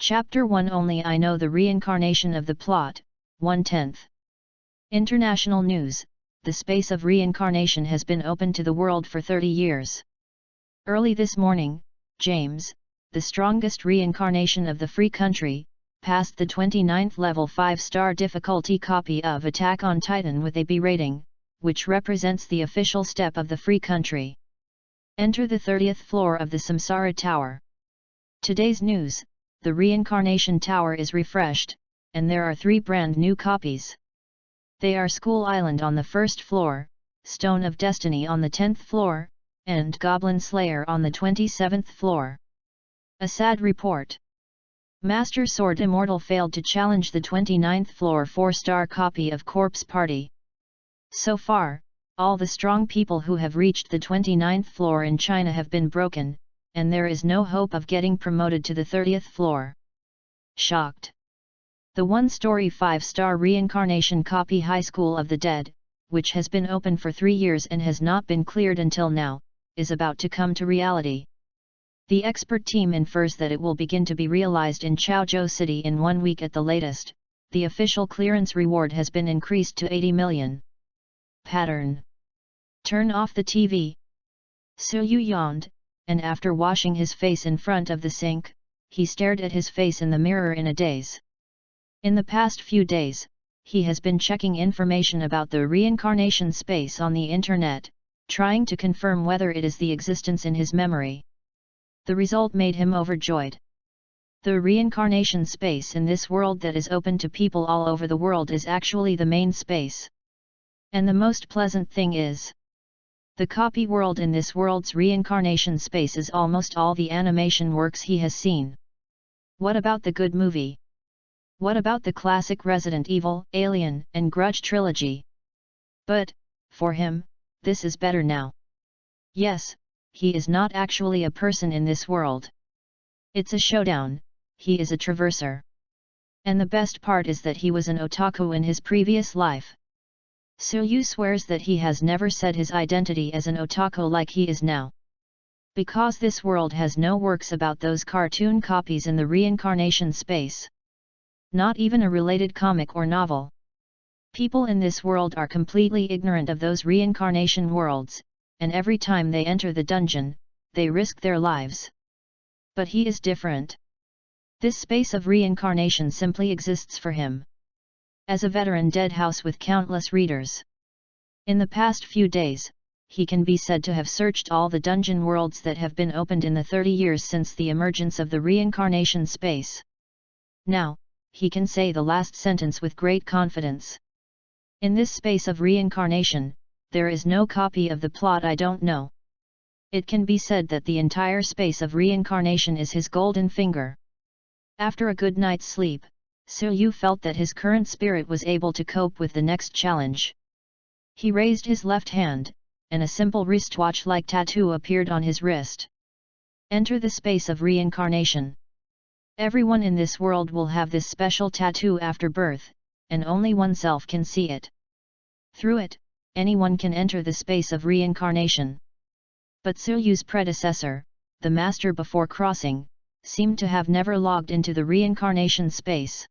Chapter 1 Only I Know the Reincarnation of the Plot, 1/10. International news: the space of reincarnation has been open to the world for 30 years. Early this morning, James, the strongest reincarnation of the free country, passed the 29th level 5-star difficulty copy of Attack on Titan with a B rating, which represents the official step of the free country. Enter the 30th floor of the Samsara Tower. Today's news: the Reincarnation Tower is refreshed, and there are 3 brand new copies. They are School Island on the 1st floor, Stone of Destiny on the 10th floor, and Goblin Slayer on the 27th floor. A sad report. Master Sword Immortal failed to challenge the 29th floor 4-star copy of Corpse Party. So far, all the strong people who have reached the 29th floor in China have been broken, and there is no hope of getting promoted to the 30th floor. Shocked. The 1-story 5-star reincarnation copy High School of the Dead, which has been open for 3 years and has not been cleared until now, is about to come to reality. The expert team infers that it will begin to be realized in Chaozhou City in 1 week at the latest. The official clearance reward has been increased to 80 million. Pattern. Turn off the TV. Su Yu yawned, and after washing his face in front of the sink, he stared at his face in the mirror in a daze. In the past few days, he has been checking information about the reincarnation space on the internet, trying to confirm whether it is the existence in his memory. The result made him overjoyed. The reincarnation space in this world that is open to people all over the world is actually the main space. And the most pleasant thing is, the copy world in this world's reincarnation space is almost all the animation works he has seen. What about the good movie? What about the classic Resident Evil, Alien, and Grudge trilogy? But, for him, this is better now. Yes, he is not actually a person in this world. It's a showdown, he is a traverser. And the best part is that he was an otaku in his previous life. Su Yu swears that he has never said his identity as an otaku like he is now. Because this world has no works about those cartoon copies in the reincarnation space. Not even a related comic or novel. People in this world are completely ignorant of those reincarnation worlds, and every time they enter the dungeon, they risk their lives. But he is different. This space of reincarnation simply exists for him. As a veteran deadhouse with countless readers. In the past few days, he can be said to have searched all the dungeon worlds that have been opened in the 30 years since the emergence of the reincarnation space. Now, he can say the last sentence with great confidence. In this space of reincarnation, there is no copy of the plot I don't know. It can be said that the entire space of reincarnation is his golden finger. After a good night's sleep, Su Yu felt that his current spirit was able to cope with the next challenge. He raised his left hand, and a simple wristwatch-like tattoo appeared on his wrist. Enter the space of reincarnation. Everyone in this world will have this special tattoo after birth, and only oneself can see it. Through it, anyone can enter the space of reincarnation. But Su Yu's predecessor, the master before crossing, seemed to have never logged into the reincarnation space.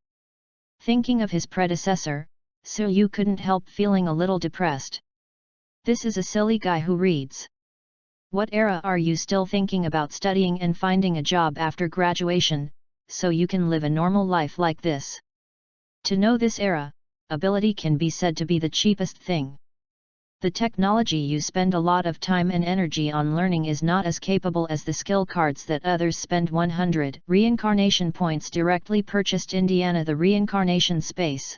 Thinking of his predecessor, Su Yu couldn't help feeling a little depressed. This is a silly guy who reads. What era are you still thinking about studying and finding a job after graduation, so you can live a normal life like this? To know this era, ability can be said to be the cheapest thing. The technology you spend a lot of time and energy on learning is not as capable as the skill cards that others spend 100 reincarnation points directly purchased. Indiana. The reincarnation space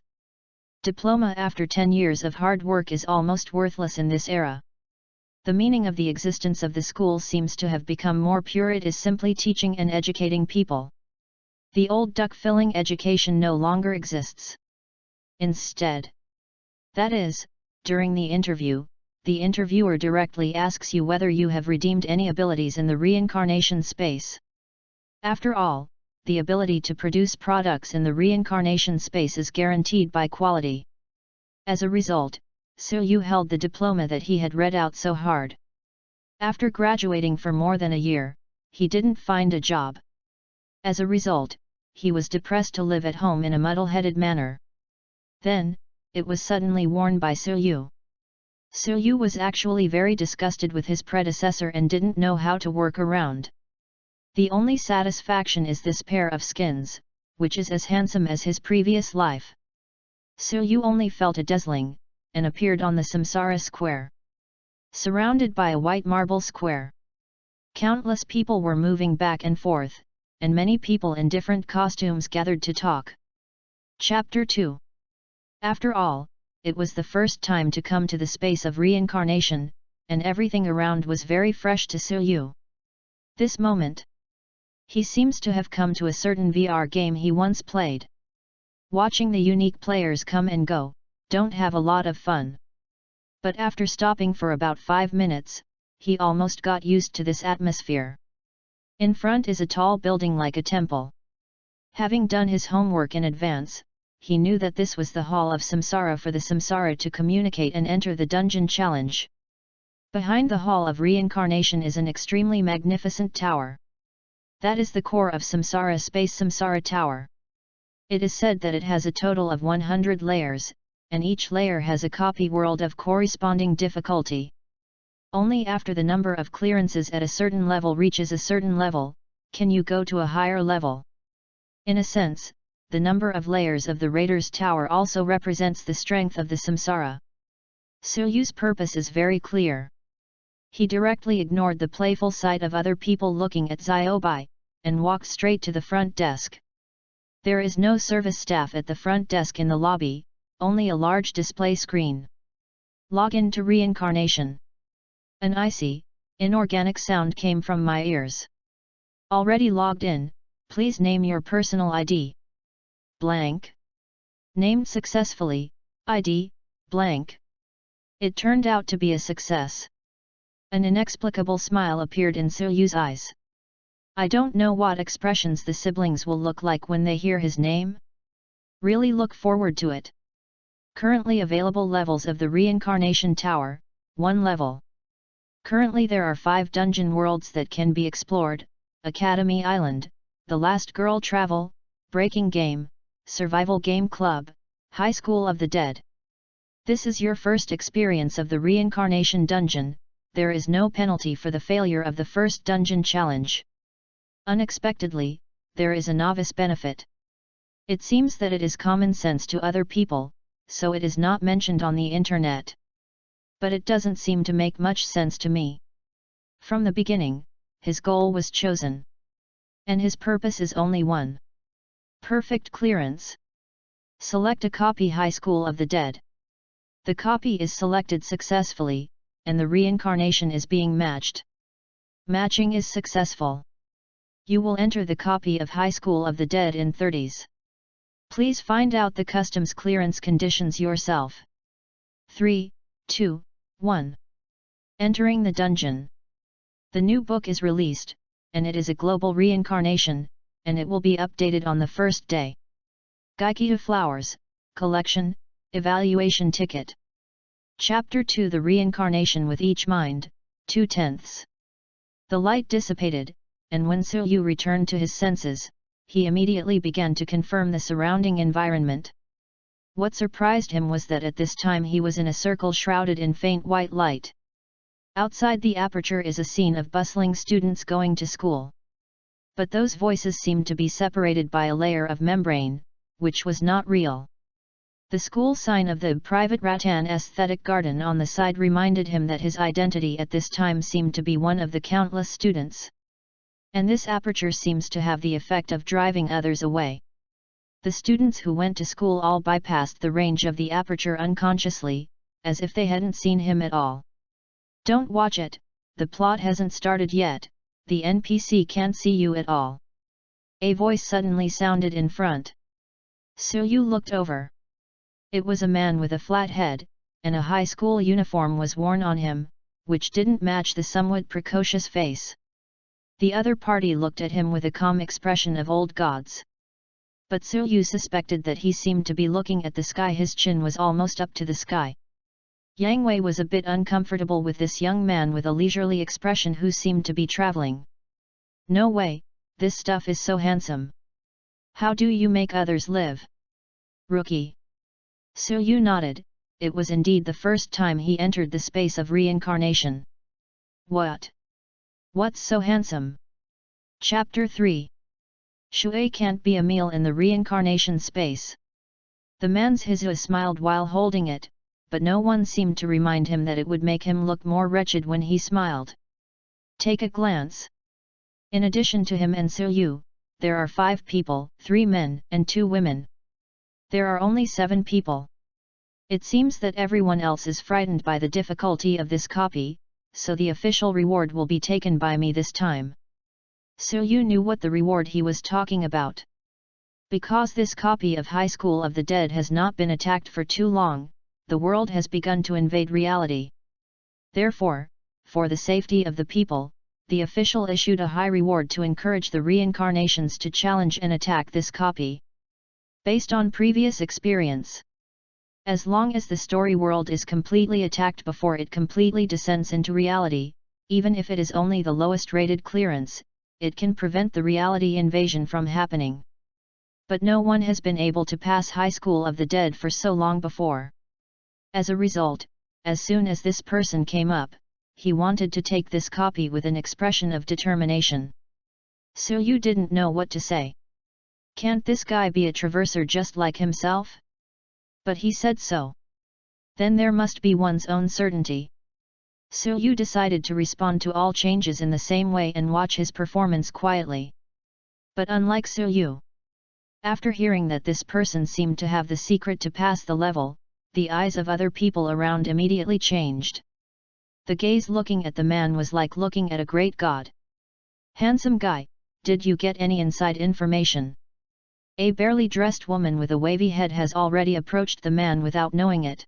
diploma after 10 years of hard work is almost worthless in this era. The meaning of the existence of the school seems to have become more pure. It is simply teaching and educating people. The old duck-filling education no longer exists. Instead, that is, during the interview, the interviewer directly asks you whether you have redeemed any abilities in the reincarnation space. After all, the ability to produce products in the reincarnation space is guaranteed by quality. As a result, Su Yu held the diploma that he had read out so hard. After graduating for more than a year, he didn't find a job. As a result, he was depressed to live at home in a muddle-headed manner. Then, it was suddenly worn by Su. Su was actually very disgusted with his predecessor and didn't know how to work around. The only satisfaction is this pair of skins, which is as handsome as his previous life. Su only felt a dazzling, and appeared on the Samsara square. Surrounded by a white marble square. Countless people were moving back and forth, and many people in different costumes gathered to talk. Chapter 2. After all, it was the first time to come to the space of reincarnation, and everything around was very fresh to Su. This moment. He seems to have come to a certain VR game he once played. Watching the unique players come and go, don't have a lot of fun. But after stopping for about 5 minutes, he almost got used to this atmosphere. In front is a tall building like a temple. Having done his homework in advance, he knew that this was the hall of Samsara for the Samsara to communicate and enter the dungeon challenge. Behind the hall of reincarnation is an extremely magnificent tower. That is the core of Samsara space, Samsara Tower. It is said that it has a total of 100 layers, and each layer has a copy world of corresponding difficulty. Only after the number of clearances at a certain level reaches a certain level, can you go to a higher level. In a sense, the number of layers of the Raider's Tower also represents the strength of the Samsara. Su's purpose is very clear. He directly ignored the playful sight of other people looking at Xiaobai, and walked straight to the front desk. There is no service staff at the front desk in the lobby, only a large display screen. Log in to reincarnation. An icy, inorganic sound came from my ears. Already logged in, please name your personal ID. Blank. Named successfully, ID, blank. It turned out to be a success. An inexplicable smile appeared in Su's eyes. I don't know what expressions the siblings will look like when they hear his name. Really look forward to it. Currently available levels of the Reincarnation Tower, 1 level. Currently there are 5 dungeon worlds that can be explored: Academy Island, The Last Girl Travel, Breaking Game, Survival Game Club, High School of the Dead. This is your first experience of the Reincarnation Dungeon. There is no penalty for the failure of the first dungeon challenge. Unexpectedly, there is a novice benefit. It seems that it is common sense to other people, so it is not mentioned on the internet. But it doesn't seem to make much sense to me. From the beginning, his goal was chosen. And his purpose is only one. Perfect clearance. Select a copy High School of the Dead. The copy is selected successfully, and the reincarnation is being matched. Matching is successful. You will enter the copy of High School of the Dead in 30s. Please find out the customs clearance conditions yourself. 3, 2, 1. Entering the dungeon. The new book is released, and it is a global reincarnation, and it will be updated on the first day. Gaikita Flowers, Collection, Evaluation Ticket. Chapter 2: The Reincarnation with Each Mind, 2/10. The light dissipated, and when Su returned to his senses, he immediately began to confirm the surrounding environment. What surprised him was that at this time he was in a circle shrouded in faint white light. Outside the aperture is a scene of bustling students going to school. But those voices seemed to be separated by a layer of membrane, which was not real. The school sign of the private rattan aesthetic garden on the side reminded him that his identity at this time seemed to be one of the countless students. And this aperture seems to have the effect of driving others away. The students who went to school all bypassed the range of the aperture unconsciously, as if they hadn't seen him at all. Don't watch it, the plot hasn't started yet, the NPC can't see you at all. A voice suddenly sounded in front. Su looked over. It was a man with a flat head, and a high school uniform was worn on him, which didn't match the somewhat precocious face. The other party looked at him with a calm expression of old gods. But Su suspected that he seemed to be looking at the sky. His chin was almost up to the sky. Yang Wei was a bit uncomfortable with this young man with a leisurely expression who seemed to be traveling. No way, this stuff is so handsome. How do you make others live? Rookie. Suyu nodded. It was indeed the first time he entered the space of reincarnation. What? What's so handsome? Chapter 3. Shui can't be a meal in the reincarnation space. The man's Hizua smiled while holding it, but no one seemed to remind him that it would make him look more wretched when he smiled. Take a glance. In addition to him and Suyu, there are 5 people, 3 men and 2 women. There are only 7 people. It seems that everyone else is frightened by the difficulty of this copy, so the official reward will be taken by me this time. Suyu knew what the reward he was talking about. Because this copy of High School of the Dead has not been attacked for too long, the world has begun to invade reality. Therefore, for the safety of the people, the official issued a high reward to encourage the reincarnations to challenge and attack this copy. Based on previous experience, as long as the story world is completely attacked before it completely descends into reality, even if it is only the lowest rated clearance, it can prevent the reality invasion from happening. But no one has been able to pass High School of the Dead for so long before. As a result, as soon as this person came up, he wanted to take this copy with an expression of determination. Suyu didn't know what to say. Can't this guy be a traverser just like himself? But he said so. Then there must be one's own certainty. Suyu decided to respond to all changes in the same way and watch his performance quietly. But unlike Suyu, after hearing that this person seemed to have the secret to pass the level, the eyes of other people around immediately changed. The gaze looking at the man was like looking at a great god. Handsome guy, did you get any inside information? A barely dressed woman with a wavy head has already approached the man without knowing it.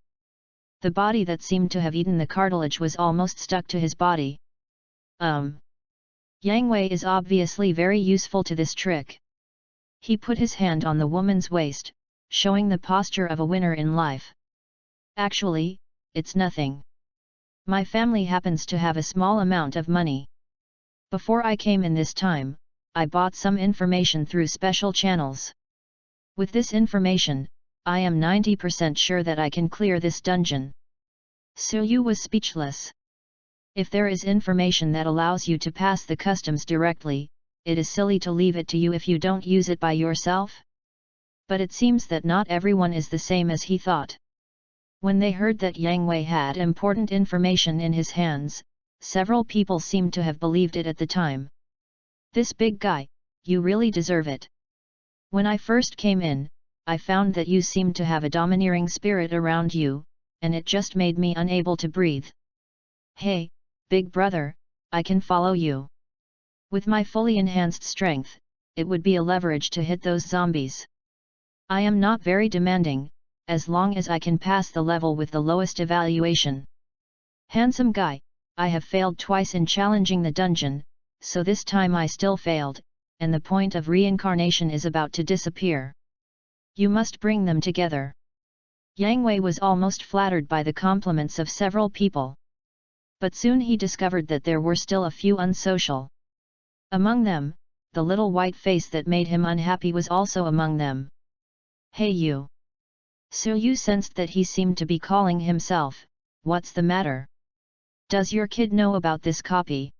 The body that seemed to have eaten the cartilage was almost stuck to his body. Yang Wei is obviously very useful to this trick. He put his hand on the woman's waist, showing the posture of a winner in life. Actually, it's nothing. My family happens to have a small amount of money. Before I came in this time, I bought some information through special channels. With this information, I am 90% sure that I can clear this dungeon. Suyu was speechless. If there is information that allows you to pass the customs directly, it is silly to leave it to you if you don't use it by yourself. But it seems that not everyone is the same as he thought. When they heard that Yang Wei had important information in his hands, several people seemed to have believed it at the time. This big guy, you really deserve it. When I first came in, I found that you seemed to have a domineering spirit around you, and it just made me unable to breathe. Hey, big brother, I can follow you. With my fully enhanced strength, it would be a leverage to hit those zombies. I am not very demanding, as long as I can pass the level with the lowest evaluation. Handsome guy, I have failed twice in challenging the dungeon, so this time I still failed, and the point of reincarnation is about to disappear. You must bring them together. Yang Wei was almost flattered by the compliments of several people. But soon he discovered that there were still a few unsocial. Among them, the little white face that made him unhappy was also among them. Hey you! Suyu sensed that he seemed to be calling himself. What's the matter? Does your kid know about this copy?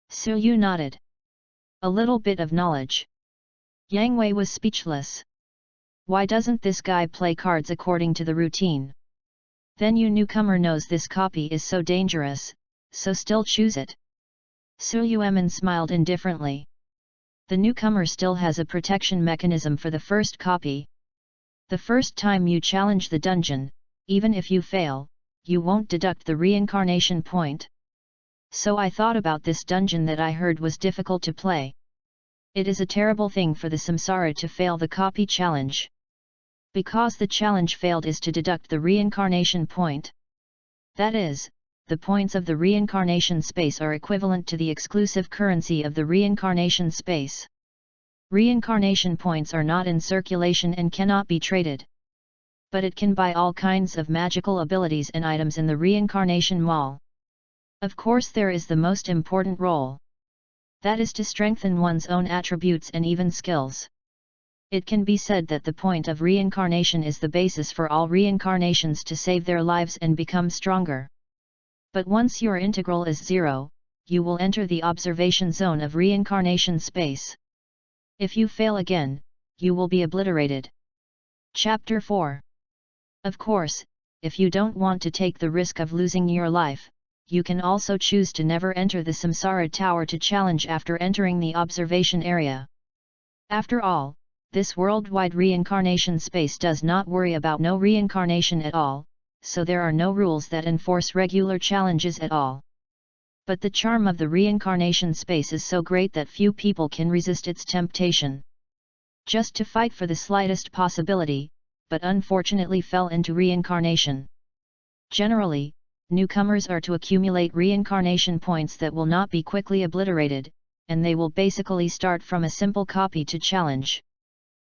Suyu nodded. A little bit of knowledge. Yang Wei was speechless. Why doesn't this guy play cards according to the routine? Then you newcomer knows this copy is so dangerous, so still choose it. Suyu Emin smiled indifferently. The newcomer still has a protection mechanism for the first copy. The first time you challenge the dungeon, even if you fail, you won't deduct the reincarnation point. So I thought about this dungeon that I heard was difficult to play. It is a terrible thing for the samsara to fail the copy challenge. Because the challenge failed is to deduct the reincarnation point. That is, the points of the reincarnation space are equivalent to the exclusive currency of the reincarnation space. Reincarnation points are not in circulation and cannot be traded. But it can buy all kinds of magical abilities and items in the reincarnation mall. Of course there is the most important role. That is to strengthen one's own attributes and even skills. It can be said that the point of reincarnation is the basis for all reincarnations to save their lives and become stronger. But once your integral is 0, you will enter the observation zone of reincarnation space. If you fail again, you will be obliterated. Chapter 4. Of course, if you don't want to take the risk of losing your life, you can also choose to never enter the samsara tower to challenge after entering the observation area. After all, this worldwide reincarnation space does not worry about no reincarnation at all, so there are no rules that enforce regular challenges at all. But the charm of the reincarnation space is so great that few people can resist its temptation. Just to fight for the slightest possibility, but unfortunately fell into reincarnation. Generally, newcomers are to accumulate reincarnation points that will not be quickly obliterated, and they will basically start from a simple copy to challenge.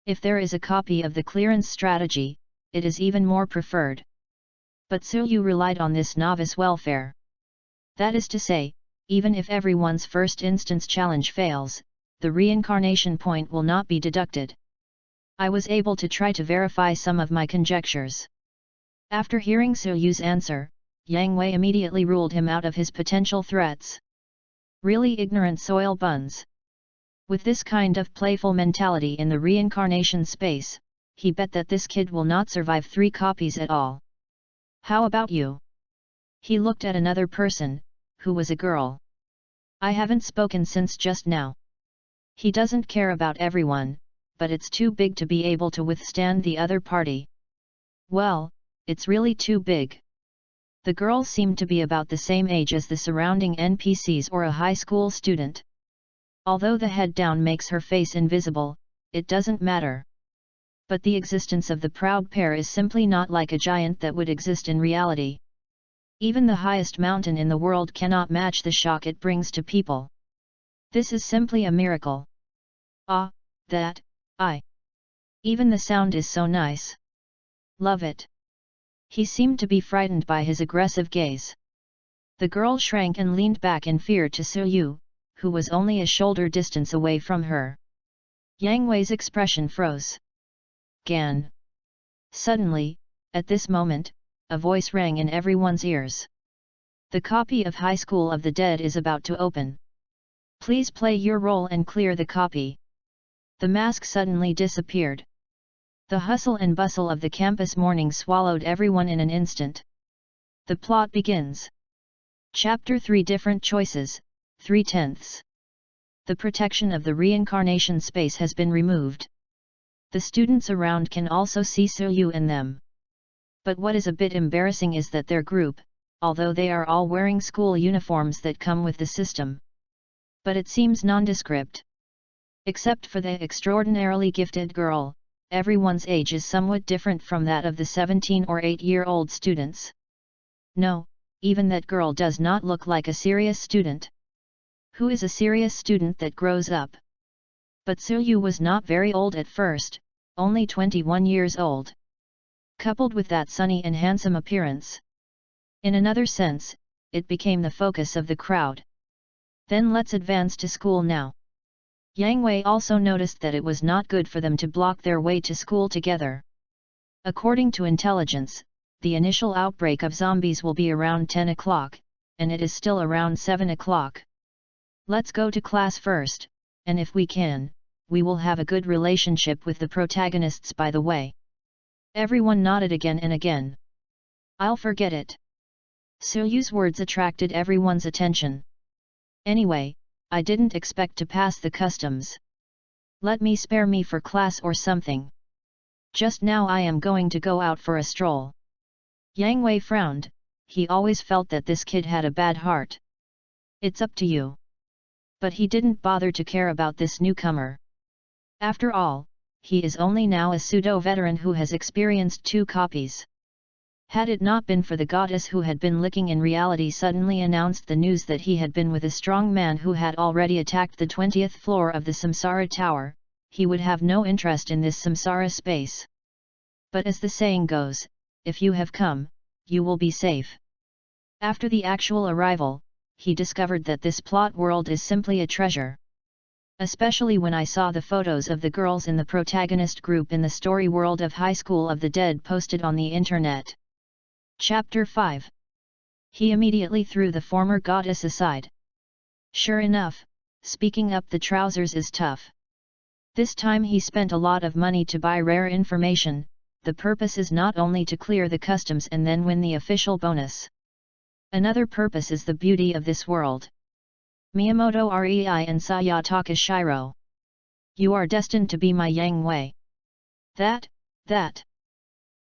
If there is a copy of the clearance strategy, it is even more preferred. But Tzu relied on this novice welfare. That is to say, even if everyone's first instance challenge fails, the reincarnation point will not be deducted. I was able to try to verify some of my conjectures. After hearing Tzu's answer, Yang Wei immediately ruled him out of his potential threats. Really ignorant soil buns. With this kind of playful mentality in the reincarnation space, he bet that this kid will not survive 3 copies at all. How about you? He looked at another person, who was a girl. I haven't spoken since just now. He doesn't care about everyone, but it's too big to be able to withstand the other party. Well, it's really too big. The girl seemed to be about the same age as the surrounding NPCs or a high school student. Although the head down makes her face invisible, it doesn't matter. But the existence of the proud pair is simply not like a giant that would exist in reality. Even the highest mountain in the world cannot match the shock it brings to people. This is simply a miracle. Ah, that, even the sound is so nice. Love it. He seemed to be frightened by his aggressive gaze. The girl shrank and leaned back in fear to Tzu, who was only a shoulder distance away from her. Yang Wei's expression froze. Gan. Suddenly, at this moment, a voice rang in everyone's ears. The copy of High School of the Dead is about to open. Please play your role and clear the copy. The mask suddenly disappeared. The hustle and bustle of the campus morning swallowed everyone in an instant. The plot begins. Chapter 3 Different Choices, 3/10. The protection of the reincarnation space has been removed. The students around can also see Tzu and them. But what is a bit embarrassing is that their group, although they are all wearing school uniforms that come with the system. But it seems nondescript. Except for the extraordinarily gifted girl, everyone's age is somewhat different from that of the 17 or 8-year-old students. No, even that girl does not look like a serious student. Who is a serious student that grows up? But Tzu was not very old at first, only 21 years old. Coupled with that sunny and handsome appearance. In another sense, it became the focus of the crowd. Then let's advance to school now. Yang Wei also noticed that it was not good for them to block their way to school together. According to intelligence, the initial outbreak of zombies will be around 10 o'clock, and it is still around 7 o'clock. Let's go to class first, and if we can, we will have a good relationship with the protagonists by the way. Everyone nodded again and again. I'll forget it. Tzu's words attracted everyone's attention. Anyway, I didn't expect to pass the customs. Let me spare me for class or something. Just now I am going to go out for a stroll. Yang Wei frowned, he always felt that this kid had a bad heart. It's up to you. But he didn't bother to care about this newcomer. After all, he is only now a pseudo-veteran who has experienced 2 copies. Had it not been for the goddess who had been licking in reality suddenly announced the news that he had been with a strong man who had already attacked the 20th floor of the Samsara Tower, he would have no interest in this Samsara space. But as the saying goes, if you have come, you will be safe. After the actual arrival, he discovered that this plot world is simply a treasure. Especially when I saw the photos of the girls in the protagonist group in the story world of High School of the Dead posted on the internet. Chapter 5. He immediately threw the former goddess aside. Sure enough, speaking up the trousers is tough. This time he spent a lot of money to buy rare information. The purpose is not only to clear the customs and then win the official bonus. Another purpose is the beauty of this world. Miyamoto Rei and Sayataka Shiro. You are destined to be my Yang Wei. That.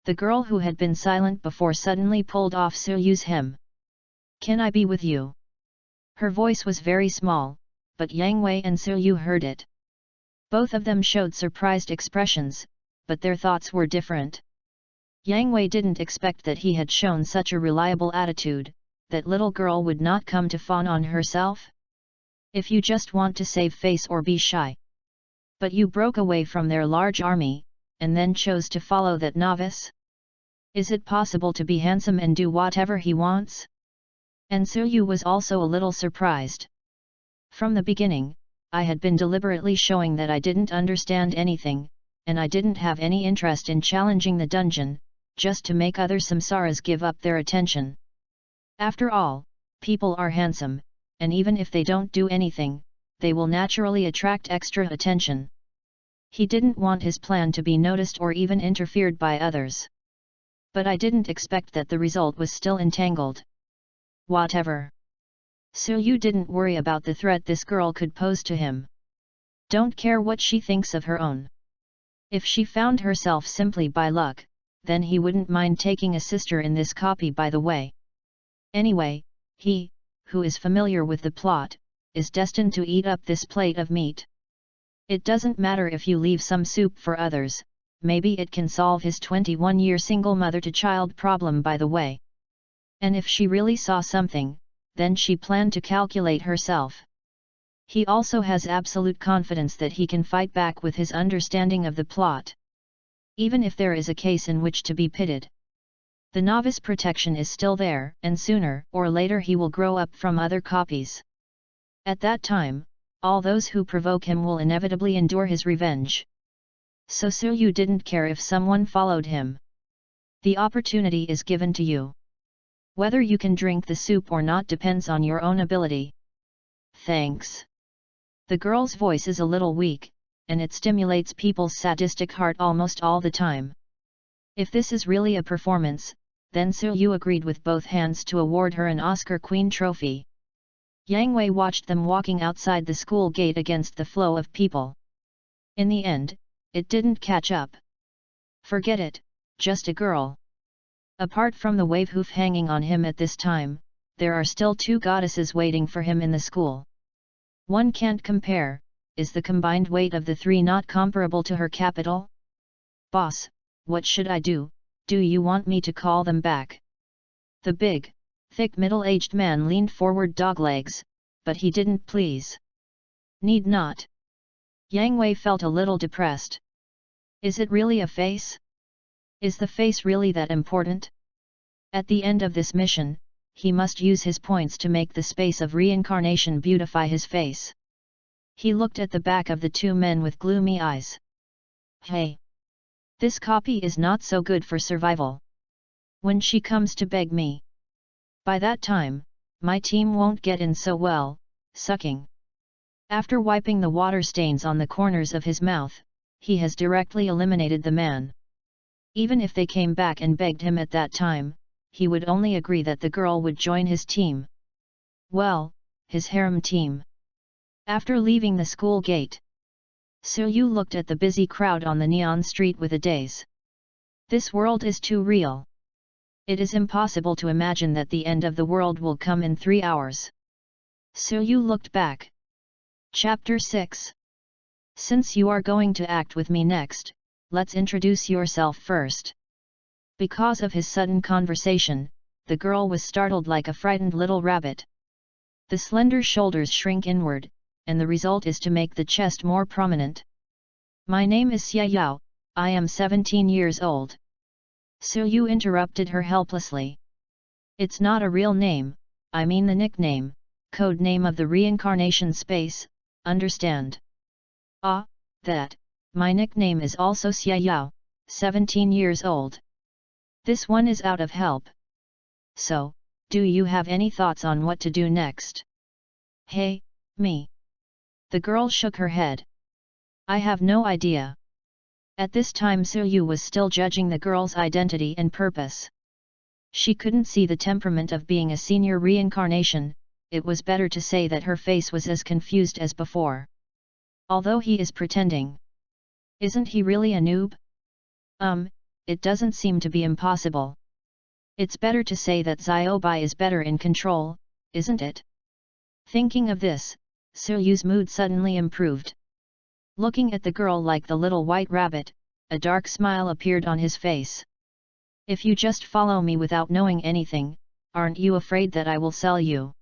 The girl who had been silent before suddenly pulled off Suyu's hem. Can I be with you? Her voice was very small, but Yang Wei and Suyu heard it. Both of them showed surprised expressions, but their thoughts were different. Yang Wei didn't expect that he had shown such a reliable attitude, that little girl would not come to fawn on herself. If you just want to save face or be shy. But you broke away from their large army, and then chose to follow that novice? Is it possible to be handsome and do whatever he wants? And Suyu was also a little surprised. From the beginning, I had been deliberately showing that I didn't understand anything, and I didn't have any interest in challenging the dungeon, just to make other samsaras give up their attention. After all, people are handsome, and even if they don't do anything, they will naturally attract extra attention. He didn't want his plan to be noticed or even interfered by others. But I didn't expect that the result was still entangled. Whatever. Suyu didn't worry about the threat this girl could pose to him. Don't care what she thinks of her own. If she found herself simply by luck, then he wouldn't mind taking a sister in this copy by the way. Anyway, he, who is familiar with the plot, is destined to eat up this plate of meat. It doesn't matter if you leave some soup for others, maybe it can solve his 21-year single mother-to-child problem by the way. And if she really saw something, then she planned to calculate herself. He also has absolute confidence that he can fight back with his understanding of the plot. Even if there is a case in which to be pitted. The novice protection is still there, and sooner or later he will grow up from other copies. At that time, all those who provoke him will inevitably endure his revenge. So Suyu didn't care if someone followed him. The opportunity is given to you. Whether you can drink the soup or not depends on your own ability. Thanks. The girl's voice is a little weak, and it stimulates people's sadistic heart almost all the time. If this is really a performance, then Suyu agreed with both hands to award her an Oscar Queen trophy. Yang Wei watched them walking outside the school gate against the flow of people. In the end, it didn't catch up. Forget it, just a girl. Apart from the wave hoof hanging on him at this time, there are still two goddesses waiting for him in the school. One can't compare. Is the combined weight of the three not comparable to her capital? Boss, what should I do? Do you want me to call them back? The big, thick middle-aged man leaned forward doglegs, but he didn't please. Need not. Yang Wei felt a little depressed. Is it really a face? Is the face really that important? At the end of this mission, he must use his points to make the space of reincarnation beautify his face. He looked at the back of the two men with gloomy eyes. Hey! This copy is not so good for survival. When she comes to beg me. By that time, my team won't get in so well, sucking. After wiping the water stains on the corners of his mouth, he has directly eliminated the man. Even if they came back and begged him at that time, he would only agree that the girl would join his team. Well, his harem team. After leaving the school gate, Suyu looked at the busy crowd on the neon street with a daze. This world is too real. It is impossible to imagine that the end of the world will come in 3 hours. Suyu looked back. Chapter 6. Since you are going to act with me next, let's introduce yourself first. Because of his sudden conversation, the girl was startled like a frightened little rabbit. The slender shoulders shrink inward, and the result is to make the chest more prominent. My name is Xie Yao, I am 17 years old. Suyu interrupted her helplessly. It's not a real name, I mean the nickname, code name of the reincarnation space, understand? Ah, that, my nickname is also Xiaoyao, 17 years old. This one is out of help. So, do you have any thoughts on what to do next? Hey, me. The girl shook her head. I have no idea. At this time Yu was still judging the girl's identity and purpose. She couldn't see the temperament of being a senior reincarnation, it was better to say that her face was as confused as before. Although he is pretending. Isn't he really a noob? It doesn't seem to be impossible. It's better to say that Xiaobai is better in control, isn't it? Thinking of this, Yu's mood suddenly improved. Looking at the girl like the little white rabbit, a dark smile appeared on his face. If you just follow me without knowing anything, aren't you afraid that I will sell you?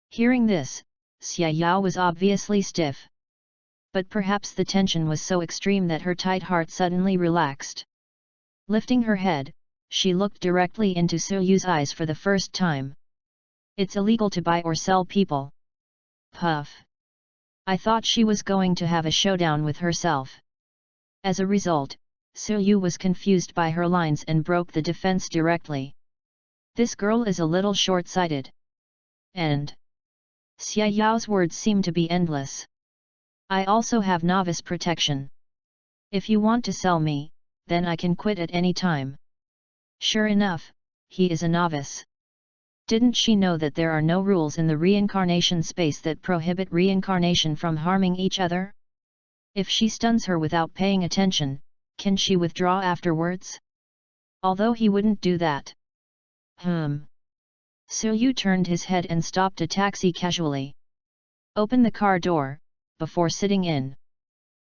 Hearing this, Xiaoyao was obviously stiff. But perhaps the tension was so extreme that her tight heart suddenly relaxed. Lifting her head, she looked directly into Yu's eyes for the first time. It's illegal to buy or sell people. Puff. I thought she was going to have a showdown with herself. As a result, Yu was confused by her lines and broke the defense directly. This girl is a little short-sighted. And Xiaoyao's words seem to be endless. I also have novice protection. If you want to sell me, then I can quit at any time. Sure enough, he is a novice. Didn't she know that there are no rules in the reincarnation space that prohibit reincarnation from harming each other? If she stuns her without paying attention, can she withdraw afterwards? Although he wouldn't do that. Yu turned his head and stopped a taxi casually. Open the car door, before sitting in.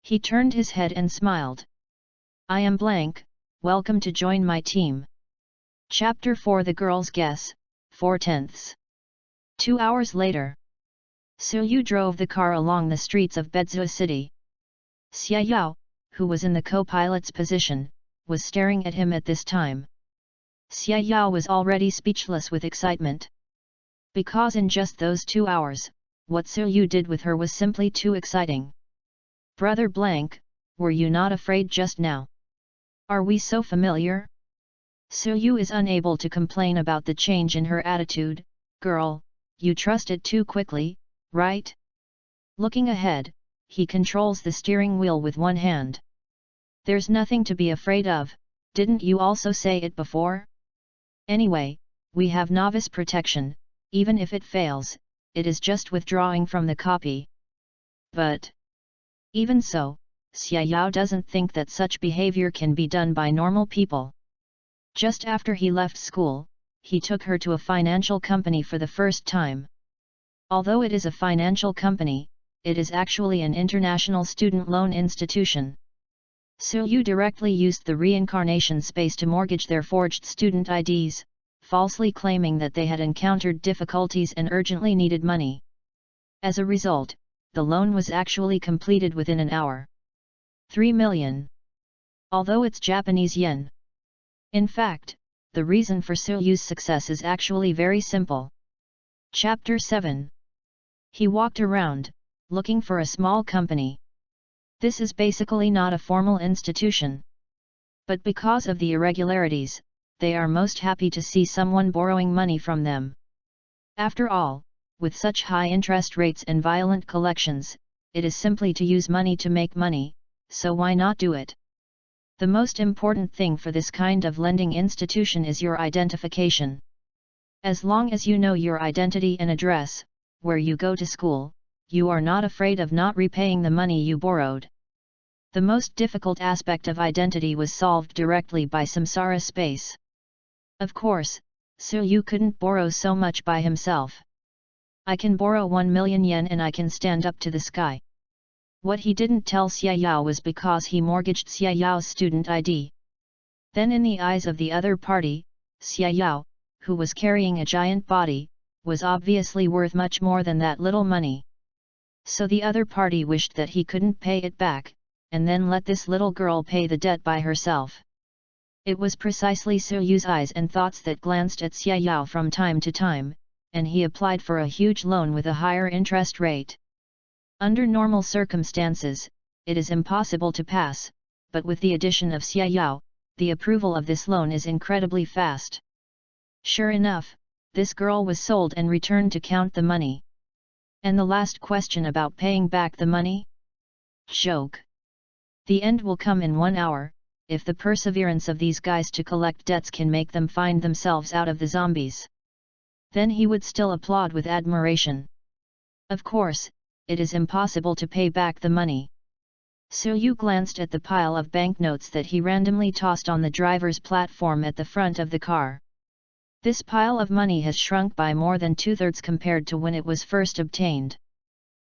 He turned his head and smiled. I am blank, welcome to join my team. Chapter 4 The Girl's Guess, 4/10. 2 hours later. Yu drove the car along the streets of Bedzua City. Xiaoyao, who was in the co-pilot's position, was staring at him at this time. Xiaoyao was already speechless with excitement. Because in just those 2 hours, what Yu did with her was simply too exciting. Brother blank, were you not afraid just now? Are we so familiar? Yu is unable to complain about the change in her attitude. Girl, you trusted too quickly, right? Looking ahead, he controls the steering wheel with one hand. There's nothing to be afraid of, didn't you also say it before? Anyway, we have novice protection, even if it fails, it is just withdrawing from the copy. But even so, Xiaoyao doesn't think that such behavior can be done by normal people. Just after he left school, he took her to a financial company for the first time. Although it is a financial company, it is actually an international student loan institution. Yu directly used the reincarnation space to mortgage their forged student IDs, falsely claiming that they had encountered difficulties and urgently needed money. As a result, the loan was actually completed within an hour. 3 million. Although it's Japanese yen. In fact, the reason for Yu's success is actually very simple. Chapter 7. He walked around, looking for a small company. This is basically not a formal institution. But because of the irregularities, they are most happy to see someone borrowing money from them. After all, with such high interest rates and violent collections, it is simply to use money to make money, so why not do it? The most important thing for this kind of lending institution is your identification. As long as you know your identity and address, where you go to school, you are not afraid of not repaying the money you borrowed. The most difficult aspect of identity was solved directly by Samsara space. Of course, Yu couldn't borrow so much by himself. I can borrow 1 million yen and I can stand up to the sky. What he didn't tell Xiaoyao was because he mortgaged Xiaoyao's student ID. Then in the eyes of the other party, Xiaoyao, who was carrying a giant body, was obviously worth much more than that little money. So the other party wished that he couldn't pay it back, and then let this little girl pay the debt by herself. It was precisely Yu's eyes and thoughts that glanced at Xiaoyao from time to time, and he applied for a huge loan with a higher interest rate. Under normal circumstances, it is impossible to pass, but with the addition of Xia Yao, the approval of this loan is incredibly fast. Sure enough, this girl was sold and returned to count the money. And the last question about paying back the money? Joke. The end will come in 1 hour, if the perseverance of these guys to collect debts can make them find themselves out of the zombies. Then he would still applaud with admiration. Of course, it is impossible to pay back the money. Su Yu glanced at the pile of banknotes that he randomly tossed on the driver's platform at the front of the car. This pile of money has shrunk by more than 2/3 compared to when it was first obtained.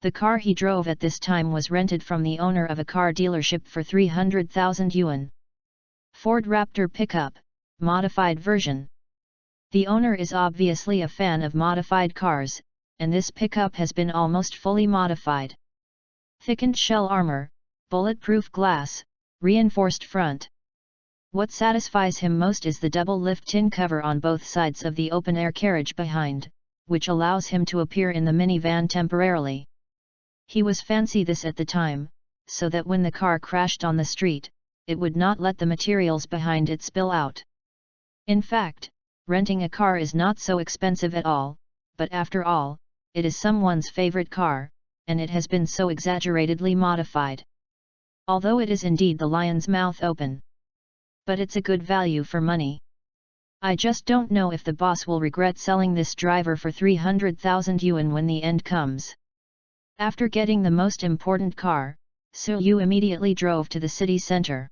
The car he drove at this time was rented from the owner of a car dealership for 300,000 yuan. Ford Raptor pickup, modified version. The owner is obviously a fan of modified cars, and this pickup has been almost fully modified. Thickened shell armor, bulletproof glass, reinforced front. What satisfies him most is the double lift tin cover on both sides of the open-air carriage behind, which allows him to appear in the minivan temporarily. He was fancy this at the time, so that when the car crashed on the street, it would not let the materials behind it spill out. In fact, renting a car is not so expensive at all, but after all, it is someone's favorite car, and it has been so exaggeratedly modified. Although it is indeed the lion's mouth open. But it's a good value for money. I just don't know if the boss will regret selling this driver for 300,000 yuan when the end comes. After getting the most important car, Su Yu immediately drove to the city center.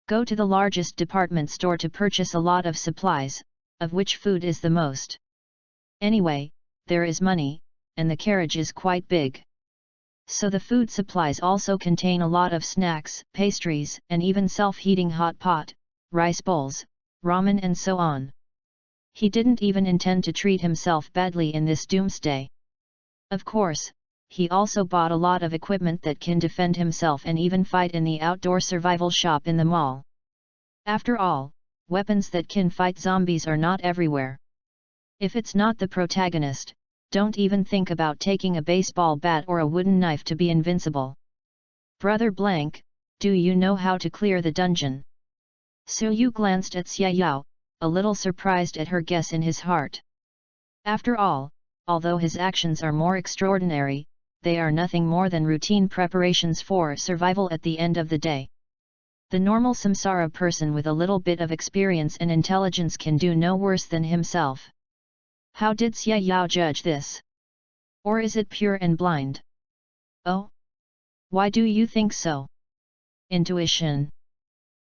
Go to the largest department store to purchase a lot of supplies, of which food is the most. Anyway, there is money, and the carriage is quite big. So the food supplies also contain a lot of snacks, pastries, and even self-heating hot pot, rice bowls, ramen and so on. He didn't even intend to treat himself badly in this doomsday. Of course, he also bought a lot of equipment that can defend himself and even fight in the outdoor survival shop in the mall. After all, weapons that can fight zombies are not everywhere. If it's not the protagonist, don't even think about taking a baseball bat or a wooden knife to be invincible. Brother Blank, do you know how to clear the dungeon? Su Yu glanced at Xia Yao, a little surprised at her guess in his heart. After all, although his actions are more extraordinary, they are nothing more than routine preparations for survival at the end of the day. The normal samsara person with a little bit of experience and intelligence can do no worse than himself. How did Xia Yao judge this? Or is it pure and blind? Oh? Why do you think so? Intuition.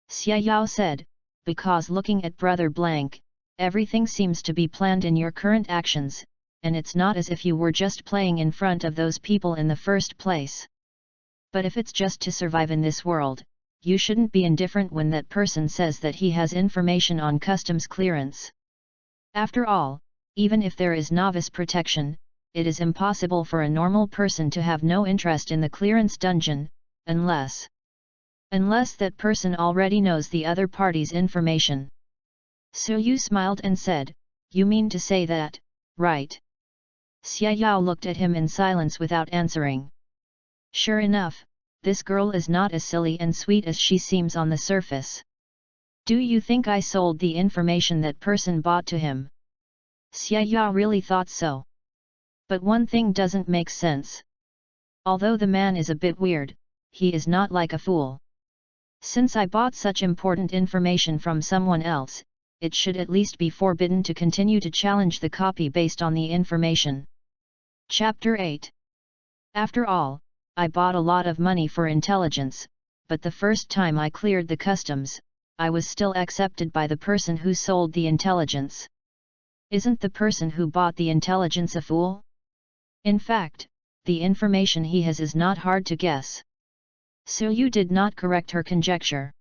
Xia Yao said, because looking at Brother Blank, everything seems to be planned in your current actions, and it's not as if you were just playing in front of those people in the first place. But if it's just to survive in this world, you shouldn't be indifferent when that person says that he has information on customs clearance. After all, even if there is novice protection, it is impossible for a normal person to have no interest in the clearance dungeon, unless that person already knows the other party's information. Su Yu smiled and said, you mean to say that, right? Xia Yao looked at him in silence without answering. Sure enough, this girl is not as silly and sweet as she seems on the surface. Do you think I sold the information that person bought to him? Xia Yao really thought so. But one thing doesn't make sense. Although the man is a bit weird, he is not like a fool. Since I bought such important information from someone else, it should at least be forbidden to continue to challenge the copy based on the information. Chapter 8. After all, I bought a lot of money for intelligence, but the first time I cleared the customs, I was still accepted by the person who sold the intelligence. Isn't the person who bought the intelligence a fool? In fact, the information he has is not hard to guess. Su Yu did not correct her conjecture.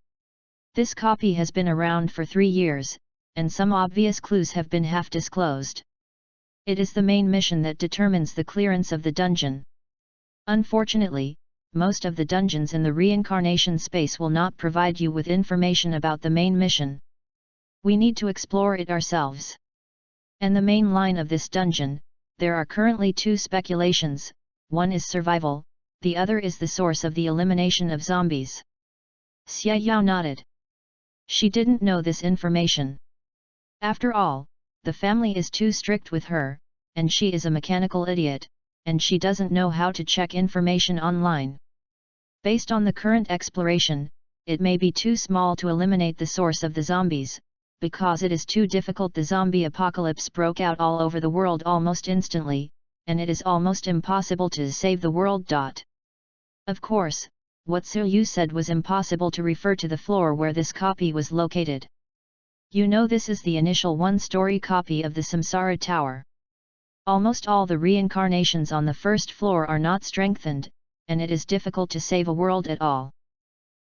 This copy has been around for 3 years, and some obvious clues have been half disclosed. It is the main mission that determines the clearance of the dungeon. Unfortunately, most of the dungeons in the reincarnation space will not provide you with information about the main mission. We need to explore it ourselves. And the main line of this dungeon, there are currently 2 speculations, one is survival, the other is the source of the elimination of zombies. Xia Yao nodded. She didn't know this information. After all, the family is too strict with her, and she is a mechanical idiot, and she doesn't know how to check information online. Based on the current exploration, it may be too small to eliminate the source of the zombies, because it is too difficult. The zombie apocalypse broke out all over the world almost instantly, and it is almost impossible to save the world. Of course, what Yu said was impossible to refer to the floor where this copy was located. You know, this is the initial one-story copy of the Samsara Tower. Almost all the reincarnations on the first floor are not strengthened, and it is difficult to save a world at all.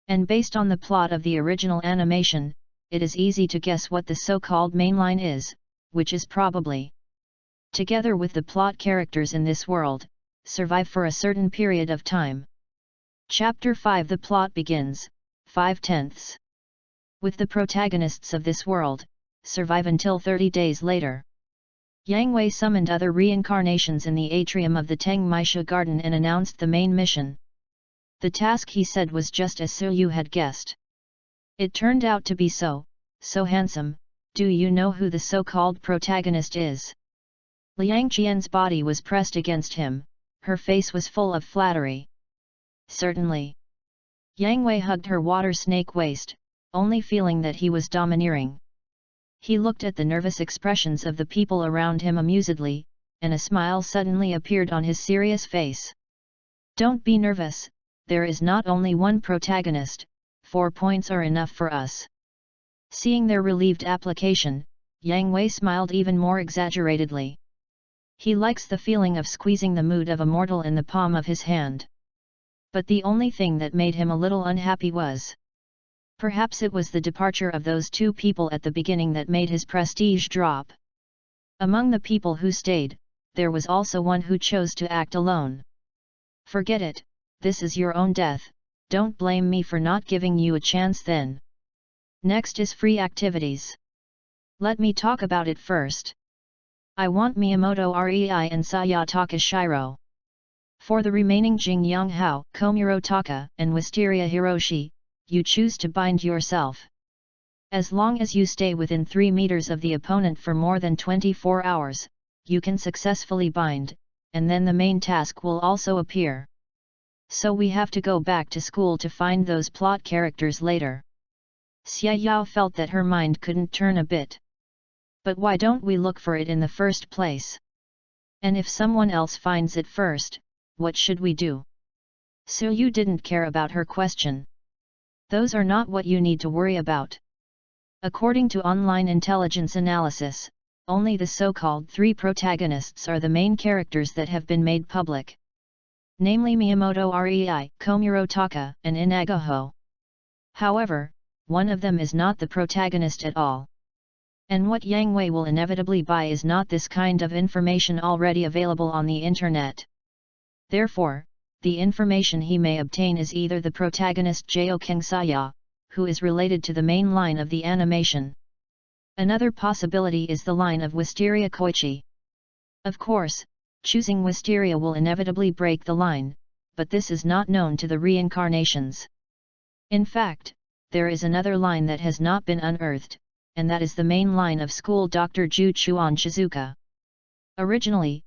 And based on the plot of the original animation, it is easy to guess what the so-called mainline is, which is probably, together with the plot characters in this world, survive for a certain period of time. Chapter 5. The plot begins, 5/10. With the protagonists of this world, survive until 30 days later. Yang Wei summoned other reincarnations in the atrium of the Teng Maisha garden and announced the main mission. The task, he said, was just as Yu had guessed. It turned out to be so handsome. Do you know who the so-called protagonist is? Liang Qian's body was pressed against him, her face was full of flattery. Certainly. Yang Wei hugged her water snake waist, only feeling that he was domineering. He looked at the nervous expressions of the people around him amusedly, and a smile suddenly appeared on his serious face. Don't be nervous, there is not only one protagonist, 4 points are enough for us. Seeing their relieved application, Yang Wei smiled even more exaggeratedly. He likes the feeling of squeezing the mood of a mortal in the palm of his hand. But the only thing that made him a little unhappy was, perhaps it was the departure of those two people at the beginning that made his prestige drop. Among the people who stayed, there was also one who chose to act alone. Forget it, this is your own death, don't blame me for not giving you a chance then. Next is free activities. Let me talk about it first. I want Miyamoto Rei and Sayataka Shiro. For the remaining Jing Yanghao, Komuro Taka, and Wisteria Hiroshi, you choose to bind yourself. As long as you stay within 3 meters of the opponent for more than 24 hours, you can successfully bind, and then the main task will also appear. So we have to go back to school to find those plot characters later. Xia Yao felt that her mind couldn't turn a bit. But why don't we look for it in the first place? And if someone else finds it first, what should we do? Yu didn't care about her question. Those are not what you need to worry about. According to online intelligence analysis, only the so-called 3 protagonists are the main characters that have been made public. Namely Miyamoto Rei, Komuro Taka, and Inagaho. However, one of them is not the protagonist at all. And what Yang Wei will inevitably buy is not this kind of information already available on the internet. Therefore, the information he may obtain is either the protagonist Jio Kengsaya, who is related to the main line of the animation. Another possibility is the line of Wisteria Koichi. Of course, choosing Wisteria will inevitably break the line, but this is not known to the reincarnations. In fact, there is another line that has not been unearthed, and that is the main line of school Dr. Ju Chuan Shizuka. Originally,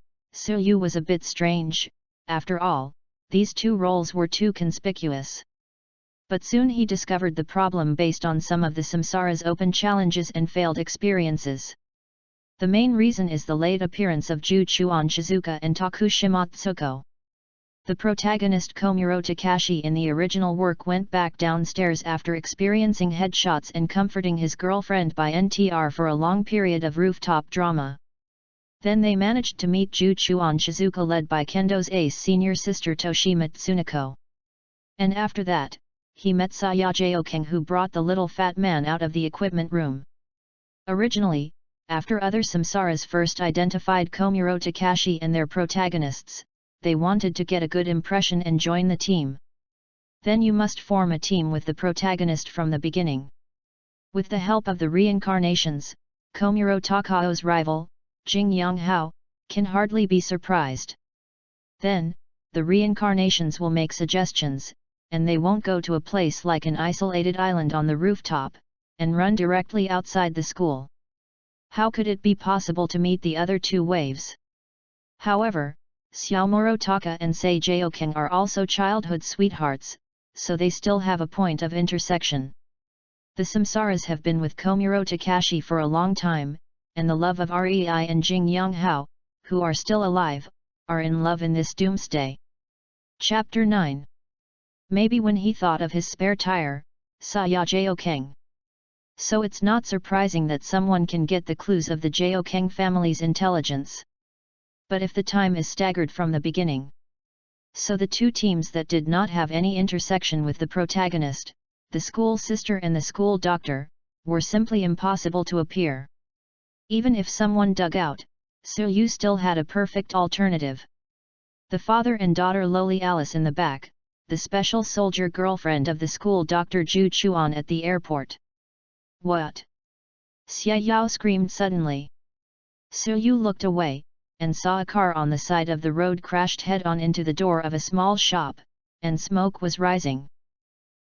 Yu was a bit strange. After all, these 2 roles were too conspicuous. But soon he discovered the problem based on some of the samsara's open challenges and failed experiences. The main reason is the late appearance of Ju Chuan Shizuka and Takushima Tsuko. The protagonist Komuro Takashi in the original work went back downstairs after experiencing headshots and comforting his girlfriend by NTR for a long period of rooftop drama. Then they managed to meet Ju Chuan Shizuka, led by Kendo's ace senior sister Toshima Tsuneko. And after that, he met Sayajao King, who brought the little fat man out of the equipment room. Originally, after other samsaras first identified Komuro Takashi and their protagonists, they wanted to get a good impression and join the team. Then you must form a team with the protagonist from the beginning. With the help of the reincarnations, Komuro Takao's rival, Jing Yanghao, can hardly be surprised. Then, the reincarnations will make suggestions, and they won't go to a place like an isolated island on the rooftop, and run directly outside the school. How could it be possible to meet the other two waves? However, Xiaomoro Taka and Sei Jiaokeng are also childhood sweethearts, so they still have a point of intersection. The Samsaras have been with Komuro Takashi for a long time, and the love of Rei and Jing Yanghao, who are still alive, are in love in this doomsday. Chapter 9. Maybe when he thought of his spare tire, Saya Jiaokeng. So it's not surprising that someone can get the clues of the Jiaokeng family's intelligence. But if the time is staggered from the beginning. So the two teams that did not have any intersection with the protagonist, the school sister and the school doctor, were simply impossible to appear. Even if someone dug out, Su still had a perfect alternative. The father and daughter lowly Alice in the back, the special soldier girlfriend of the school doctor Zhu Chuan at the airport. What? Xia Yao screamed suddenly. Su looked away, and saw a car on the side of the road crashed head-on into the door of a small shop, and smoke was rising.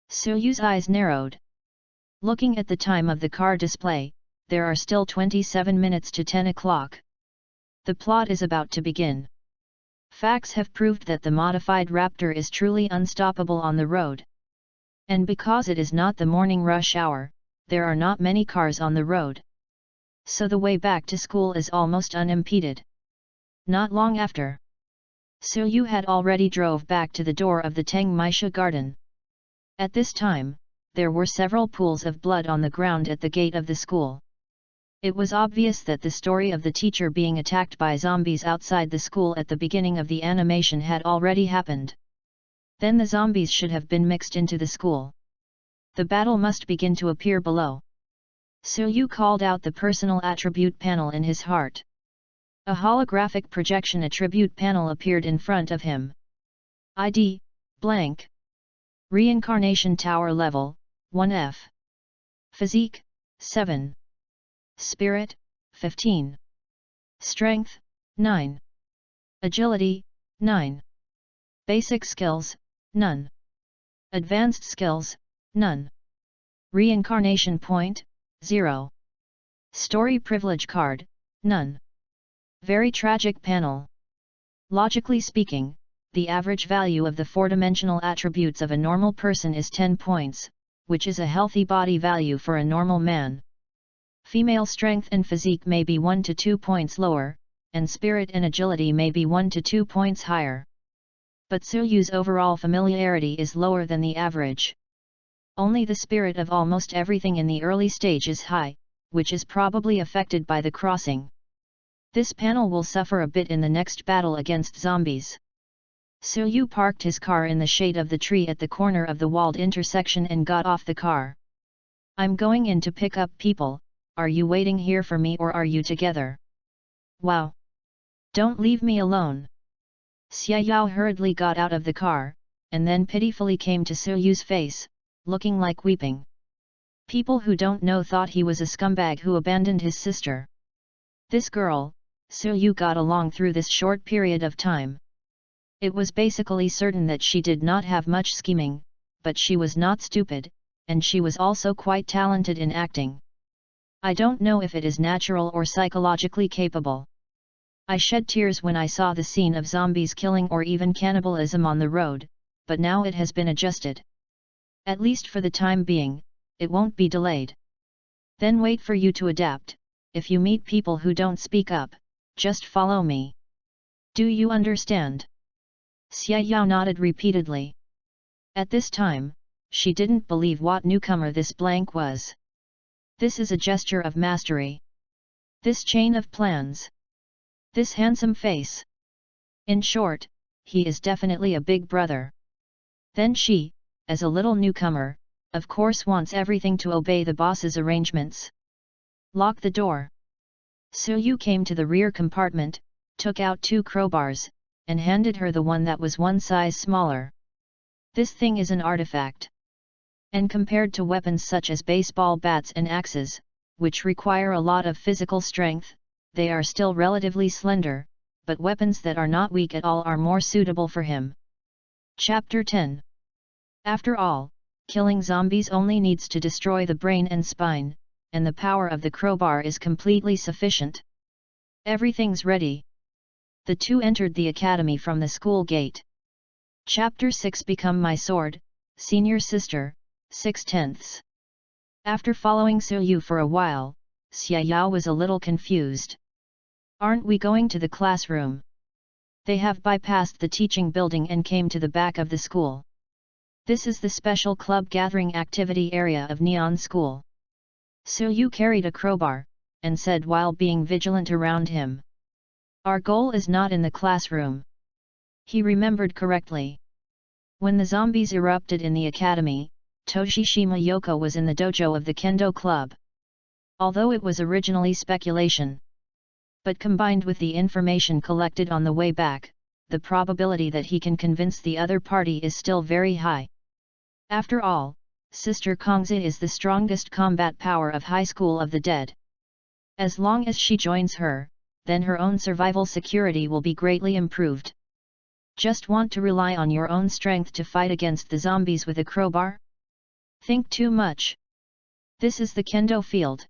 Su's eyes narrowed. Looking at the time of the car display, there are still 27 minutes to 10 o'clock. The plot is about to begin. Facts have proved that the modified Raptor is truly unstoppable on the road. And because it is not the morning rush hour, there are not many cars on the road. So the way back to school is almost unimpeded. Not long after, Su had already drove back to the door of the Teng Maisha garden. At this time, there were several pools of blood on the ground at the gate of the school. It was obvious that the story of the teacher being attacked by zombies outside the school at the beginning of the animation had already happened. Then the zombies should have been mixed into the school. The battle must begin to appear below. Su called out the personal attribute panel in his heart. A holographic projection attribute panel appeared in front of him. ID, blank. Reincarnation Tower Level, 1F. Physique, 7. Spirit, 15. Strength, 9. Agility, 9. Basic skills, none. Advanced skills, none. Reincarnation point, 0. Story privilege card, none. Very tragic panel. Logically speaking, the average value of the four-dimensional attributes of a normal person is 10 points, which is a healthy body value for a normal man. Female strength and physique may be 1 to 2 points lower, and spirit and agility may be 1 to 2 points higher. But Su's overall familiarity is lower than the average. Only the spirit of almost everything in the early stage is high, which is probably affected by the crossing. This panel will suffer a bit in the next battle against zombies. Su parked his car in the shade of the tree at the corner of the walled intersection and got off the car. I'm going in to pick up people, are you waiting here for me or are you together? Wow! Don't leave me alone! Xia Yao hurriedly got out of the car, and then pitifully came to Su's face, looking like weeping. People who don't know thought he was a scumbag who abandoned his sister. This girl, Su got along through this short period of time. It was basically certain that she did not have much scheming, but she was not stupid, and she was also quite talented in acting. I don't know if it is natural or psychologically capable. I shed tears when I saw the scene of zombies killing or even cannibalism on the road, but now it has been adjusted. At least for the time being, it won't be delayed. Then wait for you to adapt. If you meet people who don't speak up, just follow me. Do you understand? Xia Yao nodded repeatedly. At this time, she didn't believe what newcomer this blank was. This is a gesture of mastery. This chain of plans. This handsome face. In short, he is definitely a big brother. Then she, as a little newcomer, of course wants everything to obey the boss's arrangements. Lock the door. Su came to the rear compartment, took out 2 crowbars, and handed her the one that was 1 size smaller. This thing is an artifact. And compared to weapons such as baseball bats and axes, which require a lot of physical strength, they are still relatively slender, but weapons that are not weak at all are more suitable for him. Chapter 10. After all, killing zombies only needs to destroy the brain and spine, and the power of the crowbar is completely sufficient. Everything's ready. The two entered the academy from the school gate. Chapter 6. Become my sword, senior sister, 6/10. After following Suyu for a while, Xiaoyao was a little confused. Aren't we going to the classroom? They have bypassed the teaching building and came to the back of the school. This is the special club gathering activity area of Neon School. Suyu carried a crowbar, and said while being vigilant around him. Our goal is not in the classroom. He remembered correctly. When the zombies erupted in the academy, Toshishima Yoko was in the dojo of the Kendo Club. Although it was originally speculation, but combined with the information collected on the way back, the probability that he can convince the other party is still very high. After all, Sister Kongzi is the strongest combat power of High School of the Dead. As long as she joins her, then her own survival security will be greatly improved. Just want to rely on your own strength to fight against the zombies with a crowbar? Think too much. This is the kendo field.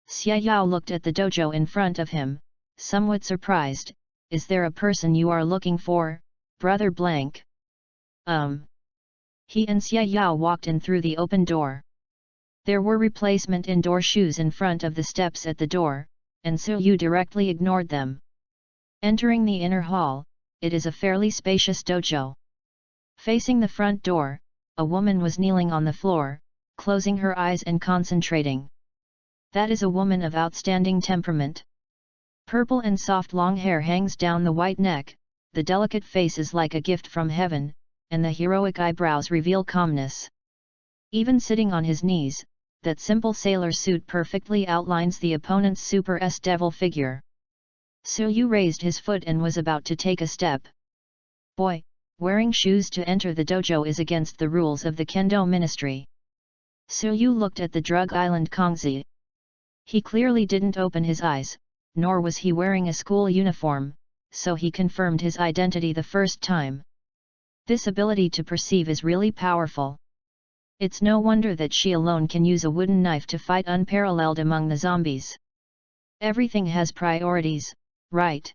Xiaoyao looked at the dojo in front of him, somewhat surprised. Is there a person you are looking for, Brother Blank? He and Xiaoyao walked in through the open door. There were replacement indoor shoes in front of the steps at the door, and Suyu directly ignored them. Entering the inner hall, it is a fairly spacious dojo. Facing the front door, a woman was kneeling on the floor, closing her eyes and concentrating. That is a woman of outstanding temperament. Purple and soft long hair hangs down the white neck, the delicate face is like a gift from heaven, and the heroic eyebrows reveal calmness. Even sitting on his knees, that simple sailor suit perfectly outlines the opponent's super devil figure. Suyu raised his foot and was about to take a step. Boy, wearing shoes to enter the dojo is against the rules of the Kendo Ministry. Suyu looked at the drug island Kongzi. He clearly didn't open his eyes, nor was he wearing a school uniform, so he confirmed his identity the first time. This ability to perceive is really powerful. It's no wonder that she alone can use a wooden knife to fight unparalleled among the zombies. Everything has priorities, right?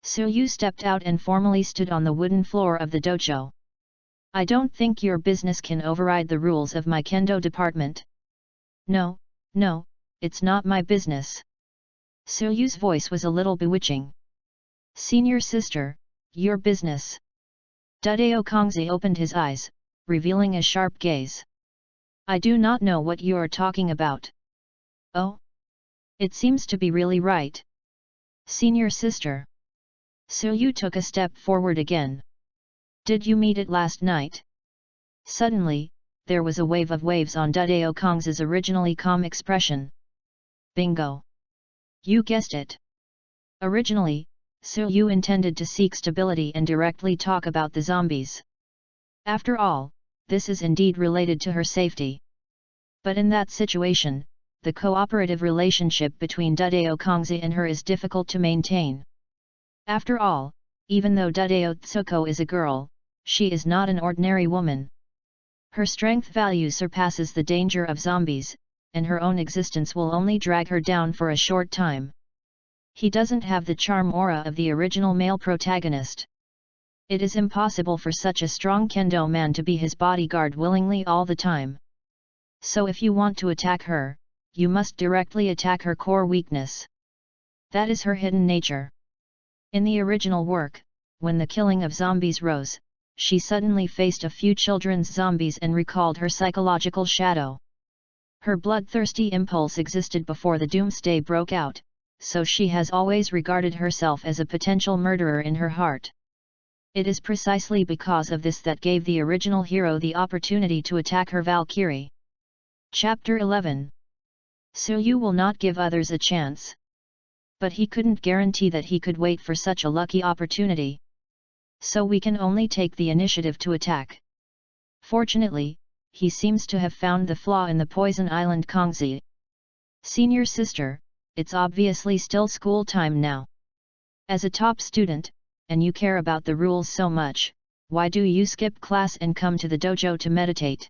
Suyu stepped out and formally stood on the wooden floor of the dojo. I don't think your business can override the rules of my kendo department. No, it's not my business. Suyu's voice was a little bewitching. Senior sister, your business. Dudeo Kongzi opened his eyes, revealing a sharp gaze. I do not know what you are talking about. Oh? It seems to be really right. Senior sister. Suyu took a step forward again. Did you meet it last night? Suddenly, there was a wave of waves on Dudeo Kongzi's originally calm expression. Bingo! You guessed it. Originally, Suyu intended to seek stability and directly talk about the zombies. After all, this is indeed related to her safety. But in that situation, the cooperative relationship between Dudeo Kongzi and her is difficult to maintain. After all, even though Dudeo Tsuko is a girl, she is not an ordinary woman. Her strength value surpasses the danger of zombies, and her own existence will only drag her down for a short time. He doesn't have the charm aura of the original male protagonist. It is impossible for such a strong kendo man to be his bodyguard willingly all the time. So if you want to attack her, you must directly attack her core weakness. That is her hidden nature. In the original work, when the killing of zombies rose, she suddenly faced a few children's zombies and recalled her psychological shadow. Her bloodthirsty impulse existed before the doomsday broke out, so she has always regarded herself as a potential murderer in her heart. It is precisely because of this that gave the original hero the opportunity to attack her Valkyrie. Chapter 11. Suyu will not give others a chance. But he couldn't guarantee that he could wait for such a lucky opportunity. So we can only take the initiative to attack. Fortunately, he seems to have found the flaw in the Poison Island Kongzi. Senior sister, it's obviously still school time now. As a top student, and you care about the rules so much, why do you skip class and come to the dojo to meditate?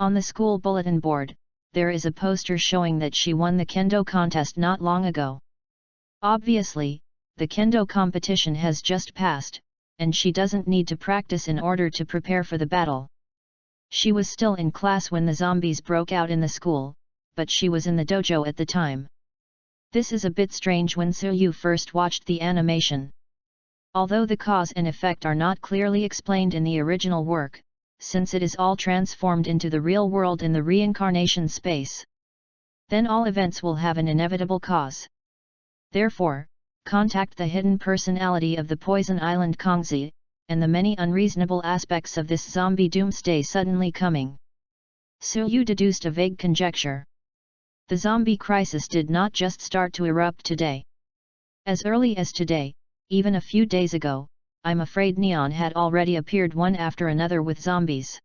On the school bulletin board, there is a poster showing that she won the kendo contest not long ago. Obviously, the kendo competition has just passed, and she doesn't need to practice in order to prepare for the battle. She was still in class when the zombies broke out in the school, but she was in the dojo at the time. This is a bit strange when Suyu first watched the animation. Although the cause and effect are not clearly explained in the original work, since it is all transformed into the real world in the reincarnation space, then all events will have an inevitable cause. Therefore, contact the hidden personality of the Poison Island Kongzi, and the many unreasonable aspects of this zombie doomsday suddenly coming. Suyu deduced a vague conjecture. The zombie crisis did not just start to erupt today. As early as today, even a few days ago, I'm afraid Neon had already appeared one after another with zombies.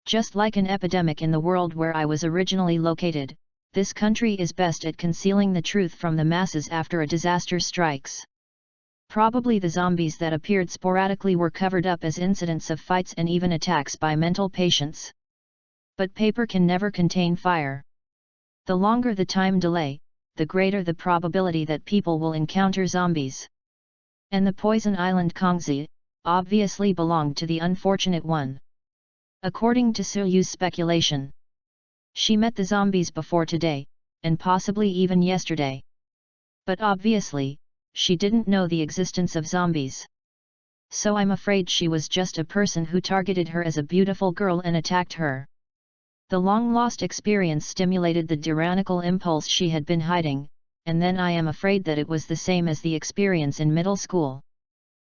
Just like an epidemic in the world where I was originally located, this country is best at concealing the truth from the masses after a disaster strikes. Probably the zombies that appeared sporadically were covered up as incidents of fights and even attacks by mental patients. But paper can never contain fire. The longer the time delay, the greater the probability that people will encounter zombies. And the Poison Island Kongzi obviously belonged to the unfortunate one. According to Suyu's speculation, she met the zombies before today, and possibly even yesterday. But obviously, she didn't know the existence of zombies. So I'm afraid she was just a person who targeted her as a beautiful girl and attacked her. The long-lost experience stimulated the tyrannical impulse she had been hiding, and then I am afraid that it was the same as the experience in middle school.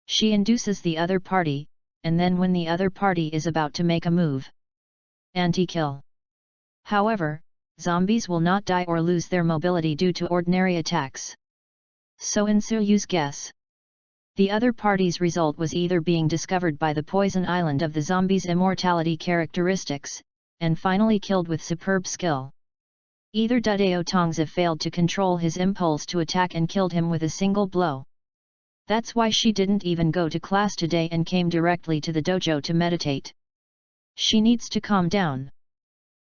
She induces the other party, and then when the other party is about to make a move, anti-kill. However, zombies will not die or lose their mobility due to ordinary attacks. So in Suyu's guess, the other party's result was either being discovered by the Poison Island of the zombies' immortality characteristics, and finally killed with superb skill. Either Dudeo Tongzi failed to control his impulse to attack and killed him with a single blow. That's why she didn't even go to class today and came directly to the dojo to meditate. She needs to calm down.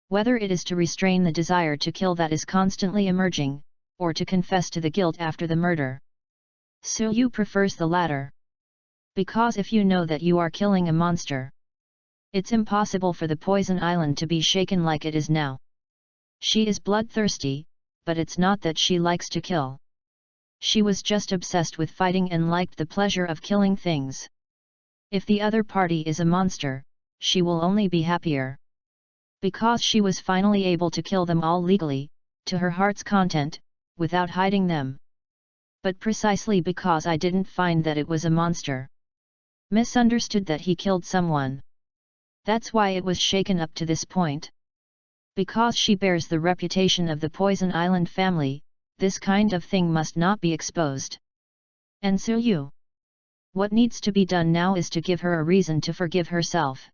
Whether it is to restrain the desire to kill that is constantly emerging, or to confess to the guilt after the murder. Suyu prefers the latter. Because if you know that you are killing a monster, it's impossible for the Poison Island to be shaken like it is now. She is bloodthirsty, but it's not that she likes to kill. She was just obsessed with fighting and liked the pleasure of killing things. If the other party is a monster, she will only be happier. Because she was finally able to kill them all legally, to her heart's content, without hiding them. But precisely because I didn't find that it was a monster. Misunderstood that he killed someone. That's why it was shaken up to this point. Because she bears the reputation of the Poison Island family, this kind of thing must not be exposed. And Suyu? What needs to be done now is to give her a reason to forgive herself.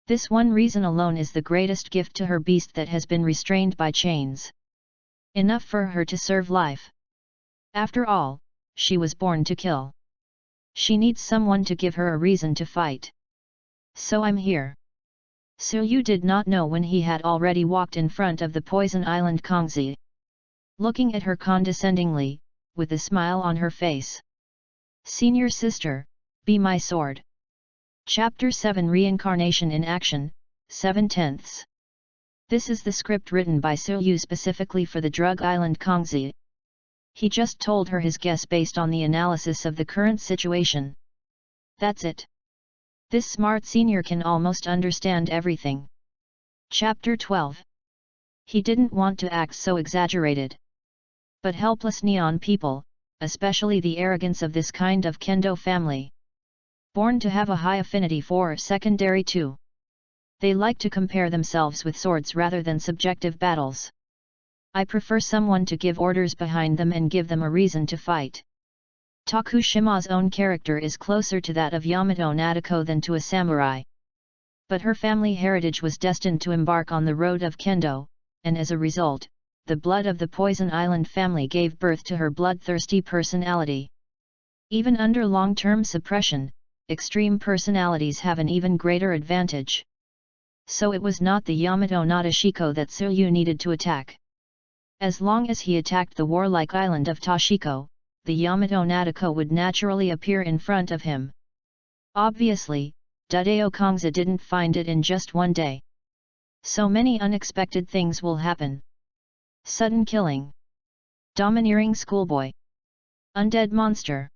This one reason alone is the greatest gift to her beast that has been restrained by chains. Enough for her to serve life. After all, she was born to kill. She needs someone to give her a reason to fight. So I'm here. Suyu did not know when he had already walked in front of the Poison Island Kongzi. Looking at her condescendingly, with a smile on her face. Senior sister, be my sword. Chapter 7 Reincarnation in Action, 7/10. This is the script written by Suyu specifically for the Drug Island Kongzi. He just told her his guess based on the analysis of the current situation. That's it. This smart senior can almost understand everything. Chapter 12. He didn't want to act so exaggerated. But helpless neon people, especially the arrogance of this kind of kendo family. Born to have a high affinity for secondary 2. They like to compare themselves with swords rather than subjective battles. I prefer someone to give orders behind them and give them a reason to fight. Tokushima's own character is closer to that of Yamato Nadeko than to a samurai. But her family heritage was destined to embark on the road of kendo, and as a result, the blood of the Poison Island family gave birth to her bloodthirsty personality. Even under long-term suppression, extreme personalities have an even greater advantage. So it was not the Yamato Nadeshiko that Tsuyu needed to attack. As long as he attacked the warlike island of Toshiko, the Yamato Nadeko would naturally appear in front of him. Obviously, Dudeo Kongza didn't find it in just one day. So many unexpected things will happen. Sudden killing. Domineering schoolboy. Undead monster.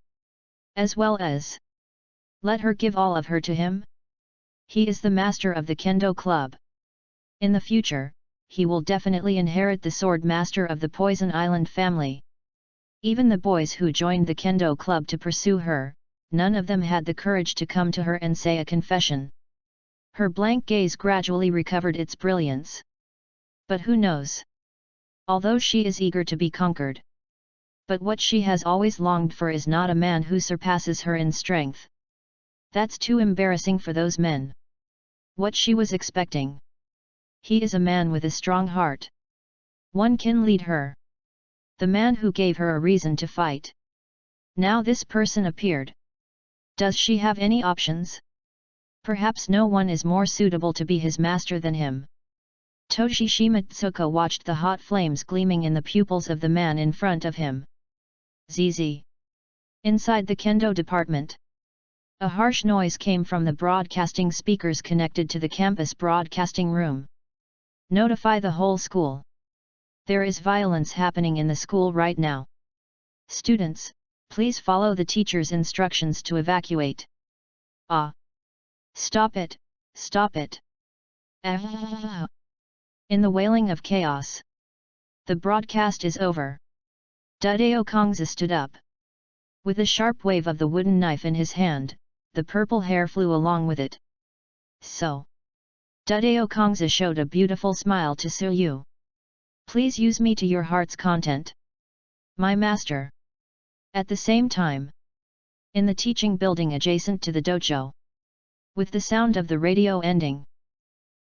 As well as, let her give all of her to him? He is the master of the Kendo Club. In the future, he will definitely inherit the sword master of the Poison Island family. Even the boys who joined the Kendo Club to pursue her, none of them had the courage to come to her and say a confession. Her blank gaze gradually recovered its brilliance. But who knows? Although she is eager to be conquered. But what she has always longed for is not a man who surpasses her in strength. That's too embarrassing for those men. What she was expecting. He is a man with a strong heart. One can lead her. The man who gave her a reason to fight. Now this person appeared. Does she have any options? Perhaps no one is more suitable to be his master than him. Toshishima Tsuko watched the hot flames gleaming in the pupils of the man in front of him. ZZ. Inside the Kendo department. A harsh noise came from the broadcasting speakers connected to the campus broadcasting room. Notify the whole school. There is violence happening in the school right now. Students, please follow the teacher's instructions to evacuate. Ah! Stop it, stop it! Ah! In the wailing of chaos. The broadcast is over. Dudeo Kongza stood up. With a sharp wave of the wooden knife in his hand, the purple hair flew along with it. So. Dudeo Kongza showed a beautiful smile to Tsuyu. Please use me to your heart's content. My master. At the same time. In the teaching building adjacent to the dojo. With the sound of the radio ending.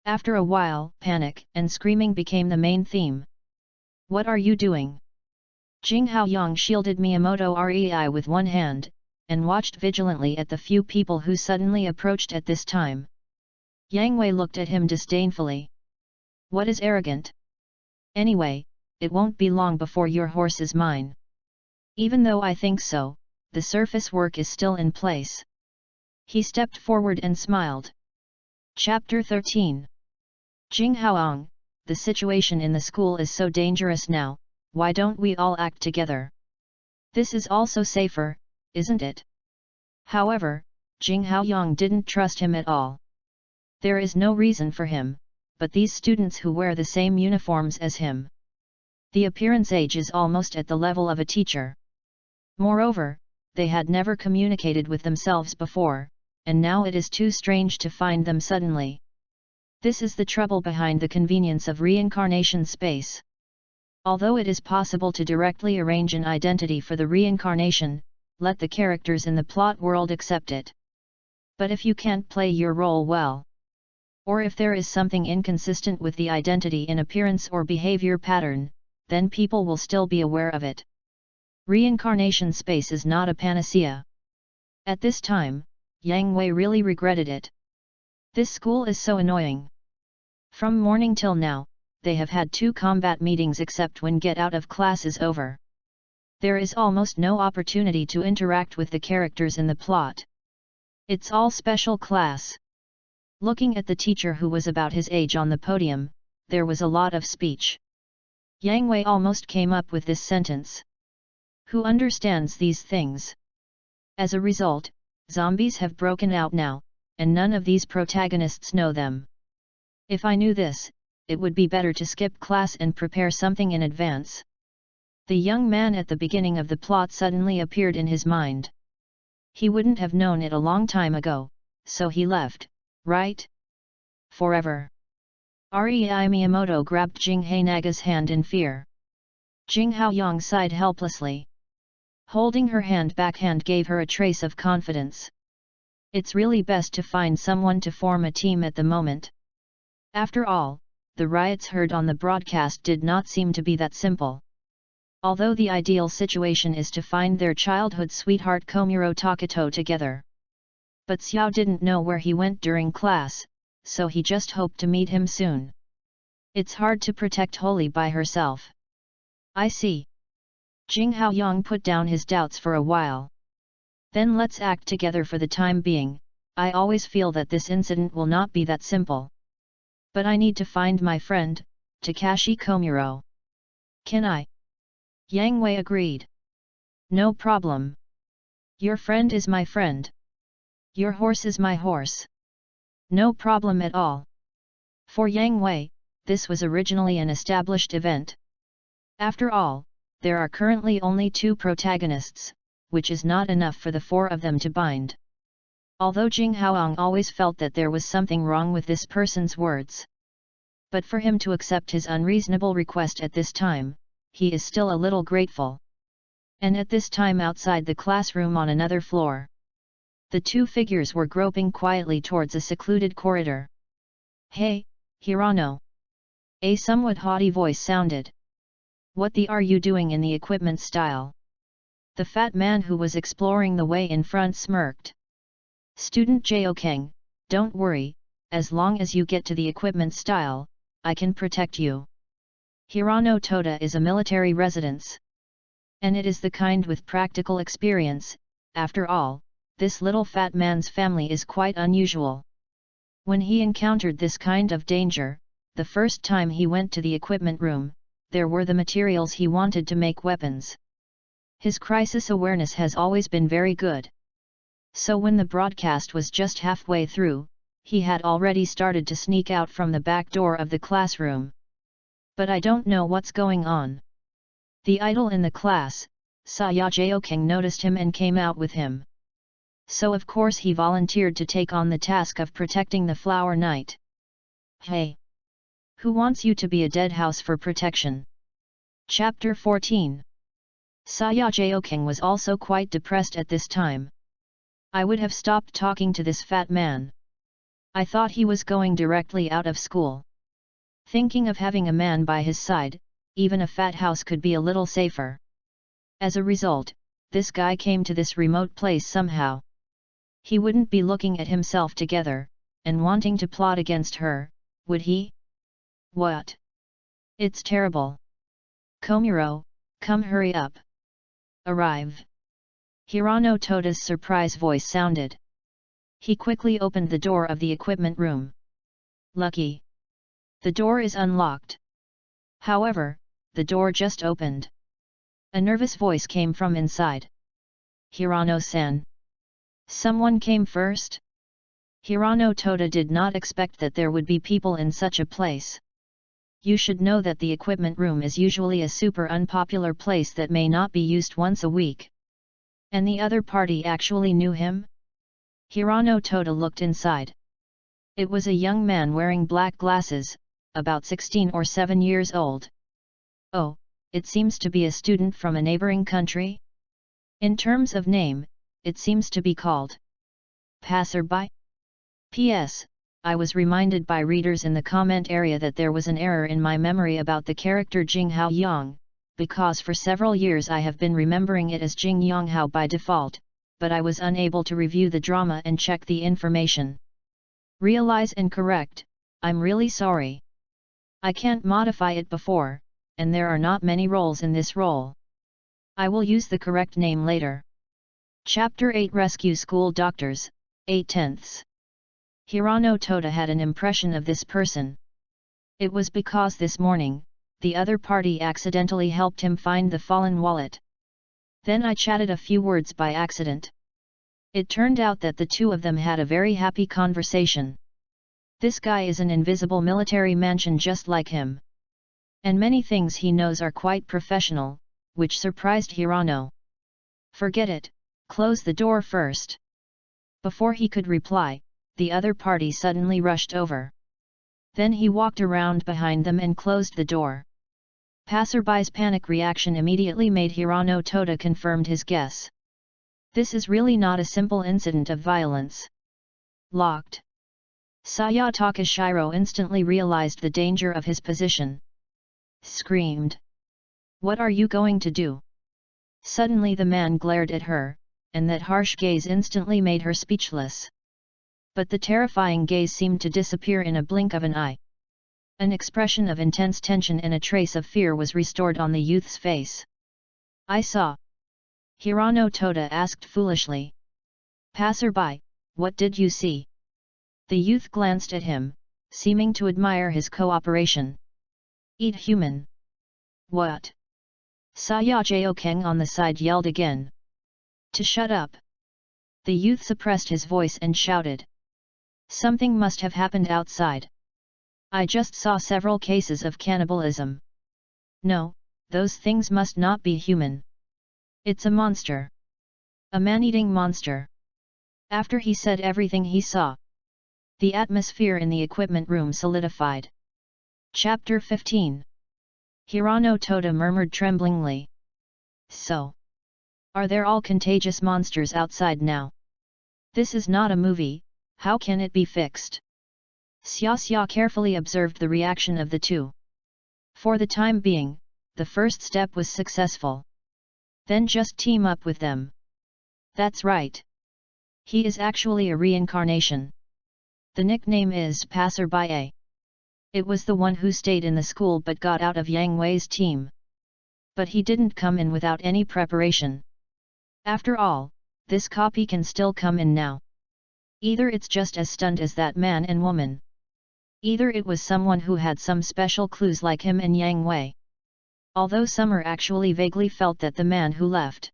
After a while, panic and screaming became the main theme. What are you doing? Jing Haoyang shielded Miyamoto Rei with one hand, and watched vigilantly at the few people who suddenly approached at this time. Yang Wei looked at him disdainfully. What is arrogant? Anyway, it won't be long before your horse is mine. Even though I think so, the surface work is still in place. He stepped forward and smiled. Chapter 13. Jing Haoyang, the situation in the school is so dangerous now, why don't we all act together? This is also safer, isn't it? However, Jing Haoyang didn't trust him at all. There is no reason for him, but these students who wear the same uniforms as him. The appearance age is almost at the level of a teacher. Moreover, they had never communicated with themselves before, and now it is too strange to find them suddenly. This is the trouble behind the convenience of reincarnation space. Although it is possible to directly arrange an identity for the reincarnation, let the characters in the plot world accept it. But if you can't play your role well, or if there is something inconsistent with the identity in appearance or behavior pattern, then people will still be aware of it. Reincarnation space is not a panacea. At this time, Yang Wei really regretted it. This school is so annoying. From morning till now, they have had 2 combat meetings except when get out of class is over. There is almost no opportunity to interact with the characters in the plot. It's all special class. Looking at the teacher who was about his age on the podium, there was a lot of speech. Yang Wei almost came up with this sentence. Who understands these things? As a result, zombies have broken out now, and none of these protagonists know them. If I knew this, it would be better to skip class and prepare something in advance. The young man at the beginning of the plot suddenly appeared in his mind. He wouldn't have known it a long time ago, so he left, right? Forever. Rei Miyamoto grabbed Jing Hainaga's hand in fear. Jing Haoyang sighed helplessly. Holding her hand, backhand gave her a trace of confidence. It's really best to find someone to form a team at the moment. After all, the riots heard on the broadcast did not seem to be that simple. Although the ideal situation is to find their childhood sweetheart Komuro Taketo together. But Xiao didn't know where he went during class, so he just hoped to meet him soon. It's hard to protect Holy by herself. I see. Jing Haoyang put down his doubts for a while. Then let's act together for the time being. I always feel that this incident will not be that simple. But I need to find my friend, Takashi Komuro. Can I? Yang Wei agreed. No problem. Your friend is my friend. Your horse is my horse. No problem at all. For Yang Wei, this was originally an established event. After all, there are currently only 2 protagonists, which is not enough for the 4 of them to bind. Although Jing Haoyang always felt that there was something wrong with this person's words. But for him to accept his unreasonable request at this time, he is still a little grateful. And at this time outside the classroom on another floor, the 2 figures were groping quietly towards a secluded corridor. Hey, Hirano! A somewhat haughty voice sounded. What are you doing in the equipment style? The fat man who was exploring the way in front smirked. Student Jiokeng, don't worry, as long as you get to the equipment style, I can protect you. Hirano Toda is a military residence. And it is the kind with practical experience. After all, this little fat man's family is quite unusual. When he encountered this kind of danger, the first time he went to the equipment room, there were the materials he wanted to make weapons. His crisis awareness has always been very good. So when the broadcast was just halfway through, he had already started to sneak out from the back door of the classroom. But I don't know what's going on. The idol in the class, Saya Jiokeng, noticed him and came out with him. So of course he volunteered to take on the task of protecting the Flower Knight. Hey! Who wants you to be a deadhouse for protection? Chapter 14. Saya Jiokeng was also quite depressed at this time. I would have stopped talking to this fat man. I thought he was going directly out of school. Thinking of having a man by his side, even a fat house could be a little safer. As a result, this guy came to this remote place somehow. He wouldn't be looking at himself together, and wanting to plot against her, would he? What? It's terrible. Komuro, come hurry up. Arrive. Hirano Toda's surprise voice sounded. He quickly opened the door of the equipment room. Lucky. The door is unlocked. However, the door just opened. A nervous voice came from inside. Hirano-san. Someone came first? Hirano Toda did not expect that there would be people in such a place. You should know that the equipment room is usually a super unpopular place that may not be used once a week. And the other party actually knew him? Hirano Toda looked inside. It was a young man wearing black glasses, about 16 or 7 years old. Oh, it seems to be a student from a neighboring country? In terms of name, it seems to be called Passerby? P.S. I was reminded by readers in the comment area that there was an error in my memory about the character Jing Haoyang, because for several years I have been remembering it as Jing Yonghao by default, but I was unable to review the drama and check the information. Realize and correct, I'm really sorry. I can't modify it before, and there are not many roles in this role. I will use the correct name later. Chapter 8 Rescue School Doctors, 8/10. Hirano Toda had an impression of this person. It was because this morning, the other party accidentally helped him find the fallen wallet. Then I chatted a few words by accident. It turned out that the 2 of them had a very happy conversation. This guy is an invisible military mansion just like him. And many things he knows are quite professional, which surprised Hirano. Forget it, close the door first. Before he could reply, the other party suddenly rushed over. Then he walked around behind them and closed the door. Passerby's panic reaction immediately made Hirano Toda confirmed his guess. This is really not a simple incident of violence. Locked. Saya Takashiro instantly realized the danger of his position. Screamed. What are you going to do? Suddenly the man glared at her, and that harsh gaze instantly made her speechless. But the terrifying gaze seemed to disappear in a blink of an eye. An expression of intense tension and a trace of fear was restored on the youth's face. "I saw." Hirano Toda asked foolishly. "Passerby, what did you see?" The youth glanced at him, seeming to admire his cooperation. "Eat human." "What?" Sayajao Keng on the side yelled again. "To shut up." The youth suppressed his voice and shouted. "Something must have happened outside. I just saw several cases of cannibalism. No, those things must not be human. It's a monster. A man-eating monster." After he said everything he saw, the atmosphere in the equipment room solidified. Chapter 15. Hirano Toda murmured tremblingly. "So, are there all contagious monsters outside now? This is not a movie, how can it be fixed?" Xia carefully observed the reaction of the two. For the time being, the first step was successful. Then just team up with them. That's right. He is actually a reincarnation. The nickname is Passerby A. It was the one who stayed in the school but got out of Yang Wei's team. But he didn't come in without any preparation. After all, this copy can still come in now. Either it's just as stunned as that man and woman. Either it was someone who had some special clues like him and Yang Wei. Although Summer actually vaguely felt that the man who left.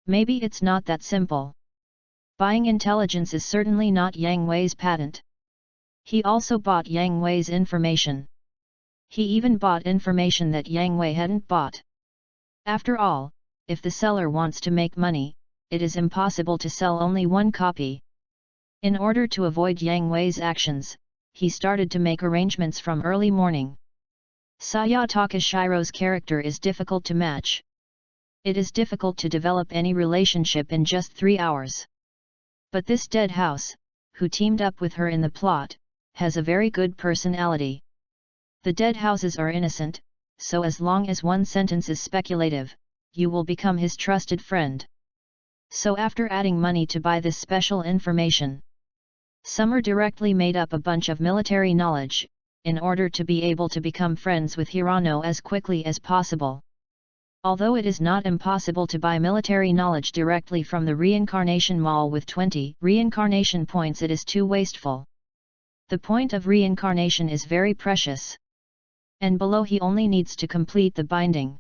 Maybe it's not that simple. Buying intelligence is certainly not Yang Wei's patent. He also bought Yang Wei's information. He even bought information that Yang Wei hadn't bought. After all, if the seller wants to make money, it is impossible to sell only one copy. In order to avoid Yang Wei's actions, he started to make arrangements from early morning. Saya Takashiro's character is difficult to match. It is difficult to develop any relationship in just 3 hours. But this dead house, who teamed up with her in the plot, has a very good personality. The dead houses are innocent, so as long as one sentence is speculative, you will become his trusted friend. So after adding money to buy this special information, Summer directly made up a bunch of military knowledge, in order to be able to become friends with Hirano as quickly as possible. Although it is not impossible to buy military knowledge directly from the Reincarnation Mall with 20 reincarnation points, it is too wasteful. The point of reincarnation is very precious. And below he only needs to complete the binding.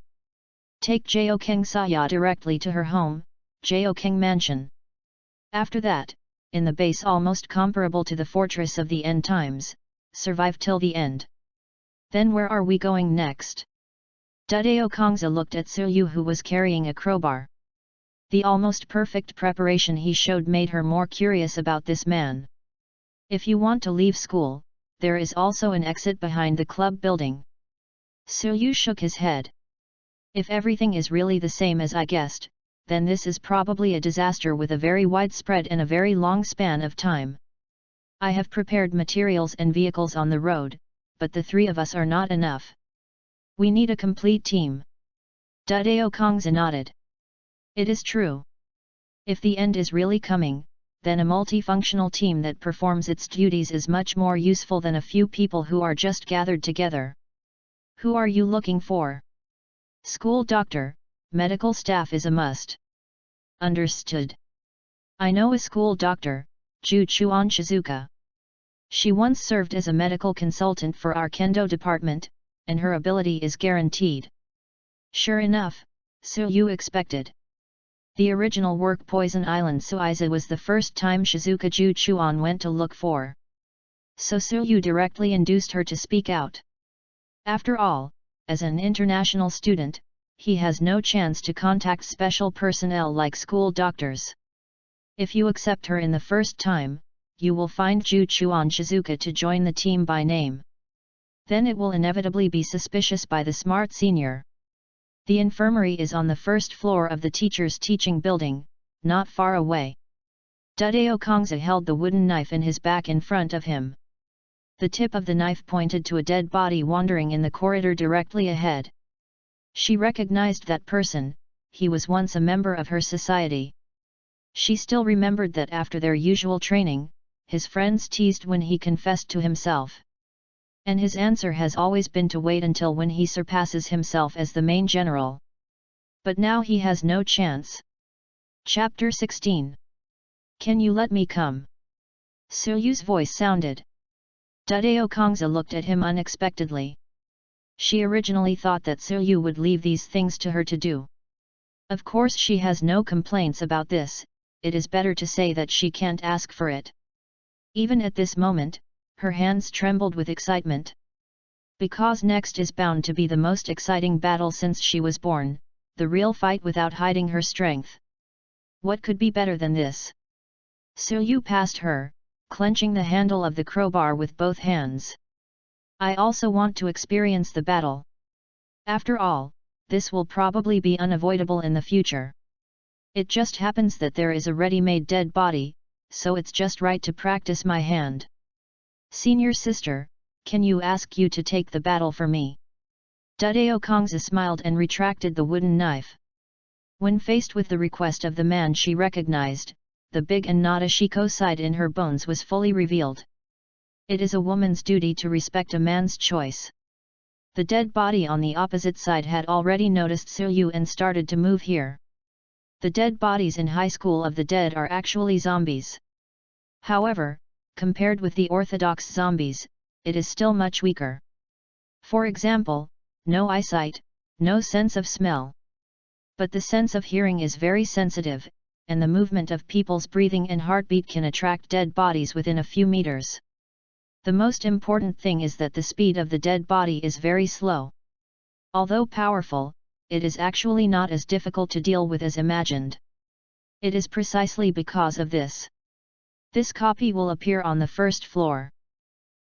Take Jeokeng Saya directly to her home, Jeokeng Mansion. After that, in the base almost comparable to the fortress of the end times, survive till the end. Then where are we going next? Dudeo Kongza looked at Suyu, who was carrying a crowbar. The almost perfect preparation he showed made her more curious about this man. If you want to leave school, there is also an exit behind the club building. Suyu shook his head. If everything is really the same as I guessed, then this is probably a disaster with a very widespread and a very long span of time. I have prepared materials and vehicles on the road, but the 3 of us are not enough. We need a complete team. Dudeo Kongza nodded. It is true. If the end is really coming, then a multifunctional team that performs its duties is much more useful than a few people who are just gathered together. Who are you looking for? School doctor, medical staff is a must. Understood. I know a school doctor, Ju Chuan Shizuka. She once served as a medical consultant for our kendo department, and her ability is guaranteed. Sure enough, Suyu expected. The original work Poison Island Suiza was the first time Shizuka Ju Chuan went to look for. So Suyu directly induced her to speak out. After all, as an international student, he has no chance to contact special personnel like school doctors. If you accept her in the first time, you will find Ju Chuan Shizuka to join the team by name. Then it will inevitably be suspicious by the smart senior. The infirmary is on the first floor of the teacher's teaching building, not far away. Dudeo Kongza held the wooden knife in his back in front of him. The tip of the knife pointed to a dead body wandering in the corridor directly ahead. She recognized that person, he was once a member of her society. She still remembered that after their usual training, his friends teased when he confessed to himself. And his answer has always been to wait until when he surpasses himself as the main general. But now he has no chance. Chapter 16. Can you let me come? Suryu's voice sounded. Dudeo Kongza looked at him unexpectedly. She originally thought that Suryu would leave these things to her to do. Of course she has no complaints about this, it is better to say that she can't ask for it. Even at this moment, her hands trembled with excitement. Because next is bound to be the most exciting battle since she was born, the real fight without hiding her strength. What could be better than this? Suryu passed her, clenching the handle of the crowbar with both hands. I also want to experience the battle. After all, this will probably be unavoidable in the future. It just happens that there is a ready-made dead body, so it's just right to practice my hand. Senior sister, can you ask you to take the battle for me? Dudeo Kongza smiled and retracted the wooden knife. When faced with the request of the man she recognized, the big and Nadeshiko side in her bones was fully revealed. It is a woman's duty to respect a man's choice. The dead body on the opposite side had already noticed Suryu and started to move here. The dead bodies in High School of the Dead are actually zombies. However, compared with the orthodox zombies, it is still much weaker. For example, no eyesight, no sense of smell. But the sense of hearing is very sensitive, and the movement of people's breathing and heartbeat can attract dead bodies within a few meters. The most important thing is that the speed of the dead body is very slow. Although powerful, it is actually not as difficult to deal with as imagined. It is precisely because of this. This copy will appear on the first floor.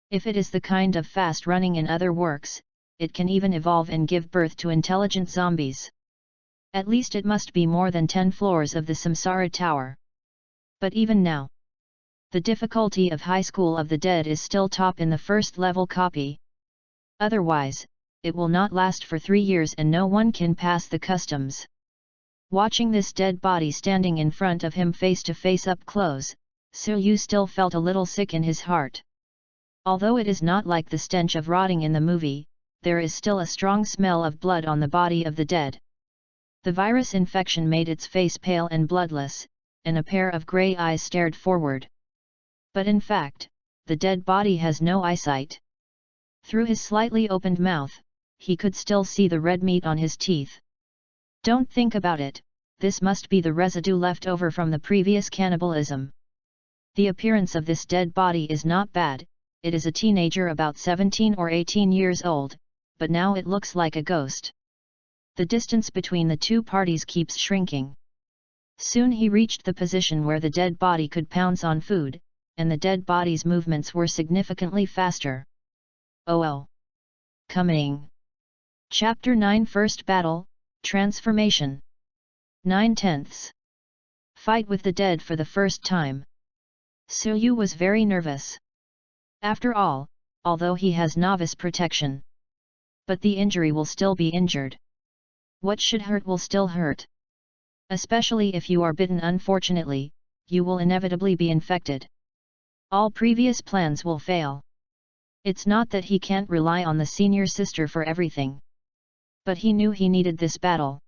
If it is the kind of fast running in other works, it can even evolve and give birth to intelligent zombies. At least it must be more than 10 floors of the Samsara Tower. But even now, the difficulty of High School of the Dead is still top in the first level copy. Otherwise, it will not last for 3 years and no one can pass the customs. Watching this dead body standing in front of him face to face up close, Suryu still felt a little sick in his heart. Although it is not like the stench of rotting in the movie, there is still a strong smell of blood on the body of the dead. The virus infection made its face pale and bloodless, and a pair of grey eyes stared forward. But in fact, the dead body has no eyesight. Through his slightly opened mouth, he could still see the red meat on his teeth. Don't think about it, this must be the residue left over from the previous cannibalism. The appearance of this dead body is not bad, it is a teenager about 17 or 18 years old, but now it looks like a ghost. The distance between the two parties keeps shrinking. Soon he reached the position where the dead body could pounce on food, and the dead body's movements were significantly faster. Oh! Coming! Chapter 9 First Battle, Transformation 9/10. Fight with the dead for the first time. Suryu was very nervous. After all, although he has novice protection. But the injury will still be injured. What should hurt will still hurt. Especially if you are bitten unfortunately, you will inevitably be infected. All previous plans will fail. It's not that he can't rely on the senior sister for everything. But he knew he needed this battle.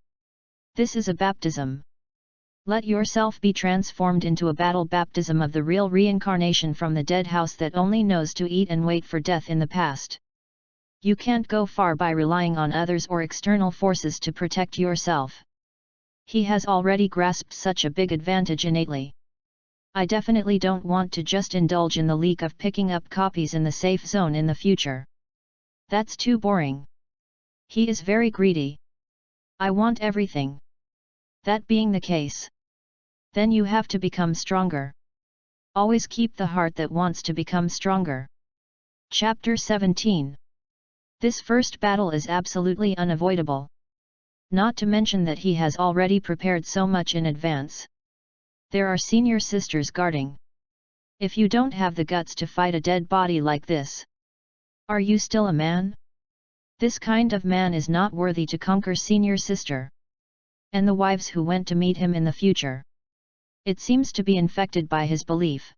This is a baptism. Let yourself be transformed into a battle baptism of the real reincarnation from the dead house that only knows to eat and wait for death in the past. You can't go far by relying on others or external forces to protect yourself. He has already grasped such a big advantage innately. I definitely don't want to just indulge in the leak of picking up copies in the safe zone in the future. That's too boring. He is very greedy. I want everything. That being the case, then you have to become stronger. Always keep the heart that wants to become stronger. Chapter 17. This first battle is absolutely unavoidable. Not to mention that he has already prepared so much in advance. There are senior sisters guarding. If you don't have the guts to fight a dead body like this, are you still a man? This kind of man is not worthy to conquer senior sister. And the wives who went to meet him in the future. It seems to be infected by his belief.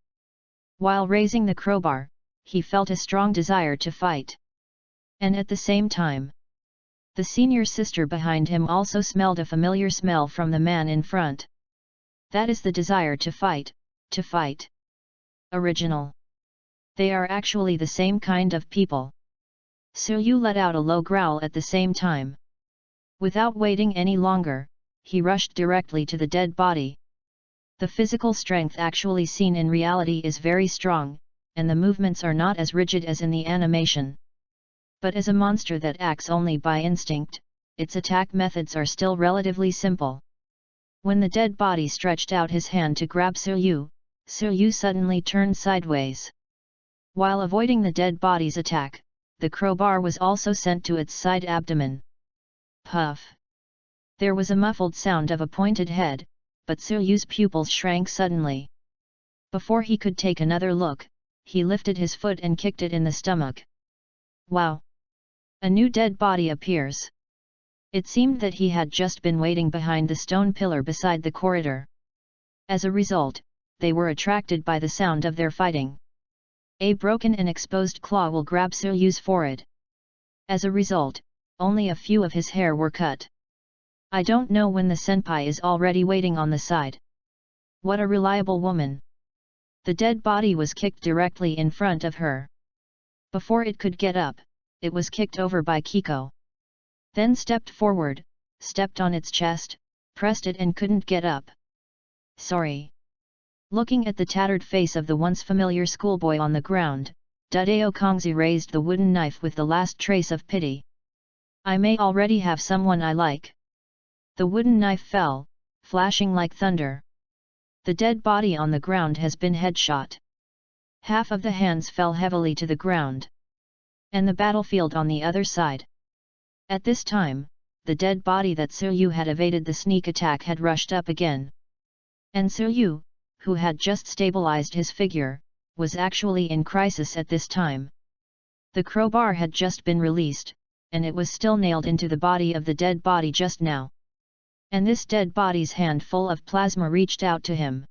While raising the crowbar, he felt a strong desire to fight. And at the same time, the senior sister behind him also smelled a familiar smell from the man in front. That is the desire to fight, to fight. Original. They are actually the same kind of people. Yu let out a low growl at the same time. Without waiting any longer, he rushed directly to the dead body. The physical strength actually seen in reality is very strong, and the movements are not as rigid as in the animation. But as a monster that acts only by instinct, its attack methods are still relatively simple. When the dead body stretched out his hand to grab Yu suddenly turned sideways. While avoiding the dead body's attack, the crowbar was also sent to its side abdomen. Puff! There was a muffled sound of a pointed head, but Yu's pupils shrank suddenly. Before he could take another look, he lifted his foot and kicked it in the stomach. Wow! A new dead body appears. It seemed that he had just been waiting behind the stone pillar beside the corridor. As a result, they were attracted by the sound of their fighting. A broken and exposed claw will grab Yu's forehead. As a result, only a few of his hair were cut. I don't know when the senpai is already waiting on the side. What a reliable woman. The dead body was kicked directly in front of her. Before it could get up, it was kicked over by Kiko. Then stepped forward, stepped on its chest, pressed it and couldn't get up. Sorry. Looking at the tattered face of the once familiar schoolboy on the ground, Dudeo Kongzi raised the wooden knife with the last trace of pity. I may already have someone I like. The wooden knife fell, flashing like thunder. The dead body on the ground has been headshot. Half of the hands fell heavily to the ground. And the battlefield on the other side. At this time, the dead body that Yu had evaded the sneak attack had rushed up again. And Yu, who had just stabilized his figure, was actually in crisis at this time. The crowbar had just been released, and it was still nailed into the body of the dead body just now. And this dead body's hand full of plasma reached out to him.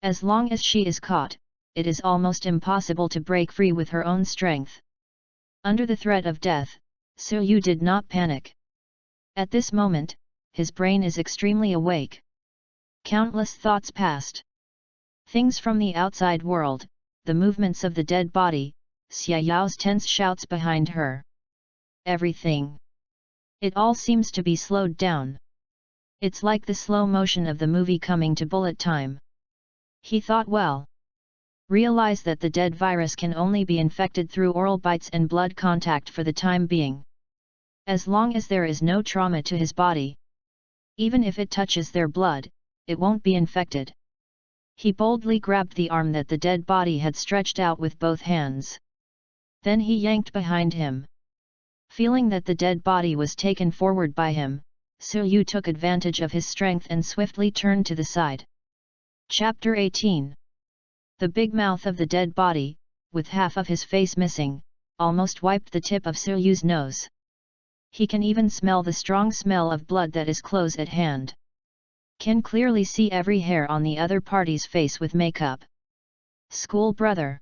As long as she is caught, it is almost impossible to break free with her own strength. Under the threat of death, Yu did not panic. At this moment, his brain is extremely awake. Countless thoughts passed. Things from the outside world, the movements of the dead body, Xia Yao's tense shouts behind her. Everything. It all seems to be slowed down. It's like the slow motion of the movie coming to bullet time. He thought well. Realize that the dead virus can only be infected through oral bites and blood contact for the time being. As long as there is no trauma to his body. Even if it touches their blood, it won't be infected. He boldly grabbed the arm that the dead body had stretched out with both hands. Then he yanked behind him. Feeling that the dead body was taken forward by him, Yu took advantage of his strength and swiftly turned to the side. Chapter 18. The big mouth of the dead body, with half of his face missing, almost wiped the tip of Yu's nose. He can even smell the strong smell of blood that is close at hand. Can clearly see every hair on the other party's face with makeup. School brother.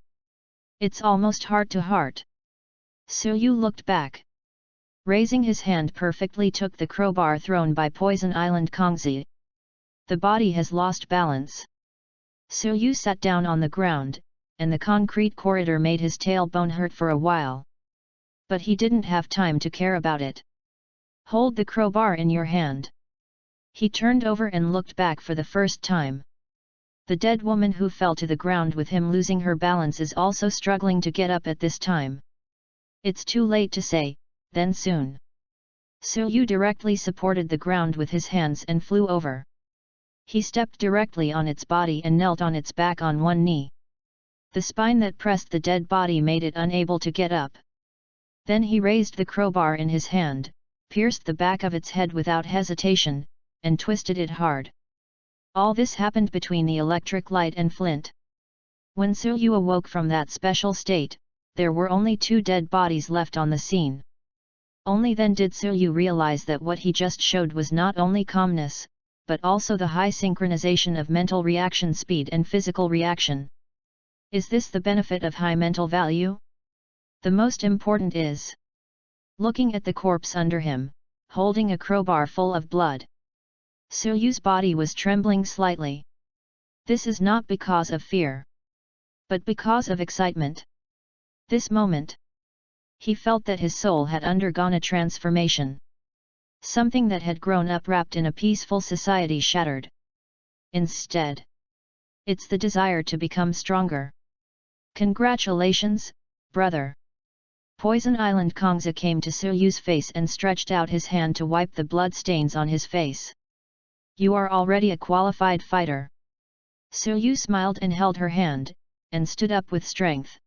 It's almost heart to heart. Yu looked back. Raising his hand perfectly took the crowbar thrown by Poison Island Kongzi. The body has lost balance. Yu sat down on the ground, and the concrete corridor made his tailbone hurt for a while. But he didn't have time to care about it. Hold the crowbar in your hand. He turned over and looked back for the first time. The dead woman who fell to the ground with him losing her balance is also struggling to get up at this time. It's too late to say, then soon. Yu directly supported the ground with his hands and flew over. He stepped directly on its body and knelt on its back on one knee. The spine that pressed the dead body made it unable to get up. Then he raised the crowbar in his hand, pierced the back of its head without hesitation, and twisted it hard. All this happened between the electric light and flint. When Yu awoke from that special state, there were only 2 dead bodies left on the scene. Only then did Yu realize that what he just showed was not only calmness, but also the high synchronization of mental reaction speed and physical reaction. Is this the benefit of high mental value? The most important is looking at the corpse under him, holding a crowbar full of blood. Suyu's body was trembling slightly. This is not because of fear, but because of excitement. This moment, he felt that his soul had undergone a transformation. Something that had grown up wrapped in a peaceful society shattered. Instead, it's the desire to become stronger. Congratulations, brother. Poison Island Kongza came to Suyu's face and stretched out his hand to wipe the blood stains on his face. You are already a qualified fighter. Suyu smiled and held her hand, and stood up with strength.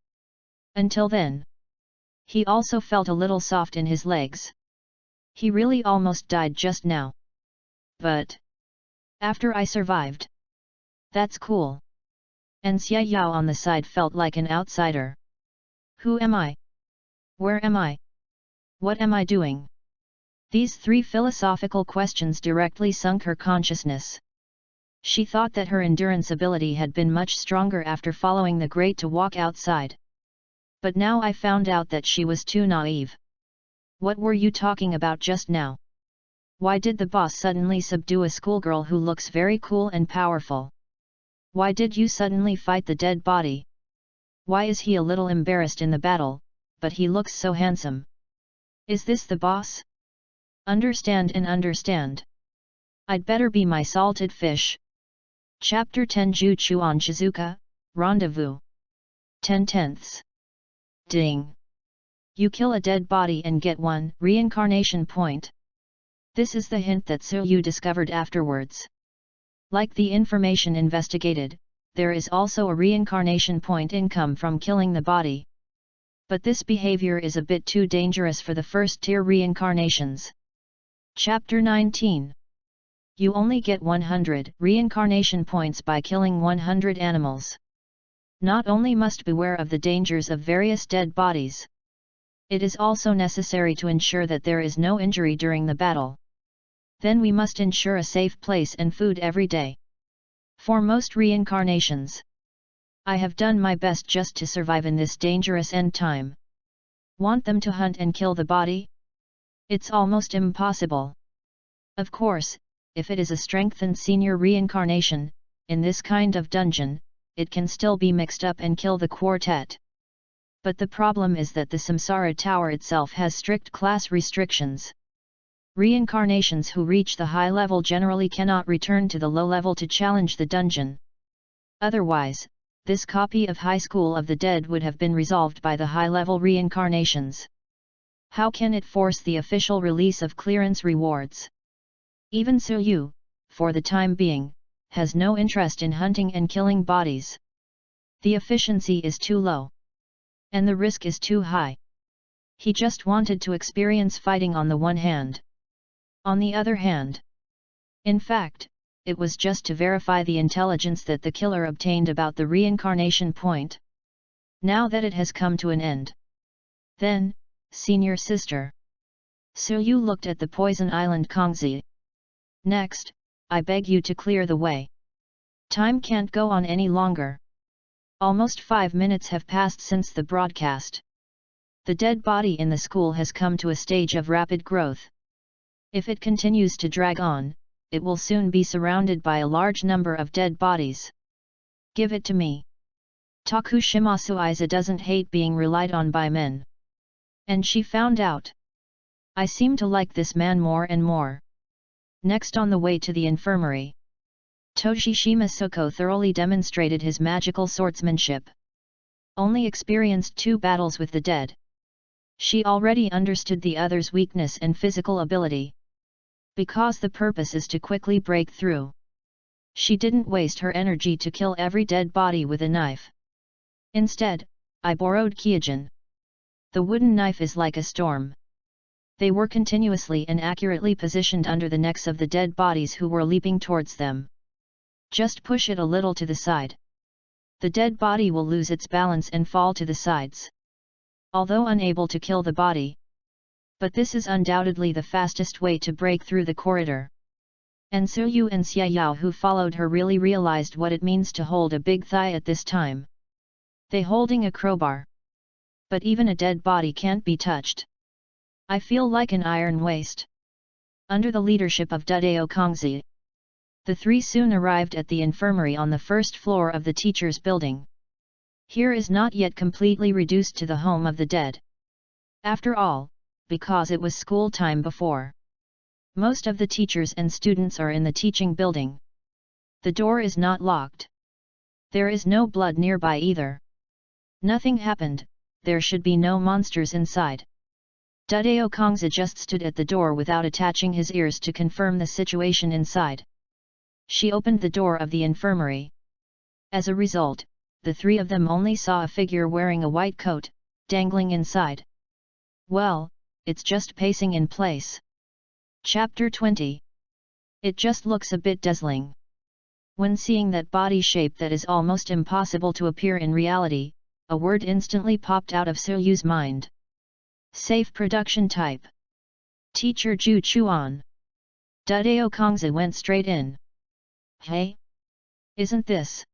Until then, he also felt a little soft in his legs. He really almost died just now. But after I survived. That's cool. And Xie Yao on the side felt like an outsider. Who am I? Where am I? What am I doing? These three philosophical questions directly sunk her consciousness. She thought that her endurance ability had been much stronger after following the Great to walk outside. But now I found out that she was too naive. What were you talking about just now? Why did the boss suddenly subdue a schoolgirl who looks very cool and powerful? Why did you suddenly fight the dead body? Why is he a little embarrassed in the battle, but he looks so handsome? Is this the boss? Understand and understand. I'd better be my salted fish. Chapter 10 Ju Chuan Shizuka, Rendezvous. 10/10. Ding. You kill a dead body and get 1 reincarnation point. This is the hint that Suyu discovered afterwards. Like the information investigated, there is also a reincarnation point income from killing the body. But this behavior is a bit too dangerous for the first-tier reincarnations. Chapter 19. You only get 100 reincarnation points by killing 100 animals. Not only must beware of the dangers of various dead bodies. It is also necessary to ensure that there is no injury during the battle. Then we must ensure a safe place and food every day. For most reincarnations, I have done my best just to survive in this dangerous end time. Want them to hunt and kill the body? It's almost impossible. Of course, if it is a strengthened senior reincarnation, in this kind of dungeon, it can still be mixed up and kill the quartet. But the problem is that the Samsara Tower itself has strict class restrictions. Reincarnations who reach the high level generally cannot return to the low level to challenge the dungeon. Otherwise, this copy of High School of the Dead would have been resolved by the high-level reincarnations. How can it force the official release of clearance rewards? Even Suyu, for the time being, has no interest in hunting and killing bodies. The efficiency is too low. And the risk is too high. He just wanted to experience fighting on the one hand. On the other hand, in fact, it was just to verify the intelligence that the killer obtained about the reincarnation point. Now that it has come to an end. Then, senior sister. Suyu looked at the Poison Island Kongzi. Next, I beg you to clear the way. Time can't go on any longer. Almost 5 minutes have passed since the broadcast. The dead body in the school has come to a stage of rapid growth. If it continues to drag on, it will soon be surrounded by a large number of dead bodies. Give it to me. Takushimasu Aiza doesn't hate being relied on by men. And she found out. I seem to like this man more and more. Next on the way to the infirmary, Toshishima Suko thoroughly demonstrated his magical swordsmanship. Only experienced 2 battles with the dead. She already understood the other's weakness and physical ability. Because the purpose is to quickly break through. She didn't waste her energy to kill every dead body with a knife. Instead, I borrowed Kyojin. The wooden knife is like a storm. They were continuously and accurately positioned under the necks of the dead bodies who were leaping towards them. Just push it a little to the side. The dead body will lose its balance and fall to the sides. Although unable to kill the body. But this is undoubtedly the fastest way to break through the corridor. And Su Yu and Xia Yao who followed her really realized what it means to hold a big thigh at this time. They holding a crowbar. But even a dead body can't be touched. I feel like an iron waist. Under the leadership of Dudeo Kongzi, the three soon arrived at the infirmary on the first floor of the teacher's building. Here is not yet completely reduced to the home of the dead. After all, because it was school time before. Most of the teachers and students are in the teaching building. The door is not locked. There is no blood nearby either. Nothing happened, there should be no monsters inside. Dudeo Kongzi just stood at the door without attaching his ears to confirm the situation inside. She opened the door of the infirmary. As a result, the three of them only saw a figure wearing a white coat, dangling inside. Well, it's just pacing in place. Chapter 20. It just looks a bit dazzling. When seeing that body shape that is almost impossible to appear in reality, a word instantly popped out of Su Yu's mind. Safe production type. Teacher Ju Chuan. Dudeo Kongzi went straight in. Hey? Isn't this?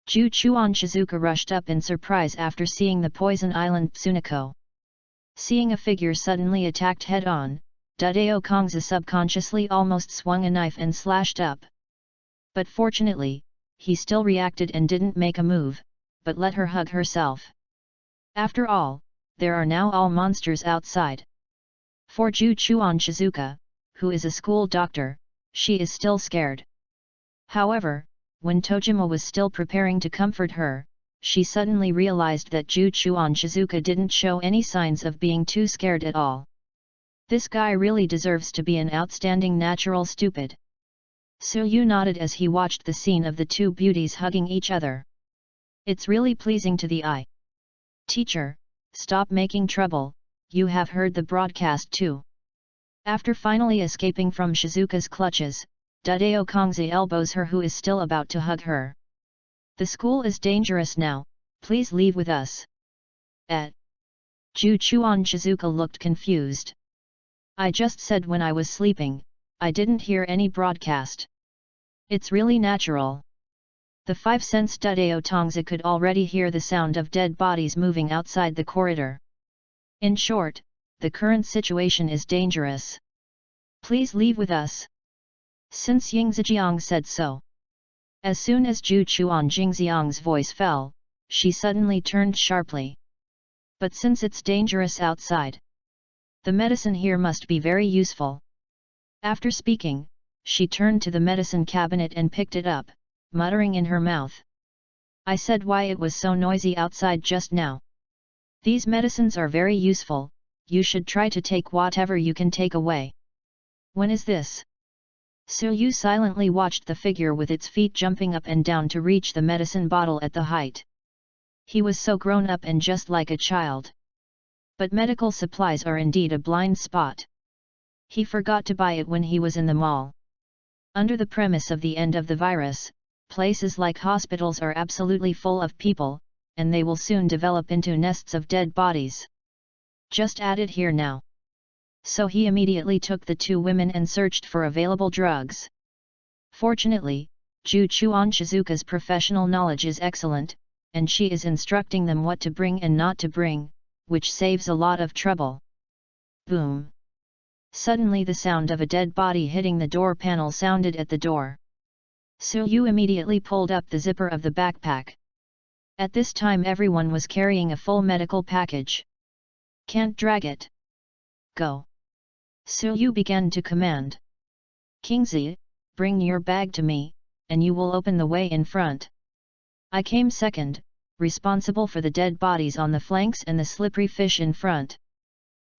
Ju Chuan Shizuka rushed up in surprise after seeing the Poison Island Tsuneko. Seeing a figure suddenly attacked head-on, Dudeo Kongzi subconsciously almost swung a knife and slashed up. But fortunately, he still reacted and didn't make a move, but let her hug herself. After all, there are now all monsters outside. For Ju Chuan Shizuka, who is a school doctor, she is still scared. However, when Tojima was still preparing to comfort her, she suddenly realized that Ju Chuan Shizuka didn't show any signs of being too scared at all. This guy really deserves to be an outstanding natural stupid. Su Yu nodded as he watched the scene of the two beauties hugging each other. It's really pleasing to the eye. Teacher, stop making trouble, you have heard the broadcast too. After finally escaping from Shizuka's clutches, Dudeo Kongzi elbows her who is still about to hug her. The school is dangerous now, please leave with us. Ju Chuan Shizuka looked confused. I just said when I was sleeping, I didn't hear any broadcast. It's really natural. The 5-sense Dudeo Kongzi could already hear the sound of dead bodies moving outside the corridor. In short, the current situation is dangerous. Please leave with us. Since Ying Zijiang said so. As soon as Ju Chuan Jingxiang's voice fell, she suddenly turned sharply. But since it's dangerous outside, the medicine here must be very useful. After speaking, she turned to the medicine cabinet and picked it up, muttering in her mouth. I said why it was so noisy outside just now. These medicines are very useful, you should try to take whatever you can take away. When is this? Su Yu silently watched the figure with its feet jumping up and down to reach the medicine bottle at the height. He was so grown up and just like a child. But medical supplies are indeed a blind spot. He forgot to buy it when he was in the mall. Under the premise of the end of the virus, places like hospitals are absolutely full of people, and they will soon develop into nests of dead bodies. Just add it here now. So he immediately took the two women and searched for available drugs. Fortunately, Ju Chuan Shizuka's professional knowledge is excellent, and she is instructing them what to bring and not to bring, which saves a lot of trouble. Boom! Suddenly the sound of a dead body hitting the door panel sounded at the door. Su Yu immediately pulled up the zipper of the backpack. At this time everyone was carrying a full medical package. Can't drag it. Go. Su Yu began to command. Kingzi, bring your bag to me, and you will open the way in front. I came second, responsible for the dead bodies on the flanks and the slippery fish in front.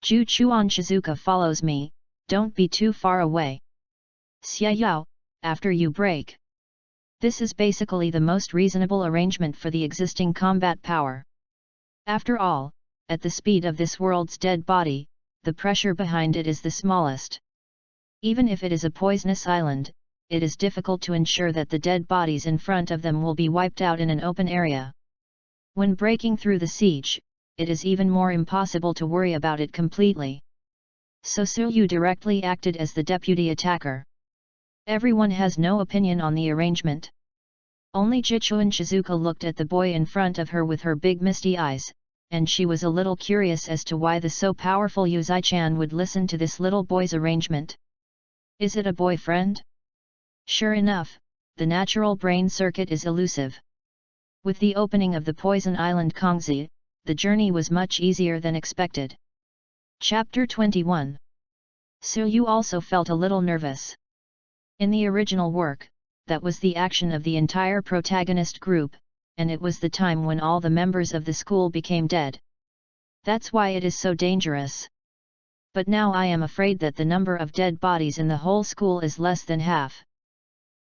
Ju Chuan Shizuka follows me, don't be too far away. Xia Yao, after you break. This is basically the most reasonable arrangement for the existing combat power. After all, at the speed of this world's dead body, the pressure behind it is the smallest. Even if it is a poisonous island, it is difficult to ensure that the dead bodies in front of them will be wiped out in an open area. When breaking through the siege, it is even more impossible to worry about it completely. So Su Yu directly acted as the deputy attacker. Everyone has no opinion on the arrangement. Only Jichuan Shizuka looked at the boy in front of her with her big misty eyes, and she was a little curious as to why the so powerful Yuzai-chan would listen to this little boy's arrangement. Is it a boyfriend? Sure enough, the natural brain circuit is elusive. With the opening of the Poison Island Kongzi, the journey was much easier than expected. Chapter 21. Suyu also felt a little nervous. In the original work, that was the action of the entire protagonist group, and it was the time when all the members of the school became dead. That's why it is so dangerous. But now I am afraid that the number of dead bodies in the whole school is less than half.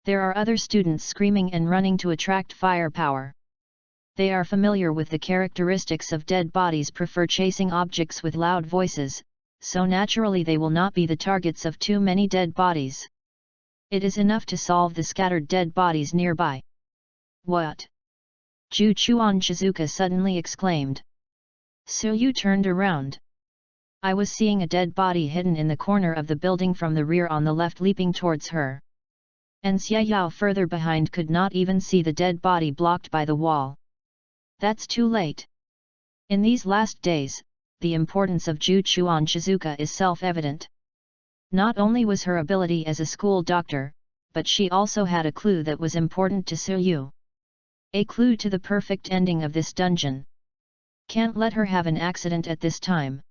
There are other students screaming and running to attract firepower. They are familiar with the characteristics of dead bodies, prefer chasing objects with loud voices, so naturally they will not be the targets of too many dead bodies. It is enough to solve the scattered dead bodies nearby. What? Jichuan Shizuka suddenly exclaimed. Suyu turned around. I was seeing a dead body hidden in the corner of the building from the rear on the left, leaping towards her. And Xiaoyao further behind could not even see the dead body blocked by the wall. That's too late. In these last days, the importance of Jichuan Shizuka is self-evident. Not only was her ability as a school doctor, but she also had a clue that was important to Suyu. A clue to the perfect ending of this dungeon. Can't let her have an accident at this time.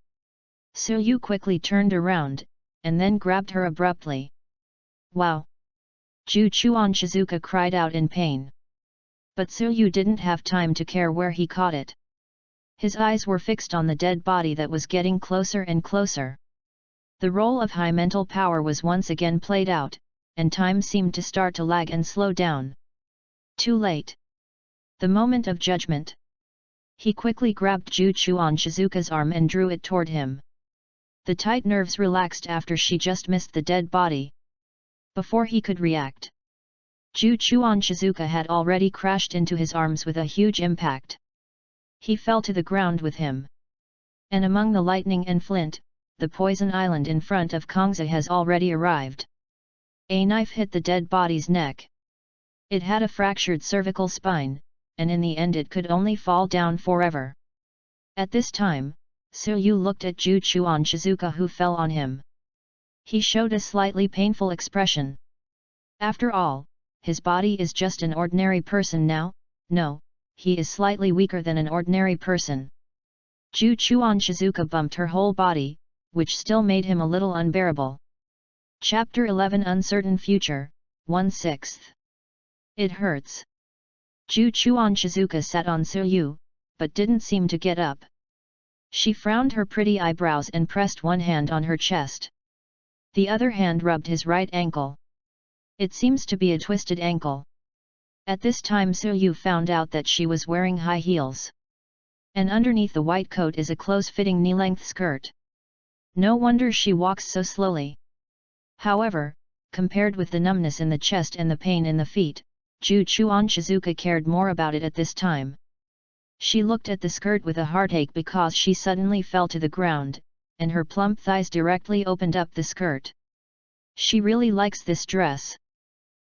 Suyu quickly turned around, and then grabbed her abruptly. Wow! Jichuan Shizuka cried out in pain. But Suyu didn't have time to care where he caught it. His eyes were fixed on the dead body that was getting closer and closer. The role of high mental power was once again played out, and time seemed to start to lag and slow down. Too late. The moment of judgment. He quickly grabbed Jichuan Shizuka's arm and drew it toward him. The tight nerves relaxed after she just missed the dead body. Before he could react, Jichuan Shizuka had already crashed into his arms with a huge impact. He fell to the ground with him. And among the lightning and flint, the poison island in front of Kongzi has already arrived. A knife hit the dead body's neck. It had a fractured cervical spine, and in the end it could only fall down forever. At this time, Suyu looked at Jichuan Shizuka, who fell on him. He showed a slightly painful expression. After all, his body is just an ordinary person now. No, he is slightly weaker than an ordinary person. Jichuan Shizuka bumped her whole body, which still made him a little unbearable. Chapter 11 Uncertain Future, 1/6. It hurts. Jichuan Shizuka sat on Suyu, but didn't seem to get up. She frowned her pretty eyebrows and pressed one hand on her chest. The other hand rubbed his right ankle. It seems to be a twisted ankle. At this time Suyu found out that she was wearing high heels. And underneath the white coat is a close-fitting knee-length skirt. No wonder she walks so slowly. However, compared with the numbness in the chest and the pain in the feet, Jichuan Shizuka cared more about it at this time. She looked at the skirt with a heartache because she suddenly fell to the ground, and her plump thighs directly opened up the skirt. She really likes this dress.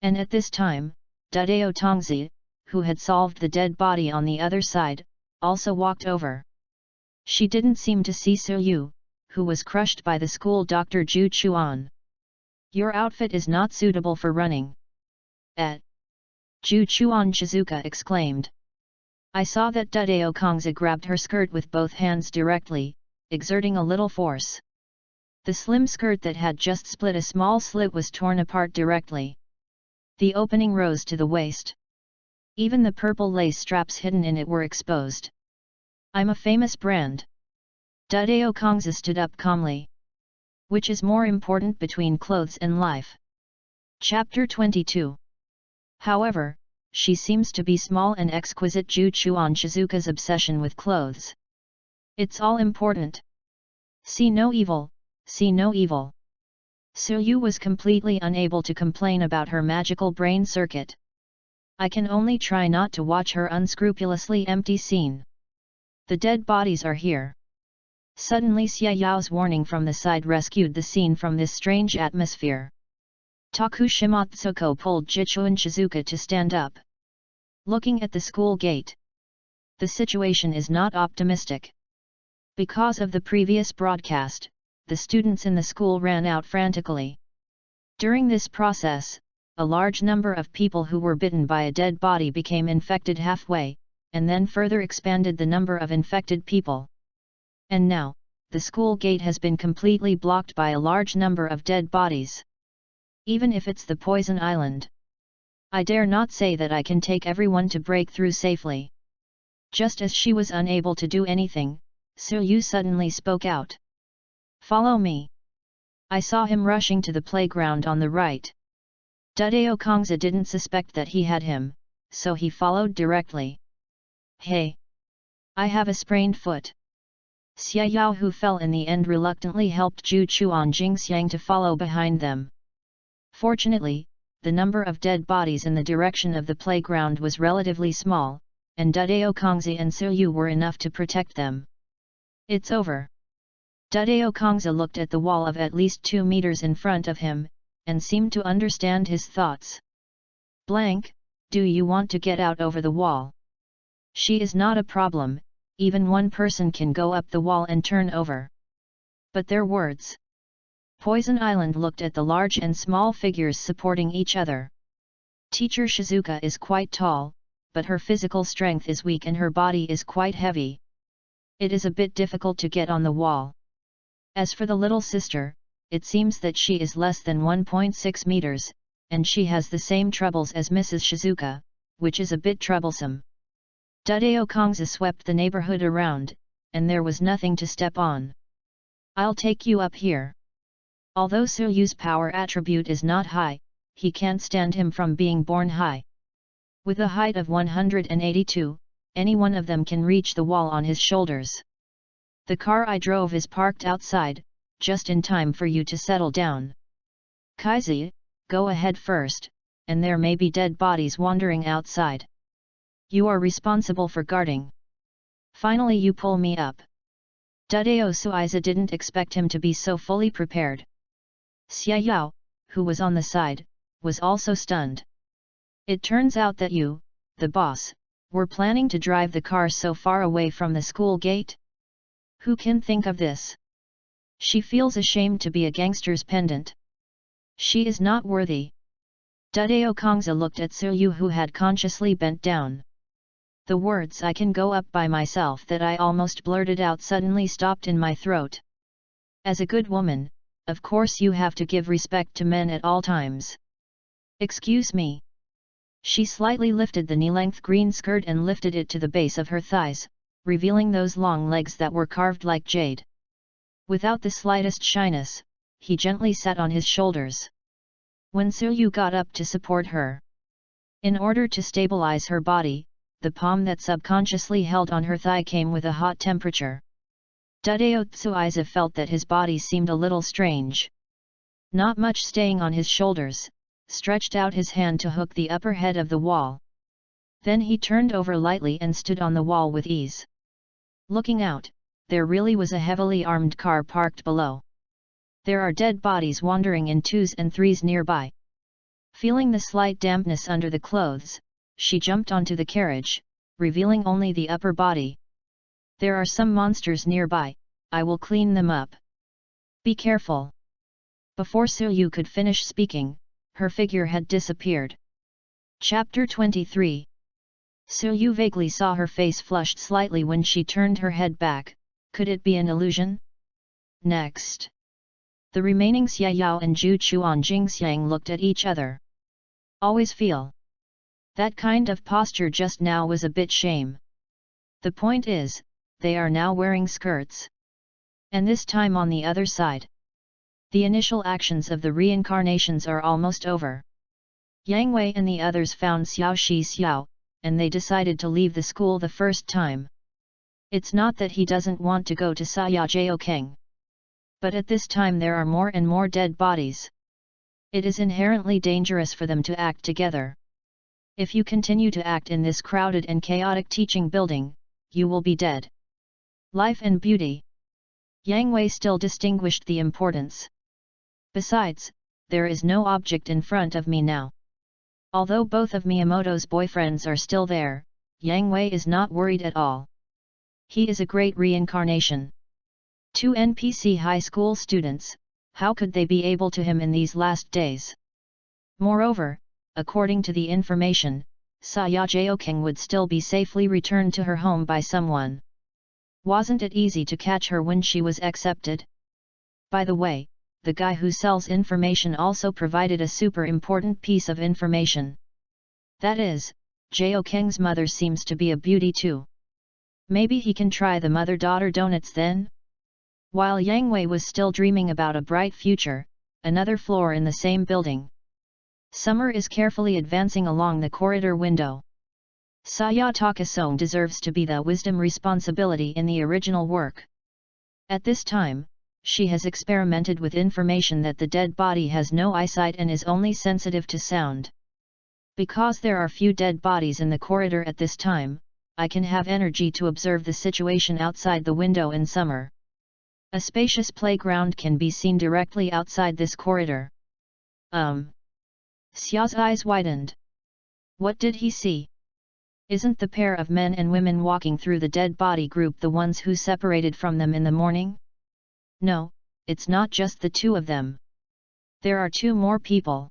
And at this time, Dadao Tongzi, who had solved the dead body on the other side, also walked over. She didn't seem to see Suyu, who was crushed by the school doctor Jichuan. Your outfit is not suitable for running. Jichuan Shizuka exclaimed. I saw that Dadao Kongzi grabbed her skirt with both hands directly, exerting a little force. The slim skirt that had just split a small slit was torn apart directly. The opening rose to the waist. Even the purple lace straps hidden in it were exposed. I'm a famous brand. Dadao Kongzi stood up calmly. Which is more important between clothes and life? Chapter 22. However, she seems to be small and exquisite. Jichuan Shizuka's obsession with clothes. It's all important. See no evil, see no evil. Suyu was completely unable to complain about her magical brain circuit. I can only try not to watch her unscrupulously empty scene. The dead bodies are here. Suddenly Xiaoyao's warning from the side rescued the scene from this strange atmosphere. Shimatsuko pulled Jichuan Shizuka to stand up. Looking at the school gate. The situation is not optimistic. Because of the previous broadcast, the students in the school ran out frantically. During this process, a large number of people who were bitten by a dead body became infected halfway, and then further expanded the number of infected people. And now, the school gate has been completely blocked by a large number of dead bodies. Even if it's the Poison Island. I dare not say that I can take everyone to break through safely. Just as she was unable to do anything, Su-yu suddenly spoke out. Follow me. I saw him rushing to the playground on the right. Dudeo Kongza didn't suspect that he had him, so he followed directly. Hey! I have a sprained foot. Xia Yao, who fell in the end, reluctantly helped Ju Chuan Jingxiang to follow behind them. Fortunately, the number of dead bodies in the direction of the playground was relatively small, and Dudeo Kongzi and Su-yu were enough to protect them. It's over. Dudeo Kongza looked at the wall of at least 2 meters in front of him, and seemed to understand his thoughts. Blank, do you want to get out over the wall? She is not a problem, even one person can go up the wall and turn over. But their words. Poison Island looked at the large and small figures supporting each other. Teacher Shizuka is quite tall, but her physical strength is weak and her body is quite heavy. It is a bit difficult to get on the wall. As for the little sister, it seems that she is less than 1.6 meters, and she has the same troubles as Mrs. Shizuka, which is a bit troublesome. Dudeo Kongza swept the neighborhood around, and there was nothing to step on. I'll take you up here. Although Su-yu's power attribute is not high, he can't stand him from being born high. With a height of 182, any one of them can reach the wall on his shoulders. The car I drove is parked outside, just in time for you to settle down. Kaizi, go ahead first, and there may be dead bodies wandering outside. You are responsible for guarding. Finally you pull me up. Dudeo Suiza didn't expect him to be so fully prepared. Xia Yao, who was on the side, was also stunned. It turns out that you, the boss, were planning to drive the car so far away from the school gate? Who can think of this? She feels ashamed to be a gangster's pendant. She is not worthy. Dudeo Kongza looked at Su-yu, who had consciously bent down. The words "I can go up by myself" that I almost blurted out suddenly stopped in my throat. As a good woman, of course you have to give respect to men at all times. Excuse me. She slightly lifted the knee-length green skirt and lifted it to the base of her thighs, revealing those long legs that were carved like jade. Without the slightest shyness, he gently sat on his shoulders. When Su-yu got up to support her, in order to stabilize her body, the palm that subconsciously held on her thigh came with a hot temperature. Dudeo Tsuiza felt that his body seemed a little strange. Not much staying on his shoulders, stretched out his hand to hook the upper head of the wall. Then he turned over lightly and stood on the wall with ease. Looking out, there really was a heavily armed car parked below. There are dead bodies wandering in 2s and 3s nearby. Feeling the slight dampness under the clothes, she jumped onto the carriage, revealing only the upper body. There are some monsters nearby, I will clean them up. Be careful. Before Su-yu could finish speaking, her figure had disappeared. Chapter 23. Su-yu vaguely saw her face flushed slightly when she turned her head back. Could it be an illusion? Next. The remaining Xia Yao and Ju Chuan Jingxiang looked at each other. Always feel. That kind of posture just now was a bit shame. The point is, they are now wearing skirts. And this time on the other side. The initial actions of the reincarnations are almost over. Yang Wei and the others found Xiao Shi Xiao, and they decided to leave the school the first time. It's not that he doesn't want to go to Sayajao Keng. But at this time there are more and more dead bodies. It is inherently dangerous for them to act together. If you continue to act in this crowded and chaotic teaching building, you will be dead. Life and beauty. Yang Wei still distinguished the importance. Besides, there is no object in front of me now. Although both of Miyamoto's boyfriends are still there, Yang Wei is not worried at all. He is a great reincarnation. 2 NPC high school students, how could they be able to him in these last days? Moreover, according to the information, Sayajioking would still be safely returned to her home by someone. Wasn't it easy to catch her when she was accepted? By the way, the guy who sells information also provided a super important piece of information. That is, Jao Keng's mother seems to be a beauty too. Maybe he can try the mother-daughter donuts then? While Yang Wei was still dreaming about a bright future, another floor in the same building. Summer is carefully advancing along the corridor window. Saya Takasone deserves to be the wisdom responsibility in the original work. At this time, she has experimented with information that the dead body has no eyesight and is only sensitive to sound. Because there are few dead bodies in the corridor at this time, I can have energy to observe the situation outside the window in summer. A spacious playground can be seen directly outside this corridor. Xia's eyes widened. What did he see? Isn't the pair of men and women walking through the dead body group the ones who separated from them in the morning? No, it's not just the 2 of them. There are 2 more people.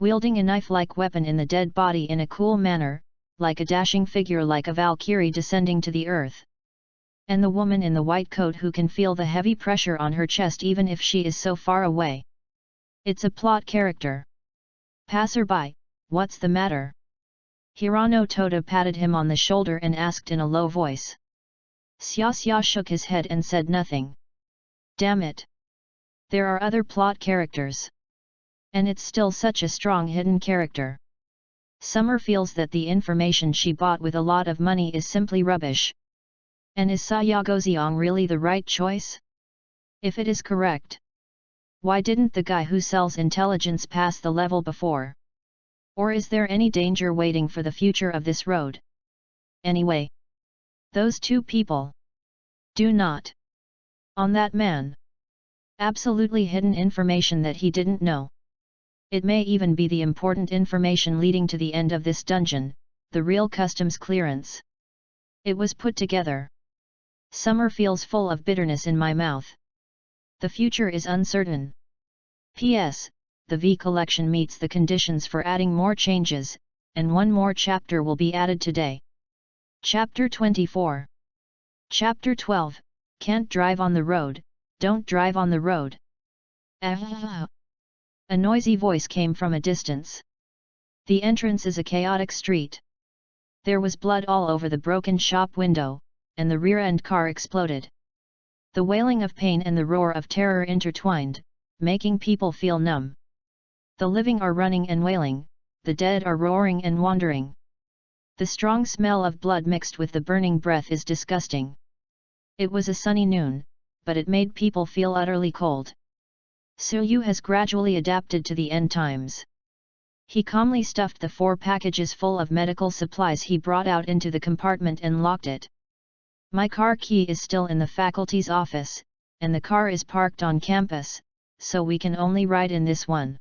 Wielding a knife-like weapon in the dead body in a cool manner, like a dashing figure like a Valkyrie descending to the earth. And the woman in the white coat who can feel the heavy pressure on her chest even if she is so far away. It's a plot character. Passerby, what's the matter? Hirano Toda patted him on the shoulder and asked in a low voice. Xia shook his head and said nothing. Damn it! There are other plot characters. And it's still such a strong hidden character. Summer feels that the information she bought with a lot of money is simply rubbish. And is Sayagoziong really the right choice? If it is correct, why didn't the guy who sells intelligence pass the level before? Or is there any danger waiting for the future of this road? Anyway, those 2 people. Do not. On that man. Absolutely hidden information that he didn't know. It may even be the important information leading to the end of this dungeon, the real customs clearance. It was put together. Summer feels full of bitterness in my mouth. The future is uncertain. P.S. The V collection meets the conditions for adding more changes, and 1 more chapter will be added today. Chapter 24. Chapter 12, Can't drive on the road, don't drive on the road. A noisy voice came from a distance. The entrance is a chaotic street. There was blood all over the broken shop window, and the rear-end car exploded. The wailing of pain and the roar of terror intertwined, making people feel numb. The living are running and wailing, the dead are roaring and wandering. The strong smell of blood mixed with the burning breath is disgusting. It was a sunny noon, but it made people feel utterly cold. Suyu has gradually adapted to the end times. He calmly stuffed the 4 packages full of medical supplies he brought out into the compartment and locked it. My car key is still in the faculty's office, and the car is parked on campus, so we can only ride in this one.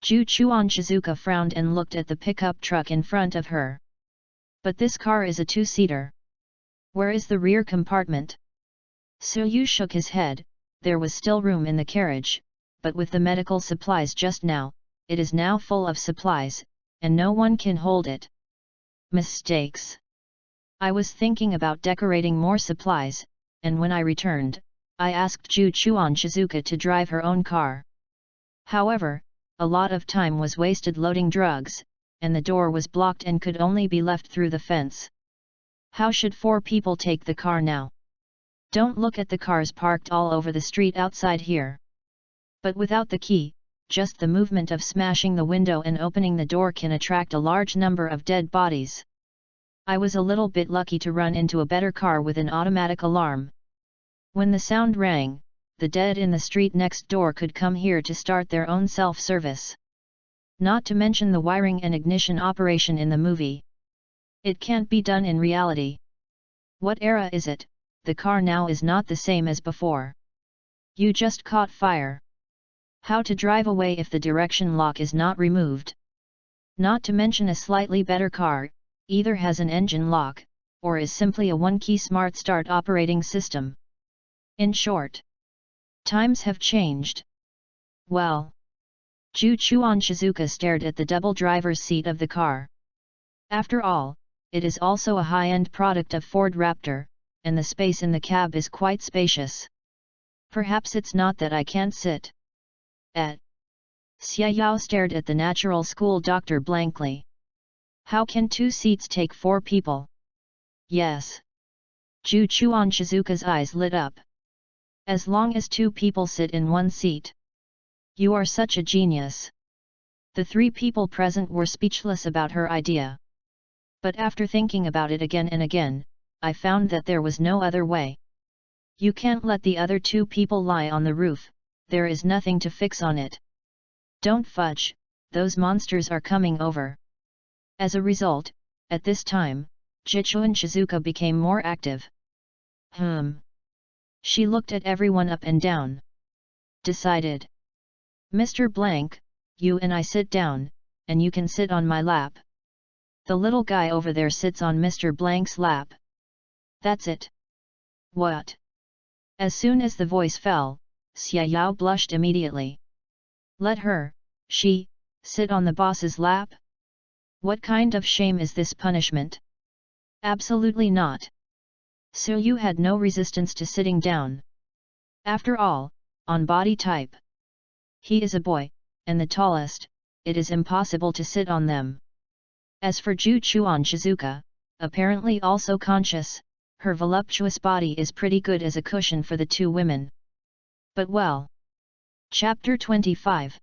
Ju Chuan Shizuka frowned and looked at the pickup truck in front of her. But this car is a 2-seater. Where is the rear compartment? Suyu shook his head. There was still room in the carriage, but with the medical supplies just now, it is now full of supplies, and no one can hold it. Mistakes. I was thinking about decorating more supplies, and when I returned, I asked Ju Chuan Shizuka to drive her own car. However, a lot of time was wasted loading drugs, and the door was blocked and could only be left through the fence. How should 4 people take the car now? Don't look at the cars parked all over the street outside here. But without the key, just the movement of smashing the window and opening the door can attract a large number of dead bodies. I was a little bit lucky to run into a better car with an automatic alarm. When the sound rang, the dead in the street next door could come here to start their own self-service. Not to mention the wiring and ignition operation in the movie. It can't be done in reality. What era is it? The car now is not the same as before. You just caught fire. How to drive away if the direction lock is not removed. Not to mention a slightly better car, either has an engine lock, or is simply a one-key smart start operating system. In short, times have changed. Well. Ju Chuan Shizuka stared at the double driver's seat of the car. After all, it is also a high-end product of Ford Raptor, and the space in the cab is quite spacious. Perhaps it's not that I can't sit. Xia Yao stared at the natural school doctor blankly. How can 2 seats take 4 people? Yes. Ju Chuan Shizuka's eyes lit up. As long as 2 people sit in 1 seat. You are such a genius. The 3 people present were speechless about her idea. But after thinking about it again and again, I found that there was no other way. You can't let the other 2 people lie on the roof, there is nothing to fix on it. Don't fudge, those monsters are coming over. As a result, at this time, Jichuan Shizuka became more active. She looked at everyone up and down. Decided. Mr. Blank, you and I sit down, and you can sit on my lap. The little guy over there sits on Mr. Blank's lap. That's it. What? As soon as the voice fell, Xia Yao blushed immediately. Let her, she, sit on the boss's lap? What kind of shame is this punishment? Absolutely not. Su Yu had no resistance to sitting down. After all, on body type. He is a boy, and the tallest, it is impossible to sit on them. As for Ju Chuan Shizuka, apparently also conscious, her voluptuous body is pretty good as a cushion for the 2 women. But well. Chapter 25.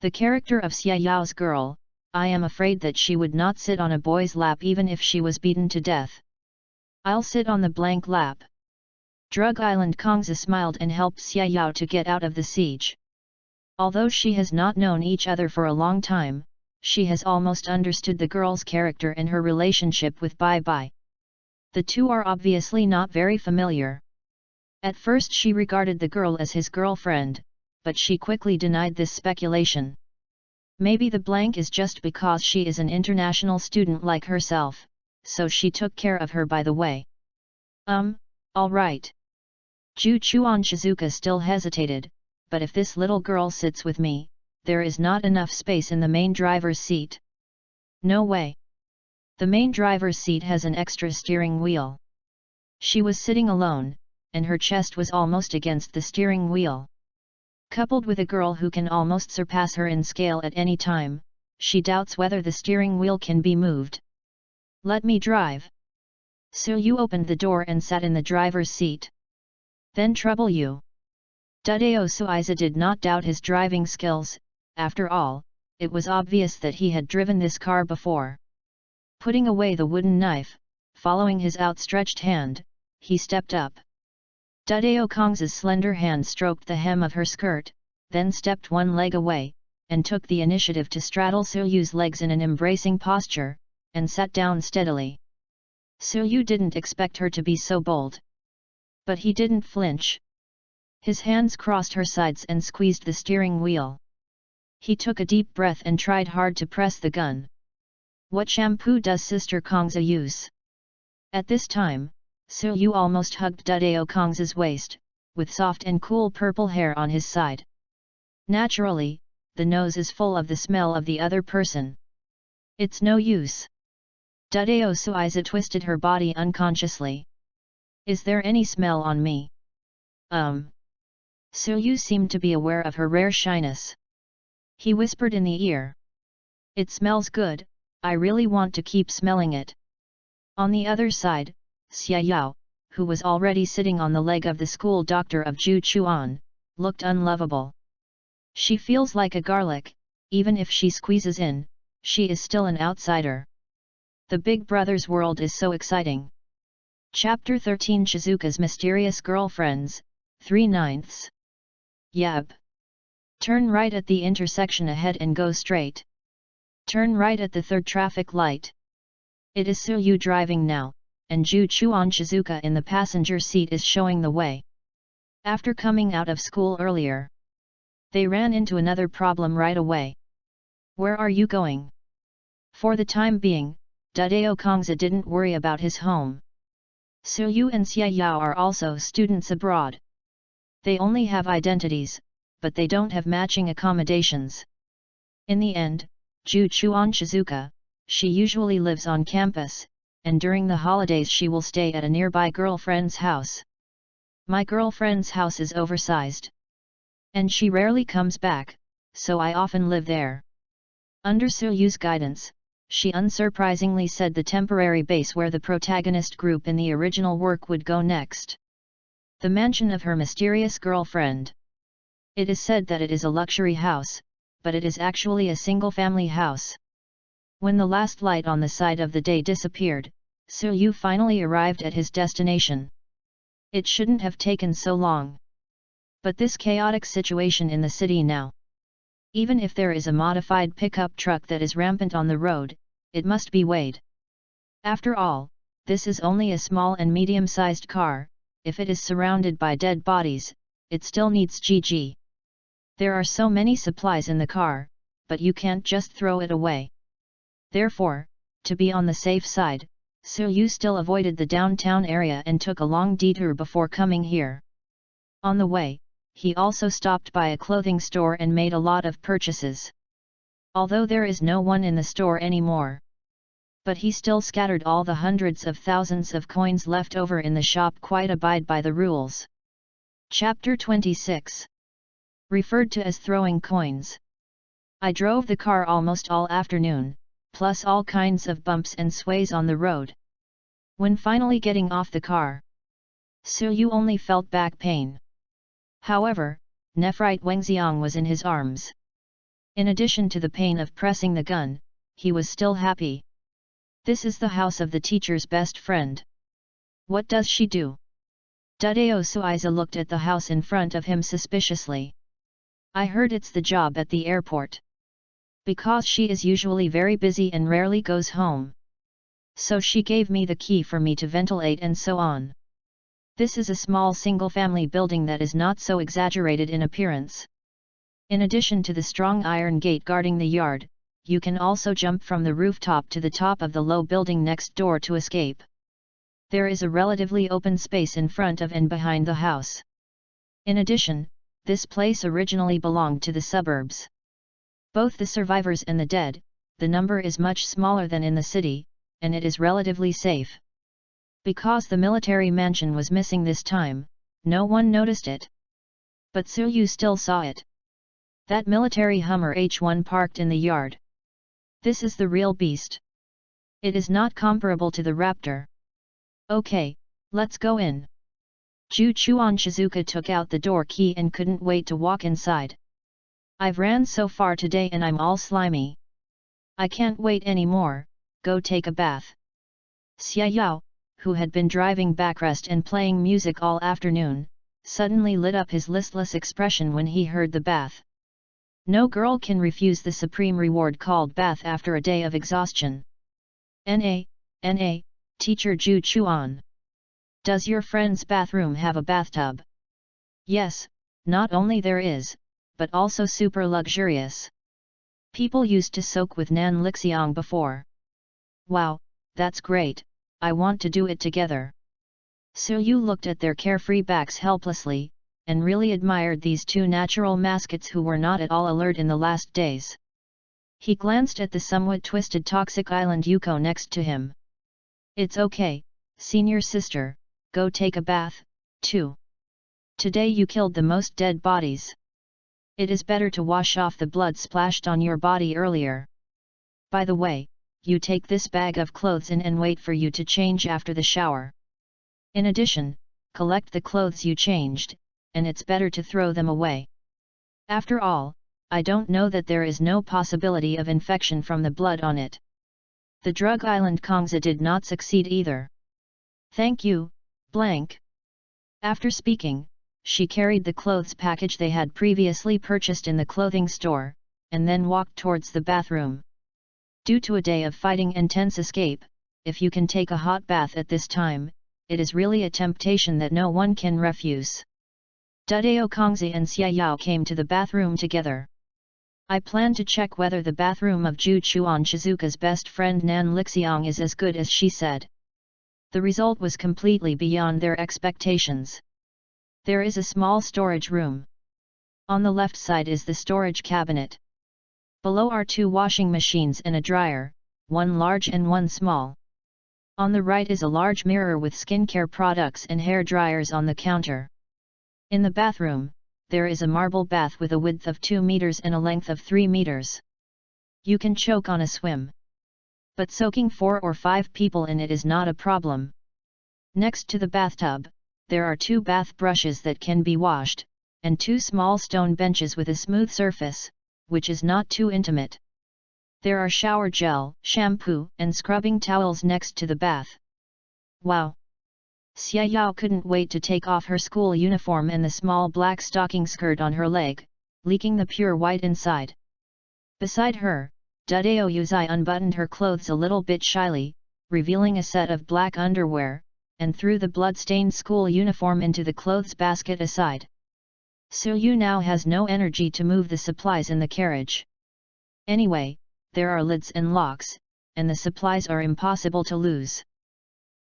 The character of Xia Yao's girl, I am afraid that she would not sit on a boy's lap even if she was beaten to death. I'll sit on the blank lap. Drug Island Kongzi smiled and helped Xia Yao to get out of the siege. Although she has not known each other for a long time, she has almost understood the girl's character and her relationship with Bai Bai. The 2 are obviously not very familiar. At first she regarded the girl as his girlfriend, but she quickly denied this speculation. Maybe the blank is just because she is an international student like herself, so she took care of her by the way. All right. Ju Chuan Shizuka still hesitated, but if this little girl sits with me, there is not enough space in the main driver's seat. No way. The main driver's seat has an extra steering wheel. She was sitting alone, and her chest was almost against the steering wheel. Coupled with a girl who can almost surpass her in scale at any time, she doubts whether the steering wheel can be moved. Let me drive. Su Yu opened the door and sat in the driver's seat. Then trouble you. Dudeo Suiza did not doubt his driving skills, after all, it was obvious that he had driven this car before. Putting away the wooden knife, following his outstretched hand, he stepped up. Dudeo Kong's slender hand stroked the hem of her skirt, then stepped 1 leg away, and took the initiative to straddle Su Yu's legs in an embracing posture, and sat down steadily. Su Yu didn't expect her to be so bold. But he didn't flinch. His hands crossed her sides and squeezed the steering wheel. He took a deep breath and tried hard to press the gun. What shampoo does Sister Kongzi use? At this time, Su Yu almost hugged Dudeo Kong's waist, with soft and cool purple hair on his side. Naturally, the nose is full of the smell of the other person. It's no use. Dudeo Suiza twisted her body unconsciously. Is there any smell on me? Su Yu seemed to be aware of her rare shyness. He whispered in the ear. It smells good, I really want to keep smelling it. On the other side, Xia Yao, who was already sitting on the leg of the school doctor of Ju Chuan, looked unlovable. She feels like a garlic, even if she squeezes in, she is still an outsider. The Big Brother's world is so exciting. Chapter 13 Shizuka's Mysterious Girlfriends, 3/9. Yep. Turn right at the intersection ahead and go straight. Turn right at the 3rd traffic light. It is Su Yu driving now, and Ju Chuan Shizuka in the passenger seat is showing the way. After coming out of school earlier, They ran into another problem right away. Where are you going? For the time being, Dudeo Kongza didn't worry about his home. Su Yu and Xia Yao are also students abroad. They only have identities, but they don't have matching accommodations. In the end, Ju Chuan Shizuka, she usually lives on campus, and during the holidays she will stay at a nearby girlfriend's house. My girlfriend's house is oversized. And she rarely comes back, so I often live there. Under Su Yu's guidance, she unsurprisingly said the temporary base where the protagonist group in the original work would go next. The mansion of her mysterious girlfriend. It is said that it is a luxury house, but it is actually a single-family house. When the last light on the side of the day disappeared, Su Yu finally arrived at his destination. It shouldn't have taken so long. But this chaotic situation in the city now. Even if there is a modified pickup truck that is rampant on the road, it must be weighed. After all, this is only a small and medium-sized car. If it is surrounded by dead bodies, it still needs GG. There are so many supplies in the car, but you can't just throw it away. Therefore, to be on the safe side, Su Yu still avoided the downtown area and took a long detour before coming here. On the way, he also stopped by a clothing store and made a lot of purchases. Although there is no one in the store anymore. But he still scattered all the hundreds of thousands of coins left over in the shop quite abide by the rules. Chapter 26. Referred to as throwing coins. I drove the car almost all afternoon, plus all kinds of bumps and sways on the road. When finally getting off the car, Su Yu only felt back pain. However, Nephrite Wengxiang was in his arms. In addition to the pain of pressing the gun, he was still happy. This is the house of the teacher's best friend. What does she do? Dudeo Suiza looked at the house in front of him suspiciously. I heard it's the job at the airport. Because she is usually very busy and rarely goes home. So she gave me the key for me to ventilate and so on. This is a small single-family building that is not so exaggerated in appearance. In addition to the strong iron gate guarding the yard, you can also jump from the rooftop to the top of the low building next door to escape. There is a relatively open space in front of and behind the house. In addition, this place originally belonged to the suburbs. Both the survivors and the dead, the number is much smaller than in the city, and it is relatively safe. Because the military mansion was missing this time, no one noticed it. But Su Yu still saw it. That military Hummer H1 parked in the yard. This is the real beast. It is not comparable to the Raptor. Okay, let's go in. Ju Chuan Shizuka took out the door key and couldn't wait to walk inside. I've ran so far today and I'm all slimy. I can't wait anymore, go take a bath. Xia Yao, who had been driving backrest and playing music all afternoon, suddenly lit up his listless expression when he heard the bath. No girl can refuse the supreme reward called bath after a day of exhaustion. N.A., Teacher Ju Chuan. Does your friend's bathroom have a bathtub? Yes, not only there is, but also super luxurious. People used to soak with Nan Lixiang before. Wow, that's great, I want to do it together. Su Yu looked at their carefree backs helplessly, and really admired these two natural mascots who were not at all alert in the last days. He glanced at the somewhat twisted toxic island Yuko next to him. It's okay, senior sister, go take a bath, too. Today you killed the most dead bodies. It is better to wash off the blood splashed on your body earlier. By the way, you take this bag of clothes in and wait for you to change after the shower. In addition, collect the clothes you changed, and it's better to throw them away. After all, I don't know that there is no possibility of infection from the blood on it. The drug island Kongza did not succeed either. Thank you, blank. After speaking, she carried the clothes package they had previously purchased in the clothing store, and then walked towards the bathroom. Due to a day of fighting and tense escape, if you can take a hot bath at this time, it is really a temptation that no one can refuse. Dudeo Kongzi and Xia Yao came to the bathroom together. I plan to check whether the bathroom of Zhu Chuan Shizuka's best friend Nan Lixiang is as good as she said. The result was completely beyond their expectations. There is a small storage room. On the left side is the storage cabinet. Below are 2 washing machines and a dryer, one large and one small. On the right is a large mirror with skincare products and hair dryers on the counter. In the bathroom, there is a marble bath with a width of 2 meters and a length of 3 meters. You can choke on a swim. But soaking 4 or 5 people in it is not a problem. Next to the bathtub, there are 2 bath brushes that can be washed, and 2 small stone benches with a smooth surface, which is not too intimate. There are shower gel, shampoo, and scrubbing towels next to the bath. Wow! Xia Yao couldn't wait to take off her school uniform and the small black stocking skirt on her leg, leaking the pure white inside. Beside her, Dudeo Yuzai unbuttoned her clothes a little bit shyly, revealing a set of black underwear, and threw the blood-stained school uniform into the clothes basket aside. Suyu now has no energy to move the supplies in the carriage. Anyway, there are lids and locks, and the supplies are impossible to lose.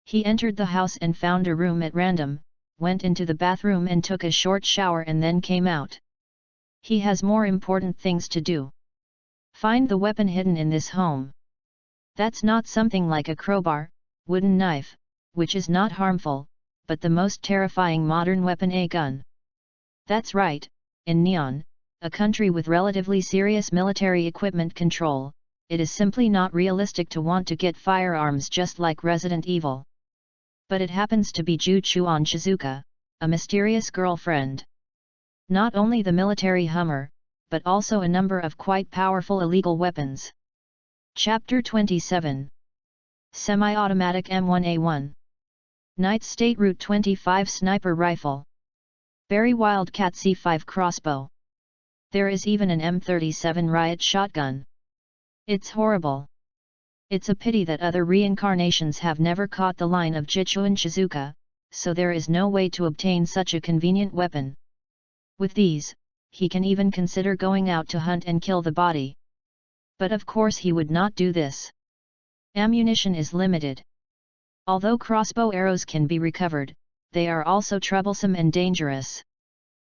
He entered the house and found a room at random, went into the bathroom and took a short shower and then came out. He has more important things to do. Find the weapon hidden in this home. That's not something like a crowbar, wooden knife, which is not harmful, but the most terrifying modern weapon, a gun. That's right, in Neon, a country with relatively serious military equipment control, it is simply not realistic to want to get firearms just like Resident Evil. But it happens to be Zhu Chuan Shizuka, a mysterious girlfriend. Not only the military Hummer, but also a number of quite powerful illegal weapons. Chapter 27. Semi-automatic M1A1. Knight's State Route 25 Sniper Rifle. Berry Wildcat C5 Crossbow. There is even an M37 Riot Shotgun. It's horrible. It's a pity that other reincarnations have never caught the line of Jichuan Shizuka, so there is no way to obtain such a convenient weapon. With these, he can even consider going out to hunt and kill the body. But of course he would not do this. Ammunition is limited. Although crossbow arrows can be recovered, they are also troublesome and dangerous.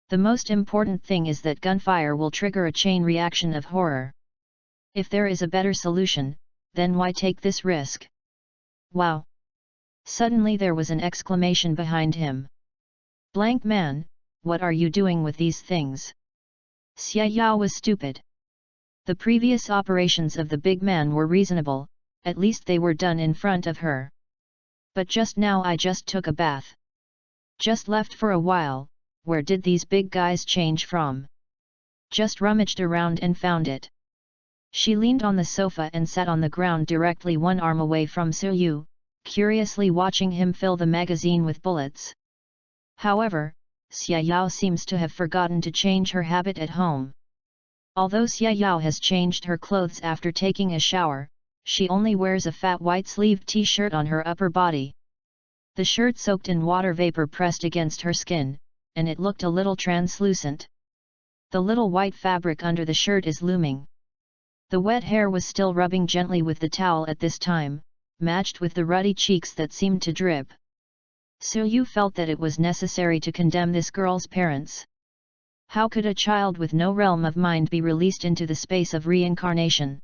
The most important thing is that gunfire will trigger a chain reaction of horror. If there is a better solution, then why take this risk? Wow! Suddenly there was an exclamation behind him. Blank man, what are you doing with these things? Xia Yao was stupid. The previous operations of the big man were reasonable, at least they were done in front of her. But just now I just took a bath. Just left for a while, where did these big guys change from? Just rummaged around and found it. She leaned on the sofa and sat on the ground directly one arm away from Suyu, curiously watching him fill the magazine with bullets. However, Xia Yao seems to have forgotten to change her habit at home. Although Xia Yao has changed her clothes after taking a shower, she only wears a fat white-sleeved t-shirt on her upper body. The shirt soaked in water vapor pressed against her skin, and it looked a little translucent. The little white fabric under the shirt is looming. The wet hair was still rubbing gently with the towel at this time, matched with the ruddy cheeks that seemed to drip. Suyu felt that it was necessary to condemn this girl's parents. How could a child with no realm of mind be released into the space of reincarnation?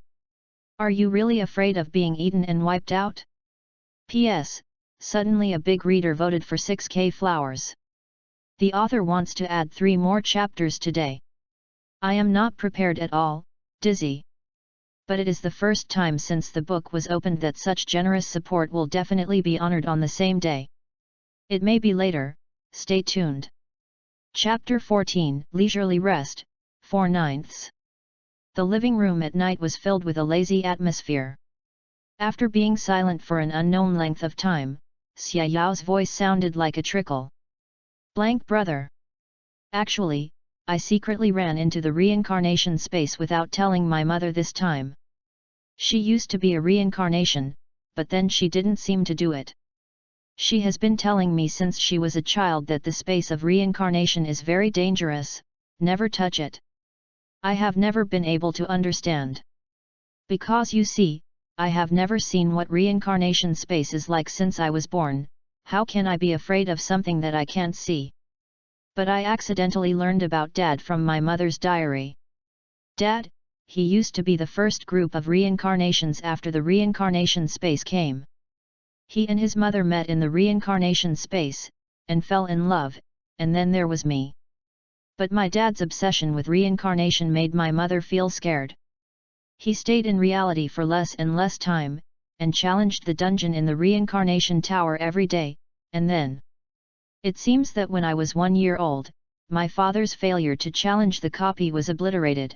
Are you really afraid of being eaten and wiped out? P.S. Suddenly a big reader voted for 6K flowers. The author wants to add 3 more chapters today. I am not prepared at all, dizzy. But it is the first time since the book was opened that such generous support will definitely be honored on the same day. It may be later, stay tuned. Chapter 14, Leisurely Rest, 4/9. The living room at night was filled with a lazy atmosphere. After being silent for an unknown length of time, Xia Yao's voice sounded like a trickle. Blank brother. Actually, I secretly ran into the reincarnation space without telling my mother this time. She used to be a reincarnation, but then she didn't seem to do it. She has been telling me since she was a child that the space of reincarnation is very dangerous, never touch it. I have never been able to understand. Because you see, I have never seen what reincarnation space is like since I was born. How can I be afraid of something that I can't see? But I accidentally learned about Dad from my mother's diary. Dad, he used to be the first group of reincarnations after the reincarnation space came. He and his mother met in the reincarnation space, and fell in love, and then there was me. But my dad's obsession with reincarnation made my mother feel scared. He stayed in reality for less and less time, and challenged the dungeon in the reincarnation tower every day, and then. It seems that when I was 1 year old, my father's failure to challenge the copy was obliterated.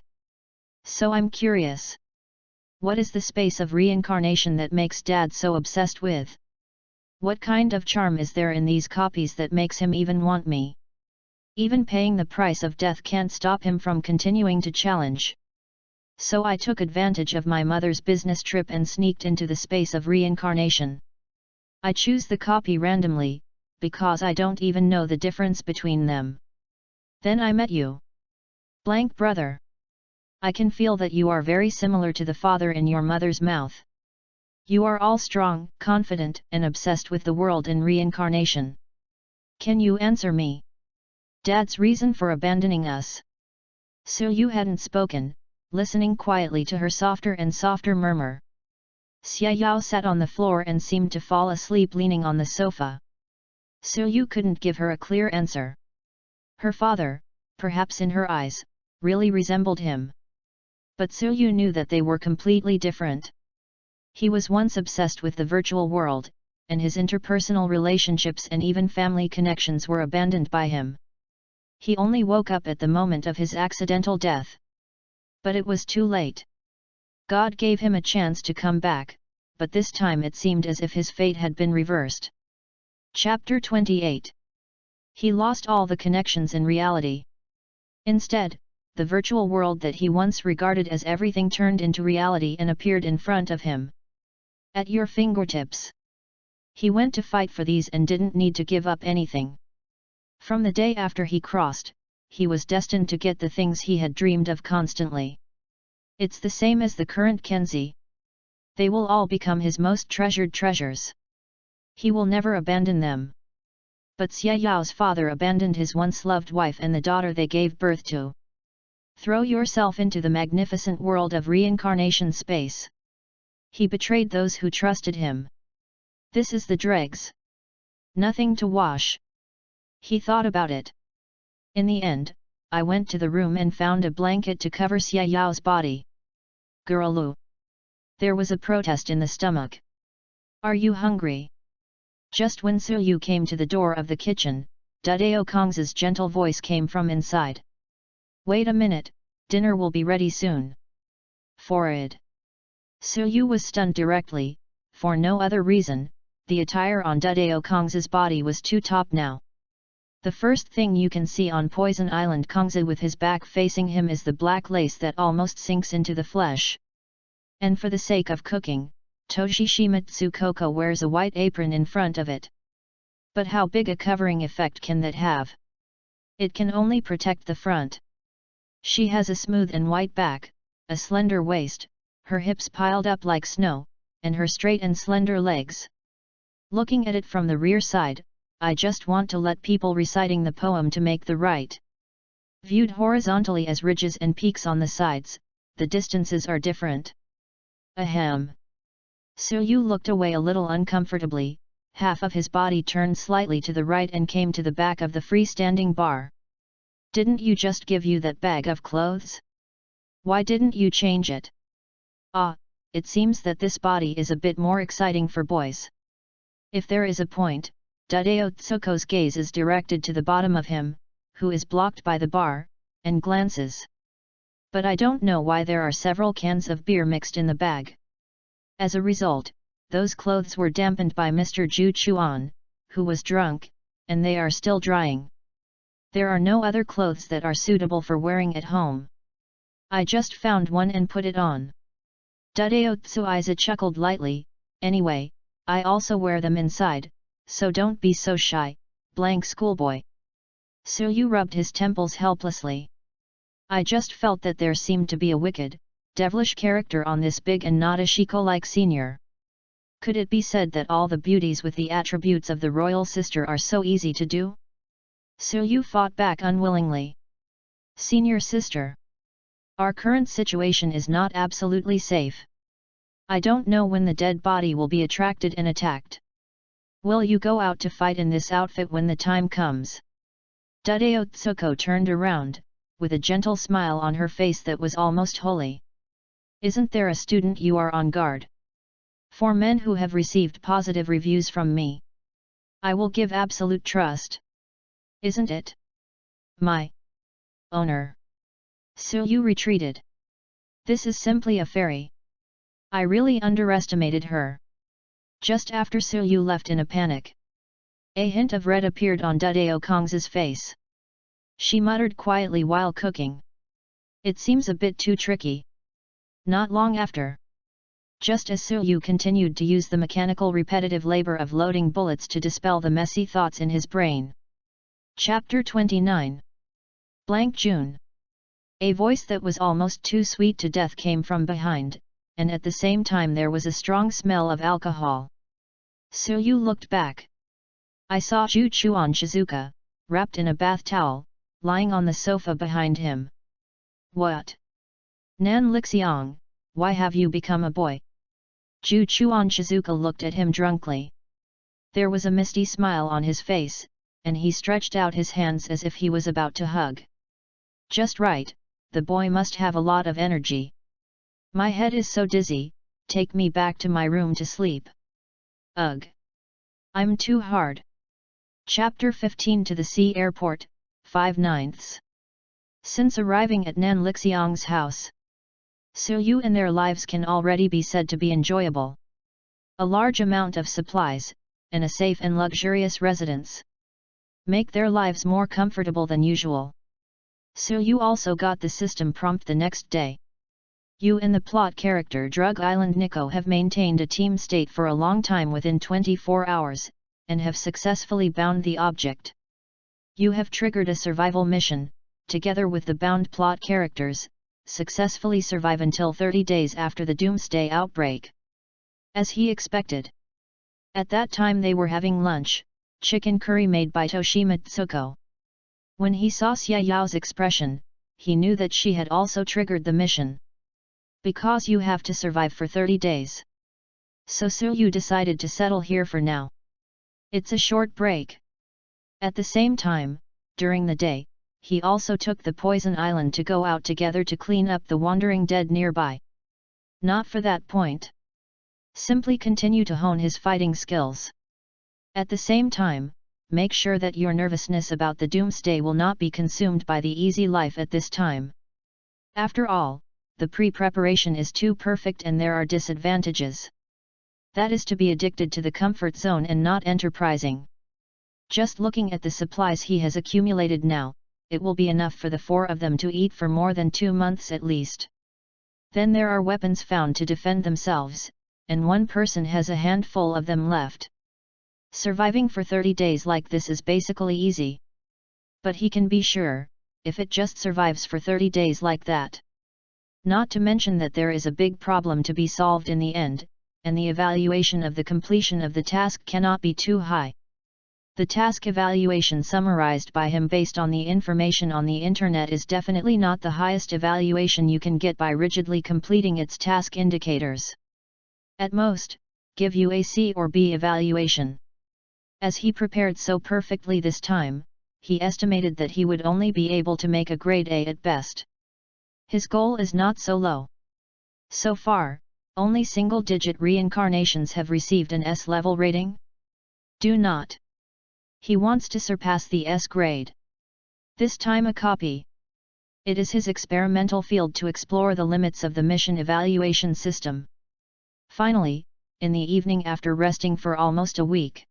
So I'm curious. What is the space of reincarnation that makes Dad so obsessed with? What kind of charm is there in these copies that makes him even want me? Even paying the price of death can't stop him from continuing to challenge. So I took advantage of my mother's business trip and sneaked into the space of reincarnation. I choose the copy randomly, because I don't even know the difference between them. Then I met you. Blank brother. I can feel that you are very similar to the father in your mother's mouth. You are all strong, confident, and obsessed with the world and reincarnation. Can you answer me? Dad's reason for abandoning us. So you hadn't spoken, listening quietly to her softer and softer murmur. Xia Yao sat on the floor and seemed to fall asleep leaning on the sofa. So you couldn't give her a clear answer. Her father, perhaps in her eyes, really resembled him. But Yu knew that they were completely different. He was once obsessed with the virtual world, and his interpersonal relationships and even family connections were abandoned by him. He only woke up at the moment of his accidental death. But it was too late. God gave him a chance to come back, but this time it seemed as if his fate had been reversed. Chapter 28. He lost all the connections in reality. Instead, the virtual world that he once regarded as everything turned into reality and appeared in front of him. At your fingertips. He went to fight for these and didn't need to give up anything. From the day after he crossed, he was destined to get the things he had dreamed of constantly. It's the same as the current Kenzie. They will all become his most treasured treasures. He will never abandon them. But Xia Yao's father abandoned his once loved wife and the daughter they gave birth to. Throw yourself into the magnificent world of reincarnation space. He betrayed those who trusted him. This is the dregs. Nothing to wash. He thought about it. In the end, I went to the room and found a blanket to cover Xia Yao's body. Gurulu. There was a protest in the stomach. Are you hungry? Just when Su Yu came to the door of the kitchen, Dudeo Kong's gentle voice came from inside. Wait a minute, dinner will be ready soon. Forward. Su Yu was stunned directly, for no other reason, the attire on Dudeo Kong's body was too top now. The first thing you can see on Poison Island Kongzi with his back facing him is the black lace that almost sinks into the flesh. And for the sake of cooking, Toshi Shimatsu Koko wears a white apron in front of it. But how big a covering effect can that have? It can only protect the front. She has a smooth and white back, a slender waist, her hips piled up like snow, and her straight and slender legs. Looking at it from the rear side, I just want to let people reciting the poem to make the right. Viewed horizontally as ridges and peaks on the sides, the distances are different. Ahem. Su Yu looked away a little uncomfortably, half of his body turned slightly to the right and came to the back of the freestanding bar. Didn't you just give you that bag of clothes? Why didn't you change it? Ah, it seems that this body is a bit more exciting for boys. If there is a point, Dudeo Tsuko's gaze is directed to the bottom of him, who is blocked by the bar, and glances. But I don't know why there are several cans of beer mixed in the bag. As a result, those clothes were dampened by Mr. Zhu Chuan, who was drunk, and they are still drying. There are no other clothes that are suitable for wearing at home. I just found one and put it on. Dudeo Tsuiza chuckled lightly. Anyway, I also wear them inside, so don't be so shy, blank schoolboy. Suyu rubbed his temples helplessly. I just felt that there seemed to be a wicked, devilish character on this big and not Ashiko-like senior. Could it be said that all the beauties with the attributes of the royal sister are so easy to do? Suyu fought back unwillingly. Senior sister. Our current situation is not absolutely safe. I don't know when the dead body will be attracted and attacked. Will you go out to fight in this outfit when the time comes? Dudeo Tsuko turned around, with a gentle smile on her face that was almost holy. Isn't there a student you are on guard? For men who have received positive reviews from me, I will give absolute trust. Isn't it? My owner. Suyu retreated. This is simply a fairy. I really underestimated her. Just after Suyu left in a panic, a hint of red appeared on Dudeo Kong's face. She muttered quietly while cooking. It seems a bit too tricky. Not long after, just as Suyu continued to use the mechanical repetitive labor of loading bullets to dispel the messy thoughts in his brain. Chapter 29. Blank June. A voice that was almost too sweet to death came from behind, and at the same time there was a strong smell of alcohol. Suyu looked back. I saw Ju Chuan Shizuka, wrapped in a bath towel, lying on the sofa behind him. What? Nan Lixiang, why have you become a boy? Ju Chuan Shizuka looked at him drunkenly. There was a misty smile on his face, and he stretched out his hands as if he was about to hug. Just right, the boy must have a lot of energy. My head is so dizzy, take me back to my room to sleep. Ugh. I'm too hard. Chapter 15. To the Sea Airport, 5/9. Since arriving at Nan Lixiang's house, Suyu and their lives can already be said to be enjoyable. A large amount of supplies, and a safe and luxurious residence make their lives more comfortable than usual. Suyu also got the system prompt the next day. You and the plot character Drug Island Nico have maintained a team state for a long time within 24 hours, and have successfully bound the object. You have triggered a survival mission, together with the bound plot characters, successfully survive until 30 days after the doomsday outbreak. As he expected. At that time they were having lunch, chicken curry made by Toshima Tsuko. When he saw Xia Yao's expression, he knew that she had also triggered the mission. Because you have to survive for 30 days. So Suyu decided to settle here for now. It's a short break. At the same time, during the day, he also took the Poison Island to go out together to clean up the wandering dead nearby. Not for that point. Simply continue to hone his fighting skills. At the same time, make sure that your nervousness about the doomsday will not be consumed by the easy life at this time. After all, the pre-preparation is too perfect and there are disadvantages. That is to be addicted to the comfort zone and not enterprising. Just looking at the supplies he has accumulated now, it will be enough for the 4 of them to eat for more than 2 months at least. Then there are weapons found to defend themselves, and one person has a handful of them left. Surviving for 30 days like this is basically easy. But he can be sure, if it just survives for 30 days like that. Not to mention that there is a big problem to be solved in the end, and the evaluation of the completion of the task cannot be too high. The task evaluation summarized by him based on the information on the internet is definitely not the highest evaluation you can get by rigidly completing its task indicators. At most, give you a C or B evaluation. As he prepared so perfectly this time, he estimated that he would only be able to make a grade A at best. His goal is not so low. So far, only single-digit reincarnations have received an S-level rating. Do not. He wants to surpass the S grade. This time a copy. It is his experimental field to explore the limits of the mission evaluation system. Finally, in the evening after resting for almost a week,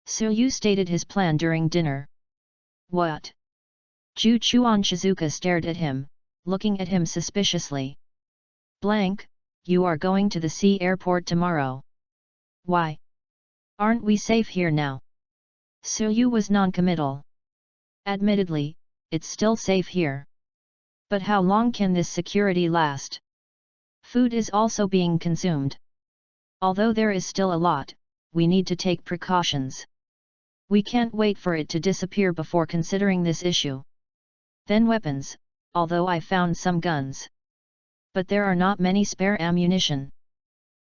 Suyu stated his plan during dinner. What? Ju Chuan Shizuka stared at him, looking at him suspiciously. Blank, you are going to the sea airport tomorrow. Why? Aren't we safe here now? Suyu was non-committal. Admittedly, it's still safe here. But how long can this security last? Food is also being consumed. Although there is still a lot, we need to take precautions. We can't wait for it to disappear before considering this issue. Then weapons, although I found some guns. But there are not many spare ammunition.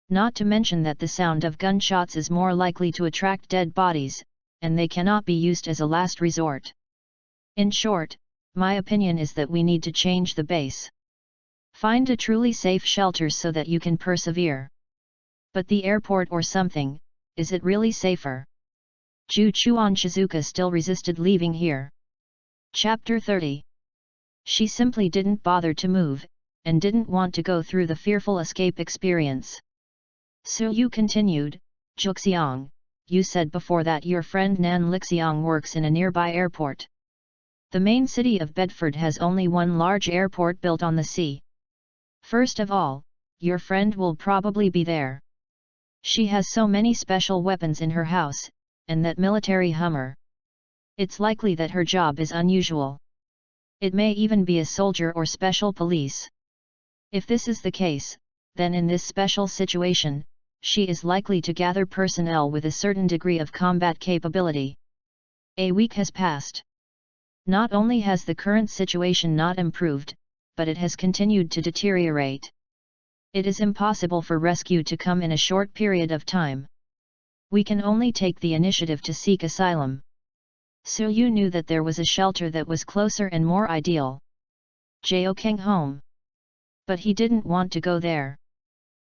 Not to mention that the sound of gunshots is more likely to attract dead bodies, and they cannot be used as a last resort. In short, my opinion is that we need to change the base. Find a truly safe shelter so that you can persevere. But the airport or something, is it really safer? Ju Chuan Shizuka still resisted leaving here. Chapter 30. She simply didn't bother to move, and didn't want to go through the fearful escape experience. Suyu continued, Juxiang, you said before that your friend Nan Lixiang works in a nearby airport. The main city of Bedford has only one large airport built on the sea. First of all, your friend will probably be there. She has so many special weapons in her house, and that military Hummer. It's likely that her job is unusual. It may even be a soldier or special police. If this is the case, then in this special situation, she is likely to gather personnel with a certain degree of combat capability. A week has passed. Not only has the current situation not improved, but it has continued to deteriorate. It is impossible for rescue to come in a short period of time. We can only take the initiative to seek asylum. Suyu knew that there was a shelter that was closer and more ideal. Jiaokeng home. But he didn't want to go there.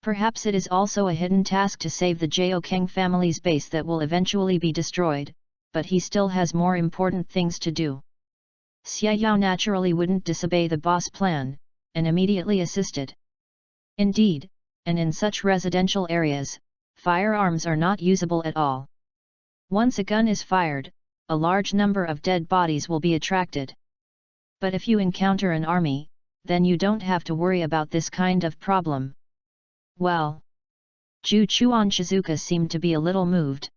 Perhaps it is also a hidden task to save the Jiaokeng family's base that will eventually be destroyed, but he still has more important things to do. Xiaoyao naturally wouldn't disobey the boss plan, and immediately assisted. Indeed, and in such residential areas, firearms are not usable at all. Once a gun is fired, a large number of dead bodies will be attracted. But if you encounter an army, then you don't have to worry about this kind of problem. Well, Ju Chuan Shizuka seemed to be a little moved.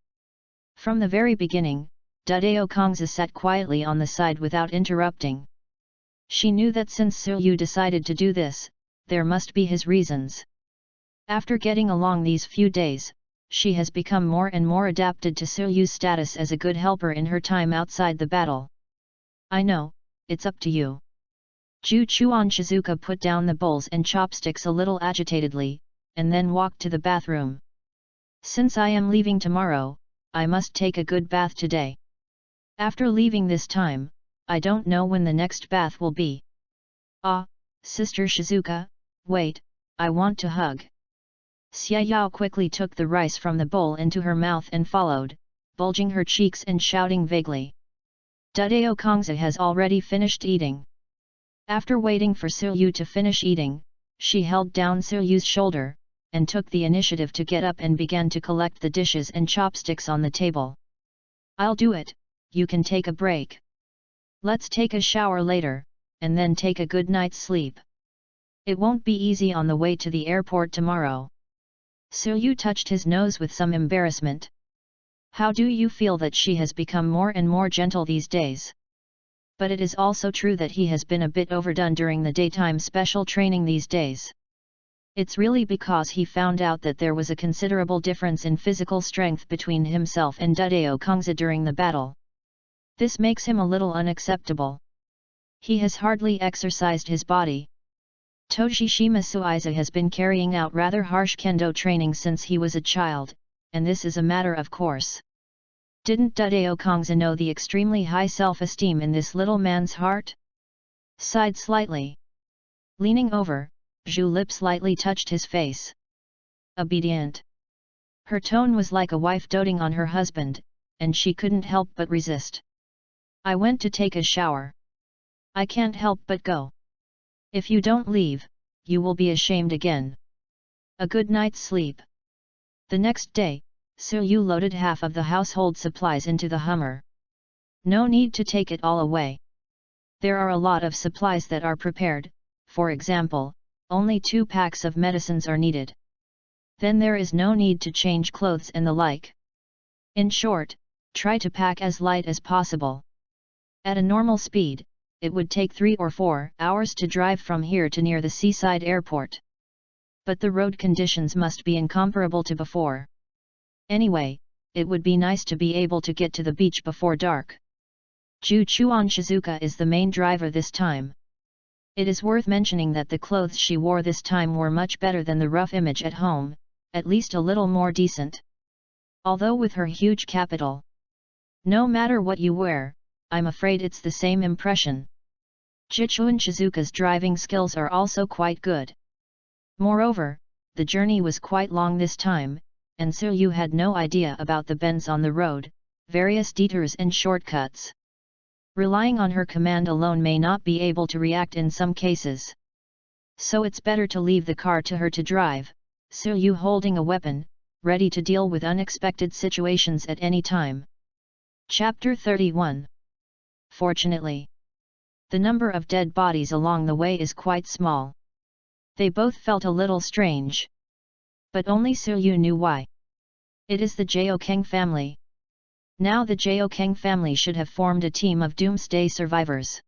From the very beginning, Dudeo Kongza sat quietly on the side without interrupting. She knew that since Suyu decided to do this, there must be his reasons. After getting along these few days, she has become more and more adapted to Suyu's status as a good helper in her time outside the battle. I know, it's up to you. Ju Chuan Shizuka put down the bowls and chopsticks a little agitatedly, and then walked to the bathroom. Since I am leaving tomorrow, I must take a good bath today. After leaving this time, I don't know when the next bath will be. Ah, Sister Shizuka, wait, I want to hug. Xiaoyao quickly took the rice from the bowl into her mouth and followed, bulging her cheeks and shouting vaguely. Dudeo Kongza has already finished eating. After waiting for Suyu to finish eating, she held down Suyu's shoulder, and took the initiative to get up and began to collect the dishes and chopsticks on the table. I'll do it, you can take a break. Let's take a shower later, and then take a good night's sleep. It won't be easy on the way to the airport tomorrow. Suyu touched his nose with some embarrassment. How do you feel that she has become more and more gentle these days? But it is also true that he has been a bit overdone during the daytime special training these days. It's really because he found out that there was a considerable difference in physical strength between himself and Dudeo Kongza during the battle. This makes him a little unacceptable. He has hardly exercised his body. Toshishima Suiza has been carrying out rather harsh kendo training since he was a child, and this is a matter of course. Didn't Dudeo Kongza know the extremely high self-esteem in this little man's heart? Sighed slightly. Leaning over, Zhu Lip slightly touched his face. Obedient. Her tone was like a wife doting on her husband, and she couldn't help but resist. I went to take a shower. I can't help but go. If you don't leave, you will be ashamed again. A good night's sleep. The next day, Suyu loaded half of the household supplies into the Hummer. No need to take it all away. There are a lot of supplies that are prepared, for example, only 2 packs of medicines are needed. Then there is no need to change clothes and the like. In short, try to pack as light as possible. At a normal speed, it would take 3 or 4 hours to drive from here to near the seaside airport. But the road conditions must be incomparable to before. Anyway, it would be nice to be able to get to the beach before dark. Ju Chuan Shizuka is the main driver this time. It is worth mentioning that the clothes she wore this time were much better than the rough image at home, at least a little more decent. Although with her huge capital, no matter what you wear, I'm afraid it's the same impression. Jichuan Shizuka's driving skills are also quite good. Moreover, the journey was quite long this time, and Suyu had no idea about the bends on the road, various detours and shortcuts. Relying on her command alone may not be able to react in some cases. So it's better to leave the car to her to drive, Suyu holding a weapon, ready to deal with unexpected situations at any time. Chapter 31. Fortunately, the number of dead bodies along the way is quite small. They both felt a little strange. But only Suyu knew why. It is the Jiokeng family. Now the Jiokeng family should have formed a team of doomsday survivors.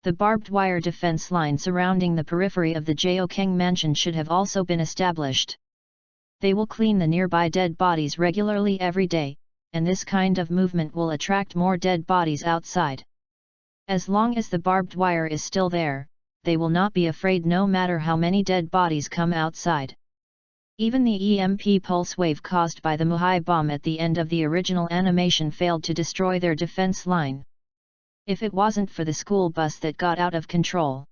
The barbed wire defense line surrounding the periphery of the Jiokeng mansion should have also been established. They will clean the nearby dead bodies regularly every day, and this kind of movement will attract more dead bodies outside. As long as the barbed wire is still there, they will not be afraid no matter how many dead bodies come outside. Even the EMP pulse wave caused by the Muhai bomb at the end of the original animation failed to destroy their defense line. If it wasn't for the school bus that got out of control.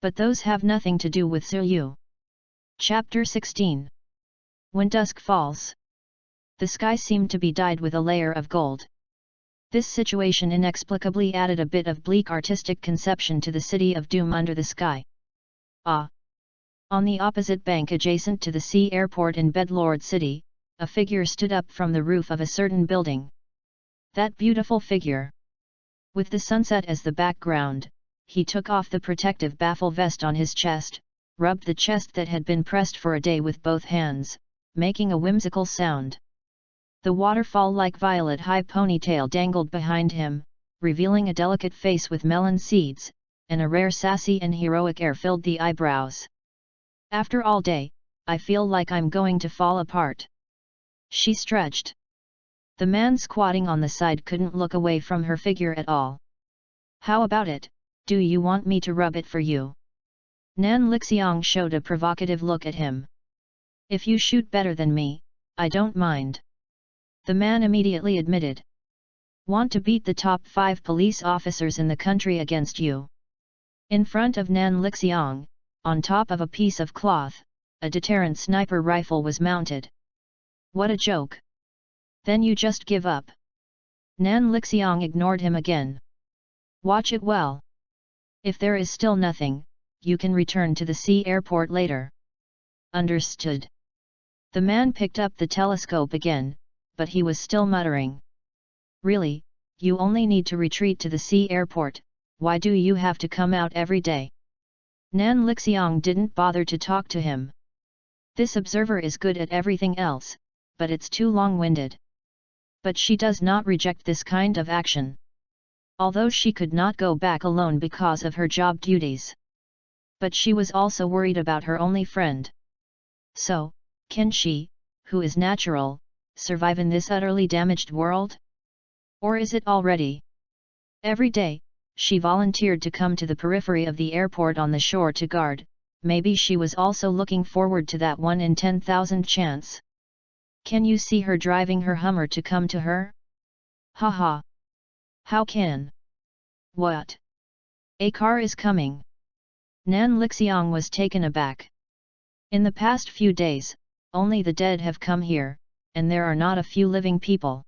But those have nothing to do with Suyu. Chapter 16. When dusk falls, the sky seemed to be dyed with a layer of gold. This situation inexplicably added a bit of bleak artistic conception to the city of doom under the sky. On the opposite bank adjacent to the sea airport in Bedlord City, a figure stood up from the roof of a certain building. That beautiful figure. With the sunset as the background, he took off the protective baffle vest on his chest, rubbed the chest that had been pressed for a day with both hands, making a whimsical sound. The waterfall-like violet high ponytail dangled behind him, revealing a delicate face with melon seeds, and a rare sassy and heroic air filled the eyebrows. After all day, I feel like I'm going to fall apart. She stretched. The man squatting on the side couldn't look away from her figure at all. How about it, do you want me to rub it for you? Nan Lixiang showed a provocative look at him. If you shoot better than me, I don't mind. The man immediately admitted. Want to beat the top 5 police officers in the country against you? In front of Nan Lixiang, on top of a piece of cloth, a deterrent sniper rifle was mounted. What a joke! Then you just give up. Nan Lixiang ignored him again. Watch it well. If there is still nothing, you can return to the sea airport later. Understood. The man picked up the telescope again, but he was still muttering. Really, you only need to retreat to the sea airport, why do you have to come out every day? Nan Lixiang didn't bother to talk to him. This observer is good at everything else, but it's too long-winded. But she does not reject this kind of action. Although she could not go back alone because of her job duties. But she was also worried about her only friend. So, can she, who is natural, survive in this utterly damaged world? Or is it already? Every day, she volunteered to come to the periphery of the airport on the shore to guard. Maybe she was also looking forward to that 1 in 10,000 chance. Can you see her driving her Hummer to come to her? Haha. How can? What? A car is coming. Nan Lixiang was taken aback. In the past few days, only the dead have come here, and there are not a few living people.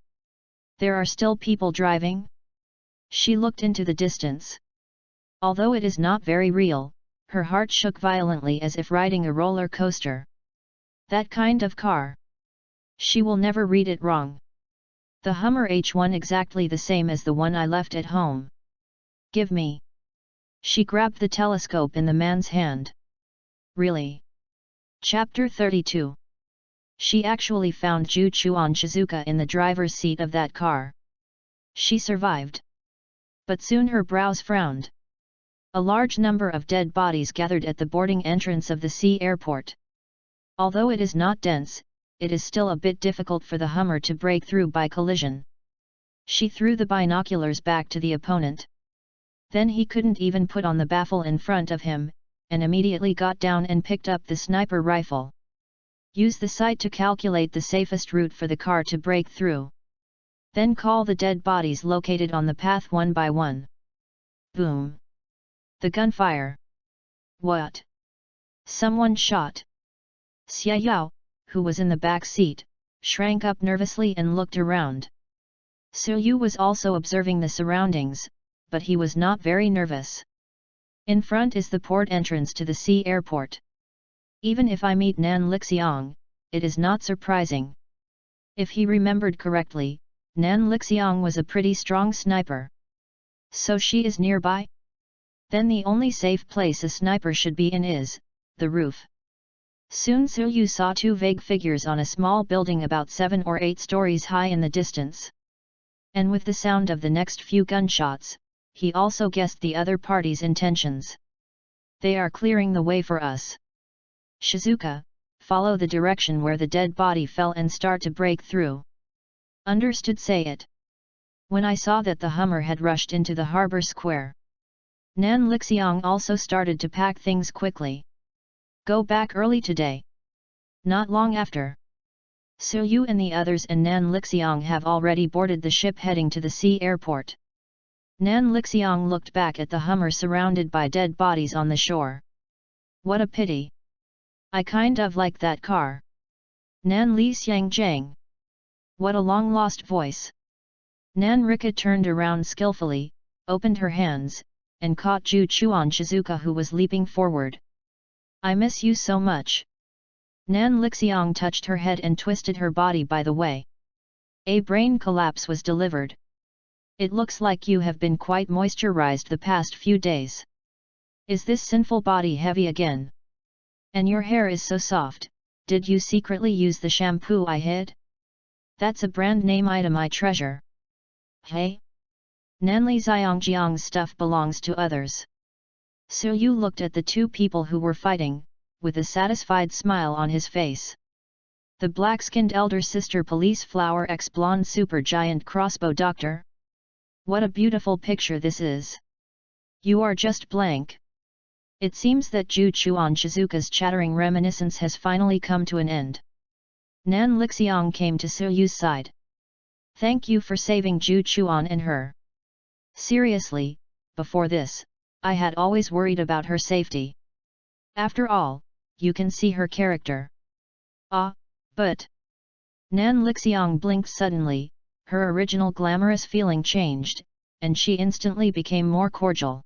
There are still people driving? She looked into the distance. Although it is not very real, her heart shook violently as if riding a roller coaster. That kind of car. She will never read it wrong. The Hummer H1 exactly the same as the one I left at home. Give me. She grabbed the telescope in the man's hand. Really? Chapter 32. She actually found Ju Chuan Shizuka in the driver's seat of that car. She survived. But soon her brows frowned. A large number of dead bodies gathered at the boarding entrance of the sea airport. Although it is not dense, it is still a bit difficult for the Hummer to break through by collision. She threw the binoculars back to the opponent. Then he couldn't even put on the baffle in front of him, and immediately got down and picked up the sniper rifle. Use the sight to calculate the safest route for the car to break through. Then call the dead bodies located on the path one by one. Boom! The gunfire. What? Someone shot. Xia Yao, who was in the back seat, shrank up nervously and looked around. Su Yu was also observing the surroundings, but he was not very nervous. In front is the port entrance to the sea airport. Even if I meet Nan Lixiang, it is not surprising. If he remembered correctly, Nan Lixiang was a pretty strong sniper. So she is nearby? Then the only safe place a sniper should be in is the roof. Soon Su Yu saw two vague figures on a small building about 7 or 8 stories high in the distance. And with the sound of the next few gunshots, he also guessed the other party's intentions. They are clearing the way for us. Shizuka, follow the direction where the dead body fell and start to break through. Understood, say it. When I saw that the Hummer had rushed into the harbor square, Nan Lixiang also started to pack things quickly. Go back early today. Not long after, Su Yu and the others and Nan Lixiang have already boarded the ship heading to the sea airport. Nan Lixiang looked back at the Hummer surrounded by dead bodies on the shore. What a pity. I kind of like that car. Nan Li Xiang Jiang. What a long-lost voice. Nan Rika turned around skillfully, opened her hands, and caught Ju Chuan Shizuka, who was leaping forward. I miss you so much. Nan Lixiang touched her head and twisted her body by the way. A brain collapse was delivered. It looks like you have been quite moisturized the past few days. Is this sinful body heavy again? And your hair is so soft, did you secretly use the shampoo I hid? That's a brand name item I treasure. Hey? Nanli Xiangjiang's stuff belongs to others. Su Yu looked at the two people who were fighting, with a satisfied smile on his face. The black-skinned elder sister police flower ex-blonde super-giant crossbow doctor? What a beautiful picture this is. You are just blank. It seems that Ju Chuan Shizuka's chattering reminiscence has finally come to an end. Nan Lixiang came to Su Yu's side. Thank you for saving Ju Chuan and her. Seriously, before this, I had always worried about her safety. After all, you can see her character. Ah, but... Nan Lixiang blinked suddenly, her original glamorous feeling changed, and she instantly became more cordial.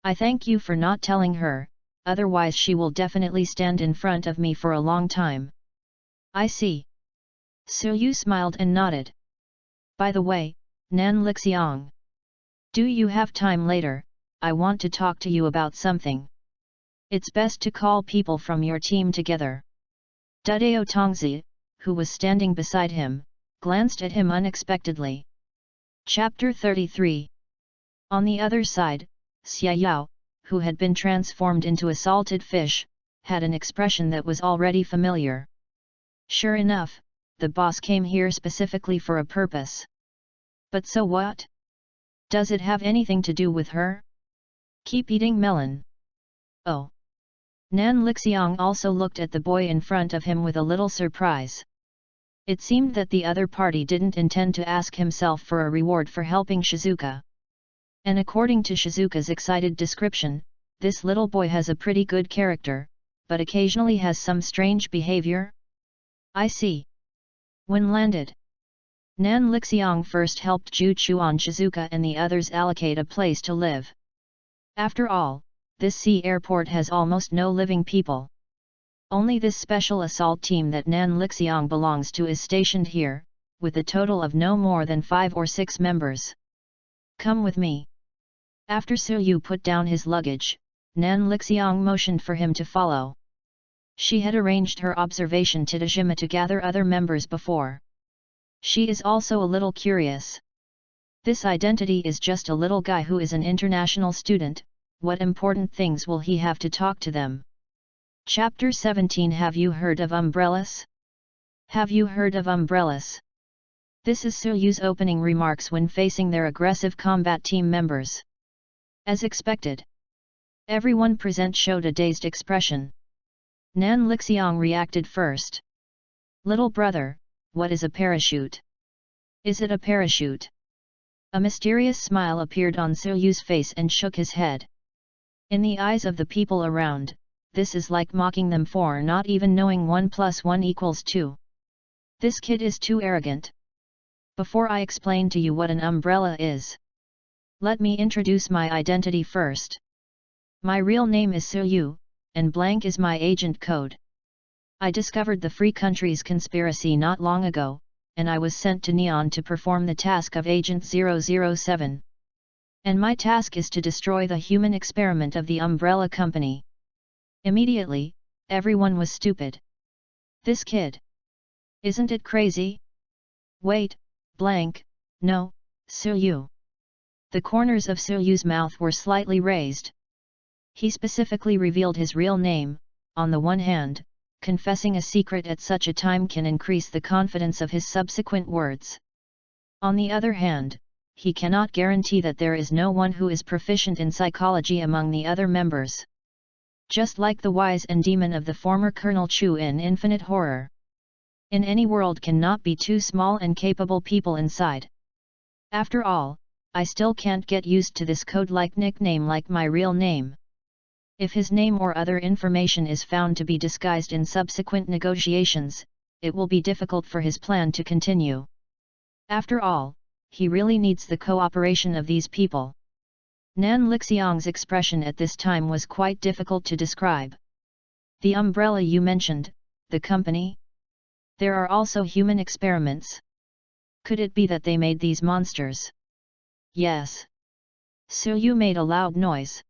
I thank you for not telling her, otherwise she will definitely stand in front of me for a long time. I see. Su Yu smiled and nodded. By the way, Nan Lixiang. Do you have time later? I want to talk to you about something. It's best to call people from your team together. Dudeo Tongzi, who was standing beside him, glanced at him unexpectedly. Chapter 33. On the other side, Xia Yao, who had been transformed into a salted fish, had an expression that was already familiar. Sure enough, the boss came here specifically for a purpose. But so what? Does it have anything to do with her? Keep eating melon. Oh. Nan Lixiang also looked at the boy in front of him with a little surprise. It seemed that the other party didn't intend to ask himself for a reward for helping Shizuka. And according to Shizuka's excited description, this little boy has a pretty good character, but occasionally has some strange behavior? I see. When landed, Nan Lixiang first helped Ju Chuan Shizuka and the others allocate a place to live. After all, this sea airport has almost no living people. Only this special assault team that Nan Lixiang belongs to is stationed here, with a total of no more than 5 or 6 members. Come with me. After Su Yu put down his luggage, Nan Lixiang motioned for him to follow. She had arranged her observation Tadajima to gather other members before. She is also a little curious. This identity is just a little guy who is an international student, what important things will he have to talk to them? Chapter 17. Have you heard of umbrellas? Have you heard of umbrellas? This is Suryu's opening remarks when facing their aggressive combat team members. As expected, everyone present showed a dazed expression. Nan Lixiang reacted first. Little brother, what is a parachute? Is it a parachute? A mysterious smile appeared on Suryu's face and shook his head. In the eyes of the people around, this is like mocking them for not even knowing 1 + 1 = 2. This kid is too arrogant. Before I explain to you what an umbrella is, let me introduce my identity first. My real name is Suryu, and blank is my agent code. I discovered the Free Countries conspiracy not long ago, and I was sent to Neon to perform the task of Agent 007. And my task is to destroy the human experiment of the Umbrella Company. Immediately, everyone was stupid. This kid. Isn't it crazy? Wait, blank, no, Suryu. The corners of Suryu's mouth were slightly raised. He specifically revealed his real name. On the one hand, confessing a secret at such a time can increase the confidence of his subsequent words. On the other hand, he cannot guarantee that there is no one who is proficient in psychology among the other members. Just like the wise and demon of the former Colonel Chu in Infinite Horror. In any world cannot be too small and capable people inside. After all, I still can't get used to this code-like nickname like my real name. If his name or other information is found to be disguised in subsequent negotiations, it will be difficult for his plan to continue. After all, he really needs the cooperation of these people. Nan Lixiang's expression at this time was quite difficult to describe. The umbrella you mentioned, the company? There are also human experiments. Could it be that they made these monsters? Yes. Suryu made a loud noise.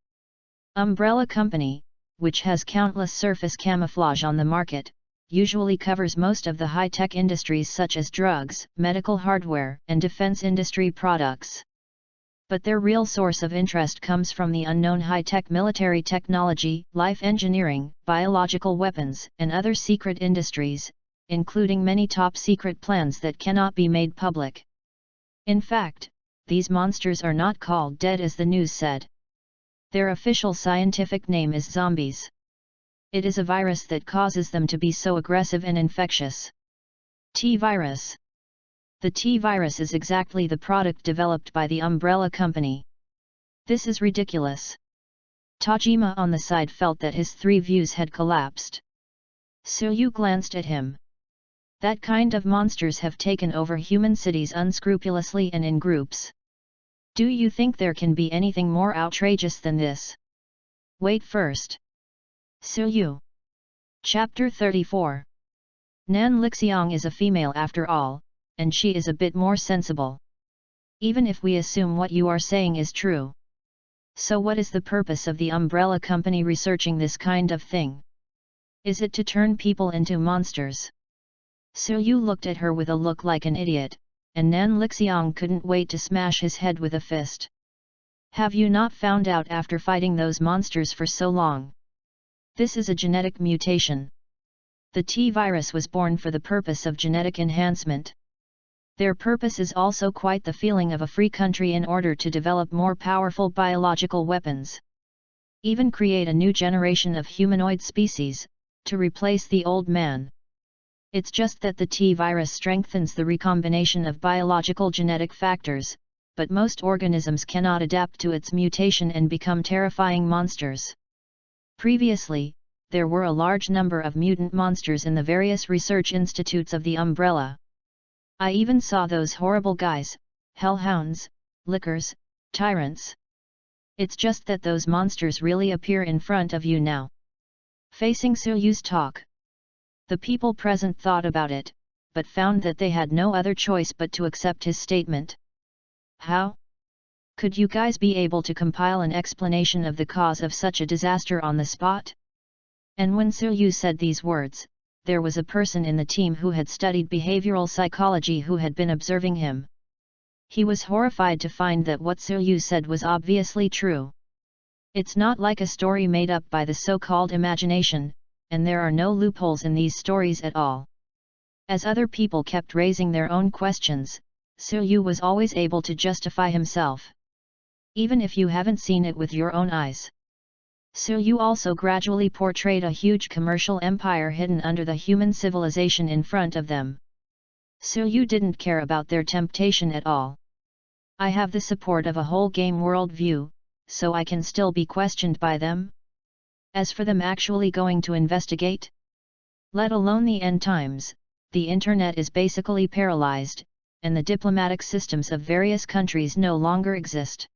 Umbrella Company, which has countless surface camouflage on the market, usually covers most of the high-tech industries such as drugs, medical hardware, and defense industry products. But their real source of interest comes from the unknown high-tech military technology, life engineering, biological weapons, and other secret industries, including many top-secret plans that cannot be made public. In fact, these monsters are not called dead as the news said. Their official scientific name is zombies. It is a virus that causes them to be so aggressive and infectious. T-virus. The T-virus is exactly the product developed by the Umbrella Company. This is ridiculous. Tajima on the side felt that his three views had collapsed. Suryu glanced at him. That kind of monsters have taken over human cities unscrupulously and in groups. Do you think there can be anything more outrageous than this? Wait first. Suryu. Chapter 34. Nan Lixiang is a female after all, and she is a bit more sensible. Even if we assume what you are saying is true. So what is the purpose of the Umbrella Company researching this kind of thing? Is it to turn people into monsters? Suryu looked at her with a look like an idiot, and Nan Lixiang couldn't wait to smash his head with a fist. Have you not found out after fighting those monsters for so long? This is a genetic mutation. The T-virus was born for the purpose of genetic enhancement. Their purpose is also quite the feeling of a free country in order to develop more powerful biological weapons. Even create a new generation of humanoid species, to replace the old man. It's just that the T-virus strengthens the recombination of biological genetic factors, but most organisms cannot adapt to its mutation and become terrifying monsters. Previously, there were a large number of mutant monsters in the various research institutes of the Umbrella. I even saw those horrible guys, hellhounds, lickers, tyrants. It's just that those monsters really appear in front of you now. Facing Suryu's talk, the people present thought about it, but found that they had no other choice but to accept his statement. How? Could you guys be able to compile an explanation of the cause of such a disaster on the spot? And when Yu said these words, there was a person in the team who had studied behavioral psychology who had been observing him. He was horrified to find that what Yu said was obviously true. It's not like a story made up by the so-called imagination, and there are no loopholes in these stories at all. As other people kept raising their own questions, Yu was always able to justify himself. Even if you haven't seen it with your own eyes. Yu also gradually portrayed a huge commercial empire hidden under the human civilization in front of them. Yu didn't care about their temptation at all. I have the support of a whole game worldview, so I can still be questioned by them? As for them actually going to investigate? Let alone the end times, the internet is basically paralyzed, and the diplomatic systems of various countries no longer exist.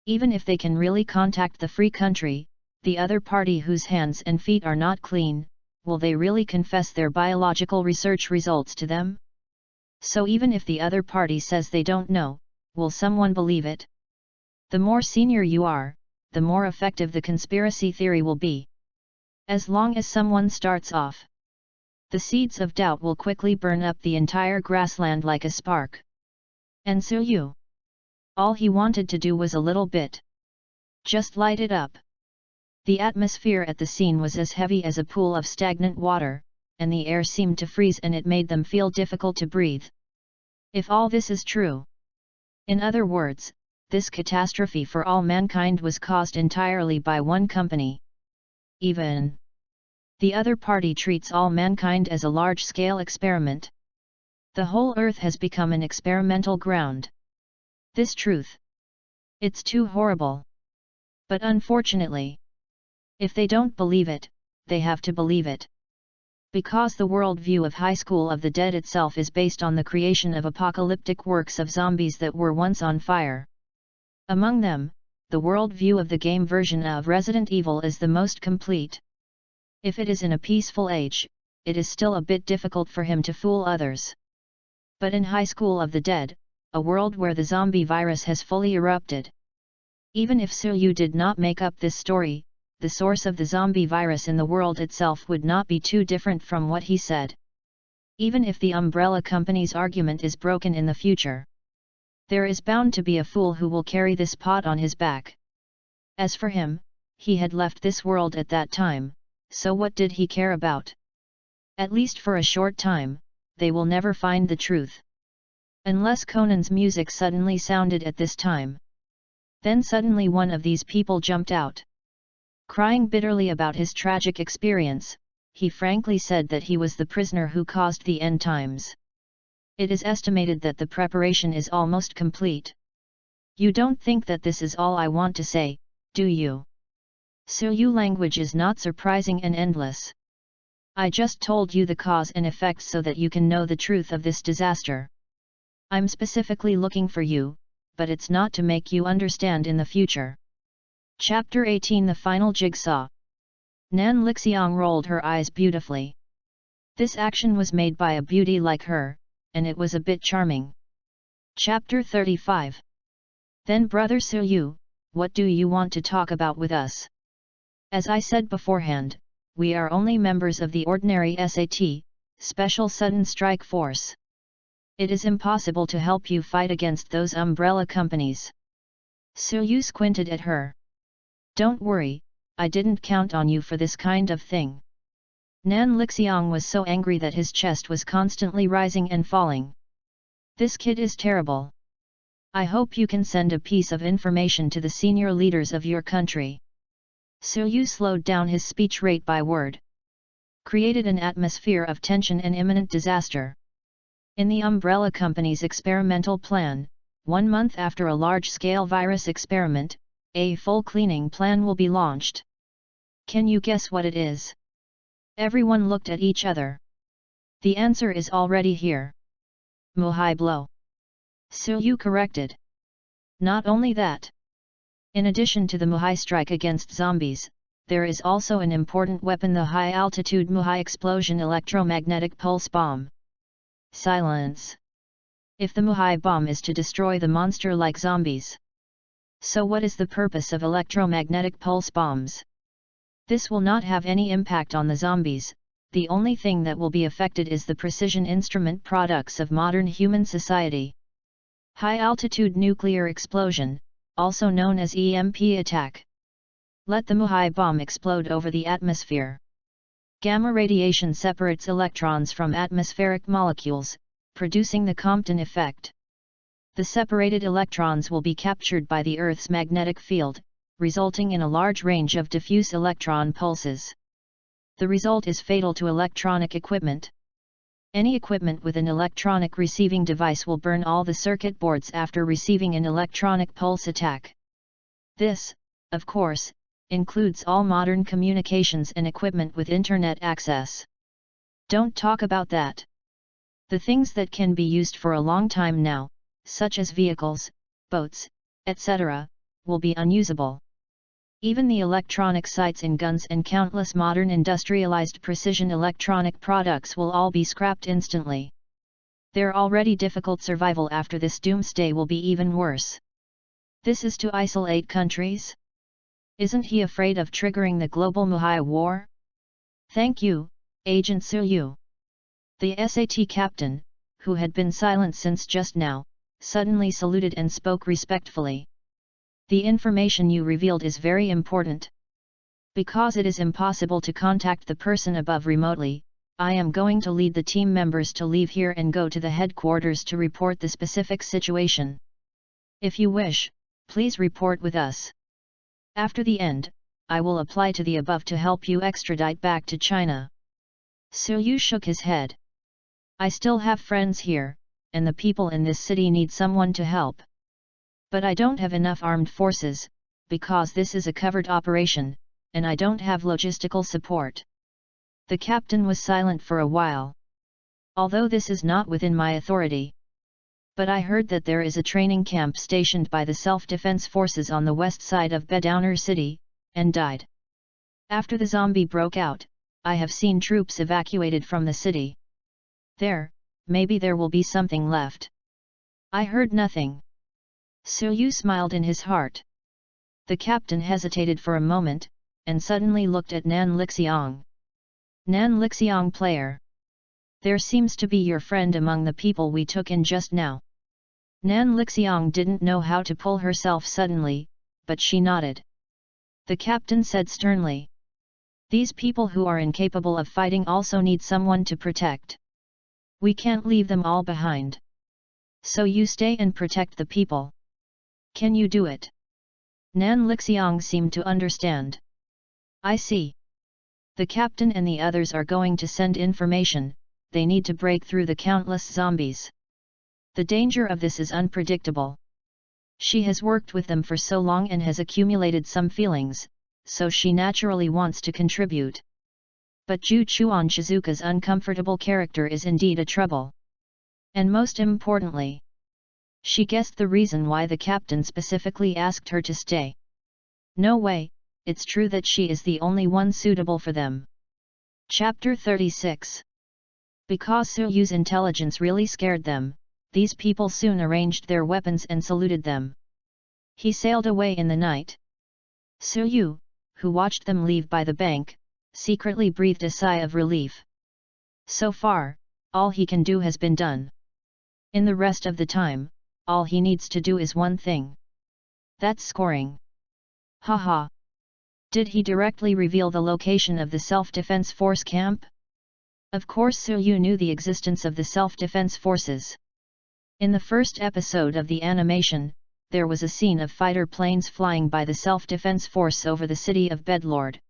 Even if they can really contact the free country, the other party whose hands and feet are not clean, will they really confess their biological research results to them? So even if the other party says they don't know, will someone believe it? The more senior you are, the more effective the conspiracy theory will be. As long as someone starts off, the seeds of doubt will quickly burn up the entire grassland like a spark. And Yu, all he wanted to do was a little bit. Just light it up. The atmosphere at the scene was as heavy as a pool of stagnant water, and the air seemed to freeze and it made them feel difficult to breathe. If all this is true. In other words, this catastrophe for all mankind was caused entirely by one company. Even the other party treats all mankind as a large-scale experiment. The whole earth has become an experimental ground. This truth. It's too horrible. But unfortunately, if they don't believe it, they have to believe it. Because the worldview of High School of the Dead itself is based on the creation of apocalyptic works of zombies that were once on fire. Among them, the worldview of the game version of Resident Evil is the most complete. If it is in a peaceful age, it is still a bit difficult for him to fool others. But in High School of the Dead, a world where the zombie virus has fully erupted. Even if Yu did not make up this story, the source of the zombie virus in the world itself would not be too different from what he said. Even if the umbrella company's argument is broken in the future, there is bound to be a fool who will carry this pot on his back. As for him, he had left this world at that time, so what did he care about? At least for a short time, they will never find the truth. Unless Conan's music suddenly sounded at this time. Then suddenly one of these people jumped out. Crying bitterly about his tragic experience, he frankly said that he was the prisoner who caused the end times. It is estimated that the preparation is almost complete. You don't think that this is all I want to say, do you? Yu language is not surprising and endless. I just told you the cause and effect so that you can know the truth of this disaster. I'm specifically looking for you, but it's not to make you understand in the future. Chapter 18 The Final Jigsaw. Nan Lixiang rolled her eyes beautifully. This action was made by a beauty like her, and it was a bit charming. Chapter 35. Then Brother Yu, what do you want to talk about with us? As I said beforehand, we are only members of the ordinary SAT, Special Sudden Strike Force. It is impossible to help you fight against those umbrella companies. Yu squinted at her. Don't worry, I didn't count on you for this kind of thing. Nan Lixiang was so angry that his chest was constantly rising and falling. This kid is terrible. I hope you can send a piece of information to the senior leaders of your country. Yu slowed down his speech rate by word. Created an atmosphere of tension and imminent disaster. In the umbrella company's experimental plan, 1 month after a large-scale virus experiment, a full cleaning plan will be launched. Can you guess what it is? Everyone looked at each other. The answer is already here. Muhai blow. Yu corrected. Not only that. In addition to the Muhai strike against zombies, there is also an important weapon, the high-altitude Muhai explosion electromagnetic pulse bomb. Silence. If the Muhai bomb is to destroy the monster like zombies. So what is the purpose of electromagnetic pulse bombs? This will not have any impact on the zombies. The only thing that will be affected is the precision instrument products of modern human society. High-altitude nuclear explosion, also known as EMP attack. Let the Muhai bomb explode over the atmosphere. Gamma radiation separates electrons from atmospheric molecules, producing the Compton effect. The separated electrons will be captured by the Earth's magnetic field, resulting in a large range of diffuse electron pulses. The result is fatal to electronic equipment. Any equipment with an electronic receiving device will burn all the circuit boards after receiving an electronic pulse attack. This, of course, includes all modern communications and equipment with internet access. Don't talk about that. The things that can be used for a long time now, such as vehicles, boats, etc., will be unusable. Even the electronic sights in guns and countless modern industrialized precision electronic products will all be scrapped instantly. Their already difficult survival after this doomsday will be even worse. This is to isolate countries? Isn't he afraid of triggering the global Muhai war? Thank you, Agent Suyu. The SAT captain, who had been silent since just now, suddenly saluted and spoke respectfully. The information you revealed is very important. Because it is impossible to contact the person above remotely, I am going to lead the team members to leave here and go to the headquarters to report the specific situation. If you wish, please report with us. After the end, I will apply to the above to help you extradite back to China. Suyu shook his head. I still have friends here, and the people in this city need someone to help. But I don't have enough armed forces, because this is a covered operation, and I don't have logistical support. The captain was silent for a while. Although this is not within my authority. But I heard that there is a training camp stationed by the self-defense forces on the west side of Bedowner City, and died. After the zombie broke out, I have seen troops evacuated from the city. Maybe there will be something left. I heard nothing. Suyu smiled in his heart. The captain hesitated for a moment, and suddenly looked at Nan Lixiang. Nan Lixiang player. There seems to be your friend among the people we took in just now. Nan Lixiang didn't know how to pull herself suddenly, but she nodded. The captain said sternly. These people who are incapable of fighting also need someone to protect. We can't leave them all behind. So you stay and protect the people. Can you do it? Nan Lixiang seemed to understand. I see. The captain and the others are going to send information. They need to break through the countless zombies. The danger of this is unpredictable. She has worked with them for so long and has accumulated some feelings, so she naturally wants to contribute. But Zhu Chuan Shizuka's uncomfortable character is indeed a trouble. And most importantly, she guessed the reason why the captain specifically asked her to stay. No way, it's true that she is the only one suitable for them. Chapter 36. Because Suyu's intelligence really scared them, these people soon arranged their weapons and saluted them. He sailed away in the night. Suyu, who watched them leave by the bank, secretly breathed a sigh of relief. So far, all he can do has been done. In the rest of the time, all he needs to do is one thing. That's scoring. Haha. Did he directly reveal the location of the self-defense force camp? Of course Suyu knew the existence of the self-defense forces. In the first episode of the animation, there was a scene of fighter planes flying by the self-defense force over the city of Bedlord.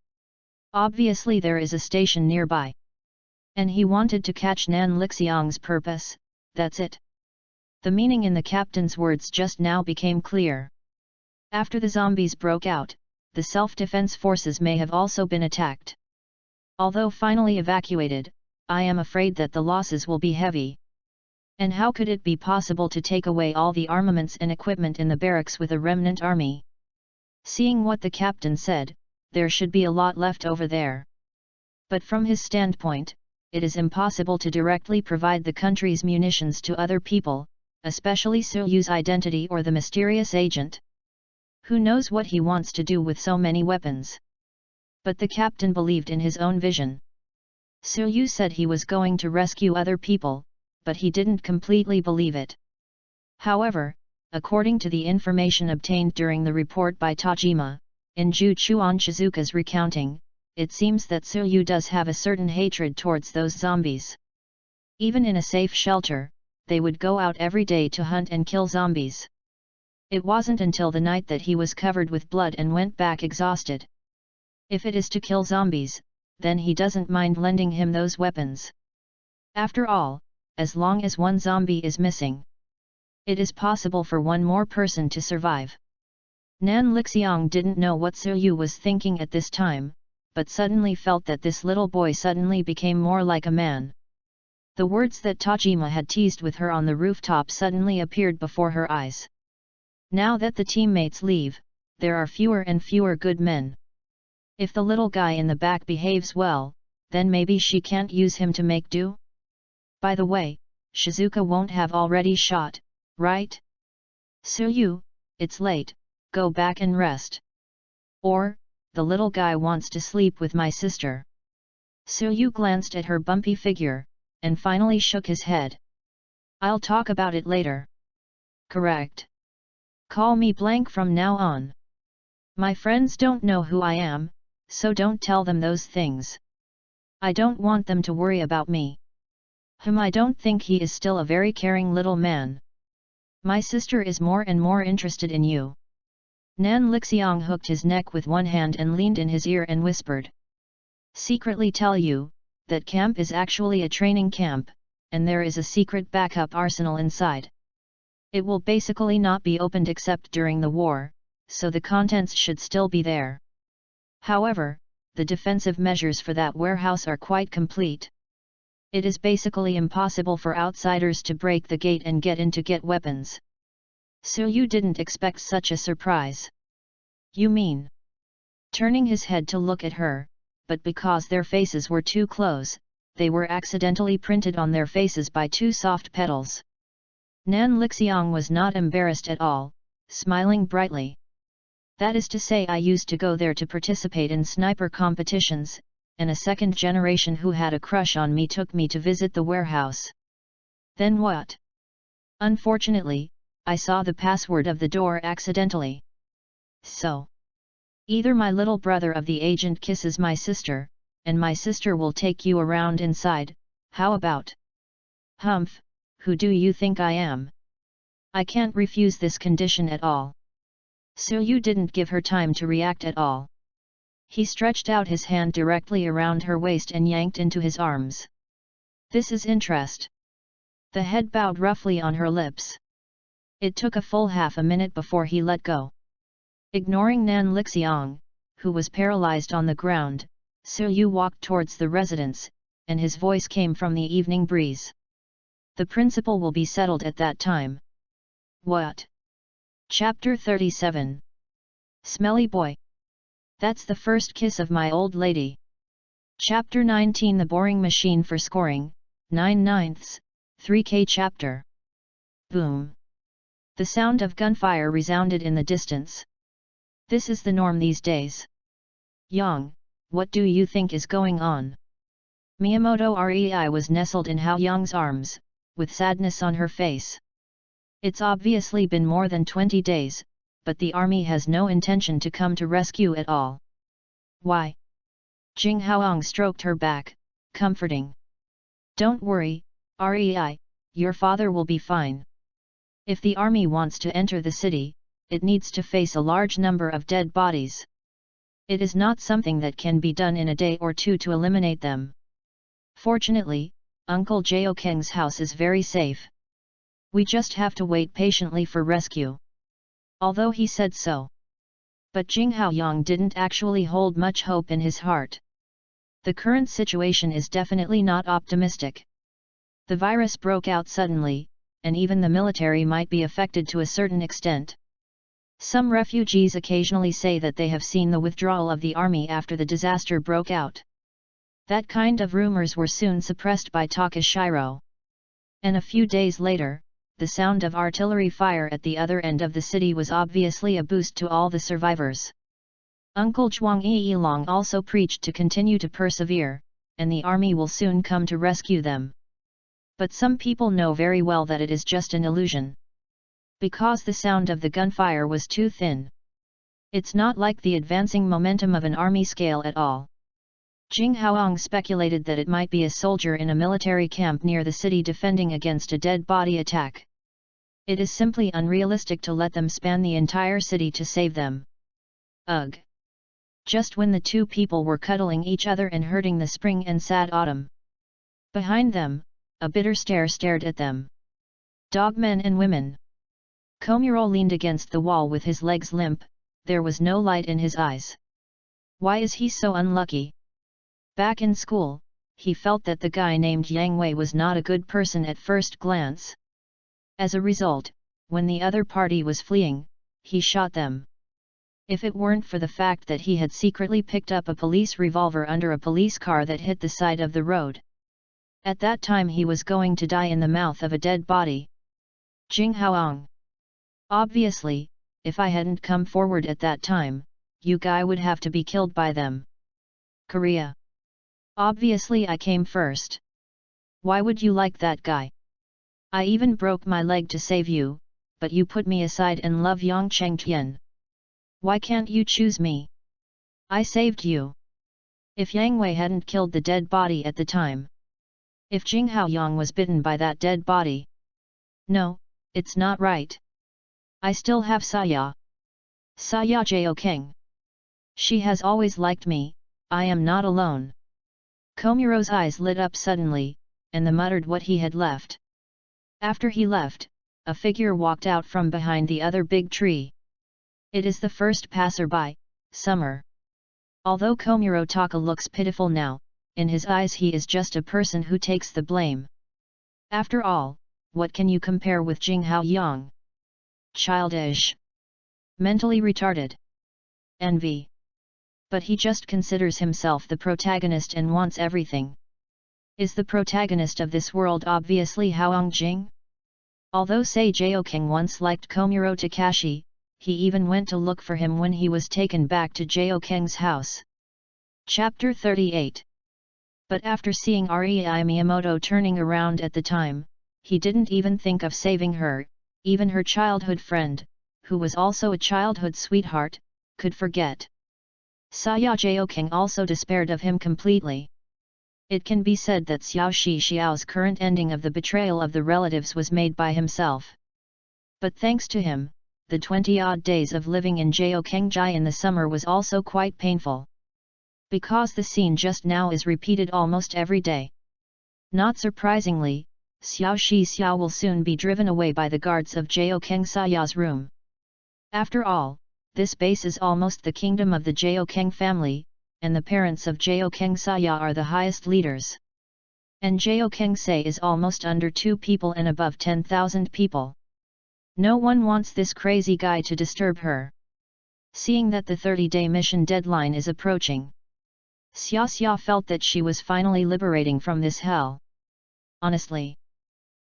Obviously there is a station nearby. And he wanted to catch Nan Lixiang's purpose, that's it. The meaning in the captain's words just now became clear. After the zombies broke out, the self-defense forces may have also been attacked. Although finally evacuated, I am afraid that the losses will be heavy. And how could it be possible to take away all the armaments and equipment in the barracks with a remnant army? Seeing what the captain said, there should be a lot left over there. But from his standpoint, it is impossible to directly provide the country's munitions to other people, especially Suyu's identity or the mysterious agent. Who knows what he wants to do with so many weapons? But the captain believed in his own vision. Su said he was going to rescue other people, but he didn't completely believe it. However, according to the information obtained during the report by Tajima, in Ju Chuan Shizuka's recounting, it seems that Su does have a certain hatred towards those zombies. Even in a safe shelter, they would go out every day to hunt and kill zombies. It wasn't until the night that he was covered with blood and went back exhausted. If it is to kill zombies, then he doesn't mind lending him those weapons. After all, as long as one zombie is missing, it is possible for one more person to survive. Nan Lixiang didn't know what Su was thinking at this time, but suddenly felt that this little boy suddenly became more like a man. The words that Tajima had teased with her on the rooftop suddenly appeared before her eyes. Now that the teammates leave, there are fewer and fewer good men. If the little guy in the back behaves well, then maybe she can't use him to make do? By the way, Shizuka won't have already shot, right? Su, it's late, go back and rest. Or, the little guy wants to sleep with my sister. Su glanced at her bumpy figure, and finally shook his head. I'll talk about it later. Correct. Call me blank from now on. My friends don't know who I am, so don't tell them those things. I don't want them to worry about me. I don't think he is still a very caring little man. My sister is more and more interested in you. Nan Lixiang hooked his neck with one hand and leaned in his ear and whispered. Secretly tell you, that camp is actually a training camp, and there is a secret backup arsenal inside. It will basically not be opened except during the war, so the contents should still be there. However, the defensive measures for that warehouse are quite complete. It is basically impossible for outsiders to break the gate and get weapons. Su didn't expect such a surprise. You mean? Turning his head to look at her, but because their faces were too close, they were accidentally printed on their faces by two soft petals. Nan Lixiang was not embarrassed at all, smiling brightly. That is to say, I used to go there to participate in sniper competitions, and a second generation who had a crush on me took me to visit the warehouse. Then what? Unfortunately, I saw the password of the door accidentally. So, either my little brother of the agent kisses my sister, and my sister will take you around inside, how about? Humph, who do you think I am? I can't refuse this condition at all. Su didn't give her time to react at all. He stretched out his hand directly around her waist and yanked into his arms. This is interest. The head bowed roughly on her lips. It took a full half a minute before he let go. Ignoring Nan Lixiang, who was paralyzed on the ground, Su walked towards the residence, and his voice came from the evening breeze. The principal will be settled at that time. What? Chapter 37. Smelly boy. That's the first kiss of my old lady. Chapter 19. The boring machine for scoring, 9/9, 3K chapter. Boom. The sound of gunfire resounded in the distance. This is the norm these days. Yang, what do you think is going on? Miyamoto Rei was nestled in Hao Yang's arms, with sadness on her face. It's obviously been more than 20 days, but the army has no intention to come to rescue at all. Why? Jing Haoang stroked her back, comforting. Don't worry, Rei, your father will be fine. If the army wants to enter the city, it needs to face a large number of dead bodies. It is not something that can be done in a day or two to eliminate them. Fortunately, Uncle Jiokeng's house is very safe. We just have to wait patiently for rescue. Although he said so. But Jing Haoyang didn't actually hold much hope in his heart. The current situation is definitely not optimistic. The virus broke out suddenly, and even the military might be affected to a certain extent. Some refugees occasionally say that they have seen the withdrawal of the army after the disaster broke out. That kind of rumors were soon suppressed by Takashiro. And a few days later, the sound of artillery fire at the other end of the city was obviously a boost to all the survivors. Uncle Zhuang Yilong also preached to continue to persevere, and the army will soon come to rescue them. But some people know very well that it is just an illusion. Because the sound of the gunfire was too thin. It's not like the advancing momentum of an army scale at all. Jing Haoang speculated that it might be a soldier in a military camp near the city defending against a dead body attack. It is simply unrealistic to let them span the entire city to save them. Ugh! Just when the two people were cuddling each other and hurting the spring and sad autumn. Behind them, a bitter stare stared at them. Dog men and women. Komuro leaned against the wall with his legs limp, there was no light in his eyes. Why is he so unlucky? Back in school, he felt that the guy named Yang Wei was not a good person at first glance. As a result, when the other party was fleeing, he shot them. If it weren't for the fact that he had secretly picked up a police revolver under a police car that hit the side of the road. At that time he was going to die in the mouth of a dead body. Jing Haoang. Obviously, if I hadn't come forward at that time, you guy would have to be killed by them. Korea. Obviously I came first. Why would you like that guy? I even broke my leg to save you, but you put me aside and love Yang Chengtian. Why can't you choose me? I saved you. If Yang Wei hadn't killed the dead body at the time. If Jing Haoyang was bitten by that dead body. No, it's not right. I still have Saya. Saya Jo King. She has always liked me, I am not alone. Komuro's eyes lit up suddenly, and the muttered what he had left. After he left, a figure walked out from behind the other big tree. It is the first passerby, Summer. Although Komuro Taka looks pitiful now, in his eyes he is just a person who takes the blame. After all, what can you compare with Jing Haoyang? Childish. Mentally retarded. Envy. But he just considers himself the protagonist and wants everything. Is the protagonist of this world obviously Haoang Jing? Although Seijo King once liked Komuro Takashi, he even went to look for him when he was taken back to Jo King's house. Chapter 38. But after seeing Rei Miyamoto turning around at the time, he didn't even think of saving her, even her childhood friend, who was also a childhood sweetheart, could forget. Saya Jo King also despaired of him completely. It can be said that Xiao Shi Xiao's current ending of the betrayal of the relatives was made by himself. But thanks to him, the 20-odd days of living in Jo Kengjai in the summer was also quite painful. Because the scene just now is repeated almost every day. Not surprisingly, Xiao Shi Xiao will soon be driven away by the guards of Jo Keng Saya's room. After all, this base is almost the kingdom of the Jo Keng family, and the parents of Jo Keng Saya are the highest leaders. And Jo Keng Say is almost under 2 people and above 10,000 people. No one wants this crazy guy to disturb her. Seeing that the 30-day mission deadline is approaching, Xia Xia felt that she was finally liberating from this hell. Honestly,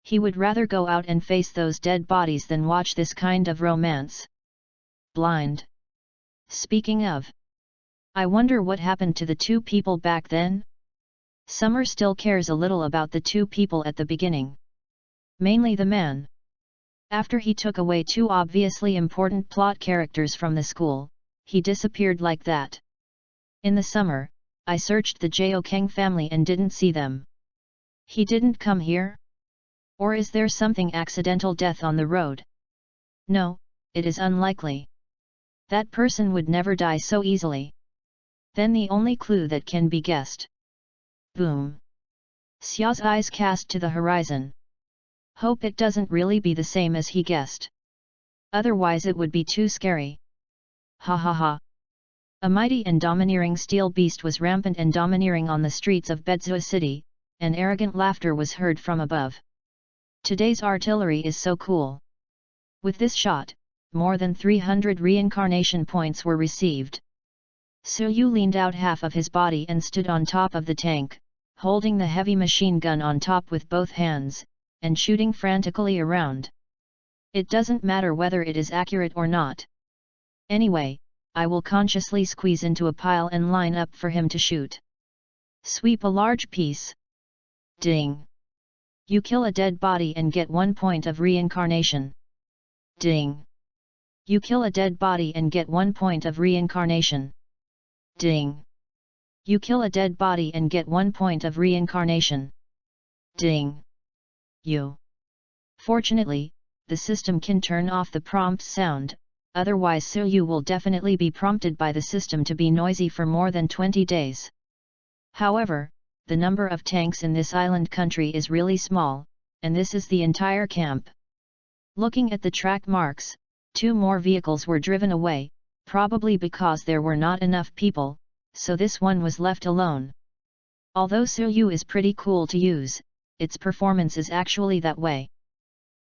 he would rather go out and face those dead bodies than watch this kind of romance. Blind. Speaking of, I wonder what happened to the 2 people back then? Summer still cares a little about the 2 people at the beginning. Mainly the man. After he took away 2 obviously important plot characters from the school, he disappeared like that. In the summer, I searched the Jo Keng family and didn't see them. He didn't come here? Or is there something accidental death on the road? No, it is unlikely. That person would never die so easily. Then the only clue that can be guessed. Boom. Xiao's eyes cast to the horizon. Hope it doesn't really be the same as he guessed. Otherwise it would be too scary. Ha ha ha. A mighty and domineering steel beast was rampant and domineering on the streets of Bedzua City, and arrogant laughter was heard from above. Today's artillery is so cool. With this shot, more than 300 reincarnation points were received. Su Yu leaned out half of his body and stood on top of the tank, holding the heavy machine gun on top with both hands, and shooting frantically around. It doesn't matter whether it is accurate or not. Anyway, I will consciously squeeze into a pile and line up for him to shoot. Sweep a large piece. Ding. You kill a dead body and get 1 point of reincarnation. Ding. You kill a dead body and get 1 point of reincarnation. Ding. You kill a dead body and get 1 point of reincarnation. Ding. You. Fortunately, the system can turn off the prompt sound, otherwise Silyu will definitely be prompted by the system to be noisy for more than 20 days. However, the number of tanks in this island country is really small, and this is the entire camp. Looking at the track marks, 2 more vehicles were driven away, probably because there were not enough people, so this one was left alone. Although Silyu is pretty cool to use, its performance is actually that way.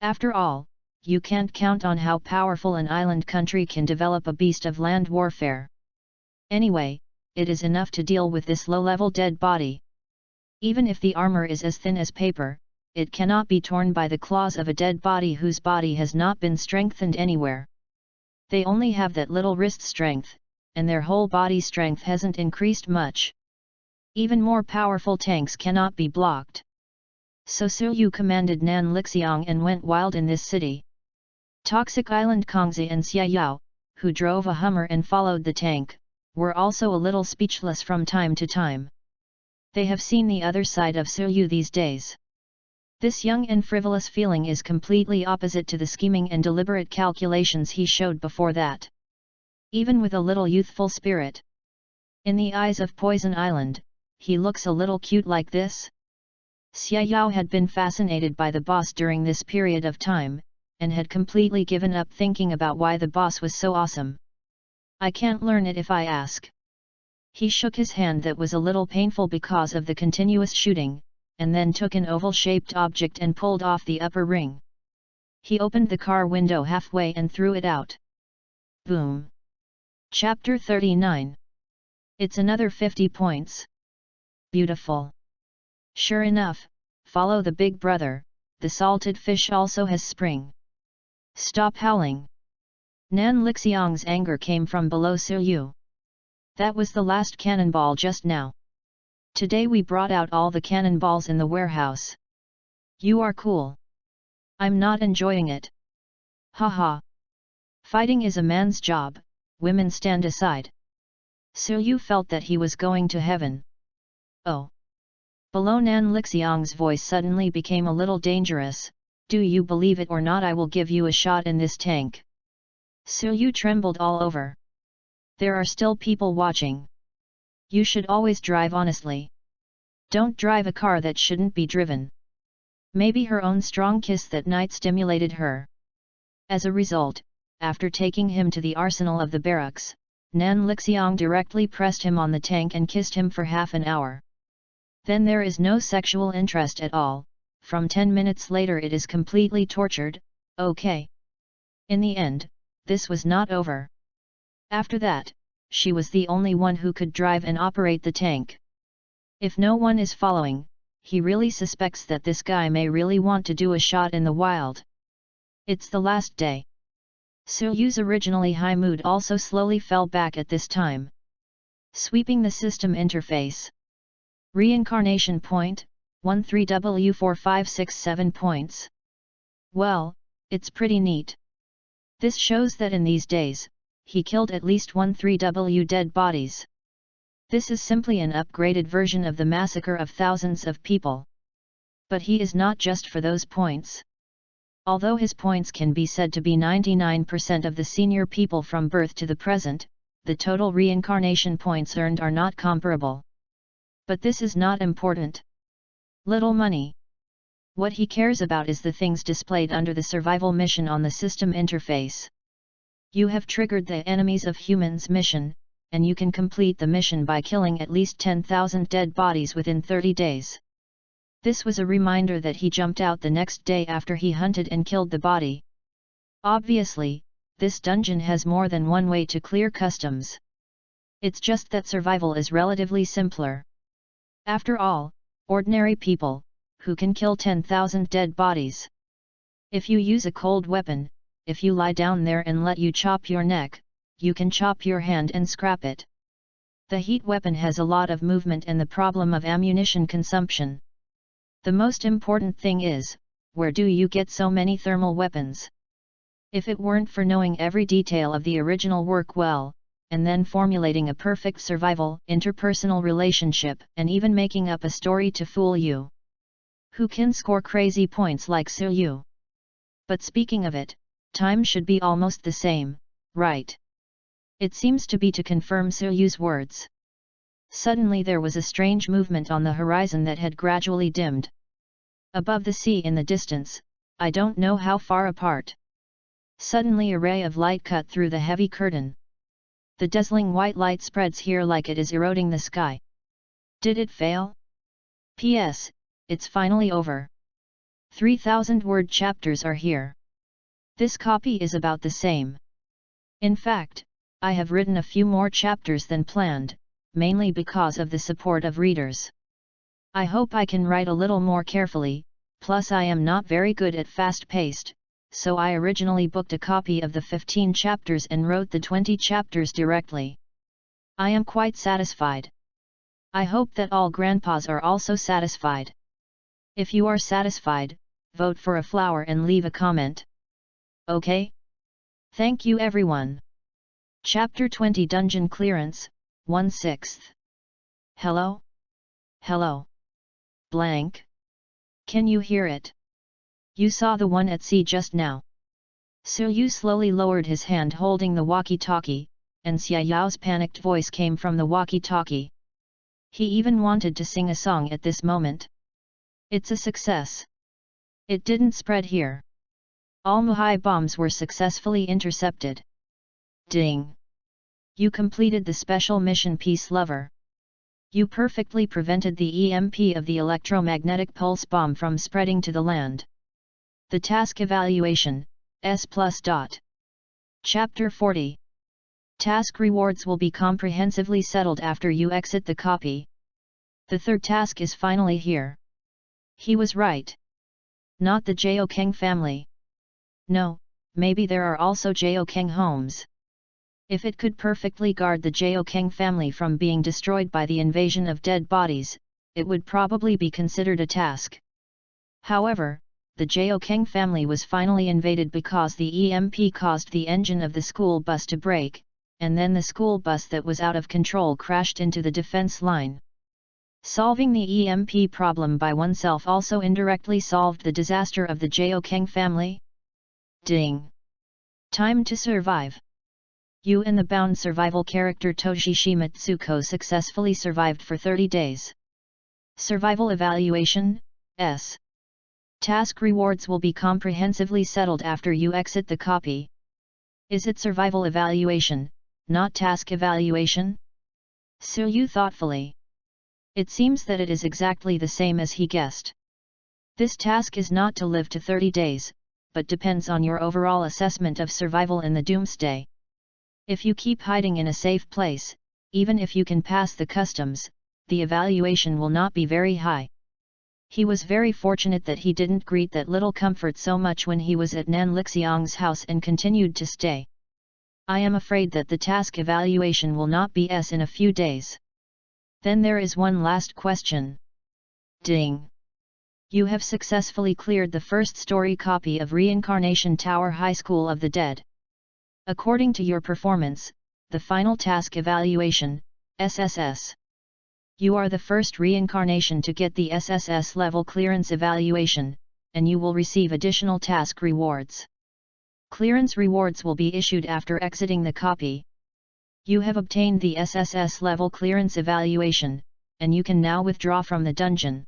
After all, you can't count on how powerful an island country can develop a beast of land warfare. Anyway, it is enough to deal with this low-level dead body. Even if the armor is as thin as paper, it cannot be torn by the claws of a dead body whose body has not been strengthened anywhere. They only have that little wrist strength, and their whole body strength hasn't increased much. Even more powerful tanks cannot be blocked. So Silyu commanded Nan Lixiang and went wild in this city. Toxic Island Kongzi and Xiaoyao, who drove a Hummer and followed the tank, were also a little speechless from time to time. They have seen the other side of Silyu these days. This young and frivolous feeling is completely opposite to the scheming and deliberate calculations he showed before that. Even with a little youthful spirit. In the eyes of Poison Island, he looks a little cute like this. Xiaoyao had been fascinated by the boss during this period of time, and had completely given up thinking about why the boss was so awesome. I can't learn it if I ask. He shook his hand that was a little painful because of the continuous shooting, and then took an oval-shaped object and pulled off the upper ring. He opened the car window halfway and threw it out. Boom. Chapter 39. It's another 50 points. Beautiful. Sure enough, follow the big brother, the salted fish also has spring. Stop howling. Nan Lixiang's anger came from below Silyu. That was the last cannonball just now. Today we brought out all the cannonballs in the warehouse. You are cool. I'm not enjoying it. Haha. Fighting is a man's job, women stand aside. Silyu felt that he was going to heaven. Oh. Below Nan Lixiang's voice suddenly became a little dangerous. Do you believe it or not, I will give you a shot in this tank. Silyu trembled all over. There are still people watching. You should always drive honestly. Don't drive a car that shouldn't be driven. Maybe her own strong kiss that night stimulated her. As a result, after taking him to the arsenal of the barracks, Nan Lixiang directly pressed him on the tank and kissed him for half an hour. Then there is no sexual interest at all, from 10 minutes later it is completely tortured, okay. In the end, this was not over. After that, she was the only one who could drive and operate the tank. If no one is following, he really suspects that this guy may really want to do a shot in the wild. It's the last day. Silyu's originally high mood also slowly fell back at this time. Sweeping the system interface. Reincarnation point, 13W4567 points. Well, it's pretty neat. This shows that in these days, he killed at least 13W dead bodies. This is simply an upgraded version of the massacre of thousands of people. But he is not just for those points. Although his points can be said to be 99% of the senior people from birth to the present, the total reincarnation points earned are not comparable. But this is not important. Little money. What he cares about is the things displayed under the survival mission on the system interface. You have triggered the enemies of humans mission, and you can complete the mission by killing at least 10,000 dead bodies within 30 days. This was a reminder that he jumped out the next day after he hunted and killed the body. Obviously, this dungeon has more than one way to clear customs. It's just that survival is relatively simpler. After all, ordinary people, who can kill 10,000 dead bodies. If you use a cold weapon, if you lie down there and let you chop your neck, you can chop your hand and scrap it. The heat weapon has a lot of movement and the problem of ammunition consumption. The most important thing is, where do you get so many thermal weapons? If it weren't for knowing every detail of the original work well, and then formulating a perfect survival, interpersonal relationship, and even making up a story to fool you, who can score crazy points like Silyu? But speaking of it, time should be almost the same, right? It seems to be, to confirm Silyu's words. Suddenly there was a strange movement on the horizon that had gradually dimmed. Above the sea in the distance, I don't know how far apart. Suddenly a ray of light cut through the heavy curtain. The dazzling white light spreads here like it is eroding the sky. Did it fail? P.S. It's finally over. 3,000-word chapters are here. This copy is about the same. In fact, I have written a few more chapters than planned, mainly because of the support of readers. I hope I can write a little more carefully, plus I am not very good at fast-paced, so I originally booked a copy of the 15 chapters and wrote the 20 chapters directly. I am quite satisfied. I hope that all grandpas are also satisfied. If you are satisfied, vote for a flower and leave a comment. Okay? Thank you everyone. Chapter 20 Dungeon Clearance, 1/6. Hello? Hello? Blank? Can you hear it? You saw the one at sea just now. Silyu slowly lowered his hand holding the walkie-talkie, and Xia Yao's panicked voice came from the walkie-talkie. He even wanted to sing a song at this moment. It's a success. It didn't spread here. All Muhai bombs were successfully intercepted. Ding! You completed the special mission, Peace Lover. You perfectly prevented the EMP of the electromagnetic pulse bomb from spreading to the land. The task evaluation, S+. Chapter 40. Task rewards will be comprehensively settled after you exit the copy. The third task is finally here. He was right. Not the Jiaokeng family. No, maybe there are also Jiaokeng homes. If it could perfectly guard the Jiaokeng family from being destroyed by the invasion of dead bodies, it would probably be considered a task. However, the Jiaokeng family was finally invaded because the EMP caused the engine of the school bus to break, and then the school bus that was out of control crashed into the defense line. Solving the EMP problem by oneself also indirectly solved the disaster of the Jiaokeng family. Ding! Time to survive. You and the bound survival character Toshishi Mitsuko successfully survived for 30 days. Survival evaluation, S. Task rewards will be comprehensively settled after you exit the copy. Is it survival evaluation, not task evaluation? Silyu thoughtfully. It seems that it is exactly the same as he guessed. This task is not to live to 30 days, but depends on your overall assessment of survival in the doomsday. If you keep hiding in a safe place, even if you can pass the customs, the evaluation will not be very high. He was very fortunate that he didn't greet that little comfort so much when he was at Nan Lixiang's house and continued to stay. I am afraid that the task evaluation will not be S in a few days. Then there is one last question. Ding! You have successfully cleared the first story copy of Reincarnation Tower High School of the Dead. According to your performance, the final task evaluation, SSS. You are the first reincarnation to get the SSS level clearance evaluation, and you will receive additional task rewards. Clearance rewards will be issued after exiting the copy. You have obtained the SSS level clearance evaluation, and you can now withdraw from the dungeon.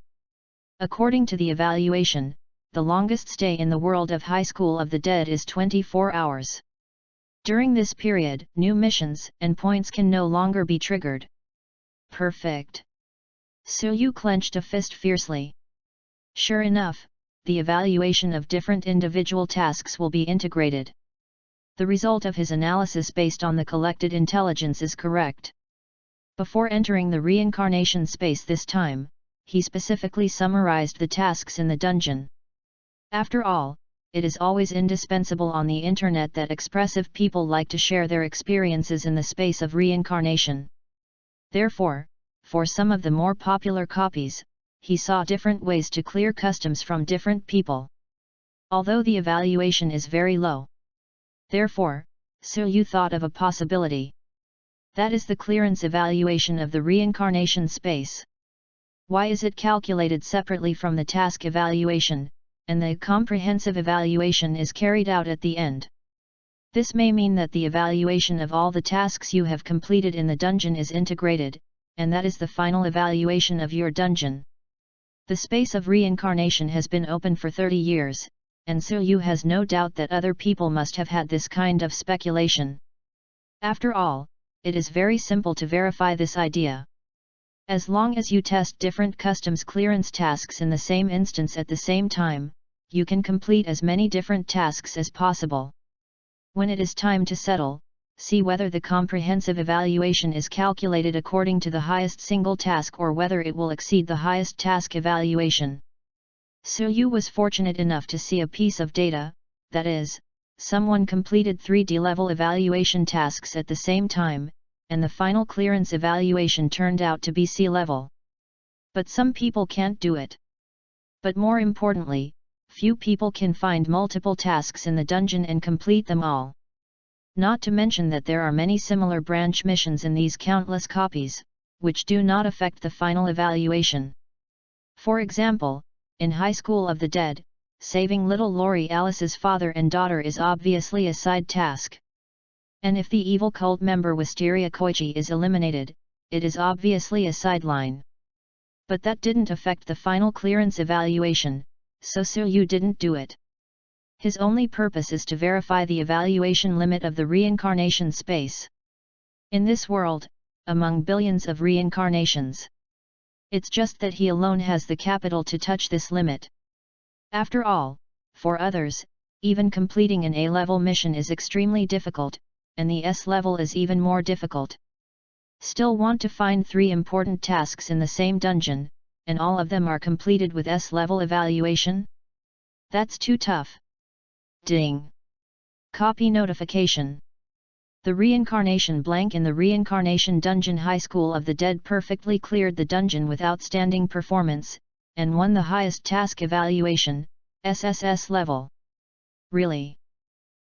According to the evaluation, the longest stay in the world of High School of the Dead is 24 hours. During this period, new missions and points can no longer be triggered. Perfect. Silyu clenched a fist fiercely. Sure enough, the evaluation of different individual tasks will be integrated. The result of his analysis based on the collected intelligence is correct. Before entering the reincarnation space this time, he specifically summarized the tasks in the dungeon. After all, it is always indispensable on the internet that expressive people like to share their experiences in the space of reincarnation. Therefore, for some of the more popular copies, he saw different ways to clear customs from different people. Although the evaluation is very low. Therefore, Yu thought of a possibility. That is the clearance evaluation of the reincarnation space. Why is it calculated separately from the task evaluation, and the comprehensive evaluation is carried out at the end? This may mean that the evaluation of all the tasks you have completed in the dungeon is integrated, and that is the final evaluation of your dungeon. The space of reincarnation has been open for 30 years, and Yu has no doubt that other people must have had this kind of speculation. After all, it is very simple to verify this idea. As long as you test different customs clearance tasks in the same instance at the same time, you can complete as many different tasks as possible. When it is time to settle, see whether the comprehensive evaluation is calculated according to the highest single task or whether it will exceed the highest task evaluation. Yu was fortunate enough to see a piece of data, that is, someone completed 3D level evaluation tasks at the same time, and the final clearance evaluation turned out to be C level. But some people can't do it. But more importantly, few people can find multiple tasks in the dungeon and complete them all. Not to mention that there are many similar branch missions in these countless copies, which do not affect the final evaluation. For example, in High School of the Dead, saving little Lori Alice's father and daughter is obviously a side task. And if the evil cult member Wisteria Koichi is eliminated, it is obviously a sideline. But that didn't affect the final clearance evaluation, so Yu didn't do it. His only purpose is to verify the evaluation limit of the reincarnation space. In this world, among billions of reincarnations, it's just that he alone has the capital to touch this limit. After all, for others, even completing an A-level mission is extremely difficult, and the S-level is even more difficult. Still want to find 3 important tasks in the same dungeon, and all of them are completed with S-level evaluation? That's too tough. Ding! Copy notification. The reincarnation blank in the reincarnation dungeon High School of the Dead perfectly cleared the dungeon with outstanding performance, and won the highest task evaluation, SSS level. Really?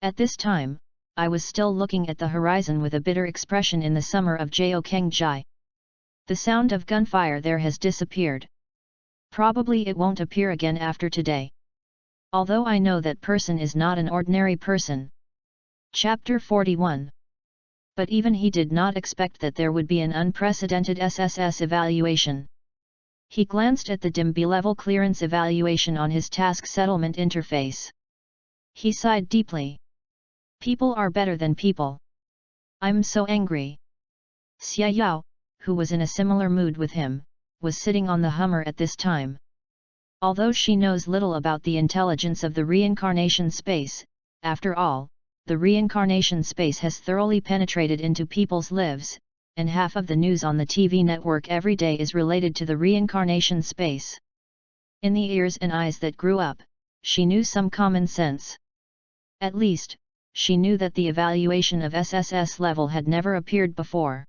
At this time, I was still looking at the horizon with a bitter expression in the summer of Jokengjai. The sound of gunfire there has disappeared. Probably it won't appear again after today. Although I know that person is not an ordinary person. Chapter 41. But even he did not expect that there would be an unprecedented SSS evaluation. He glanced at the dim B-level clearance evaluation on his task settlement interface. He sighed deeply. People are better than people. I'm so angry. Xia Yao, who was in a similar mood with him, was sitting on the Hummer at this time. Although she knows little about the intelligence of the reincarnation space, after all, the reincarnation space has thoroughly penetrated into people's lives, and half of the news on the TV network every day is related to the reincarnation space. In the ears and eyes that grew up, she knew some common sense. At least, she knew that the evaluation of SSS level had never appeared before.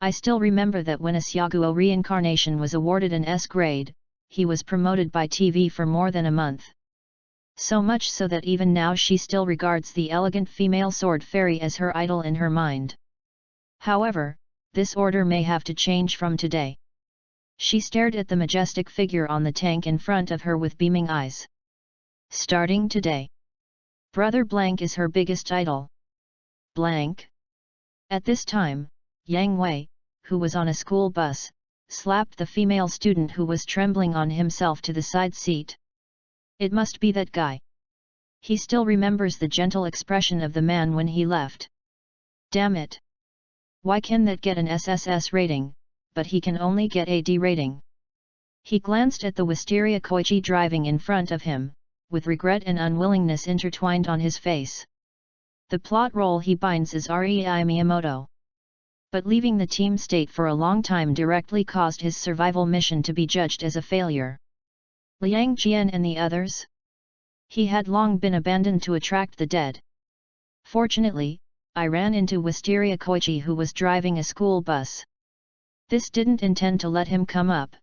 I still remember that when Asyaguo reincarnation was awarded an S grade, he was promoted by TV for more than a month. So much so that even now she still regards the elegant female sword fairy as her idol in her mind. However, this order may have to change from today. She stared at the majestic figure on the tank in front of her with beaming eyes. Starting today, Brother Blank is her biggest idol. Blank? At this time, Yang Wei, who was on a school bus, slapped the female student who was trembling on himself to the side seat. It must be that guy. He still remembers the gentle expression of the man when he left. Damn it! Why can that get an SSS rating, but he can only get a D rating? He glanced at the Wisteria Koichi driving in front of him, with regret and unwillingness intertwined on his face. The plot role he binds is Rei Miyamoto. But leaving the team state for a long time directly caused his survival mission to be judged as a failure. Liang Jian and the others? He had long been abandoned to attract the dead. Fortunately, I ran into Wisteria Koichi, who was driving a school bus. This didn't intend to let him come up.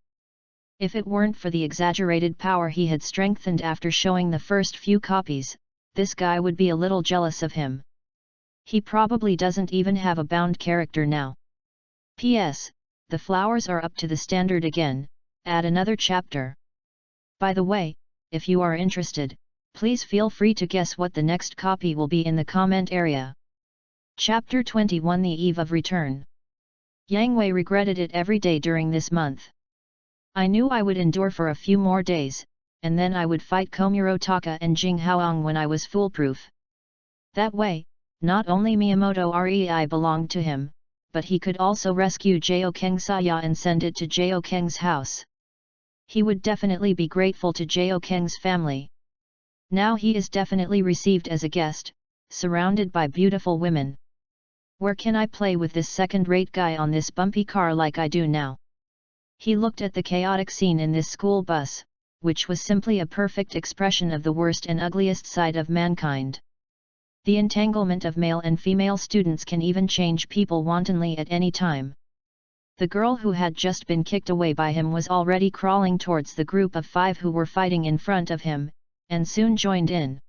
If it weren't for the exaggerated power he had strengthened after showing the first few copies, this guy would be a little jealous of him. He probably doesn't even have a bound character now. P.S. The flowers are up to the standard again, add another chapter. By the way, if you are interested, please feel free to guess what the next copy will be in the comment area. Chapter 21, The Eve of Return. Yang Wei regretted it every day during this month. I knew I would endure for a few more days, and then I would fight Komuro Taka and Jing Haoang when I was foolproof. That way, not only Miyamoto Rei belonged to him, but he could also rescue Joukeng Saya and send it to Joukeng's house. He would definitely be grateful to Joukeng's family. Now he is definitely received as a guest, surrounded by beautiful women. Where can I play with this second-rate guy on this bumpy car like I do now? He looked at the chaotic scene in this school bus, which was simply a perfect expression of the worst and ugliest side of mankind. The entanglement of male and female students can even change people wantonly at any time. The girl who had just been kicked away by him was already crawling towards the group of 5 who were fighting in front of him, and soon joined in.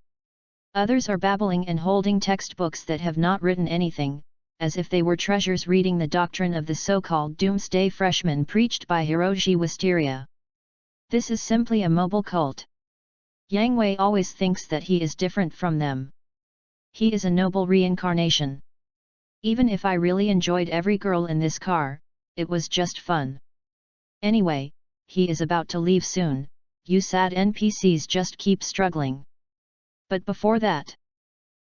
Others are babbling and holding textbooks that have not written anything, as if they were treasures, reading the doctrine of the so-called doomsday freshman preached by Hiroshi Wisteria. This is simply a mobile cult. Yang Wei always thinks that he is different from them. He is a noble reincarnation. Even if I really enjoyed every girl in this car, it was just fun. Anyway, he is about to leave soon, you sad NPCs just keep struggling. But before that,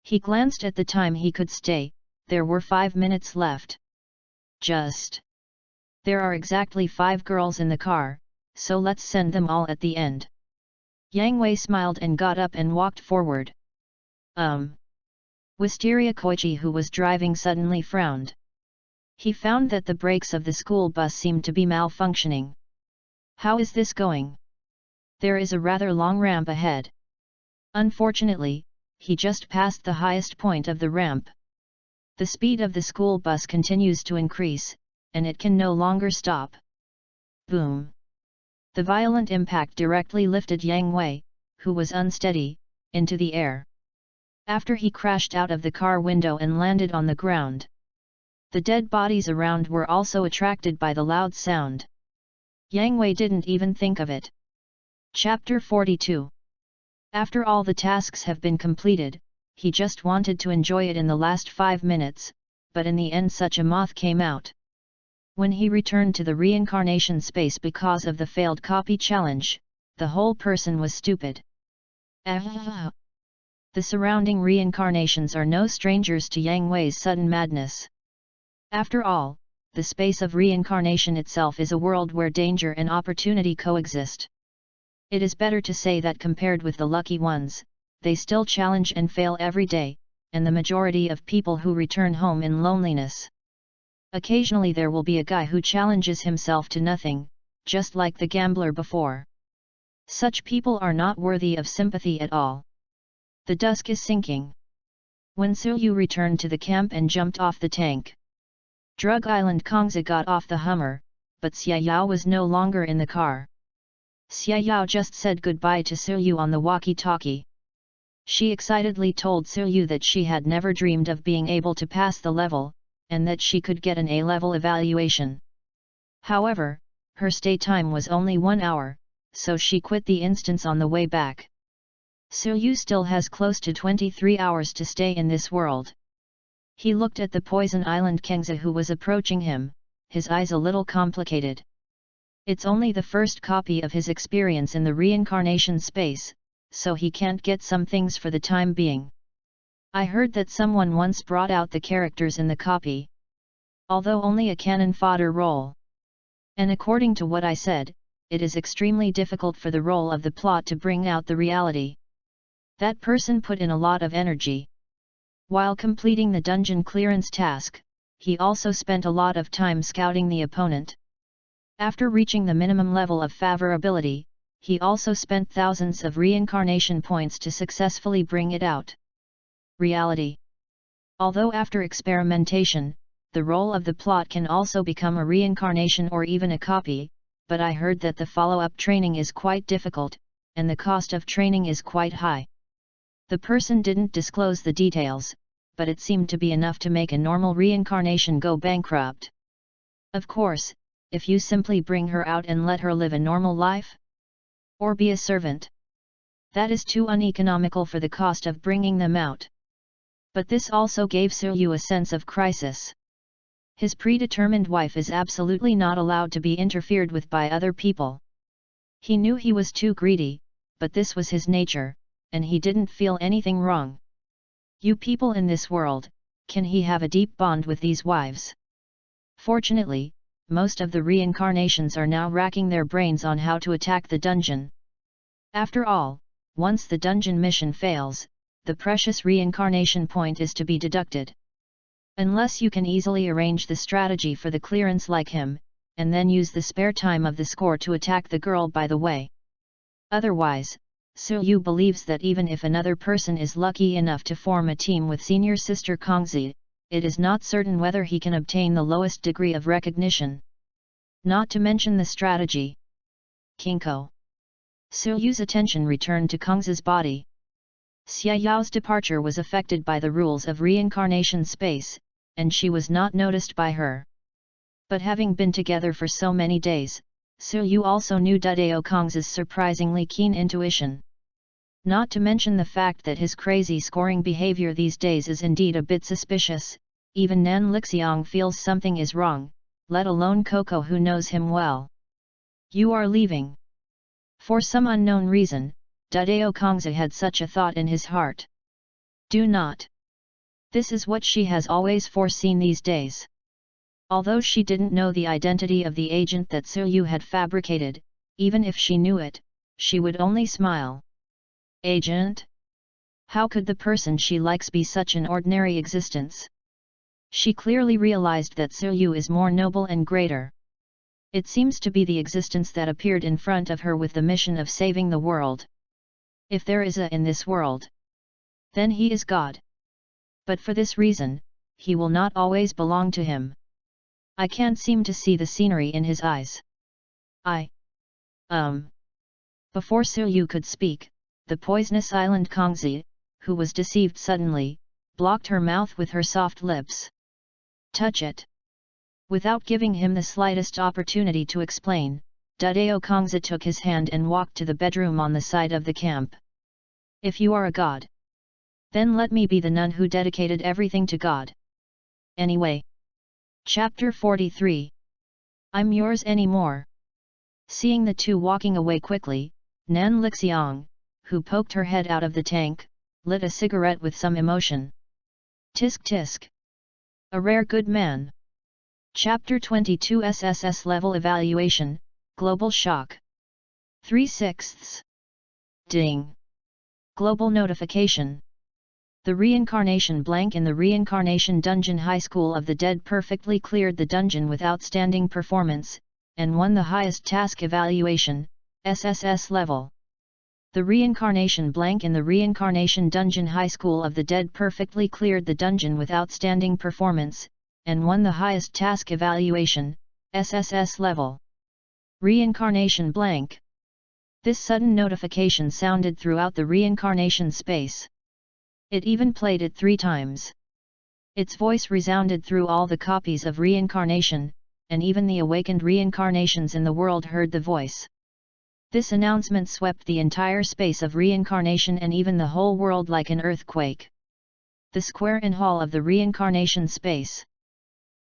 he glanced at the time he could stay. There were 5 minutes left. There are exactly 5 girls in the car, so let's send them all at the end. Yang Wei smiled and got up and walked forward. Wisteria Koichi, who was driving, suddenly frowned. He found that the brakes of the school bus seemed to be malfunctioning. How is this going? There is a rather long ramp ahead. Unfortunately, he just passed the highest point of the ramp. The speed of the school bus continues to increase, and it can no longer stop. Boom! The violent impact directly lifted Yang Wei, who was unsteady, into the air. After he crashed out of the car window and landed on the ground. The dead bodies around were also attracted by the loud sound. Yang Wei didn't even think of it. Chapter 42. After all the tasks have been completed, he just wanted to enjoy it in the last 5 minutes, but in the end such a moth came out. When he returned to the reincarnation space because of the failed copy challenge, the whole person was stupid. The surrounding reincarnations are no strangers to Yang Wei's sudden madness. After all, the space of reincarnation itself is a world where danger and opportunity coexist. It is better to say that compared with the lucky ones, they still challenge and fail every day, and the majority of people who return home in loneliness. Occasionally there will be a guy who challenges himself to nothing, just like the gambler before. Such people are not worthy of sympathy at all. The dusk is sinking. When Suyu returned to the camp and jumped off the tank, Drug Island Kongza got off the Hummer, but Xiaoyao was no longer in the car. Xiaoyao just said goodbye to Suyu on the walkie-talkie. She excitedly told Suyu that she had never dreamed of being able to pass the level, and that she could get an A-level evaluation. However, her stay time was only 1 hour, so she quit the instance on the way back. Suyu still has close to 23 hours to stay in this world. He looked at the Poison Island Kengza who was approaching him, his eyes a little complicated. It's only the first copy of his experience in the reincarnation space, so he can't get some things for the time being. I heard that someone once brought out the characters in the copy. Although only a cannon fodder role. And according to what I said, it is extremely difficult for the role of the plot to bring out the reality. That person put in a lot of energy. While completing the dungeon clearance task, he also spent a lot of time scouting the opponent. After reaching the minimum level of favorability, he also spent thousands of reincarnation points to successfully bring it out. Reality. Although after experimentation, the role of the plot can also become a reincarnation or even a copy, but I heard that the follow-up training is quite difficult, and the cost of training is quite high. The person didn't disclose the details, but it seemed to be enough to make a normal reincarnation go bankrupt. Of course, if you simply bring her out and let her live a normal life, or be a servant, that is too uneconomical for the cost of bringing them out. But this also gave Suryu a sense of crisis. His predetermined wife is absolutely not allowed to be interfered with by other people. He knew he was too greedy, but this was his nature, and he didn't feel anything wrong. You people in this world, can he have a deep bond with these wives? Fortunately, most of the reincarnations are now racking their brains on how to attack the dungeon. After all, once the dungeon mission fails, the precious reincarnation point is to be deducted. Unless you can easily arrange the strategy for the clearance like him, and then use the spare time of the score to attack the girl by the way. Otherwise, Suryu believes that even if another person is lucky enough to form a team with senior sister Kongzi, it is not certain whether he can obtain the lowest degree of recognition. Not to mention the strategy. Kinko. Suryu's attention returned to Kongzi's body. Xia Yao's departure was affected by the rules of reincarnation space, and she was not noticed by her. But having been together for so many days, Suryu also knew Dudeo Kongzi's surprisingly keen intuition. Not to mention the fact that his crazy scoring behavior these days is indeed a bit suspicious, even Nan Lixiang feels something is wrong, let alone Coco who knows him well. You are leaving. For some unknown reason, Dudeo Kongzi had such a thought in his heart. Do not. This is what she has always foreseen these days. Although she didn't know the identity of the agent that Suryu had fabricated, even if she knew it, she would only smile. Agent? How could the person she likes be such an ordinary existence? She clearly realized that Suryu is more noble and greater. It seems to be the existence that appeared in front of her with the mission of saving the world. If there is a in this world, then he is God. But for this reason, he will not always belong to him. I can't seem to see the scenery in his eyes. Before Suryu could speak, the poisonous island Kongzi, who was deceived suddenly, blocked her mouth with her soft lips. Touch it. Without giving him the slightest opportunity to explain, Dudeo Kongzi took his hand and walked to the bedroom on the side of the camp. If you are a god, then let me be the nun who dedicated everything to God. Anyway. Chapter 43. I'm yours anymore. Seeing the two walking away quickly, Nan Lixiang, who poked her head out of the tank, lit a cigarette with some emotion. Tisk tisk. A rare good man. Chapter 22 SSS Level Evaluation, Global Shock. 3/6. Ding. Global Notification. The reincarnation blank in the Reincarnation Dungeon High School of the Dead perfectly cleared the dungeon with outstanding performance, and won the highest task evaluation, SSS level. The reincarnation blank in the Reincarnation Dungeon High School of the Dead perfectly cleared the dungeon with outstanding performance, and won the highest task evaluation, SSS level. Reincarnation blank. This sudden notification sounded throughout the reincarnation space. It even played it 3 times. Its voice resounded through all the copies of reincarnation, and even the awakened reincarnations in the world heard the voice. This announcement swept the entire space of reincarnation and even the whole world like an earthquake. The square and hall of the reincarnation space.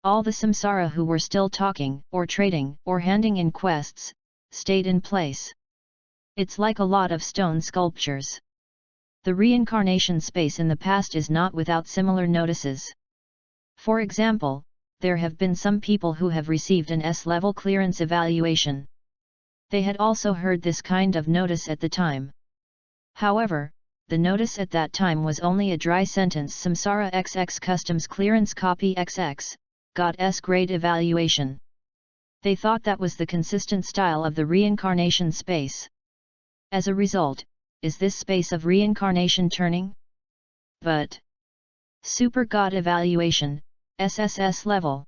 All the samsara who were still talking, or trading, or handing in quests, stayed in place. It's like a lot of stone sculptures. The reincarnation space in the past is not without similar notices. For example, there have been some people who have received an S-level clearance evaluation. They had also heard this kind of notice at the time. However, the notice at that time was only a dry sentence: Samsara XX Customs Clearance Copy XX, got S grade evaluation. They thought that was the consistent style of the reincarnation space. As a result, is this space of reincarnation turning? But Super God Evaluation, SSS level.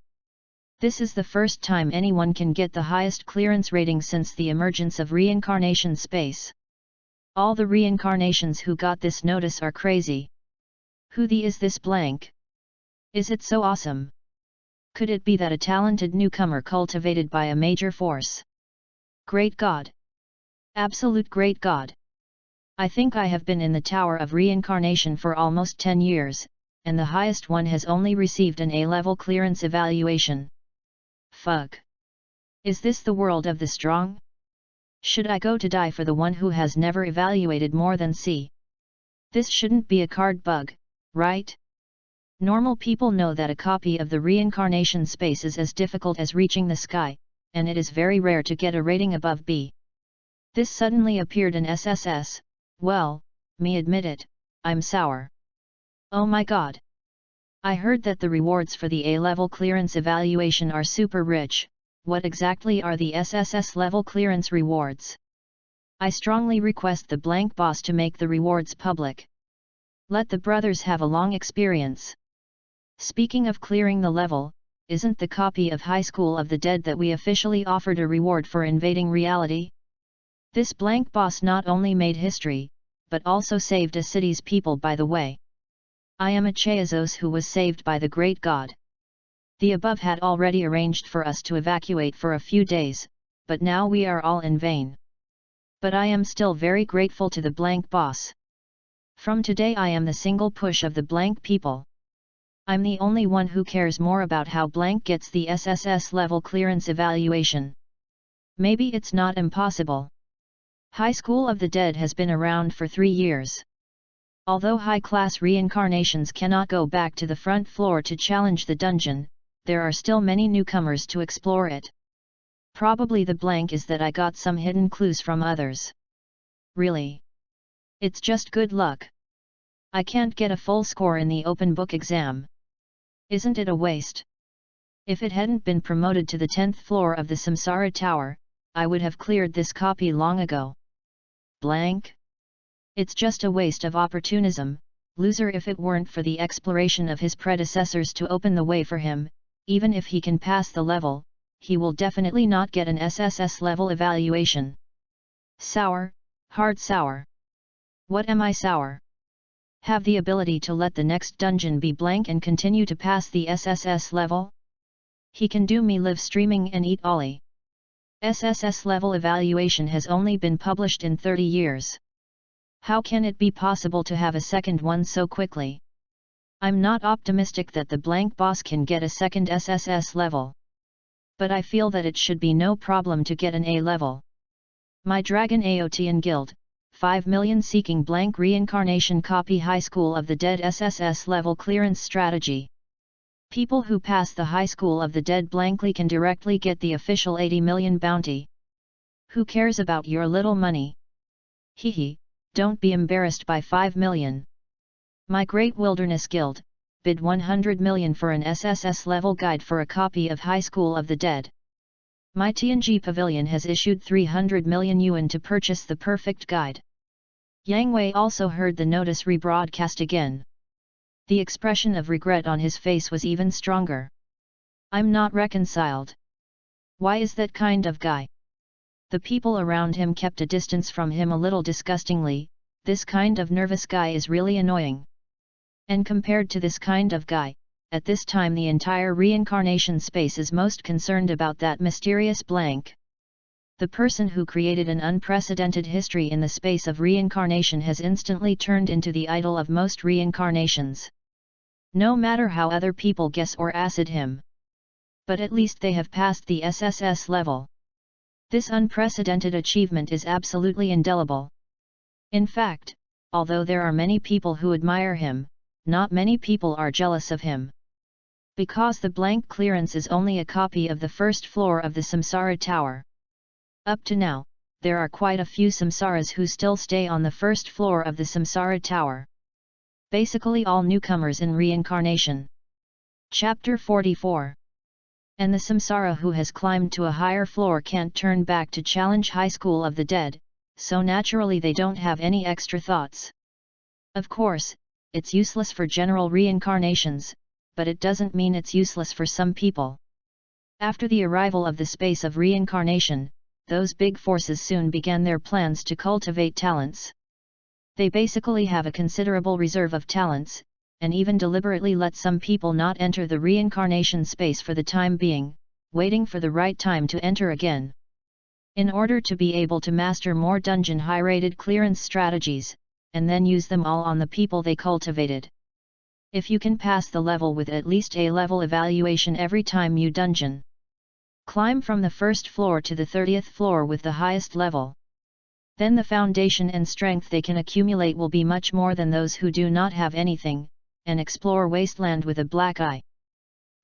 This is the first time anyone can get the highest clearance rating since the emergence of reincarnation space. All the reincarnations who got this notice are crazy. Who the is this blank? Is it so awesome? Could it be that a talented newcomer cultivated by a major force? Great God! Absolute great God! I think I have been in the Tower of Reincarnation for almost 10 years, and the highest one has only received an A-level clearance evaluation. Fuck! Is this the world of the strong? Should I go to die for the one who has never evaluated more than C? This shouldn't be a card bug, right? Normal people know that a copy of the reincarnation space is as difficult as reaching the sky, and it is very rare to get a rating above B. This suddenly appeared in SSS, well, me admit it, I'm sour. Oh my god! I heard that the rewards for the A-level clearance evaluation are super rich. What exactly are the SSS level clearance rewards? I strongly request the blank boss to make the rewards public. Let the brothers have a long experience. Speaking of clearing the level, isn't the copy of High School of the Dead that we officially offered a reward for invading reality? This blank boss not only made history, but also saved a city's people by the way. I am a Cheazos who was saved by the great God. The above had already arranged for us to evacuate for a few days, but now we are all in vain. But I am still very grateful to the blank boss. From today I am the single push of the blank people. I'm the only one who cares more about how blank gets the SSS level clearance evaluation. Maybe it's not impossible. High School of the Dead has been around for 3 years. Although high-class reincarnations cannot go back to the front floor to challenge the dungeon, there are still many newcomers to explore it. Probably the blank is that I got some hidden clues from others. Really? It's just good luck. I can't get a full score in the open book exam. Isn't it a waste? If it hadn't been promoted to the 10th floor of the Samsara Tower, I would have cleared this copy long ago. Blank? It's just a waste of opportunism, loser. If it weren't for the exploration of his predecessors to open the way for him, even if he can pass the level, he will definitely not get an SSS level evaluation. Sour, hard sour. What am I sour? Have the ability to let the next dungeon be blank and continue to pass the SSS level? He can do me live streaming and eat Ollie. SSS level evaluation has only been published in 30 years. How can it be possible to have a second one so quickly? I'm not optimistic that the blank boss can get a second SSS level. But I feel that it should be no problem to get an A level. My Dragon Aotian Guild, 5 million seeking blank reincarnation copy High School of the Dead SSS level clearance strategy. People who pass the High School of the Dead blankly can directly get the official 80 million bounty. Who cares about your little money? Hehe, don't be embarrassed by 5 million. My Great Wilderness Guild, bid 100 million for an SSS level guide for a copy of High School of the Dead. My TNG Pavilion has issued 300 million yuan to purchase the perfect guide. Yang Wei also heard the notice rebroadcast again. The expression of regret on his face was even stronger. I'm not reconciled. Why is that kind of guy? The people around him kept a distance from him a little disgustingly. This kind of nervous guy is really annoying. And compared to this kind of guy, at this time the entire reincarnation space is most concerned about that mysterious blank. The person who created an unprecedented history in the space of reincarnation has instantly turned into the idol of most reincarnations. No matter how other people guess or acid him. But at least they have passed the SSS level. This unprecedented achievement is absolutely indelible. In fact, although there are many people who admire him, not many people are jealous of him. Because the blank clearance is only a copy of the first floor of the Samsara Tower. Up to now, there are quite a few Samsaras who still stay on the first floor of the Samsara Tower. Basically all newcomers in reincarnation. Chapter 44. And the Samsara who has climbed to a higher floor can't turn back to challenge High School of the Dead, so naturally they don't have any extra thoughts. Of course, it's useless for general reincarnations, but it doesn't mean it's useless for some people. After the arrival of the space of reincarnation, those big forces soon began their plans to cultivate talents. They basically have a considerable reserve of talents, and even deliberately let some people not enter the reincarnation space for the time being, waiting for the right time to enter again. In order to be able to master more dungeon high-rated clearance strategies, and then use them all on the people they cultivated. If you can pass the level with at least a level evaluation every time you dungeon, climb from the first floor to the 30th floor with the highest level, then the foundation and strength they can accumulate will be much more than those who do not have anything, and explore wasteland with a black eye.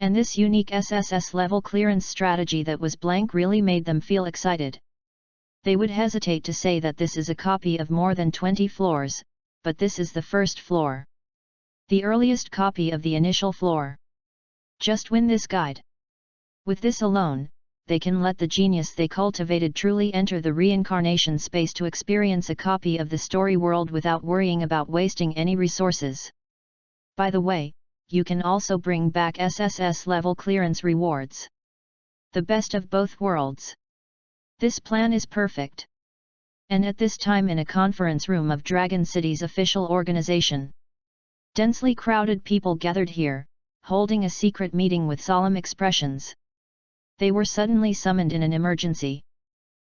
And this unique SSS level clearance strategy that was blank really made them feel excited. They would hesitate to say that this is a copy of more than 20 floors, but this is the first floor. The earliest copy of the initial floor. Just win this guide. With this alone, they can let the genius they cultivated truly enter the reincarnation space to experience a copy of the story world without worrying about wasting any resources. By the way, you can also bring back SSS level clearance rewards. The best of both worlds. This plan is perfect. And at this time in a conference room of Dragon City's official organization. Densely crowded people gathered here, holding a secret meeting with solemn expressions. They were suddenly summoned in an emergency.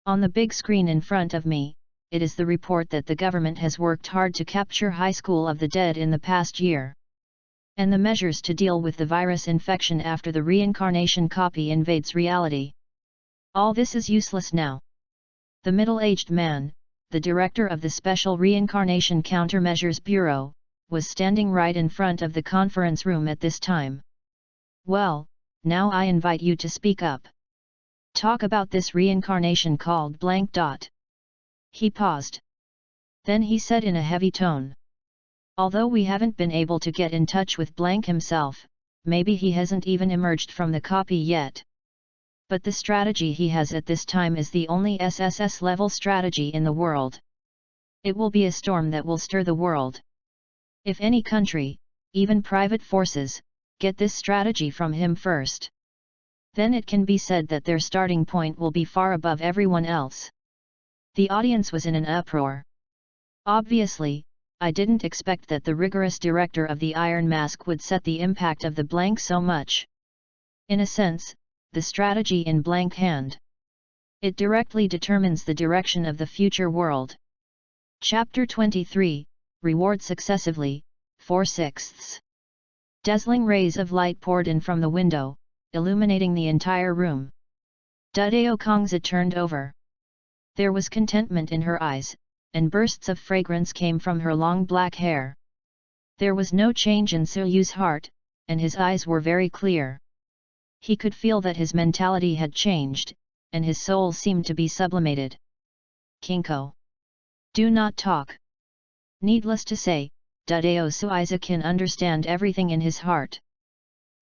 On the big screen in front of me, it is the report that the government has worked hard to capture High School of the Dead in the past year. And the measures to deal with the virus infection after the reincarnation copy invades reality. All this is useless now. The middle-aged man, the director of the Special Reincarnation Countermeasures Bureau, was standing right in front of the conference room at this time. Well, now I invite you to speak up. Talk about this reincarnation called blank dot. He paused. Then he said in a heavy tone. Although we haven't been able to get in touch with blank himself, maybe he hasn't even emerged from the copy yet. But the strategy he has at this time is the only SSS level strategy in the world. It will be a storm that will stir the world. If any country, even private forces, get this strategy from him first, then it can be said that their starting point will be far above everyone else. The audience was in an uproar. Obviously, I didn't expect that the rigorous director of the Iron Mask would set the impact of the blank so much. In a sense, the strategy in blank hand. It directly determines the direction of the future world. Chapter 23, Reward Successively, 4/6. Dazzling rays of light poured in from the window, illuminating the entire room. Dudeo Kongza turned over. There was contentment in her eyes, and bursts of fragrance came from her long black hair. There was no change in Silyu's heart, and his eyes were very clear. He could feel that his mentality had changed, and his soul seemed to be sublimated. Kinko. Do not talk. Needless to say, Dudeo Suiza can understand everything in his heart.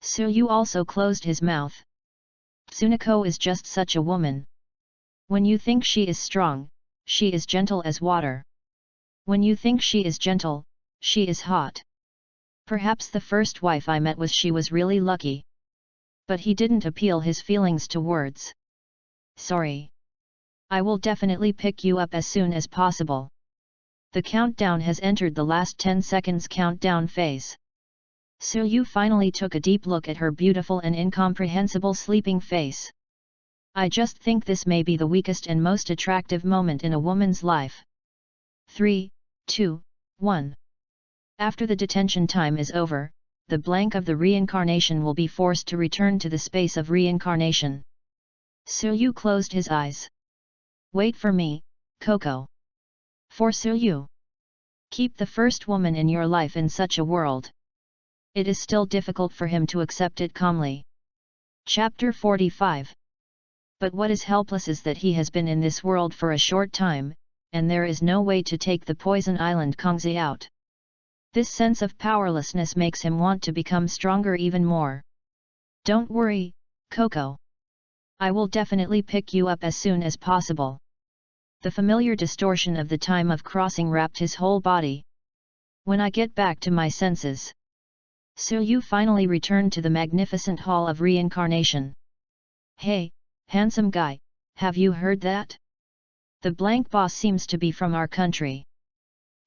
Silyu also closed his mouth. Tsuneko is just such a woman. When you think she is strong, she is gentle as water. When you think she is gentle, she is hot. Perhaps the first wife I met she was really lucky. But he didn't appeal his feelings to words. Sorry. I will definitely pick you up as soon as possible. The countdown has entered the last 10 seconds countdown phase. Silyu finally took a deep look at her beautiful and incomprehensible sleeping face. I just think this may be the weakest and most attractive moment in a woman's life. 3, 2, 1. After the detention time is over, the blank of the reincarnation will be forced to return to the space of reincarnation. Silyu closed his eyes. Wait for me, Coco. For Silyu. Keep the first woman in your life in such a world. It is still difficult for him to accept it calmly. Chapter 45. But what is helpless is that he has been in this world for a short time, and there is no way to take the Poison Island Kongzi out. This sense of powerlessness makes him want to become stronger even more. Don't worry, Coco. I will definitely pick you up as soon as possible. The familiar distortion of the time of crossing wrapped his whole body. When I get back to my senses. Su finally returned to the magnificent hall of reincarnation. Hey, handsome guy, have you heard that? The blank boss seems to be from our country.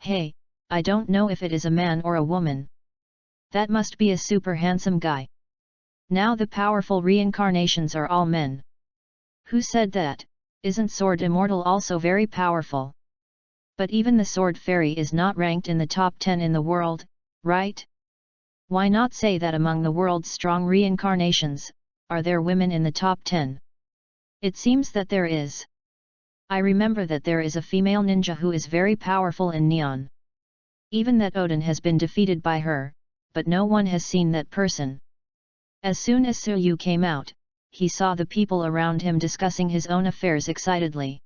Hey, I don't know if it is a man or a woman. That must be a super handsome guy. Now the powerful reincarnations are all men. Who said that? Isn't Sword Immortal also very powerful? But even the Sword Fairy is not ranked in the top 10 in the world, right? Why not say that among the world's strong reincarnations, are there women in the top 10? It seems that there is. I remember that there is a female ninja who is very powerful in Neon. Even that Odin has been defeated by her, but no one has seen that person. As soon as Suyu came out, he saw the people around him discussing his own affairs excitedly.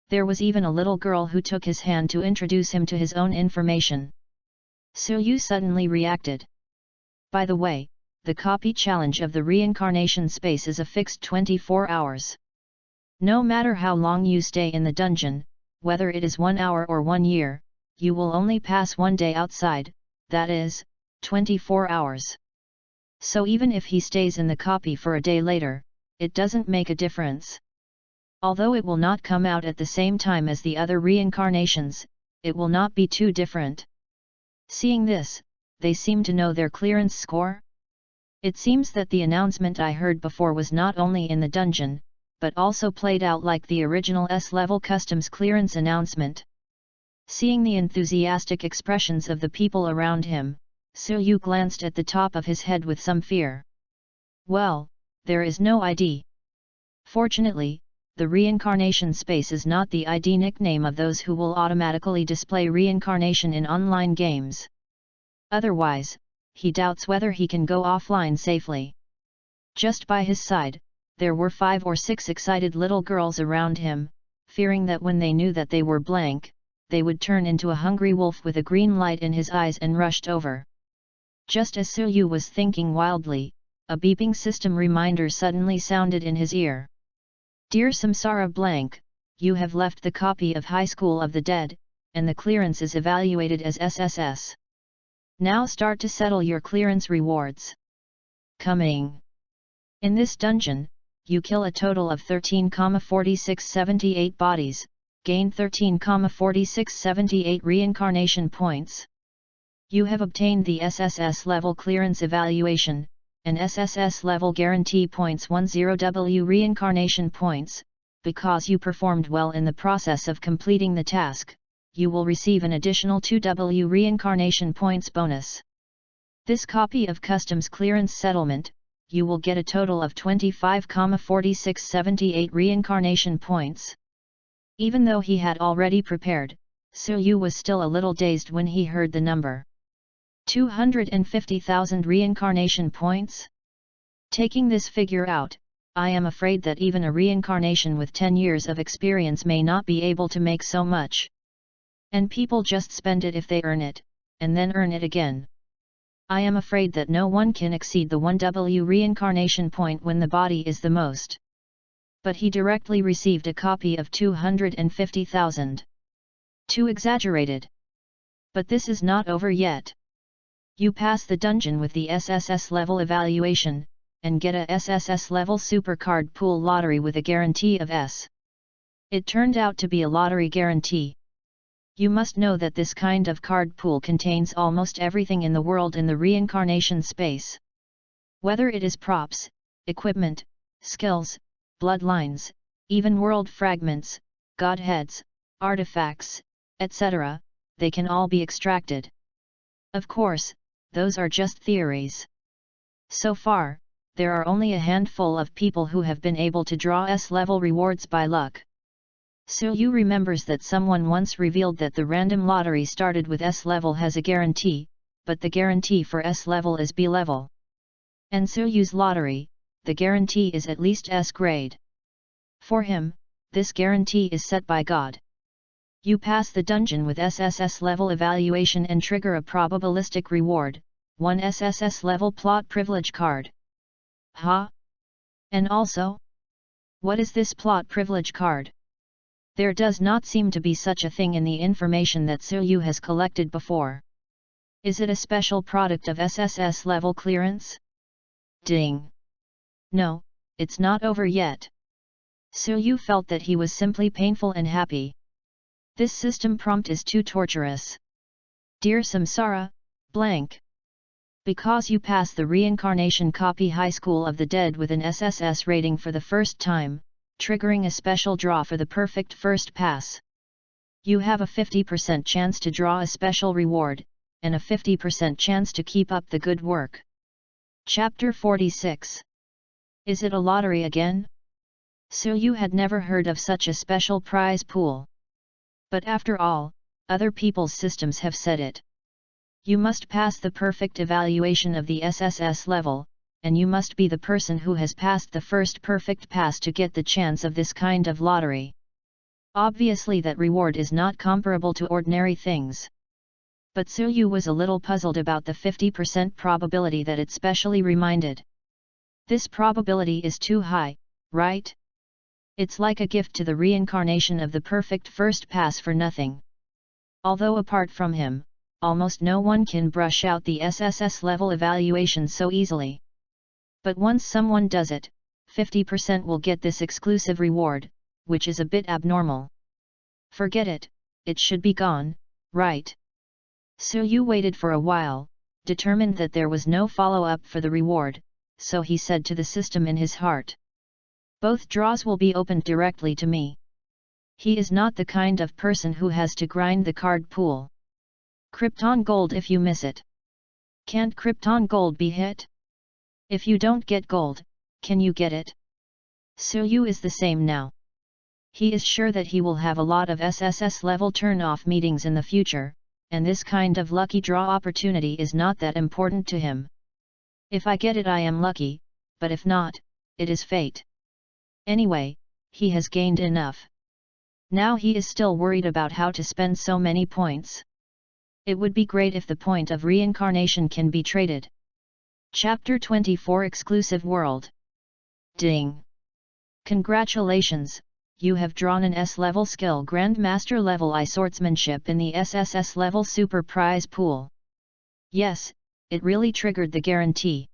There was even a little girl who took his hand to introduce him to his own information. Suyu suddenly reacted. By the way, the copy challenge of the reincarnation space is a fixed 24 hours. No matter how long you stay in the dungeon, whether it is 1 hour or 1 year, you will only pass 1 day outside, that is, 24 hours. So even if he stays in the copy for a day later, it doesn't make a difference. Although it will not come out at the same time as the other reincarnations, it will not be too different. Seeing this, they seem to know their clearance score. It seems that the announcement I heard before was not only in the dungeon, but also played out like the original S-level customs clearance announcement. Seeing the enthusiastic expressions of the people around him, Suyu glanced at the top of his head with some fear. Well, there is no ID. Fortunately, the reincarnation space is not the ID nickname of those who will automatically display reincarnation in online games. Otherwise, he doubts whether he can go offline safely. Just by his side, there were 5 or 6 excited little girls around him, fearing that when they knew that they were blank, they would turn into a hungry wolf with a green light in his eyes and rushed over. Just as Suyu was thinking wildly, a beeping system reminder suddenly sounded in his ear. Dear Samsara blank, you have left the copy of High School of the Dead, and the clearance is evaluated as SSS. Now start to settle your clearance rewards. Coming. In this dungeon, you kill a total of 13,4678 bodies, gain 13,4678 reincarnation points. You have obtained the SSS level clearance evaluation, and SSS level guarantee points 10W reincarnation points. Because you performed well in the process of completing the task, you will receive an additional 2W reincarnation points bonus. This copy of Customs Clearance Settlement, you will get a total of 25,4678 reincarnation points. Even though he had already prepared, Suyu was still a little dazed when he heard the number. 250,000 reincarnation points? Taking this figure out, I am afraid that even a reincarnation with 10 years of experience may not be able to make so much. And people just spend it if they earn it, and then earn it again. I am afraid that no one can exceed the 1W reincarnation point when the body is the most. But he directly received a copy of 250,000. Too exaggerated. But this is not over yet. You pass the dungeon with the SSS level evaluation, and get a SSS level supercard pool lottery with a guarantee of S. It turned out to be a lottery guarantee. You must know that this kind of card pool contains almost everything in the world in the reincarnation space. Whether it is props, equipment, skills, bloodlines, even world fragments, godheads, artifacts, etc., they can all be extracted. Of course, those are just theories. So far, there are only a handful of people who have been able to draw S-level rewards by luck. Suyu remembers that someone once revealed that the random lottery started with S-level has a guarantee, but the guarantee for S-level is B-level. And Suyu's lottery, the guarantee is at least S-grade. For him, this guarantee is set by God. You pass the dungeon with SSS level evaluation and trigger a probabilistic reward, 1 SSS level plot privilege card. Huh? And also? What is this plot privilege card? There does not seem to be such a thing in the information that Suyu has collected before. Is it a special product of SSS level clearance? Ding. No, it's not over yet. Suyu felt that he was simply painful and happy. This system prompt is too torturous. Dear Samsara, blank. Because you pass the Reincarnation Copy High School of the Dead with an SSS rating for the first time, triggering a special draw for the perfect first pass. You have a 50% chance to draw a special reward, and a 50% chance to keep up the good work. Chapter 46. Is it a lottery again? Suyu had never heard of such a special prize pool. But after all, other people's systems have said it. You must pass the perfect evaluation of the SSS level, and you must be the person who has passed the first perfect pass to get the chance of this kind of lottery. Obviously that reward is not comparable to ordinary things. But Suyu was a little puzzled about the 50% probability that it specially reminded. This probability is too high, right? It's like a gift to the reincarnation of the perfect first pass for nothing. Although apart from him, almost no one can brush out the SSS level evaluation so easily. But once someone does it, 50% will get this exclusive reward, which is a bit abnormal. Forget it, it should be gone, right? Suyu waited for a while, determined that there was no follow-up for the reward, so he said to the system in his heart. Both draws will be opened directly to me. He is not the kind of person who has to grind the card pool. Krypton gold if you miss it. Can't Krypton gold be hit? If you don't get gold, can you get it? Suyu is the same now. He is sure that he will have a lot of SSS level turn-off meetings in the future, and this kind of lucky draw opportunity is not that important to him. If I get it I am lucky, but if not, it is fate. Anyway, he has gained enough. Now he is still worried about how to spend so many points. It would be great if the point of reincarnation can be traded. Chapter 24 Exclusive World. Ding! Congratulations, you have drawn an S-level skill Grandmaster level I swordsmanship in the SSS level super prize pool. Yes, it really triggered the guarantee.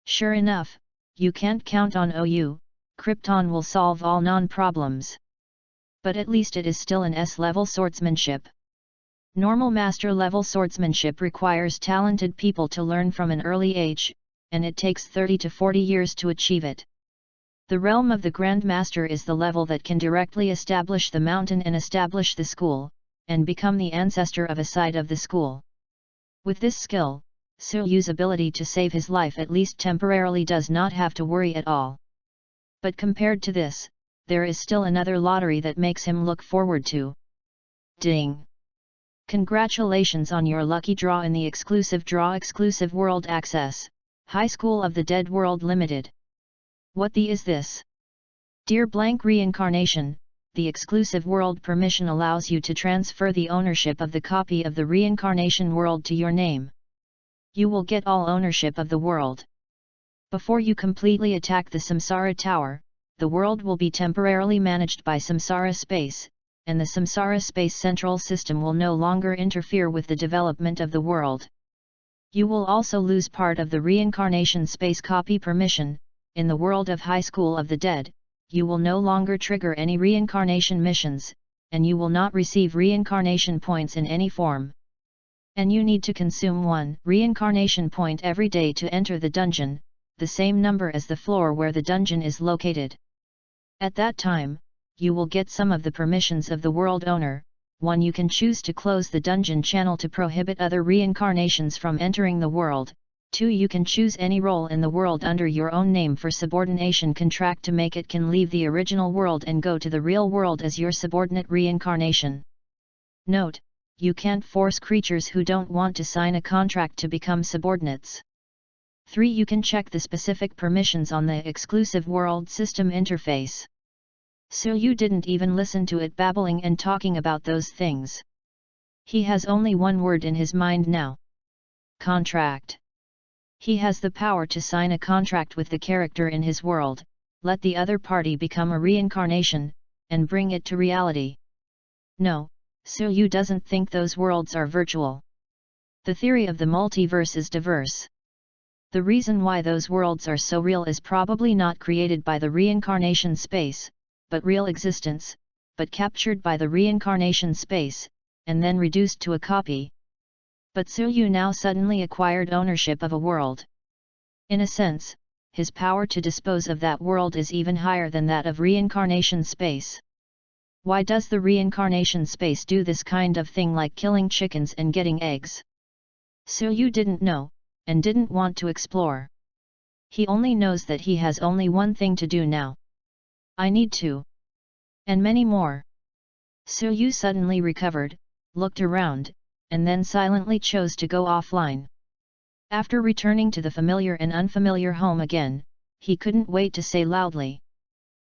Sure enough, you can't count on OU, Krypton will solve all non-problems. But at least it is still an S-level swordsmanship. Normal master-level swordsmanship requires talented people to learn from an early age, and it takes 30 to 40 years to achieve it. The realm of the Grandmaster is the level that can directly establish the mountain and establish the school, and become the ancestor of a side of the school. With this skill, Suyu's ability to save his life at least temporarily does not have to worry at all. But compared to this, there is still another lottery that makes him look forward to. Ding! Congratulations on your lucky draw in the exclusive draw Exclusive World Access, High School of the Dead World Limited. What the is this? Dear blank Reincarnation, the exclusive world permission allows you to transfer the ownership of the copy of the Reincarnation world to your name. You will get all ownership of the world. Before you completely attack the Samsara Tower, the world will be temporarily managed by Samsara Space, and the Samsara Space Central System will no longer interfere with the development of the world. You will also lose part of the Reincarnation Space Copy Permission. In the world of High School of the Dead, you will no longer trigger any reincarnation missions, and you will not receive reincarnation points in any form. And you need to consume 1 reincarnation point every day to enter the dungeon, the same number as the floor where the dungeon is located. At that time, you will get some of the permissions of the world owner. 1. You can choose to close the dungeon channel to prohibit other reincarnations from entering the world. 2. You can choose any role in the world under your own name for subordination contract to make it can leave the original world and go to the real world as your subordinate reincarnation. Note, you can't force creatures who don't want to sign a contract to become subordinates. 3. You can check the specific permissions on the exclusive world system interface. Suyu didn't even listen to it babbling and talking about those things. He has only one word in his mind now. Contract. He has the power to sign a contract with the character in his world, let the other party become a reincarnation, and bring it to reality. No, Su doesn't think those worlds are virtual. The theory of the multiverse is diverse. The reason why those worlds are so real is probably not created by the reincarnation space, but real existence, but captured by the reincarnation space, and then reduced to a copy. But Su now suddenly acquired ownership of a world. In a sense, his power to dispose of that world is even higher than that of reincarnation space. Why does the reincarnation space do this kind of thing, like killing chickens and getting eggs? Su didn't know, and didn't want to explore. He only knows that he has only one thing to do now. I need to. And many more. Su suddenly recovered, looked around, and then silently chose to go offline. After returning to the familiar and unfamiliar home again, he couldn't wait to say loudly,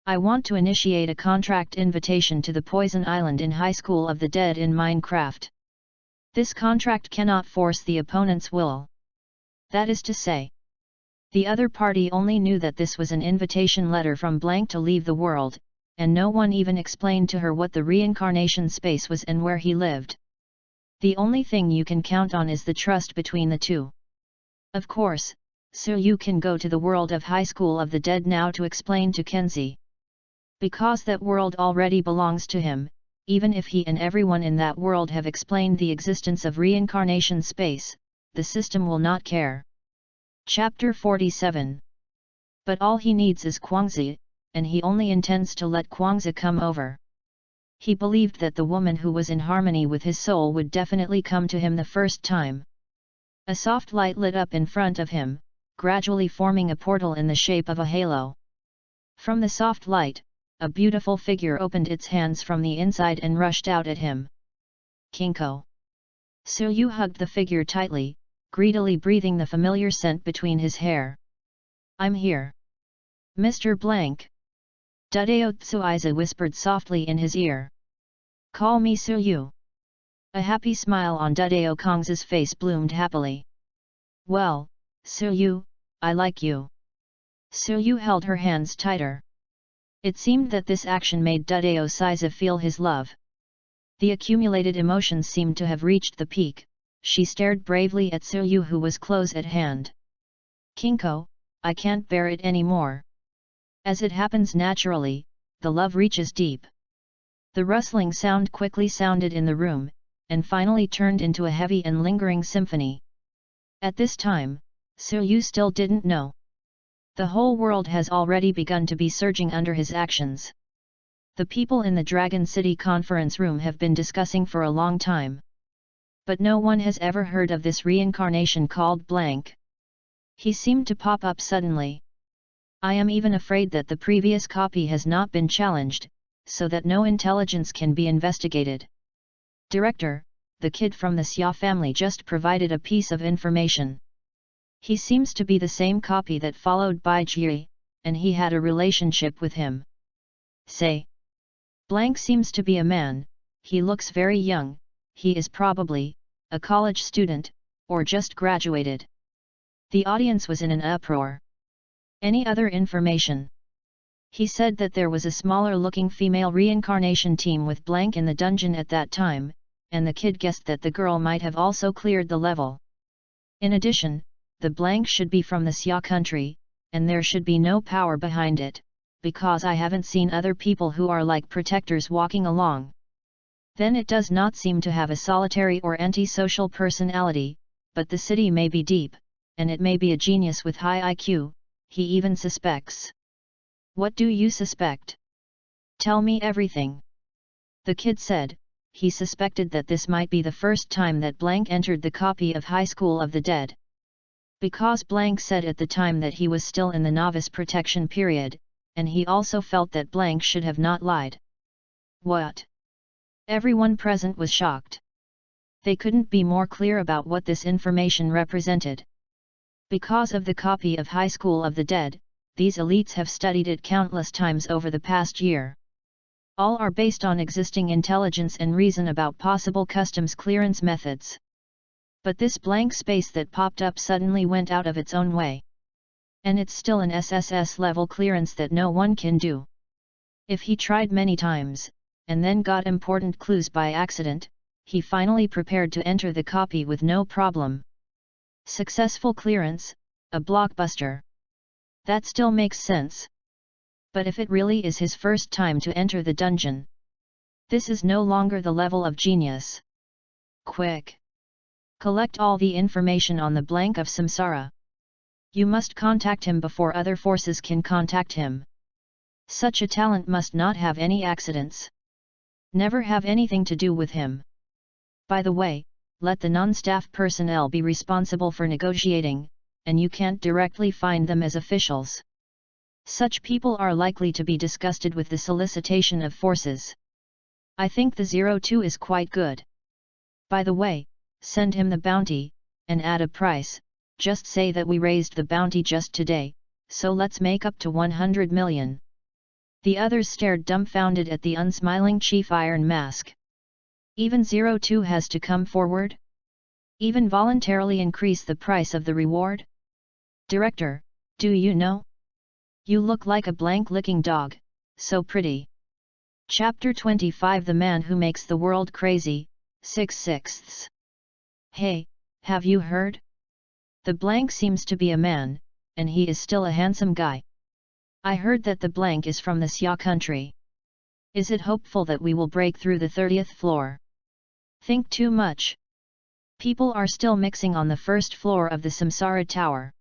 I want to initiate a contract invitation to the Poison Island in High School of the Dead in Minecraft. This contract cannot force the opponent's will. That is to say, the other party only knew that this was an invitation letter from blank to leave the world, and no one even explained to her what the reincarnation space was and where he lived. The only thing you can count on is the trust between the two. Of course, Su can go to the world of High School of the Dead now to explain to Kenzie. Because that world already belongs to him, even if he and everyone in that world have explained the existence of reincarnation space, the system will not care. Chapter 47. But all he needs is Guangzi, and he only intends to let Guangzi come over. He believed that the woman who was in harmony with his soul would definitely come to him the first time. A soft light lit up in front of him, gradually forming a portal in the shape of a halo. From the soft light, a beautiful figure opened its hands from the inside and rushed out at him. Kinko. Su hugged the figure tightly, greedily breathing the familiar scent between his hair. I'm here. Mr. Blank. Dudeo Tsuiza whispered softly in his ear. Call me Su. A happy smile on Dudeo Kong's face bloomed happily. Well, Su, I like you. Su held her hands tighter. It seemed that this action made Dudeo Saiza feel his love. The accumulated emotions seemed to have reached the peak. She stared bravely at Su who was close at hand. Kinko, I can't bear it anymore. As it happens naturally, the love reaches deep. The rustling sound quickly sounded in the room, and finally turned into a heavy and lingering symphony. At this time, Su still didn't know. The whole world has already begun to be surging under his actions. The people in the Dragon City conference room have been discussing for a long time. But no one has ever heard of this reincarnation called blank. He seemed to pop up suddenly. I am even afraid that the previous copy has not been challenged, so that no intelligence can be investigated. Director, the kid from the Xia family just provided a piece of information. He seems to be the same copy that followed Bai Jie, and he had a relationship with him. Say. Blank seems to be a man, he looks very young, he is probably a college student, or just graduated. The audience was in an uproar. Any other information? He said that there was a smaller-looking female reincarnation team with blank in the dungeon at that time, and the kid guessed that the girl might have also cleared the level. In addition, the blank should be from the Xia country, and there should be no power behind it, because I haven't seen other people who are like protectors walking along. Then it does not seem to have a solitary or antisocial personality, but the city may be deep, and it may be a genius with high IQ, he even suspects. What do you suspect? Tell me everything. The kid said, he suspected that this might be the first time that blank entered the copy of High School of the Dead. Because blank said at the time that he was still in the novice protection period, and he also felt that blank should have not lied. What? Everyone present was shocked. They couldn't be more clear about what this information represented. Because of the copy of High School of the Dead, these elites have studied it countless times over the past year. All are based on existing intelligence and reason about possible customs clearance methods. But this blank space that popped up suddenly went out of its own way. And it's still an SSS level clearance that no one can do. If he tried many times, and then got important clues by accident, he finally prepared to enter the copy with no problem. Successful clearance, a blockbuster. That still makes sense. But if it really is his first time to enter the dungeon, this is no longer the level of genius. Quick! Collect all the information on the blank of samsara. You must contact him before other forces can contact him. Such a talent must not have any accidents. Never have anything to do with him. By the way, let the non-staff personnel be responsible for negotiating, and you can't directly find them as officials. Such people are likely to be disgusted with the solicitation of forces. I think the 02 is quite good. By the way, send him the bounty, and add a price, just say that we raised the bounty just today, so let's make up to 100 million. The others stared dumbfounded at the unsmiling Chief Iron Mask. Even 02 has to come forward? Even voluntarily increase the price of the reward? Director, do you know? You look like a blank-licking dog, so pretty. Chapter 25 The Man Who Makes the World Crazy, 6/6. Hey, have you heard? The blank seems to be a man, and he is still a handsome guy. I heard that the blank is from the Xia country. Is it hopeful that we will break through the 30th floor? Think too much. People are still mixing on the first floor of the Samsara Tower.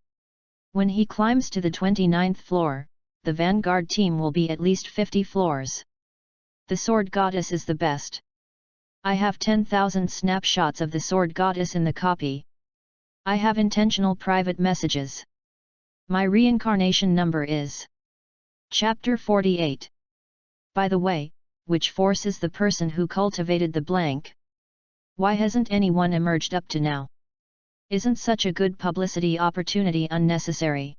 When he climbs to the 29th floor, the vanguard team will be at least 50 floors. The Sword Goddess is the best. I have 10,000 snapshots of the Sword Goddess in the copy. I have intentional private messages. My reincarnation number is Chapter 48. By the way, which force is the person who cultivated the blank? Why hasn't anyone emerged up to now? Isn't such a good publicity opportunity unnecessary?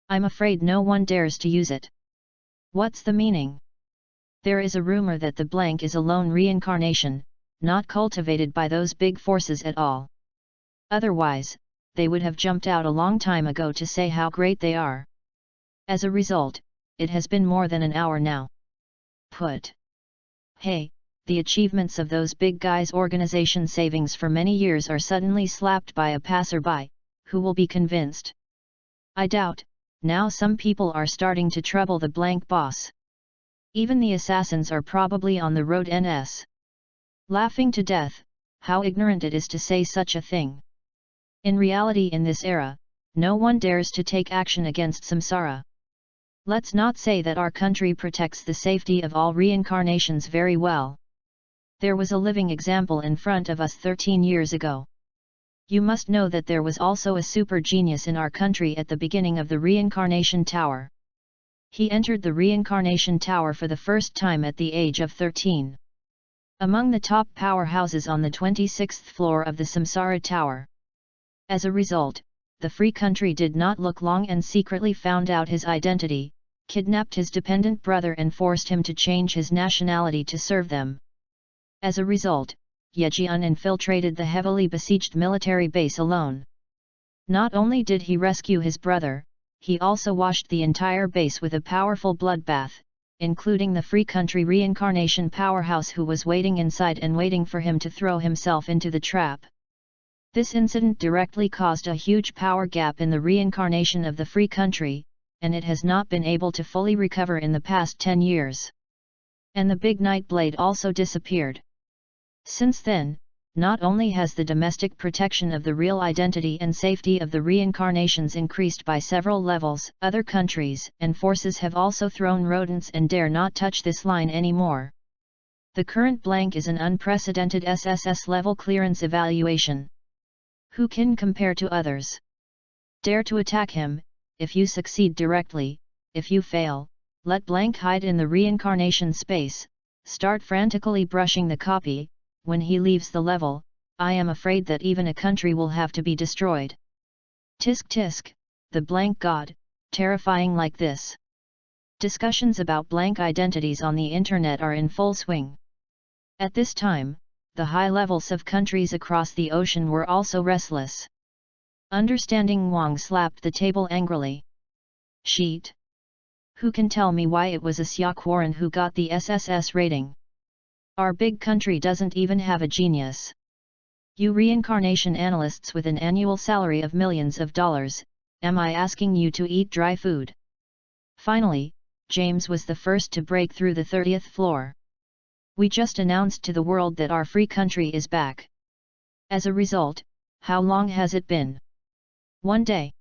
I'm afraid no one dares to use it. What's the meaning? There is a rumor that the blank is a lone reincarnation, not cultivated by those big forces at all. Otherwise, they would have jumped out a long time ago to say how great they are. As a result, it has been more than an hour now. Hey, the achievements of those big guys' organization savings for many years are suddenly slapped by a passerby, who will be convinced. I doubt, now some people are starting to trouble the blank boss. Even the assassins are probably on the road NS. Laughing to death, how ignorant it is to say such a thing. In reality in this era, no one dares to take action against samsara. Let's not say that our country protects the safety of all reincarnations very well. There was a living example in front of us 13 years ago. You must know that there was also a super genius in our country at the beginning of the Reincarnation Tower. He entered the Reincarnation Tower for the first time at the age of 13. Among the top powerhouses on the 26th floor of the Samsara Tower. As a result, the free country did not look long and secretly found out his identity, kidnapped his dependent brother and forced him to change his nationality to serve them. As a result, Yejian infiltrated the heavily besieged military base alone. Not only did he rescue his brother, he also washed the entire base with a powerful bloodbath, including the free country reincarnation powerhouse who was waiting inside and waiting for him to throw himself into the trap. This incident directly caused a huge power gap in the reincarnation of the free country, and it has not been able to fully recover in the past 10 years. And the big night blade also disappeared. Since then, not only has the domestic protection of the real identity and safety of the reincarnations increased by several levels, other countries and forces have also thrown rodents and dare not touch this line anymore. The current blank is an unprecedented SSS level clearance evaluation. Who can compare to others? Dare to attack him. If you succeed directly, if you fail, let blank hide in the reincarnation space, start frantically brushing the copy. When he leaves the level, I am afraid that even a country will have to be destroyed. Tisk tisk, the blank god, terrifying like this. Discussions about blank identities on the internet are in full swing. At this time, the high levels of countries across the ocean were also restless. Understanding Wang slapped the table angrily. Sheet. Who can tell me why it was a Xiaoquaran who got the SSS rating? Our big country doesn't even have a genius. You reincarnation analysts with an annual salary of millions of dollars, am I asking you to eat dry food? Finally, James was the first to break through the 30th floor. We just announced to the world that our free country is back. As a result, how long has it been? One day.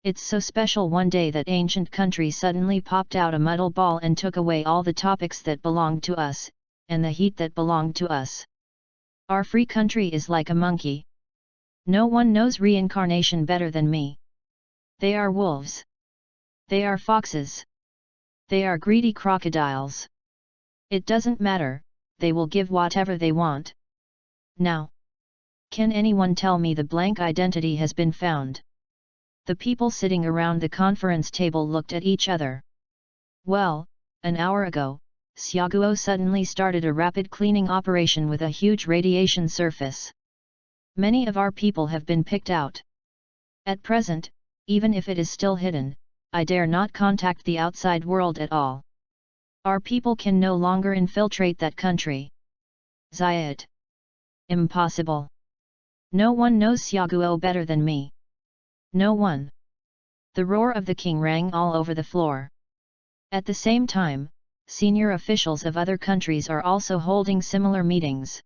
It's so special one day that ancient country suddenly popped out a muddle ball and took away all the topics that belonged to us, and the heat that belonged to us. Our free country is like a monkey. No one knows reincarnation better than me. They are wolves. They are foxes. They are greedy crocodiles. It doesn't matter, they will give whatever they want. Now, can anyone tell me the blank identity has been found? The people sitting around the conference table looked at each other. Well, an hour ago, Xiaoguo suddenly started a rapid cleaning operation with a huge radiation surface. Many of our people have been picked out. At present, even if it is still hidden, I dare not contact the outside world at all. Our people can no longer infiltrate that country. Zayat. Impossible. No one knows Xiaoguo better than me. No one. The roar of the king rang all over the floor. At the same time, senior officials of other countries are also holding similar meetings.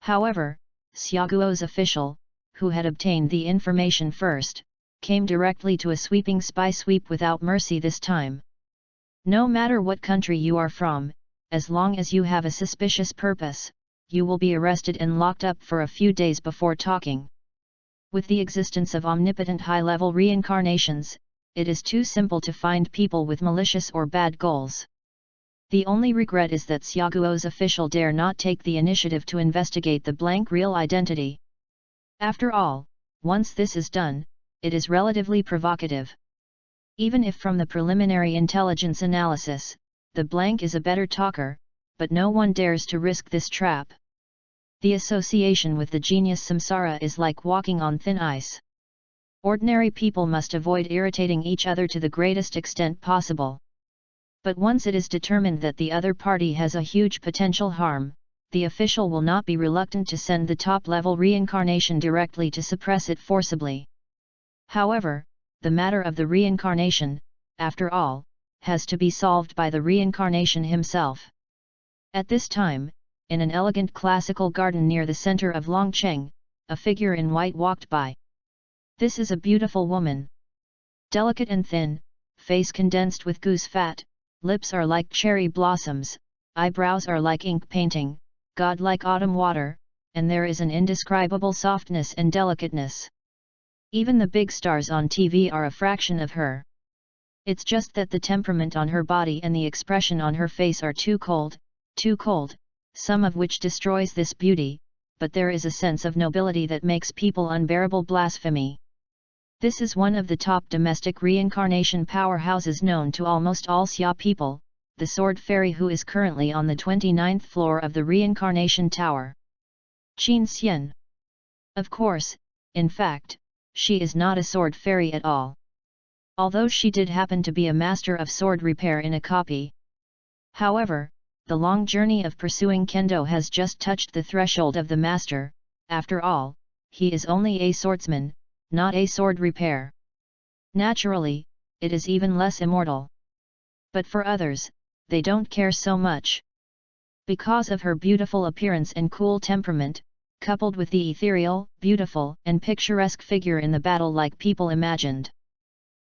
However, Xiaoguo's official, who had obtained the information first, came directly to a sweeping spy sweep without mercy this time. No matter what country you are from, as long as you have a suspicious purpose, you will be arrested and locked up for a few days before talking. With the existence of omnipotent high-level reincarnations, it is too simple to find people with malicious or bad goals. The only regret is that Xiaoguo's official dare not take the initiative to investigate the blank real identity. After all, once this is done, it is relatively provocative. Even if from the preliminary intelligence analysis, the blank is a better talker, but no one dares to risk this trap. The association with the genius samsara is like walking on thin ice. Ordinary people must avoid irritating each other to the greatest extent possible. But once it is determined that the other party has a huge potential harm, the official will not be reluctant to send the top-level reincarnation directly to suppress it forcibly. However, the matter of the reincarnation, after all, has to be solved by the reincarnation himself. At this time, in an elegant classical garden near the center of Longcheng, a figure in white walked by. This is a beautiful woman. Delicate and thin, face condensed with goose fat, lips are like cherry blossoms, eyebrows are like ink painting, god-like autumn water, and there is an indescribable softness and delicateness. Even the big stars on TV are a fraction of her. It's just that the temperament on her body and the expression on her face are too cold, some of which destroys this beauty, but there is a sense of nobility that makes people unbearable blasphemy. This is one of the top domestic reincarnation powerhouses known to almost all Xia people, the Sword Fairy who is currently on the 29th floor of the Reincarnation Tower. Qin Xian. Of course, in fact, she is not a sword fairy at all. Although she did happen to be a master of sword repair in a copy. However, the long journey of pursuing kendo has just touched the threshold of the master. After all, he is only a swordsman, not a sword repair. Naturally, it is even less immortal. But for others, they don't care so much. Because of her beautiful appearance and cool temperament, coupled with the ethereal, beautiful, and picturesque figure in the battle like people imagined.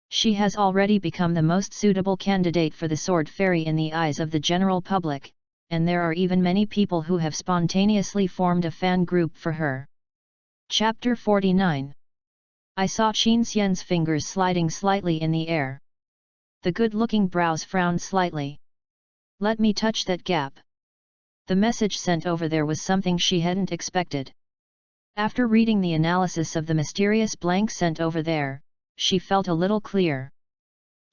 She has already become the most suitable candidate for the Sword Fairy in the eyes of the general public, and there are even many people who have spontaneously formed a fan group for her. Chapter 49. I saw Qin Xian's fingers sliding slightly in the air. The good-looking brows frowned slightly. Let me touch that gap. The message sent over there was something she hadn't expected. After reading the analysis of the mysterious blank sent over there, she felt a little clear.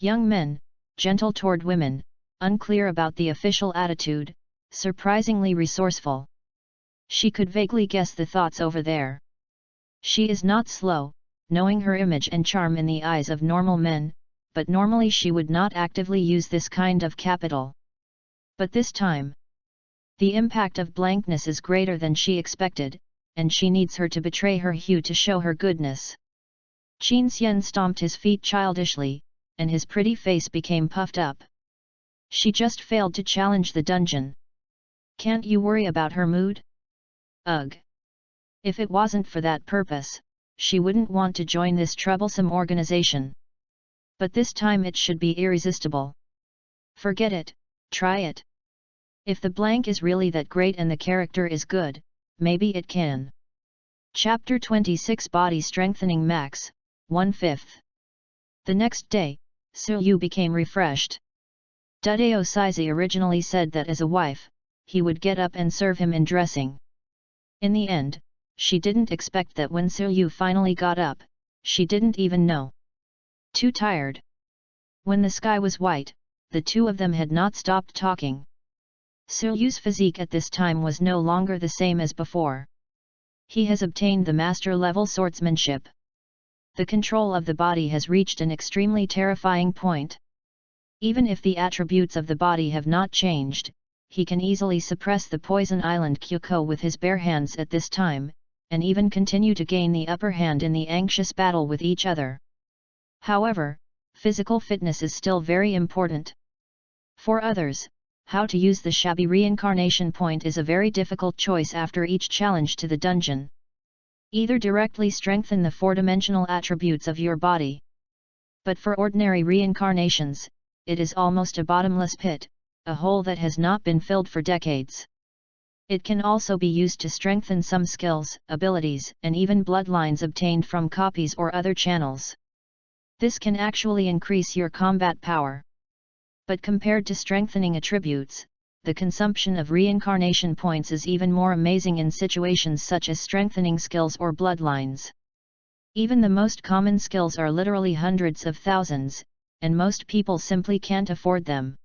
Young men, gentle toward women, unclear about the official attitude, surprisingly resourceful. She could vaguely guess the thoughts over there. She is not slow, knowing her image and charm in the eyes of normal men, but normally she would not actively use this kind of capital. But this time, the impact of blankness is greater than she expected, and she needs her to betray her hue to show her goodness. Qin Xian stomped his feet childishly, and his pretty face became puffed up. She just failed to challenge the dungeon. Can't you worry about her mood? Ugh! If it wasn't for that purpose, she wouldn't want to join this troublesome organization. But this time it should be irresistible. Forget it, try it. If the blank is really that great and the character is good, maybe it can. Chapter 26 Body Strengthening Max, 1/5. The next day, Su Yu became refreshed. Dudeo Saizi originally said that as a wife, he would get up and serve him in dressing. In the end, she didn't expect that when Su Yu finally got up, she didn't even know. Too tired. When the sky was white, the two of them had not stopped talking. Su Yu's physique at this time was no longer the same as before. He has obtained the master-level swordsmanship. The control of the body has reached an extremely terrifying point. Even if the attributes of the body have not changed, he can easily suppress the Poison Island Kyuko with his bare hands at this time, and even continue to gain the upper hand in the anxious battle with each other. However, physical fitness is still very important. For others, how to use the shabby reincarnation point is a very difficult choice after each challenge to the dungeon. Either directly strengthen the four-dimensional attributes of your body. But for ordinary reincarnations, it is almost a bottomless pit, a hole that has not been filled for decades. It can also be used to strengthen some skills, abilities, and even bloodlines obtained from copies or other channels. This can actually increase your combat power. But compared to strengthening attributes, the consumption of reincarnation points is even more amazing in situations such as strengthening skills or bloodlines. Even the most common skills are literally hundreds of thousands, and most people simply can't afford them.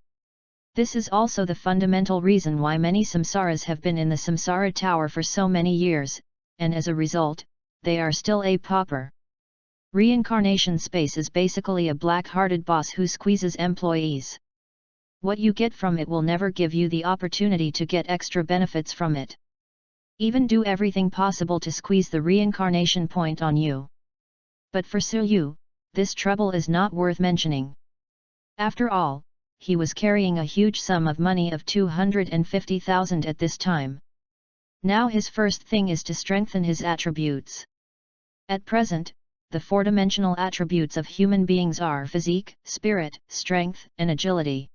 This is also the fundamental reason why many samsaras have been in the samsara tower for so many years, and as a result, they are still a pauper. Reincarnation space is basically a black-hearted boss who squeezes employees. What you get from it will never give you the opportunity to get extra benefits from it. Even do everything possible to squeeze the reincarnation point on you. But for Su Yu, this trouble is not worth mentioning. After all, he was carrying a huge sum of money of 250,000 at this time. Now his first thing is to strengthen his attributes. At present, the four-dimensional attributes of human beings are physique, spirit, strength, and agility.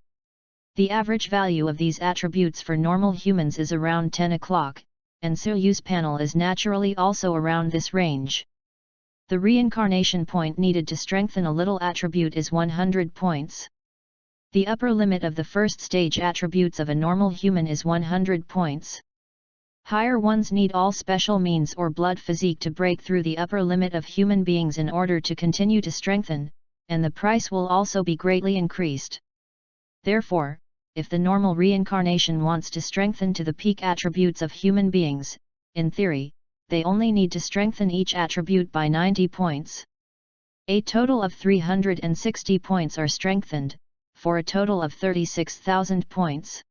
The average value of these attributes for normal humans is around 10 o'clock, and Su Yu's panel is naturally also around this range. The reincarnation point needed to strengthen a little attribute is 100 points. The upper limit of the first stage attributes of a normal human is 100 points. Higher ones need all special means or blood physique to break through the upper limit of human beings in order to continue to strengthen, and the price will also be greatly increased. Therefore, if the normal reincarnation wants to strengthen to the peak attributes of human beings, in theory, they only need to strengthen each attribute by 90 points. A total of 360 points are strengthened, for a total of 36,000 points.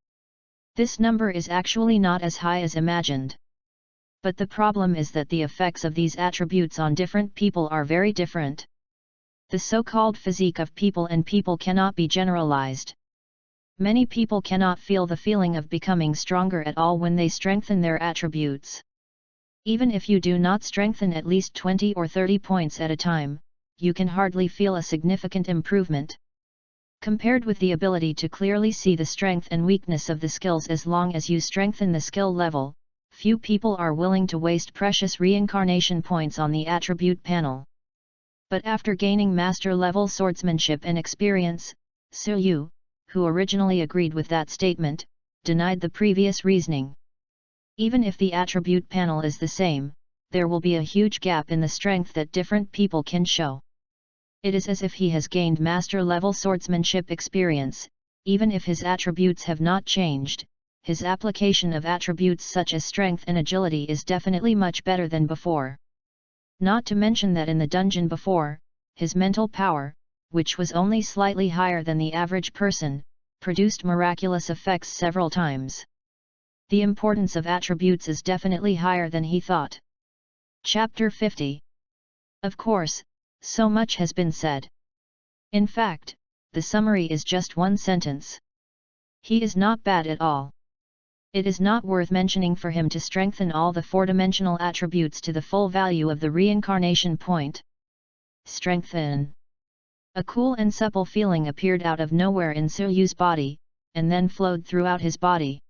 This number is actually not as high as imagined. But the problem is that the effects of these attributes on different people are very different. The so-called physique of people and people cannot be generalized. Many people cannot feel the feeling of becoming stronger at all when they strengthen their attributes. Even if you do not strengthen at least 20 or 30 points at a time, you can hardly feel a significant improvement. Compared with the ability to clearly see the strength and weakness of the skills as long as you strengthen the skill level, few people are willing to waste precious reincarnation points on the attribute panel. But after gaining master-level swordsmanship and experience, Su Yu, who originally agreed with that statement, denied the previous reasoning. Even if the attribute panel is the same, there will be a huge gap in the strength that different people can show. It is as if he has gained master-level swordsmanship experience, even if his attributes have not changed, his application of attributes such as strength and agility is definitely much better than before. Not to mention that in the dungeon before, his mental power, which was only slightly higher than the average person, produced miraculous effects several times. The importance of attributes is definitely higher than he thought. Chapter 50. Of course, so much has been said. In fact, the summary is just one sentence. He is not bad at all. It is not worth mentioning for him to strengthen all the four-dimensional attributes to the full value of the reincarnation point. Strengthen. A cool and supple feeling appeared out of nowhere in Suryu's body, and then flowed throughout his body.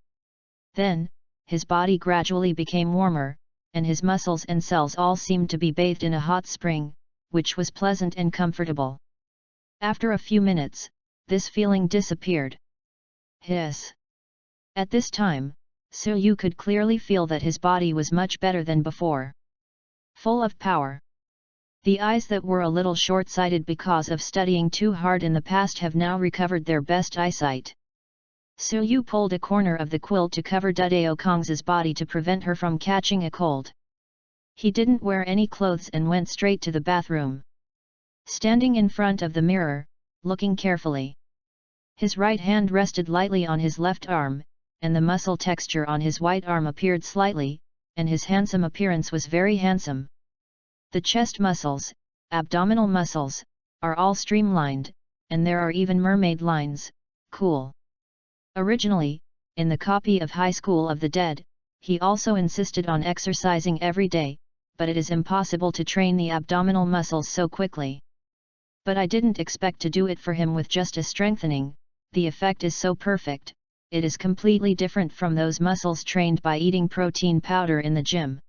Then, his body gradually became warmer, and his muscles and cells all seemed to be bathed in a hot spring, which was pleasant and comfortable. After a few minutes, this feeling disappeared. Hiss. At this time, Suryu could clearly feel that his body was much better than before. Full of power. The eyes that were a little short-sighted because of studying too hard in the past have now recovered their best eyesight. Suryu pulled a corner of the quilt to cover Dudeo Kong's body to prevent her from catching a cold. He didn't wear any clothes and went straight to the bathroom. Standing in front of the mirror, looking carefully. His right hand rested lightly on his left arm, and the muscle texture on his right arm appeared slightly, and his handsome appearance was very handsome. The chest muscles, abdominal muscles, are all streamlined, and there are even mermaid lines. Cool. Originally, in the copy of High School of the Dead, he also insisted on exercising every day, but it is impossible to train the abdominal muscles so quickly. But I didn't expect to do it for him with just a strengthening. The effect is so perfect, it is completely different from those muscles trained by eating protein powder in the gym.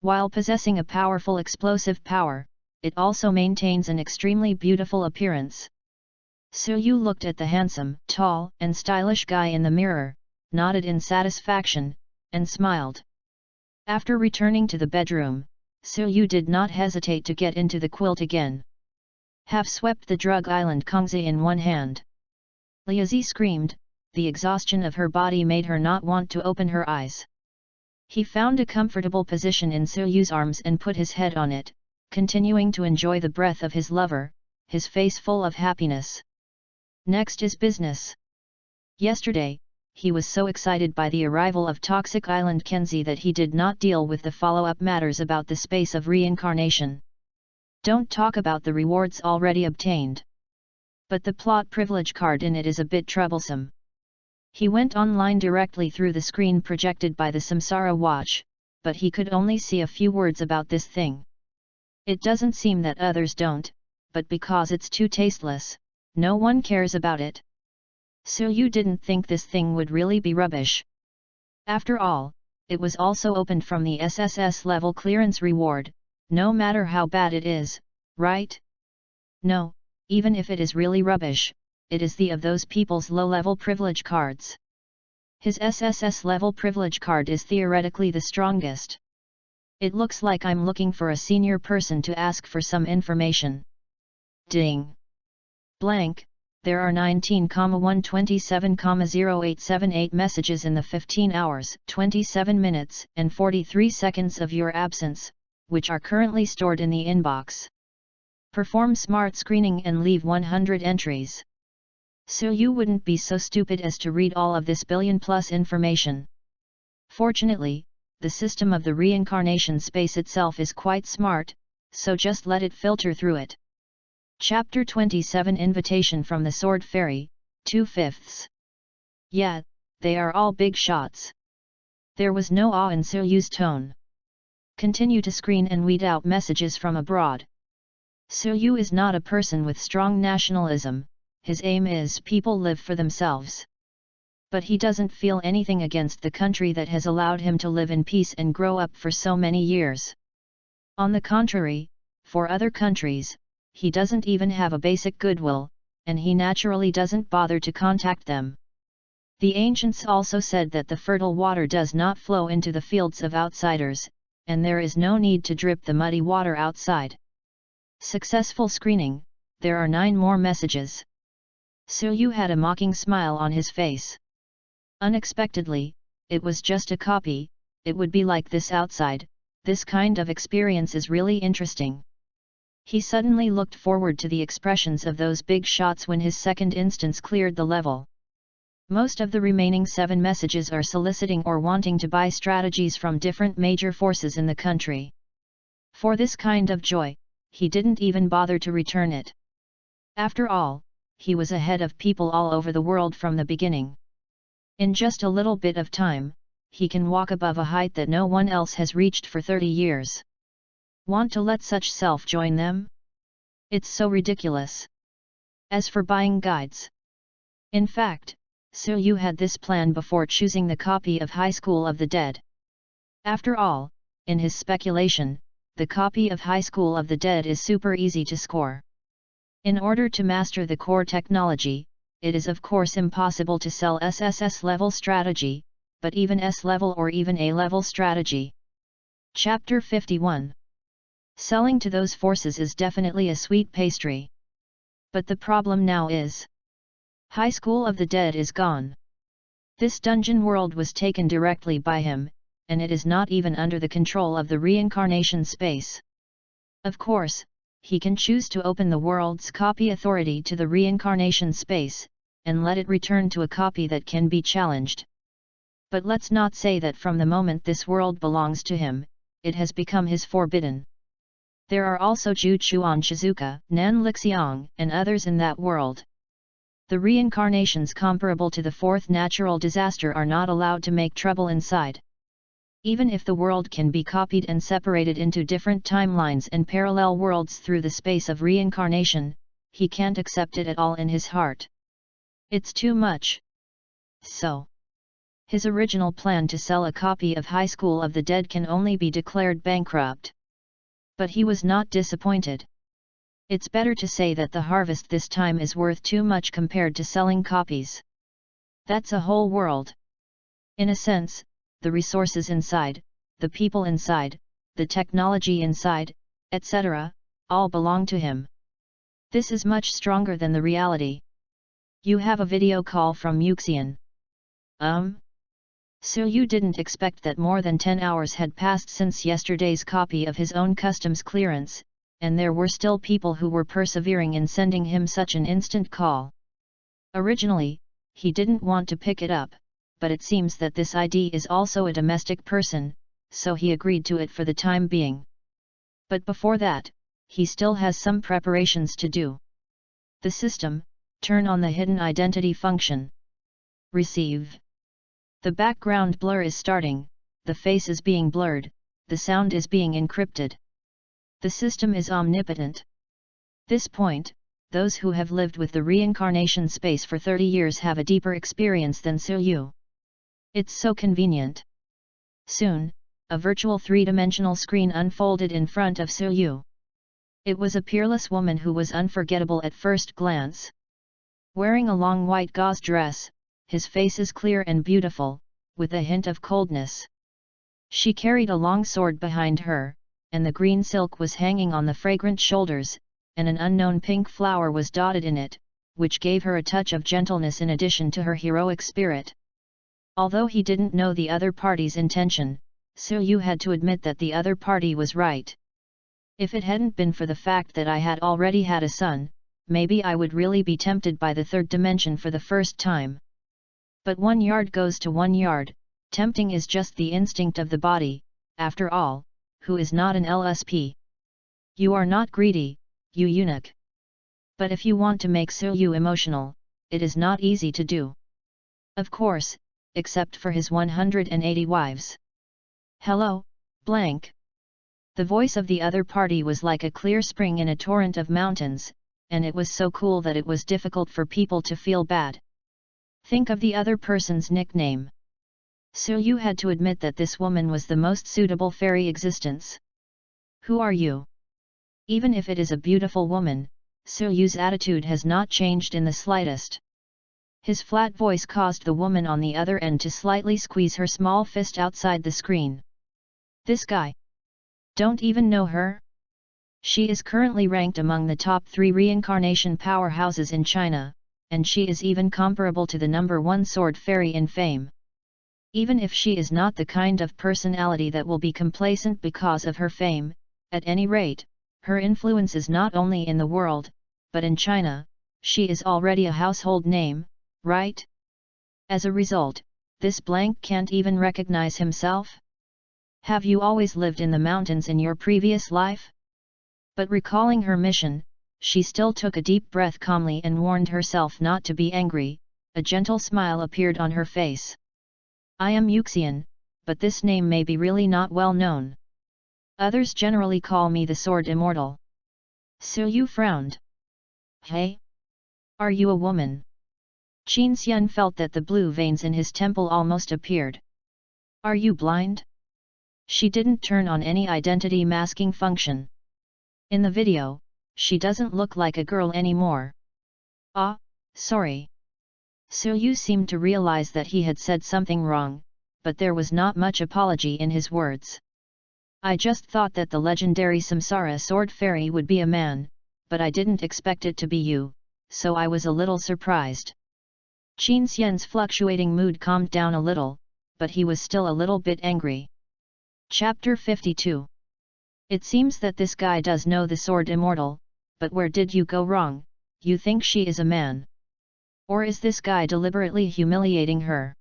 While possessing a powerful explosive power, it also maintains an extremely beautiful appearance. Suryu looked at the handsome, tall, and stylish guy in the mirror, nodded in satisfaction, and smiled. After returning to the bedroom, Suryu did not hesitate to get into the quilt again. Half swept the drug island Kongzi in one hand. Liazi screamed, the exhaustion of her body made her not want to open her eyes. He found a comfortable position in Suryu's arms and put his head on it, continuing to enjoy the breath of his lover, his face full of happiness. Next is business. Yesterday, he was so excited by the arrival of Toxic Island Kenzie that he did not deal with the follow-up matters about the space of reincarnation. Don't talk about the rewards already obtained. But the plot privilege card in it is a bit troublesome. He went online directly through the screen projected by the Samsara watch, but he could only see a few words about this thing. It doesn't seem that others don't, but because it's too tasteless, no one cares about it. Suryu didn't think this thing would really be rubbish. After all, it was also opened from the SSS level clearance reward, no matter how bad it is, right? No, even if it is really rubbish, it is the of those people's low-level privilege cards. His SSS level privilege card is theoretically the strongest. It looks like I'm looking for a senior person to ask for some information. Ding! Blank, there are 19,127,0878 messages in the 15 hours, 27 minutes, and 43 seconds of your absence, which are currently stored in the inbox. Perform smart screening and leave 100 entries. So you wouldn't be so stupid as to read all of this billion-plus information. Fortunately, the system of the reincarnation space itself is quite smart, so just let it filter through it. Chapter 27 Invitation from the Sword Fairy, 2/5. Yeah, they are all big shots. There was no awe in Suryu's tone. Continue to screen and weed out messages from abroad. Suryu is not a person with strong nationalism, his aim is people live for themselves. But he doesn't feel anything against the country that has allowed him to live in peace and grow up for so many years. On the contrary, for other countries, he doesn't even have a basic goodwill, and he naturally doesn't bother to contact them. The ancients also said that the fertile water does not flow into the fields of outsiders, and there is no need to drip the muddy water outside. Successful screening, there are 9 more messages. Suryu had a mocking smile on his face. Unexpectedly, it was just a copy, it would be like this outside, this kind of experience is really interesting. He suddenly looked forward to the expressions of those big shots when his second instance cleared the level. Most of the remaining 7 messages are soliciting or wanting to buy strategies from different major forces in the country. For this kind of joy, he didn't even bother to return it. After all, he was ahead of people all over the world from the beginning. In just a little bit of time, he can walk above a height that no one else has reached for 30 years. Want to let such self join them? It's so ridiculous. As for buying guides. In fact, Su Yu had this plan before choosing the copy of High School of the Dead. After all, in his speculation, the copy of High School of the Dead is super easy to score. In order to master the core technology, it is of course impossible to sell SSS level strategy, but even S level or even A level strategy. Chapter 51. Selling to those forces is definitely a sweet pastry. But the problem now is, High School of the Dead is gone. This dungeon world was taken directly by him, and it is not even under the control of the reincarnation space. Of course, he can choose to open the world's copy authority to the reincarnation space, and let it return to a copy that can be challenged. But let's not say that from the moment this world belongs to him, it has become his forbidden. There are also Zhu Chuan Shizuka, Nan Lixiang, and others in that world. The reincarnations comparable to the 4th natural disaster are not allowed to make trouble inside. Even if the world can be copied and separated into different timelines and parallel worlds through the space of reincarnation, he can't accept it at all in his heart. It's too much. So, his original plan to sell a copy of High School of the Dead can only be declared bankrupt. But he was not disappointed. It's better to say that the harvest this time is worth too much compared to selling copies. That's a whole world. In a sense, the resources inside, the people inside, the technology inside, etc., all belong to him. This is much stronger than the reality. You have a video call from Yuxian. Su Yu didn't expect that more than 10 hours had passed since yesterday's copy of his own customs clearance, and there were still people who were persevering in sending him such an instant call. Originally, he didn't want to pick it up, but it seems that this ID is also a domestic person, so he agreed to it for the time being. But before that, he still has some preparations to do. The system, turn on the hidden identity function. Receive. The background blur is starting, the face is being blurred, the sound is being encrypted. The system is omnipotent. This point, those who have lived with the reincarnation space for 30 years have a deeper experience than Su Yu. It's so convenient. Soon, a virtual 3-dimensional screen unfolded in front of Su Yu. It was a peerless woman who was unforgettable at first glance. Wearing a long white gauze dress, his face is clear and beautiful, with a hint of coldness. She carried a long sword behind her, and the green silk was hanging on the fragrant shoulders, and an unknown pink flower was dotted in it, which gave her a touch of gentleness in addition to her heroic spirit. Although he didn't know the other party's intention, Su Yu had to admit that the other party was right. If it hadn't been for the fact that I had already had a son, maybe I would really be tempted by the 3rd dimension for the first time. But 1 yard goes to 1 yard, tempting is just the instinct of the body, after all, who is not an LSP? You are not greedy, you eunuch. But if you want to make Su Yu emotional, it is not easy to do. Of course, except for his 180 wives. Hello, blank. The voice of the other party was like a clear spring in a torrent of mountains, and it was so cool that it was difficult for people to feel bad. Think of the other person's nickname. Su Yu had to admit that this woman was the most suitable fairy existence. Who are you? Even if it is a beautiful woman, Su Yu's attitude has not changed in the slightest. His flat voice caused the woman on the other end to slightly squeeze her small fist outside the screen. This guy? Don't even know her? She is currently ranked among the top 3 reincarnation powerhouses in China, and she is even comparable to the #1 sword fairy in fame. Even if she is not the kind of personality that will be complacent because of her fame, at any rate, Her influence is not only in the world, but in China. She is already a household name, right? As a result, this blank can't even recognize himself? Have you always lived in the mountains in your previous life? But recalling her mission, she still took a deep breath calmly and warned herself not to be angry. A gentle smile appeared on her face. I am Yuxian, but this name may be really not well known. Others generally call me the Sword Immortal. Su Yu frowned. Hey? Are you a woman? Qin Xian felt that the blue veins in his temple almost appeared. Are you blind? She didn't turn on any identity masking function. In the video, she doesn't look like a girl anymore. Ah, sorry. Su Yu seemed to realize that he had said something wrong, but there was not much apology in his words. I just thought that the legendary Samsara sword fairy would be a man, but I didn't expect it to be you, so I was a little surprised. Qin Xian's fluctuating mood calmed down a little, but he was still a little bit angry. Chapter 52. It seems that this guy does know the Sword Immortal, but where did you go wrong? You think she is a man? Or is this guy deliberately humiliating her?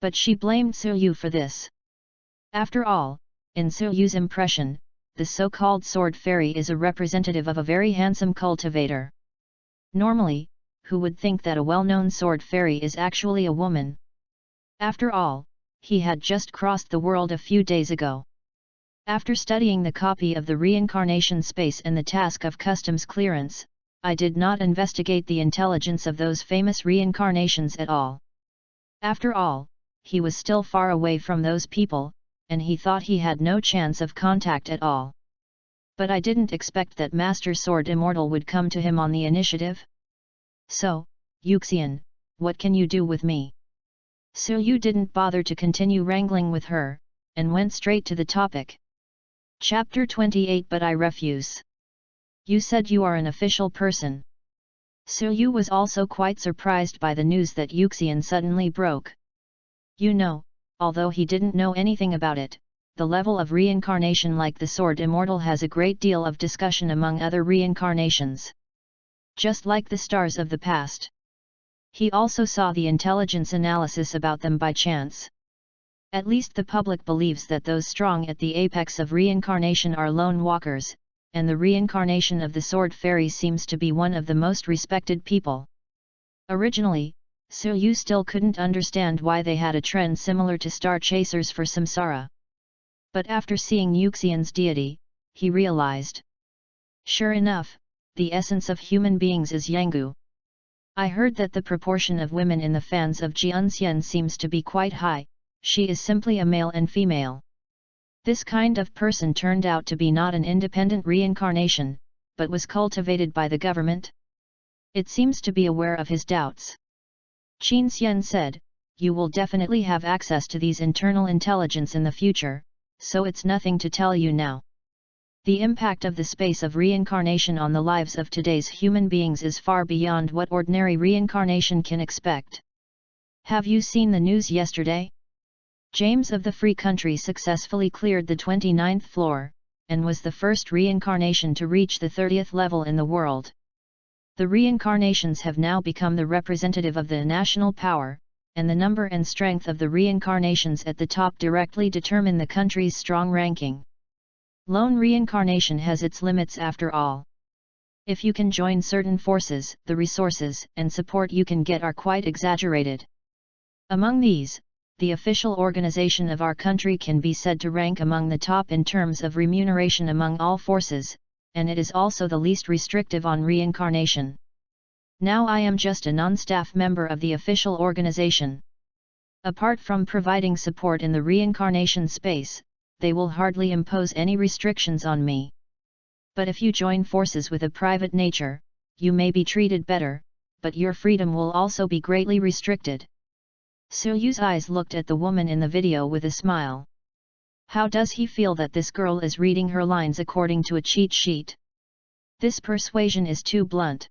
But she blamed Su Yu for this. After all, in Su Yu's impression, the so-called sword fairy is a representative of a very handsome cultivator. Normally, who would think that a well-known sword fairy is actually a woman? After all, he had just crossed the world a few days ago. After studying the copy of the reincarnation space and the task of customs clearance, I did not investigate the intelligence of those famous reincarnations at all. After all, he was still far away from those people, and he thought he had no chance of contact at all. But I didn't expect that Master Sword Immortal would come to him on the initiative. So, Yuxian, what can you do with me? Su Yu didn't bother to continue wrangling with her, and went straight to the topic. Chapter 28. But I refuse. You said you are an official person. Su Yu was also quite surprised by the news that Yuxian suddenly broke. You know, although he didn't know anything about it, the level of reincarnation like the Sword Immortal has a great deal of discussion among other reincarnations. Just like the stars of the past. He also saw the intelligence analysis about them by chance. At least the public believes that those strong at the apex of reincarnation are lone walkers, and the reincarnation of the Sword Fairy seems to be one of the most respected people. Originally, Su Yu still couldn't understand why they had a trend similar to star chasers for samsara. But after seeing Yuxian's deity, he realized. Sure enough, the essence of human beings is Yanggu. I heard that the proportion of women in the fans of Jianxian seems to be quite high. She is simply a male and female. This kind of person turned out to be not an independent reincarnation, but was cultivated by the government. It seems to be aware of his doubts. Qin Xian said, you will definitely have access to these internal intelligence in the future, so it's nothing to tell you now. The impact of the space of reincarnation on the lives of today's human beings is far beyond what ordinary reincarnation can expect. Have you seen the news yesterday? James of the Free Country successfully cleared the 29th floor, and was the first reincarnation to reach the 30th level in the world. The reincarnations have now become the representative of the national power, and the number and strength of the reincarnations at the top directly determine the country's strong ranking. Lone reincarnation has its limits after all. If you can join certain forces, the resources and support you can get are quite exaggerated. Among these, the official organization of our country can be said to rank among the top in terms of remuneration among all forces, and it is also the least restrictive on reincarnation. Now I am just a non-staff member of the official organization. Apart from providing support in the reincarnation space, they will hardly impose any restrictions on me. But if you join forces with a private nature, you may be treated better, but your freedom will also be greatly restricted. Su Yu's eyes looked at the woman in the video with a smile. How does he feel that this girl is reading her lines according to a cheat sheet? This persuasion is too blunt.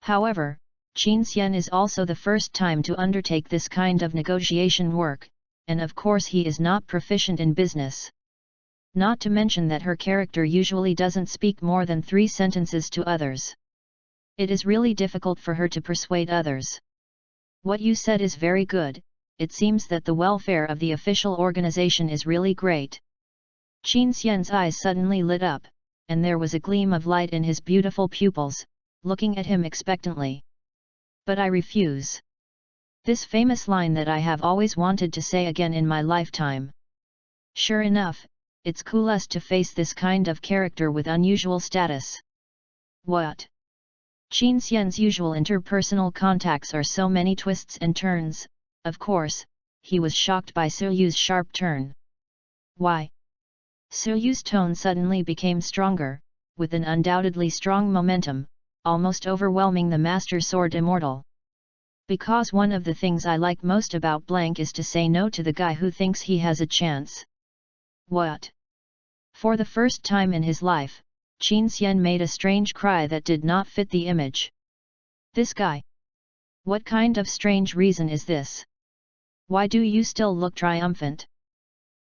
However, Qin Xian is also the first time to undertake this kind of negotiation work, and of course he is not proficient in business. Not to mention that her character usually doesn't speak more than 3 sentences to others. It is really difficult for her to persuade others. What you said is very good. It seems that the welfare of the official organization is really great. Qin Xian's eyes suddenly lit up, and there was a gleam of light in his beautiful pupils, looking at him expectantly. But I refuse. This famous line that I have always wanted to say again in my lifetime. Sure enough, it's coolest to face this kind of character with unusual status. What? Qin Xian's usual interpersonal contacts are so many twists and turns. Of course, he was shocked by Suyu's sharp turn. Why? Suyu's tone suddenly became stronger, with an undoubtedly strong momentum, almost overwhelming the Master Sword Immortal. Because one of the things I like most about blank is to say no to the guy who thinks he has a chance. What? For the first time in his life, Qin Xian made a strange cry that did not fit the image. This guy? What kind of strange reason is this? Why do you still look triumphant?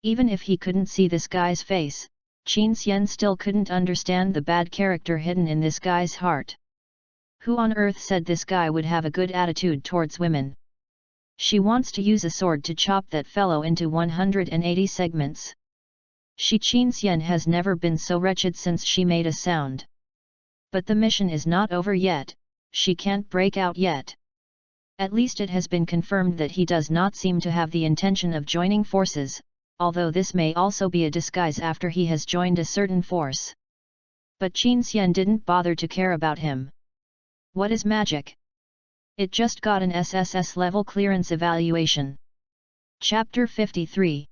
Even if he couldn't see this guy's face, Qin Xian still couldn't understand the bad character hidden in this guy's heart. Who on earth said this guy would have a good attitude towards women? She wants to use a sword to chop that fellow into 180 segments. Qin Xian has never been so wretched since she made a sound. But the mission is not over yet, she can't break out yet. At least it has been confirmed that he does not seem to have the intention of joining forces, although this may also be a disguise after he has joined a certain force. But Qin Xian didn't bother to care about him. What is magic? It just got an SSS level clearance evaluation. Chapter 53.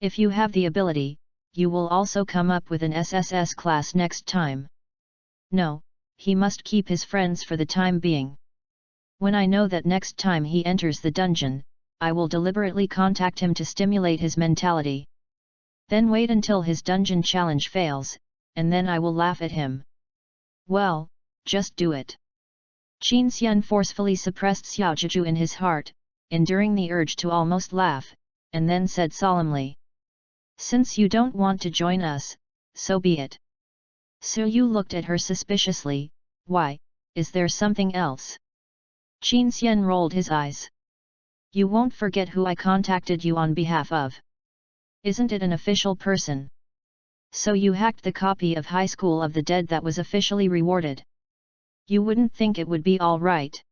If you have the ability, you will also come up with an SSS class next time. No, he must keep his friends for the time being. When I know that next time he enters the dungeon, I will deliberately contact him to stimulate his mentality. Then wait until his dungeon challenge fails, and then I will laugh at him. Well, just do it. Qin Xian forcefully suppressed Xiaozhiju in his heart, enduring the urge to almost laugh, and then said solemnly. Since you don't want to join us, so be it. Suyu looked at her suspiciously. Why, is there something else? Qin Xian rolled his eyes. You won't forget who I contacted you on behalf of. Isn't it an official person? So you hacked the copy of High School of the Dead that was officially rewarded. You wouldn't think it would be all right.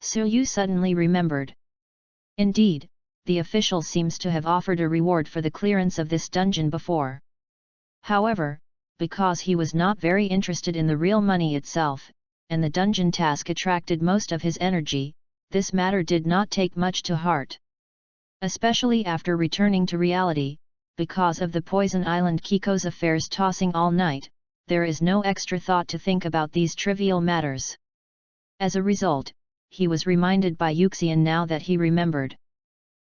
Suyu suddenly remembered. Indeed, the official seems to have offered a reward for the clearance of this dungeon before. However, because he was not very interested in the real money itself, and the dungeon task attracted most of his energy, this matter did not take much to heart. Especially after returning to reality, because of the Poison Island Kiko's affairs tossing all night, there is no extra thought to think about these trivial matters. As a result, he was reminded by Yuxian now that he remembered.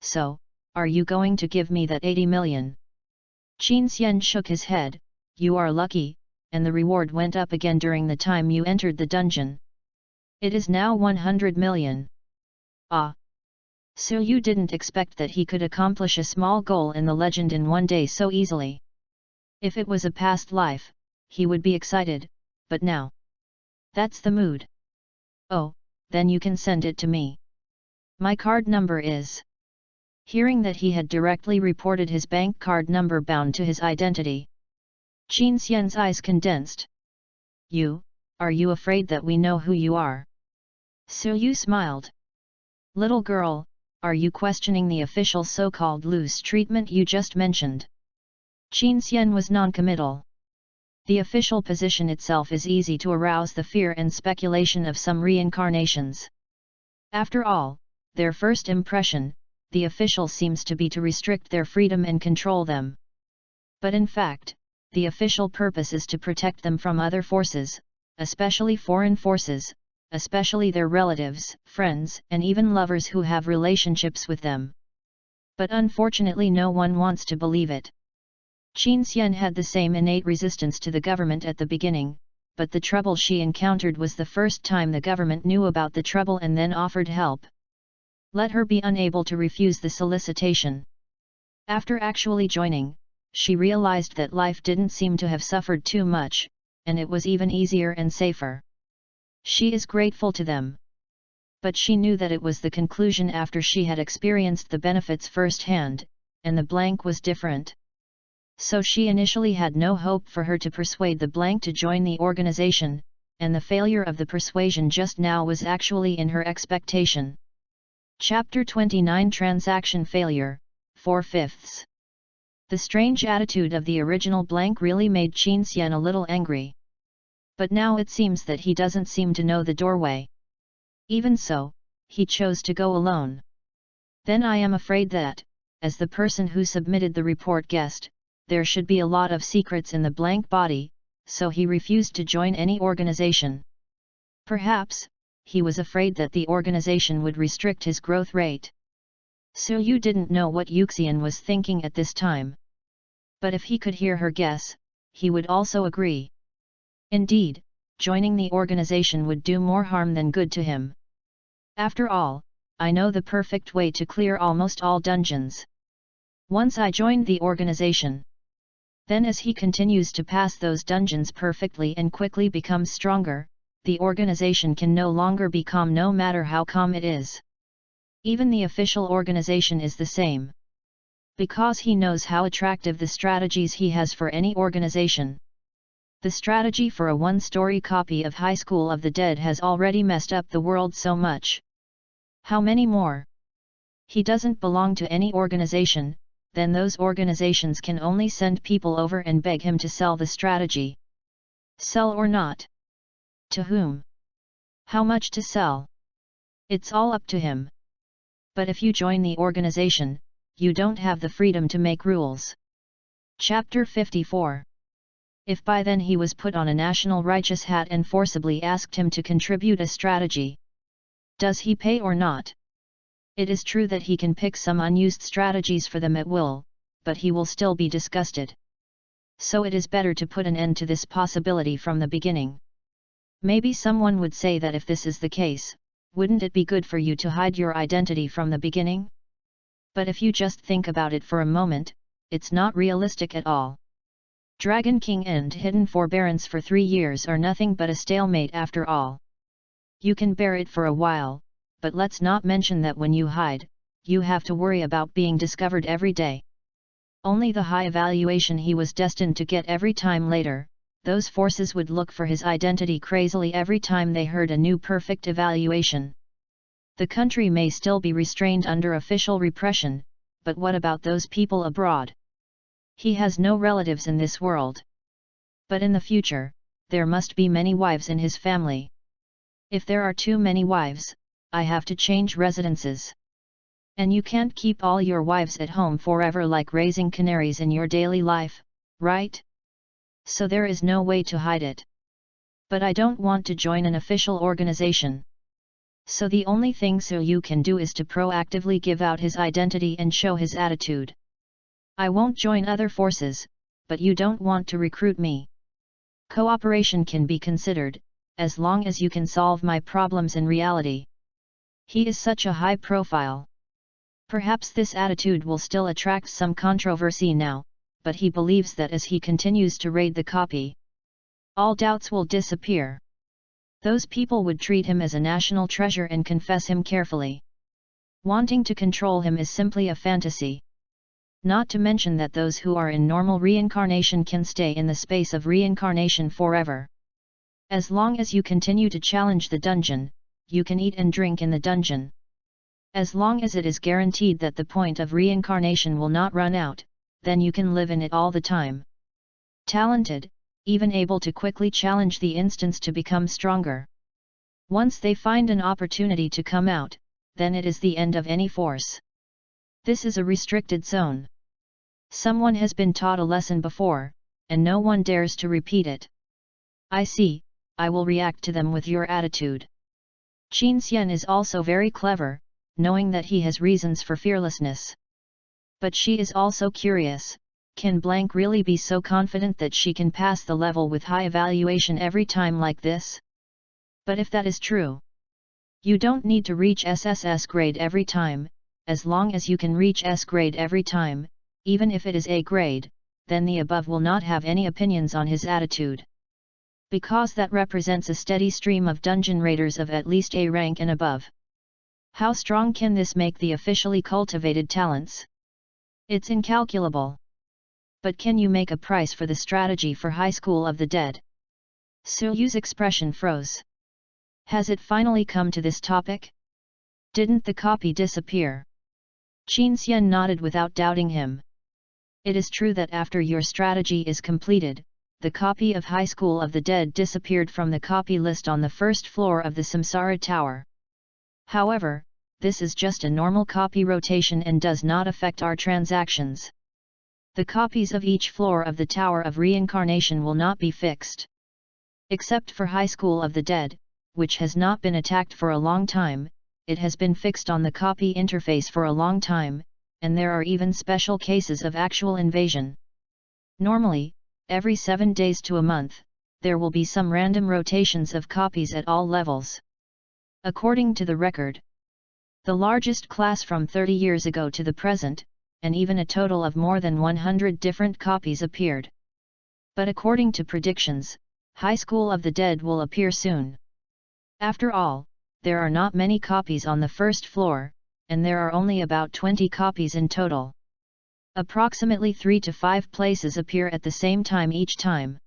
So, are you going to give me that 80 million? Qin Xian shook his head. You are lucky, and the reward went up again during the time you entered the dungeon. It is now 100 million. Ah! Suyu didn't expect that he could accomplish a small goal in the legend in one day so easily. If it was a past life, he would be excited, but now. That's the mood. Oh, then you can send it to me. My card number is... Hearing that he had directly reported his bank card number bound to his identity, Qin Xian's eyes condensed. Are you afraid that we know who you are? Suyu smiled. Little girl, are you questioning the official so-called loose treatment you just mentioned? Qin Xian was non-committal. The official position itself is easy to arouse the fear and speculation of some reincarnations. After all, their first impression, the official seems to be to restrict their freedom and control them. But in fact, the official purpose is to protect them from other forces, especially foreign forces, especially their relatives, friends, and even lovers who have relationships with them. But unfortunately no one wants to believe it. Qin Xian had the same innate resistance to the government at the beginning, but the trouble she encountered was the first time the government knew about the trouble and then offered help. Let her be unable to refuse the solicitation. After actually joining, she realized that life didn't seem to have suffered too much, and it was even easier and safer. She is grateful to them. But she knew that it was the conclusion after she had experienced the benefits firsthand, and the blank was different. So she initially had no hope for her to persuade the blank to join the organization, and the failure of the persuasion just now was actually in her expectation. Chapter 29 Transaction Failure, 4/5. The strange attitude of the original blank really made Qin Xian a little angry. But now it seems that he doesn't seem to know the doorway. Even so, he chose to go alone. Then I am afraid that, as the person who submitted the report guessed, there should be a lot of secrets in the blank body, so he refused to join any organization. Perhaps, he was afraid that the organization would restrict his growth rate. Su Yu didn't know what Yuxian was thinking at this time. But if he could hear her guess, he would also agree. Indeed, joining the organization would do more harm than good to him. After all, I know the perfect way to clear almost all dungeons. Once I joined the organization. Then as he continues to pass those dungeons perfectly and quickly becomes stronger, the organization can no longer be calm no matter how calm it is. Even the official organization is the same. Because he knows how attractive the strategies he has for any organization. The strategy for a one-story copy of High School of the Dead has already messed up the world so much. How many more? He doesn't belong to any organization, then those organizations can only send people over and beg him to sell the strategy. Sell or not? To whom? How much to sell? It's all up to him. But if you join the organization, you don't have the freedom to make rules. Chapter 54. If by then he was put on a national righteous hat and forcibly asked him to contribute a strategy. Does he pay or not? It is true that he can pick some unused strategies for them at will, but he will still be disgusted. So it is better to put an end to this possibility from the beginning. Maybe someone would say that if this is the case, wouldn't it be good for you to hide your identity from the beginning? But if you just think about it for a moment, it's not realistic at all. Dragon King and Hidden Forbearance for 3 years are nothing but a stalemate after all. You can bear it for a while, but let's not mention that when you hide, you have to worry about being discovered every day. Only the high evaluation he was destined to get every time later, those forces would look for his identity crazily every time they heard a new perfect evaluation. The country may still be restrained under official repression, but what about those people abroad? He has no relatives in this world. But in the future, there must be many wives in his family. If there are too many wives, I have to change residences. And you can't keep all your wives at home forever like raising canaries in your daily life, right? So there is no way to hide it. But I don't want to join an official organization. So the only thing Su Yu can do is to proactively give out his identity and show his attitude. I won't join other forces, but you don't want to recruit me. Cooperation can be considered, as long as you can solve my problems in reality. He is such a high profile. Perhaps this attitude will still attract some controversy now, but he believes that as he continues to raid the copy, all doubts will disappear. Those people would treat him as a national treasure and confess him carefully. Wanting to control him is simply a fantasy. Not to mention that those who are in normal reincarnation can stay in the space of reincarnation forever. As long as you continue to challenge the dungeon, you can eat and drink in the dungeon. As long as it is guaranteed that the point of reincarnation will not run out, then you can live in it all the time. Talented, even able to quickly challenge the instance to become stronger. Once they find an opportunity to come out, then it is the end of any force. This is a restricted zone. Someone has been taught a lesson before, and no one dares to repeat it. I see, I will react to them with your attitude. Qin Xian is also very clever, knowing that he has reasons for fearlessness. But she is also curious, can Blank really be so confident that she can pass the level with high evaluation every time like this? But if that is true, you don't need to reach SSS grade every time, as long as you can reach S grade every time, even if it is A grade, then the above will not have any opinions on his attitude. Because that represents a steady stream of dungeon raiders of at least A rank and above. How strong can this make the officially cultivated talents? It's incalculable. But can you make a price for the strategy for High School of the Dead? Suyu's expression froze. Has it finally come to this topic? Didn't the copy disappear? Qin Xian nodded without doubting him. It is true that after your strategy is completed, the copy of High School of the Dead disappeared from the copy list on the first floor of the Samsara Tower. However, this is just a normal copy rotation and does not affect our transactions. The copies of each floor of the Tower of Reincarnation will not be fixed. Except for High School of the Dead, which has not been attacked for a long time, it has been fixed on the copy interface for a long time, and there are even special cases of actual invasion. Normally, every 7 days to a month, there will be some random rotations of copies at all levels. According to the record, the largest class from 30 years ago to the present, and even a total of more than 100 different copies appeared. But according to predictions, High School of the Dead will appear soon. After all, there are not many copies on the first floor, and there are only about 20 copies in total. Approximately 3 to 5 places appear at the same time each time.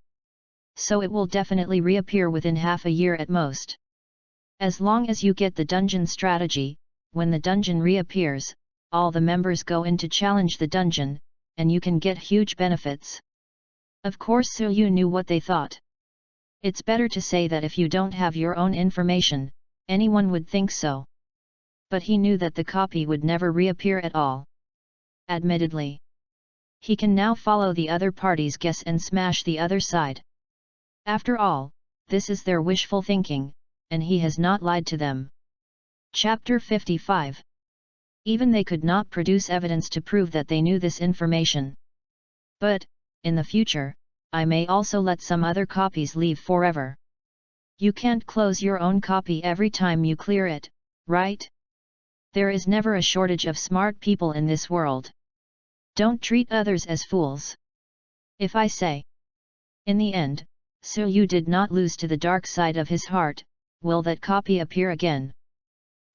So it will definitely reappear within half a year at most. As long as you get the dungeon strategy, when the dungeon reappears, all the members go in to challenge the dungeon, and you can get huge benefits. Of course Suyu knew what they thought. It's better to say that if you don't have your own information, anyone would think so. But he knew that the copy would never reappear at all. Admittedly, he can now follow the other party's guess and smash the other side. After all, this is their wishful thinking, and he has not lied to them. Chapter 55. Even they could not produce evidence to prove that they knew this information. But, in the future, I may also let some other copies leave forever. You can't close your own copy every time you clear it, right? There is never a shortage of smart people in this world. Don't treat others as fools. If I say. In the end, Suyu did not lose to the dark side of his heart. Will that copy appear again?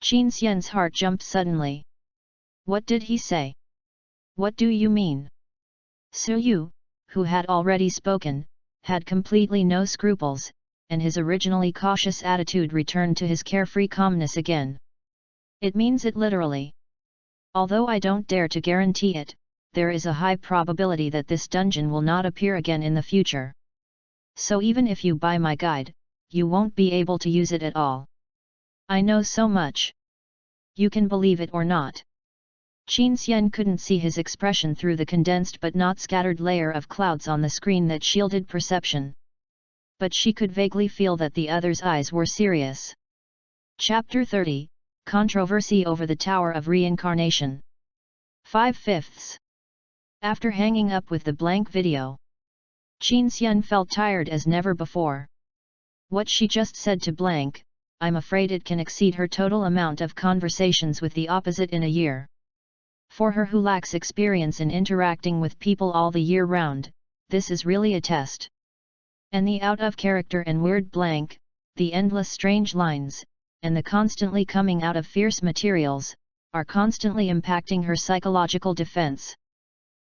Qin Xian's heart jumped suddenly. What did he say? What do you mean? Suyu, who had already spoken, had completely no scruples, and his originally cautious attitude returned to his carefree calmness again. It means it literally. Although I don't dare to guarantee it, there is a high probability that this dungeon will not appear again in the future. So even if you buy my guide, you won't be able to use it at all. I know so much. You can believe it or not. Qin Xian couldn't see his expression through the condensed but not scattered layer of clouds on the screen that shielded perception. But she could vaguely feel that the other's eyes were serious. Chapter 30, Controversy over the Tower of Reincarnation. 5/5. After hanging up with the blank video, Qin Xian felt tired as never before. What she just said to blank, I'm afraid it can exceed her total amount of conversations with the opposite in a year. For her who lacks experience in interacting with people all the year round, this is really a test. And the out-of-character and weird blank, the endless strange lines, and the constantly coming out of fierce materials, are constantly impacting her psychological defense.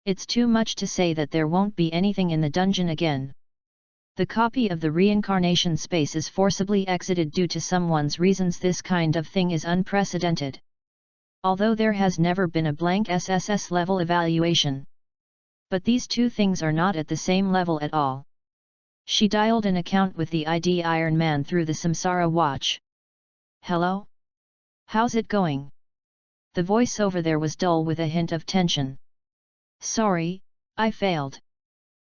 It's too much to say that there won't be anything in the dungeon again. The copy of the reincarnation space is forcibly exited due to someone's reasons. This kind of thing is unprecedented. Although there has never been a blank SSS level evaluation. But these two things are not at the same level at all. She dialed an account with the ID Iron Man through the Samsara watch. Hello? How's it going? The voice over there was dull with a hint of tension. Sorry, I failed.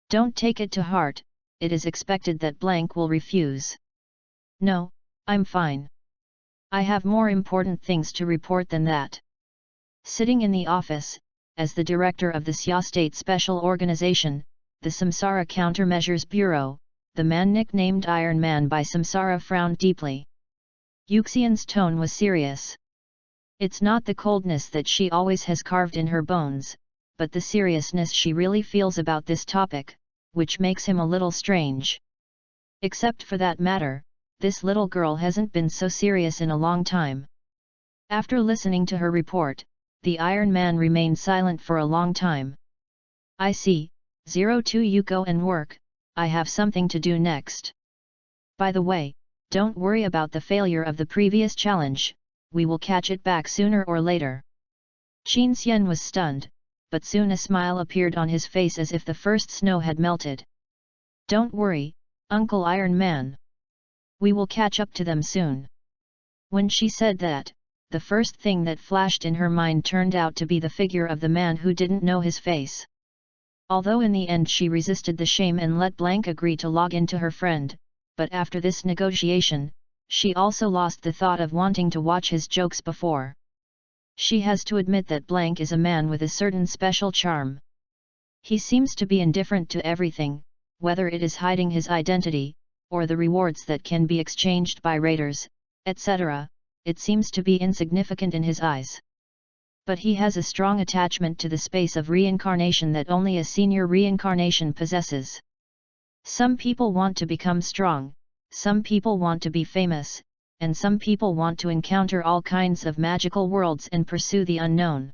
Don't take it to heart, it is expected that blank will refuse. No, I'm fine. I have more important things to report than that. Sitting in the office, as the director of the Xia State Special Organization, the Samsara Countermeasures Bureau, the man nicknamed Iron Man by Samsara frowned deeply. Yuxian's tone was serious. It's not the coldness that she always has carved in her bones, but the seriousness she really feels about this topic, which makes him a little strange. Except for that matter, this little girl hasn't been so serious in a long time. After listening to her report, the Iron Man remained silent for a long time. I see, 02, you go and work, I have something to do next. By the way, don't worry about the failure of the previous challenge, we will catch it back sooner or later. Qin Xian was stunned, but soon a smile appeared on his face as if the first snow had melted. Don't worry, Uncle Iron Man. We will catch up to them soon. When she said that, the first thing that flashed in her mind turned out to be the figure of the man who didn't know his face. Although in the end she resisted the shame and let Blank agree to log in to her friend, but after this negotiation, she also lost the thought of wanting to watch his jokes before. She has to admit that Blank is a man with a certain special charm. He seems to be indifferent to everything, whether it is hiding his identity, or the rewards that can be exchanged by raiders, etc., it seems to be insignificant in his eyes. But he has a strong attachment to the space of reincarnation that only a senior reincarnation possesses. Some people want to become strong, some people want to be famous, and some people want to encounter all kinds of magical worlds and pursue the unknown.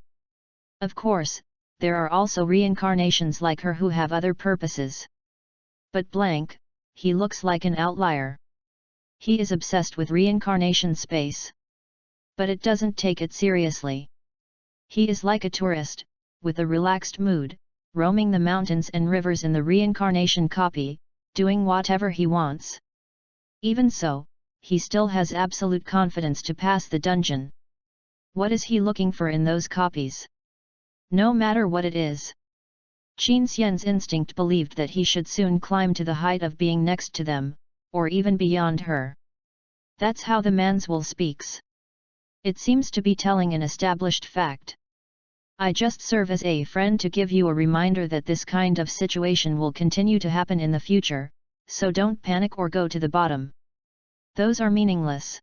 Of course, there are also reincarnations like her who have other purposes. But Blank, he looks like an outlier. He is obsessed with reincarnation space. But it doesn't take it seriously. He is like a tourist, with a relaxed mood, roaming the mountains and rivers in the reincarnation copy, doing whatever he wants. Even so, he still has absolute confidence to pass the dungeon. What is he looking for in those copies? No matter what it is. Qin Xian's instinct believed that he should soon climb to the height of being next to them, or even beyond her. That's how the man's will speaks. It seems to be telling an established fact. I just serve as a friend to give you a reminder that this kind of situation will continue to happen in the future, so don't panic or go to the bottom. Those are meaningless.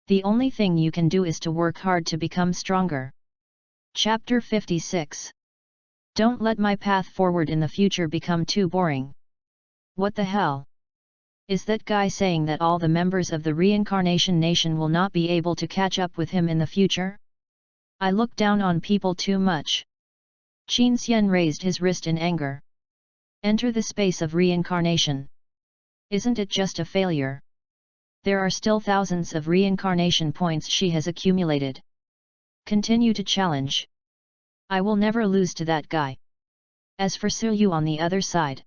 The only thing you can do is to work hard to become stronger. Chapter 56. Don't let my path forward in the future become too boring. What the hell? Is that guy saying that all the members of the Reincarnation Nation will not be able to catch up with him in the future? I look down on people too much. Qin Xian raised his wrist in anger. Enter the space of reincarnation. Isn't it just a failure? There are still thousands of reincarnation points she has accumulated. Continue to challenge. I will never lose to that guy. As for Su Yu on the other side.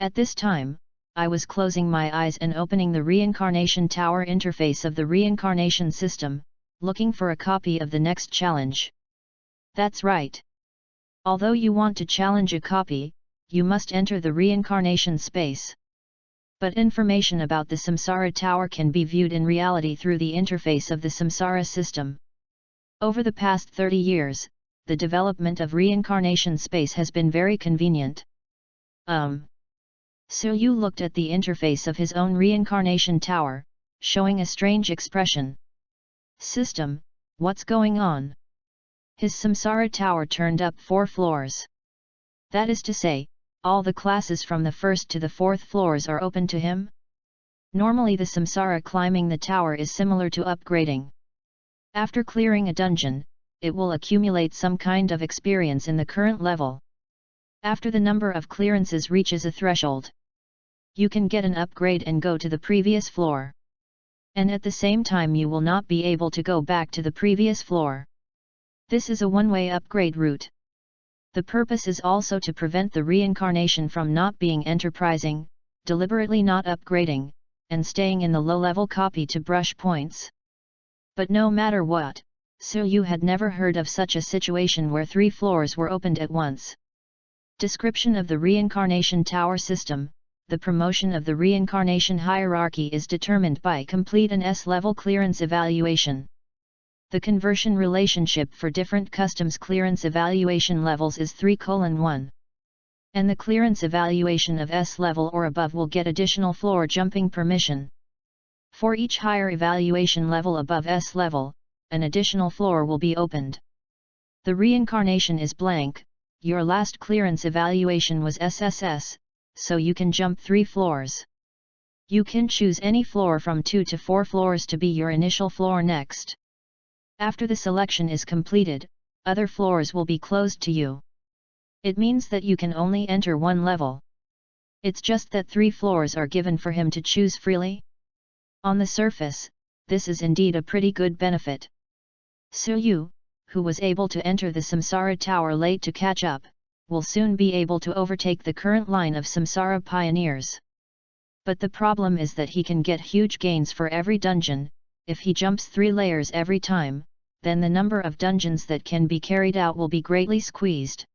At this time, I was closing my eyes and opening the Reincarnation Tower interface of the Reincarnation system, looking for a copy of the next challenge. That's right. Although you want to challenge a copy, you must enter the Reincarnation space. But information about the Samsara Tower can be viewed in reality through the interface of the Samsara system. Over the past 30 years, the development of reincarnation space has been very convenient. Su Yu looked at the interface of his own reincarnation tower, showing a strange expression. System, what's going on? His Samsara tower turned up 4 floors. That is to say, all the classes from the 1st to the 4th floors are open to him? Normally the Samsara climbing the tower is similar to upgrading. After clearing a dungeon, it will accumulate some kind of experience in the current level. After the number of clearances reaches a threshold, you can get an upgrade and go to the previous floor. And at the same time you will not be able to go back to the previous floor. This is a one-way upgrade route. The purpose is also to prevent the reincarnation from not being enterprising, deliberately not upgrading, and staying in the low-level copy to brush points. But no matter what, Su Yu had never heard of such a situation where 3 floors were opened at once. Description of the Reincarnation Tower system. The promotion of the reincarnation hierarchy is determined by complete an S-level clearance evaluation. The conversion relationship for different customs clearance evaluation levels is 3:1. And the clearance evaluation of S level or above will get additional floor jumping permission. For each higher evaluation level above S level, an additional floor will be opened. The reincarnation is blank, your last clearance evaluation was SSS, so you can jump 3 floors. You can choose any floor from 2 to 4 floors to be your initial floor next. After the selection is completed, other floors will be closed to you. It means that you can only enter 1 level. It's just that 3 floors are given for him to choose freely. On the surface, this is indeed a pretty good benefit. Suyu, who was able to enter the Samsara Tower late to catch up, will soon be able to overtake the current line of Samsara pioneers. But the problem is that he can get huge gains for every dungeon. If he jumps 3 layers every time, then the number of dungeons that can be carried out will be greatly squeezed.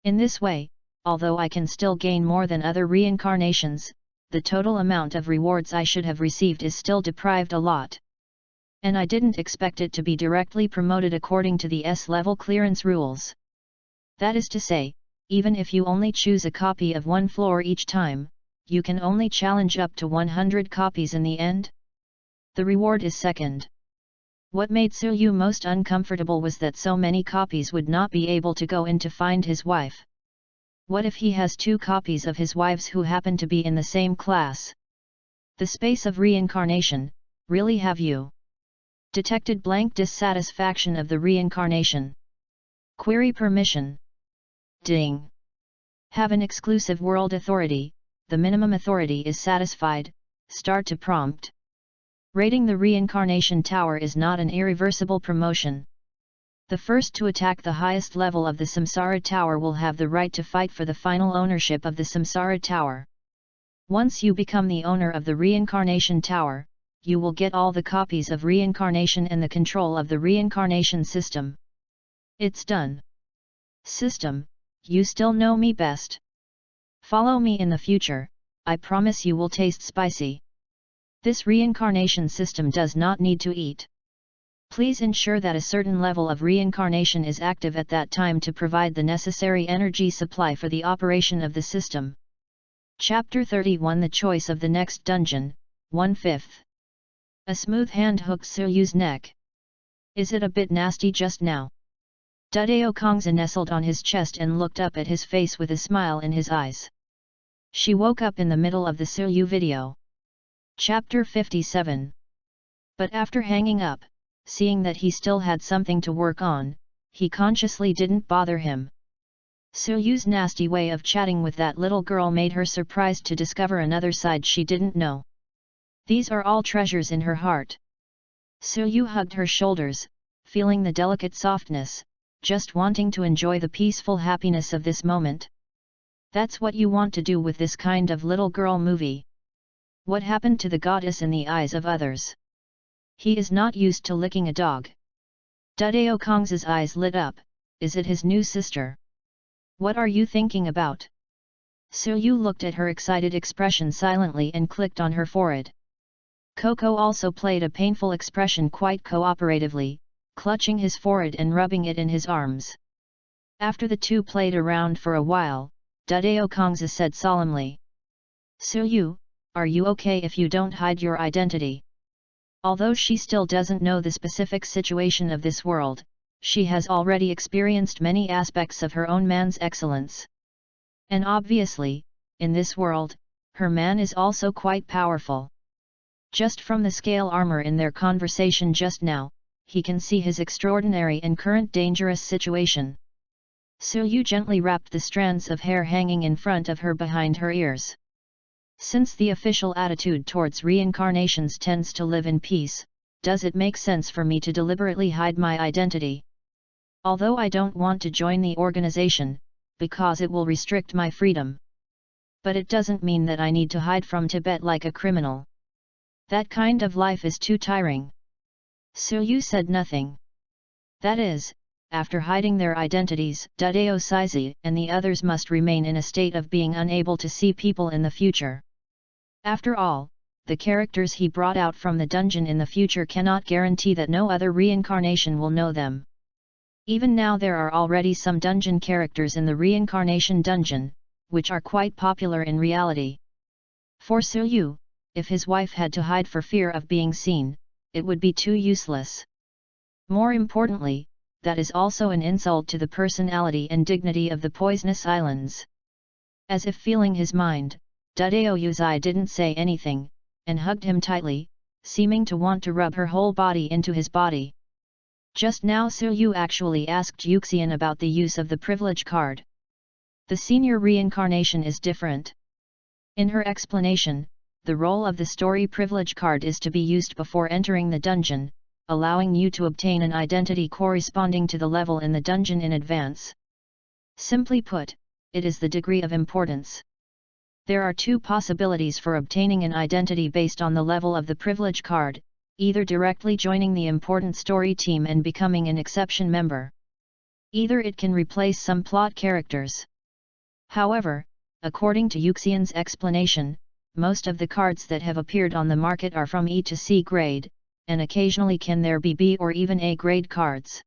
In this way, although I can still gain more than other reincarnations, the total amount of rewards I should have received is still deprived a lot. And I didn't expect it to be directly promoted according to the S-level clearance rules. That is to say, even if you only choose a copy of 1 floor each time, you can only challenge up to 100 copies in the end. The reward is second. What made Suyu most uncomfortable was that so many copies would not be able to go in to find his wife. What if he has 2 copies of his wives who happen to be in the same class? The space of reincarnation, really have you detected blank dissatisfaction of the reincarnation? Query permission. Ding. Have an exclusive world authority, the minimum authority is satisfied, start to prompt. Raiding the reincarnation tower is not an irreversible promotion. The first to attack the highest level of the Samsara Tower will have the right to fight for the final ownership of the Samsara Tower. Once you become the owner of the Reincarnation Tower, you will get all the copies of Reincarnation and the control of the Reincarnation system. It's done. System, you still know me best. Follow me in the future, I promise you will taste spicy. This Reincarnation system does not need to eat. Please ensure that a certain level of reincarnation is active at that time to provide the necessary energy supply for the operation of the system. Chapter 31 The Choice of the Next Dungeon, 1/5. A smooth hand hooked Suyu's neck. Is it a bit nasty just now? Dudeo Kongza nestled on his chest and looked up at his face with a smile in his eyes. She woke up in the middle of the Suyu video. Chapter 57. But after hanging up, seeing that he still had something to work on, he consciously didn't bother him. Suyu's nasty way of chatting with that little girl made her surprised to discover another side she didn't know. These are all treasures in her heart. Suyu hugged her shoulders, feeling the delicate softness, just wanting to enjoy the peaceful happiness of this moment. That's what you want to do with this kind of little girl movie. What happened to the goddess in the eyes of others? He is not used to licking a dog. Dudeo Kongza's eyes lit up. Is it his new sister? What are you thinking about? Suyu looked at her excited expression silently and clicked on her forehead. Coco also played a painful expression quite cooperatively, clutching his forehead and rubbing it in his arms. After the two played around for a while, Dudeo Kongza said solemnly. Suyu, are you okay if you don't hide your identity? Although she still doesn't know the specific situation of this world, she has already experienced many aspects of her own man's excellence. And obviously, in this world, her man is also quite powerful. Just from the scale armor in their conversation just now, he can see his extraordinary and current dangerous situation. Suyu gently wrapped the strands of hair hanging in front of her behind her ears. Since the official attitude towards reincarnations tends to live in peace, does it make sense for me to deliberately hide my identity? Although I don't want to join the organization, because it will restrict my freedom. But it doesn't mean that I need to hide from Tibet like a criminal. That kind of life is too tiring. Suyu said nothing. That is, after hiding their identities, Dudeo Saizi and the others must remain in a state of being unable to see people in the future. After all, the characters he brought out from the dungeon in the future cannot guarantee that no other reincarnation will know them. Even now there are already some dungeon characters in the reincarnation dungeon, which are quite popular in reality. For Suyu, if his wife had to hide for fear of being seen, it would be too useless. More importantly, that is also an insult to the personality and dignity of the poisonous islands. As if feeling his mind, Dudeo Yuzai didn't say anything, and hugged him tightly, seeming to want to rub her whole body into his body. Just now Su actually asked Yuxian about the use of the privilege card. The senior reincarnation is different. In her explanation, the role of the story privilege card is to be used before entering the dungeon, allowing you to obtain an identity corresponding to the level in the dungeon in advance. Simply put, it is the degree of importance. There are two possibilities for obtaining an identity based on the level of the privilege card, either directly joining the important story team and becoming an exception member. Either it can replace some plot characters. However, according to Yuxian's explanation, most of the cards that have appeared on the market are from E to C grade, and occasionally can there be B or even A grade cards.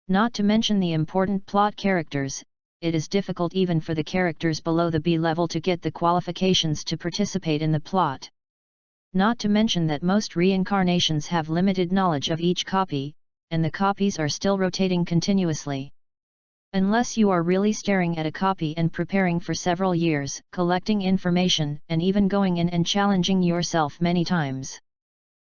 Not to mention the important plot characters, it is difficult even for the characters below the B level to get the qualifications to participate in the plot. Not to mention that most reincarnations have limited knowledge of each copy, and the copies are still rotating continuously. Unless you are really staring at a copy and preparing for several years, collecting information and even going in and challenging yourself many times.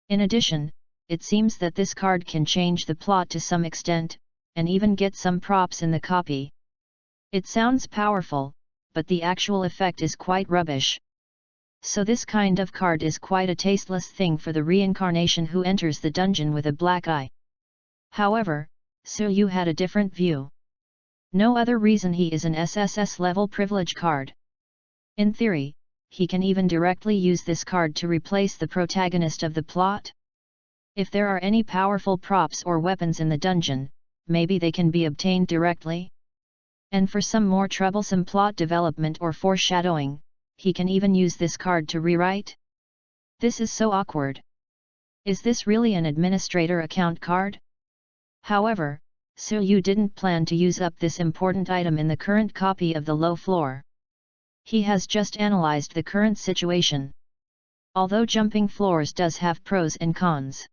In addition, it seems that this card can change the plot to some extent, and even get some props in the copy. It sounds powerful, but the actual effect is quite rubbish. So this kind of card is quite a tasteless thing for the reincarnation who enters the dungeon with a black eye. However, Su had a different view. No other reason he is an SSS level privilege card. In theory, he can even directly use this card to replace the protagonist of the plot. If there are any powerful props or weapons in the dungeon, maybe they can be obtained directly. And for some more troublesome plot development or foreshadowing, he can even use this card to rewrite. This is so awkward. Is this really an administrator account card? However, Su didn't plan to use up this important item in the current copy of the low floor. He has just analyzed the current situation. Although jumping floors does have pros and cons.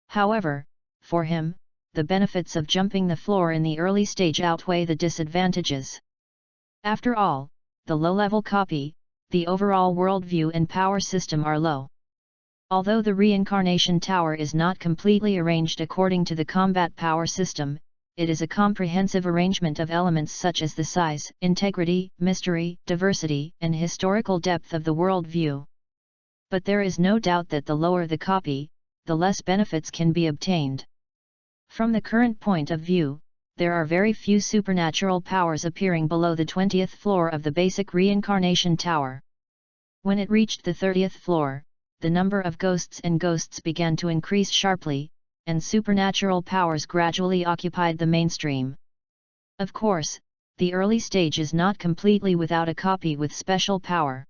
However, for him, the benefits of jumping the floor in the early stage outweigh the disadvantages. After all, the low-level copy, the overall worldview and power system are low. Although the reincarnation tower is not completely arranged according to the combat power system, it is a comprehensive arrangement of elements such as the size, integrity, mystery, diversity, and historical depth of the worldview. But there is no doubt that the lower the copy, the less benefits can be obtained. From the current point of view, there are very few supernatural powers appearing below the 20th floor of the basic reincarnation tower. When it reached the 30th floor, the number of ghosts began to increase sharply, and supernatural powers gradually occupied the mainstream. Of course, the early stage is not completely without a copy with special power.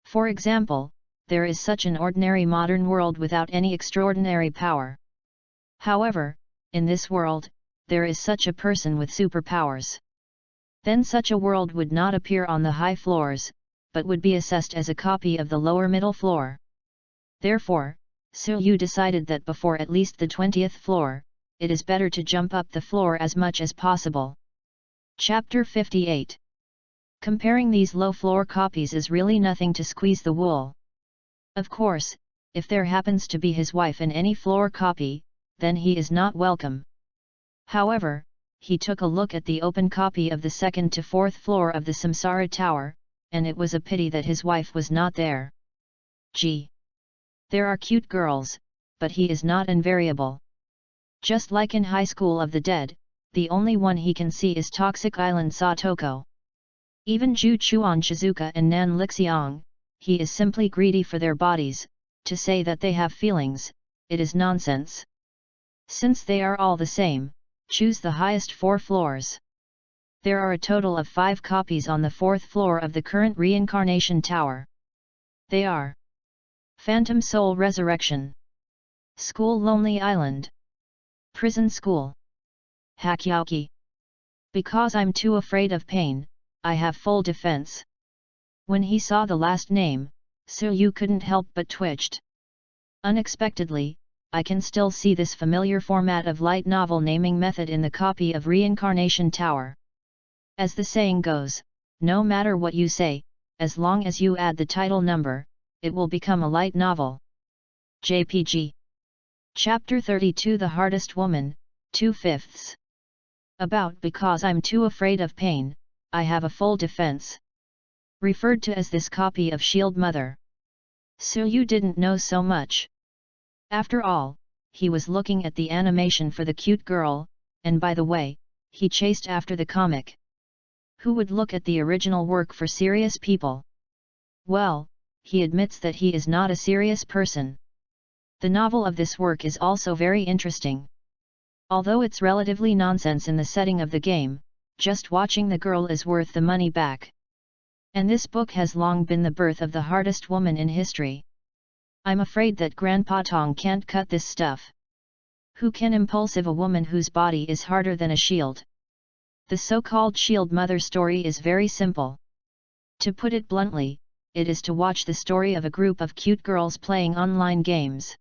For example, there is such an ordinary modern world without any extraordinary power. However, in this world, there is such a person with superpowers. Then such a world would not appear on the high floors, but would be assessed as a copy of the lower middle floor. Therefore, Su decided that before at least the 20th floor, it is better to jump up the floor as much as possible. Chapter 58. Comparing these low-floor copies is really nothing to squeeze the wool. Of course, if there happens to be his wife in any floor copy, then he is not welcome. However, he took a look at the open copy of the 2nd to 4th floor of the Samsara Tower, and it was a pity that his wife was not there. Gee! There are cute girls, but he is not invariable. Just like in High School of the Dead, the only one he can see is Toxic Island Satoko. Even Ju Chuan Shizuka and Nan Lixiang, he is simply greedy for their bodies. To say that they have feelings, it is nonsense. Since they are all the same, choose the highest 4 floors. There are a total of 5 copies on the 4th floor of the current Reincarnation Tower. They are Phantom Soul Resurrection, School Lonely Island, Prison School, Hakyauki. Because I'm too afraid of pain, I have full defense. When he saw the last name, Su couldn't help but twitched. Unexpectedly, I can still see this familiar format of light novel naming method in the copy of Reincarnation Tower. As the saying goes, no matter what you say, as long as you add the title number, it will become a light novel. JPG. Chapter 32 The Hardest Woman, 2/5. About because I'm too afraid of pain, I have a full defense. Referred to as this copy of Shield Mother. So you didn't know so much. After all, he was looking at the animation for the cute girl, and by the way, he chased after the comic. Who would look at the original work for serious people? Well, he admits that he is not a serious person. The novel of this work is also very interesting. Although it's relatively nonsense in the setting of the game, just watching the girl is worth the money back. And this book has long been the birth of the hardest woman in history. I'm afraid that Grandpa Tong can't cut this stuff. Who can impulsive a woman whose body is harder than a shield? The so-called Shield Mother story is very simple. To put it bluntly, it is to watch the story of a group of cute girls playing online games.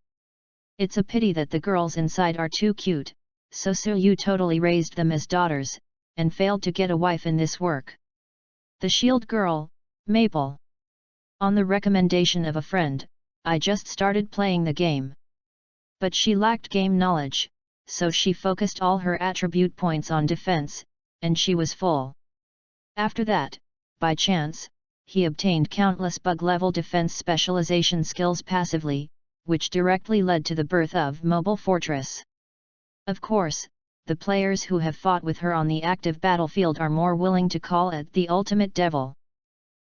It's a pity that the girls inside are too cute, so Yu totally raised them as daughters, and failed to get a wife in this work. The shield girl, Maple. On the recommendation of a friend, I just started playing the game. But she lacked game knowledge, so she focused all her attribute points on defense, and she was full. After that, by chance, he obtained countless bug-level defense specialization skills passively, which directly led to the birth of Mobile Fortress. Of course, the players who have fought with her on the active battlefield are more willing to call it the ultimate devil.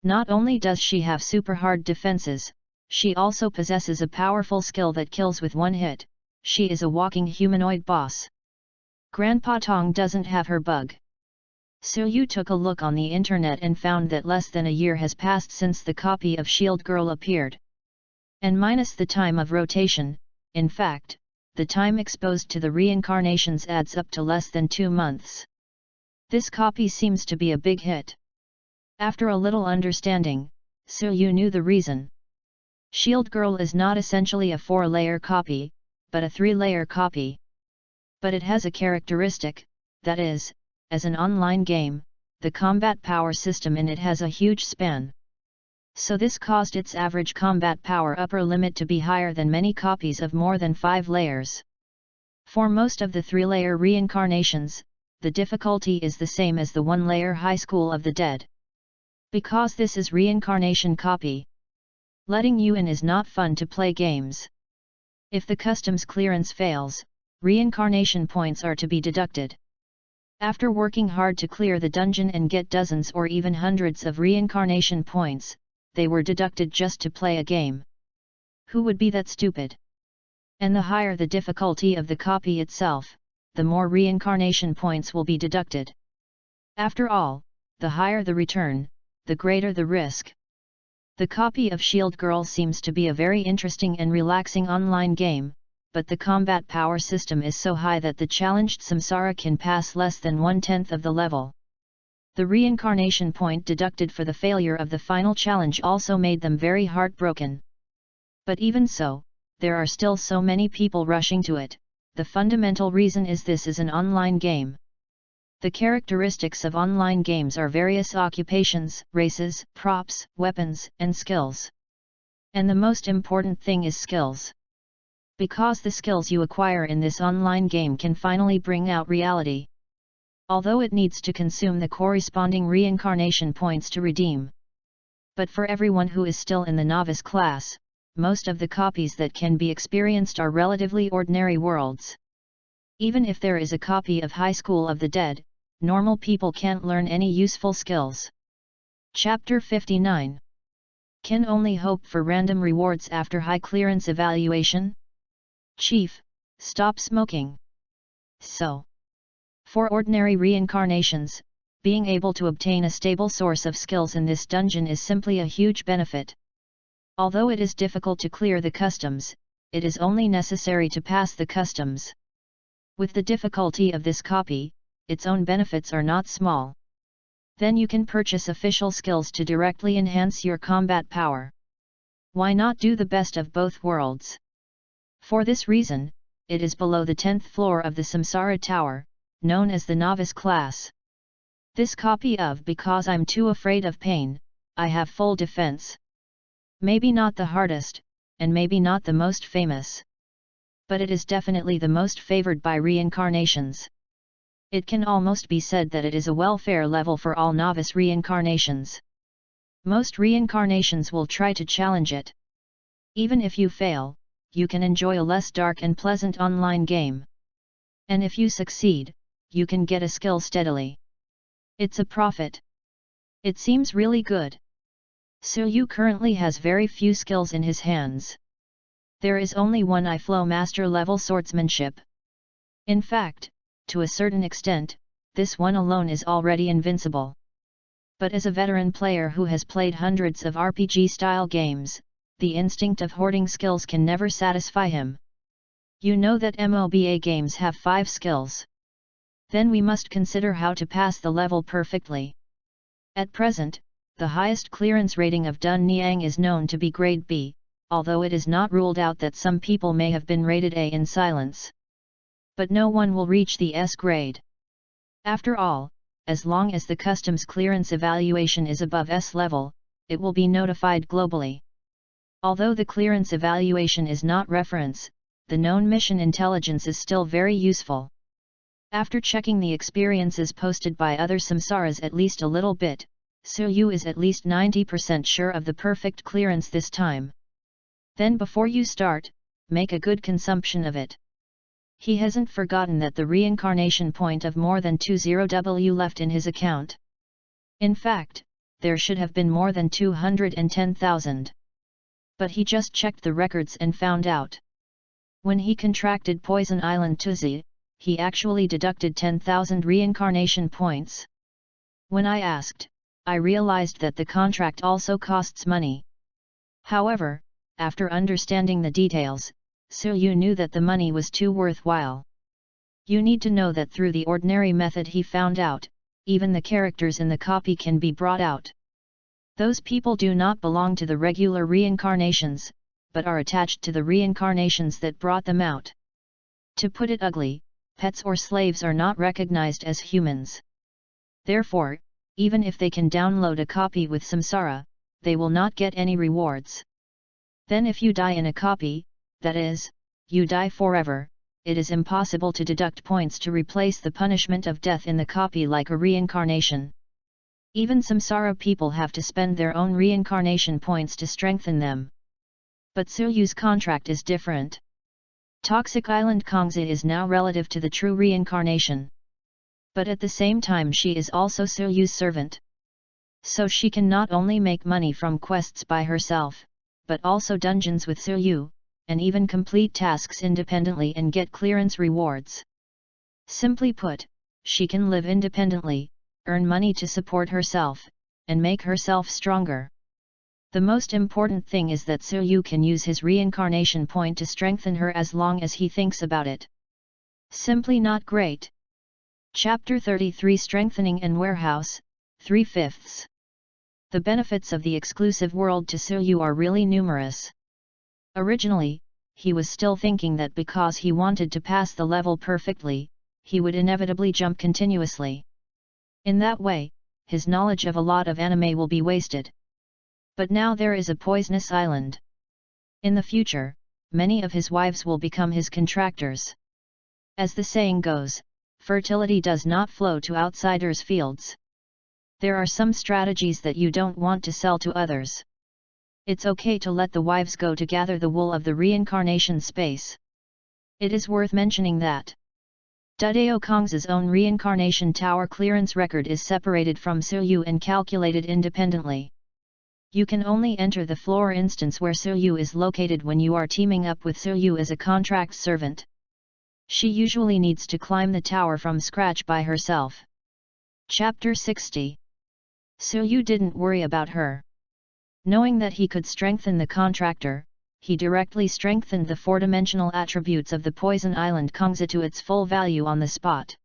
Not only does she have super hard defenses, she also possesses a powerful skill that kills with one hit. She is a walking humanoid boss. Grandpa Tong doesn't have her bug. So Yu took a look on the internet and found that less than a year has passed since the copy of Shield Girl appeared. And minus the time of rotation, in fact, the time exposed to the reincarnations adds up to less than 2 months. This copy seems to be a big hit. After a little understanding, Yu knew the reason. Shield Girl is not essentially a 4-layer copy, but a 3-layer copy. But it has a characteristic, that is, as an online game, the combat power system in it has a huge span. So this caused its average combat power upper limit to be higher than many copies of more than 5 layers. For most of the 3-layer reincarnations, the difficulty is the same as the 1-layer High School of the Dead. Because this is reincarnation copy, letting you in is not fun to play games. If the customs clearance fails, reincarnation points are to be deducted. After working hard to clear the dungeon and get dozens or even hundreds of reincarnation points, they were deducted just to play a game. Who would be that stupid? And the higher the difficulty of the copy itself, the more reincarnation points will be deducted. After all, the higher the return, the greater the risk. The copy of Shield Girl seems to be a very interesting and relaxing online game, but the combat power system is so high that the challenged Samsara can pass less than 1/10 of the level. The reincarnation point deducted for the failure of the final challenge also made them very heartbroken. But even so, there are still so many people rushing to it. The fundamental reason is this is an online game. The characteristics of online games are various occupations, races, props, weapons, and skills. And the most important thing is skills. Because the skills you acquire in this online game can finally bring out reality. Although it needs to consume the corresponding reincarnation points to redeem. But for everyone who is still in the novice class, most of the copies that can be experienced are relatively ordinary worlds. Even if there is a copy of High School of the Dead, normal people can't learn any useful skills. Chapter 59. Can only hope for random rewards after high clearance evaluation? Chief, stop smoking. So, for ordinary reincarnations, being able to obtain a stable source of skills in this dungeon is simply a huge benefit. Although it is difficult to clear the customs, it is only necessary to pass the customs. With the difficulty of this copy, its own benefits are not small. Then you can purchase official skills to directly enhance your combat power. Why not do the best of both worlds? For this reason, it is below the 10th floor of the Samsara Tower, known as the novice class. This copy of Because I'm Too Afraid of Pain, I Have Full Defense. Maybe not the hardest, and maybe not the most famous. But it is definitely the most favored by reincarnations. It can almost be said that it is a welfare level for all novice reincarnations. Most reincarnations will try to challenge it. Even if you fail, you can enjoy a less dark and pleasant online game. And if you succeed, you can get a skill steadily. It's a profit. It seems really good. Suyu currently has very few skills in his hands. There is only one I-Flow master level swordsmanship. In fact, to a certain extent, this one alone is already invincible. But as a veteran player who has played hundreds of RPG-style games, the instinct of hoarding skills can never satisfy him. You know that MOBA games have 5 skills. Then we must consider how to pass the level perfectly. At present, the highest clearance rating of Dun Niang is known to be grade B, although it is not ruled out that some people may have been rated A in silence. But no one will reach the S grade. After all, as long as the customs clearance evaluation is above S level, it will be notified globally. Although the clearance evaluation is not reference, the known mission intelligence is still very useful. After checking the experiences posted by other samsaras at least a little bit, Suyu is at least 90% sure of the perfect clearance this time. Then before you start, make a good consumption of it. He hasn't forgotten that the reincarnation point of more than 20W left in his account. In fact, there should have been more than 210,000. But he just checked the records and found out. When he contracted Poison Island Tuzi, he actually deducted 10,000 reincarnation points. When I asked, I realized that the contract also costs money. However, after understanding the details, Suyu knew that the money was too worthwhile. You need to know that through the ordinary method he found out, even the characters in the copy can be brought out. Those people do not belong to the regular reincarnations, but are attached to the reincarnations that brought them out. To put it ugly, pets or slaves are not recognized as humans. Therefore, even if they can download a copy with samsara, they will not get any rewards. Then if you die in a copy, that is, you die forever, it is impossible to deduct points to replace the punishment of death in the copy like a reincarnation. Even samsara people have to spend their own reincarnation points to strengthen them. But Suyu's contract is different. Toxic Island Kongzi is now relative to the true reincarnation. But at the same time she is also Suyu's servant. So she can not only make money from quests by herself, but also dungeons with Suyu, and even complete tasks independently and get clearance rewards. Simply put, she can live independently, earn money to support herself, and make herself stronger. The most important thing is that Suyu can use his reincarnation point to strengthen her as long as he thinks about it. Simply not great. Chapter 33 Strengthening and Warehouse, 3/5. The benefits of the exclusive world to Suyu are really numerous. Originally, he was still thinking that because he wanted to pass the level perfectly, he would inevitably jump continuously. In that way, his knowledge of a lot of anime will be wasted. But now there is a poisonous island. In the future, many of his wives will become his contractors. As the saying goes, fertility does not flow to outsiders' fields. There are some strategies that you don't want to sell to others. It's okay to let the wives go to gather the wool of the reincarnation space. It is worth mentioning that Dudeo Kong's own reincarnation tower clearance record is separated from Suyu and calculated independently. You can only enter the floor instance where Suyu is located when you are teaming up with Suyu as a contract servant. She usually needs to climb the tower from scratch by herself. Chapter 60. Suyu didn't worry about her. Knowing that he could strengthen the contractor, he directly strengthened the four-dimensional attributes of the Poison Island Kongzi to its full value on the spot.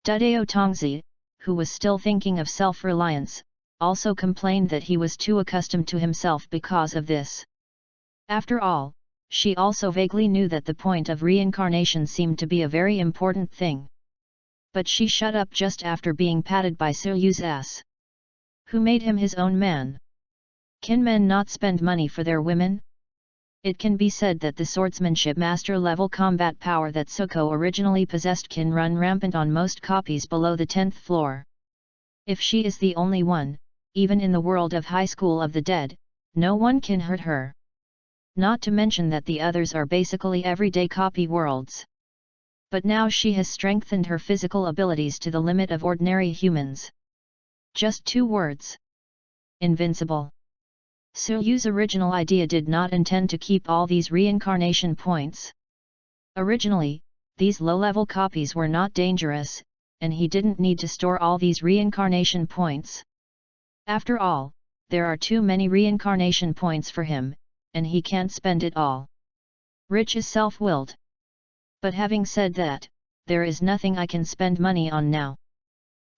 Dudeo Tongzi, who was still thinking of self-reliance, also complained that he was too accustomed to himself because of this. After all, She also vaguely knew that the point of reincarnation seemed to be a very important thing. But she shut up just after being patted by Siryu's ass. Who made him his own man? Can men not spend money for their women? It can be said that the swordsmanship master-level combat power that Suko originally possessed can run rampant on most copies below the 10th floor. If she is the only one, even in the world of High School of the Dead, no one can hurt her. Not to mention that the others are basically everyday copy worlds. But now she has strengthened her physical abilities to the limit of ordinary humans. Just 2 words. Invincible. Suryu's original idea did not intend to keep all these reincarnation points. Originally, these low-level copies were not dangerous, and he didn't need to store all these reincarnation points. After all, there are too many reincarnation points for him, and he can't spend it all. Rich is self-willed. But having said that, there is nothing I can spend money on now.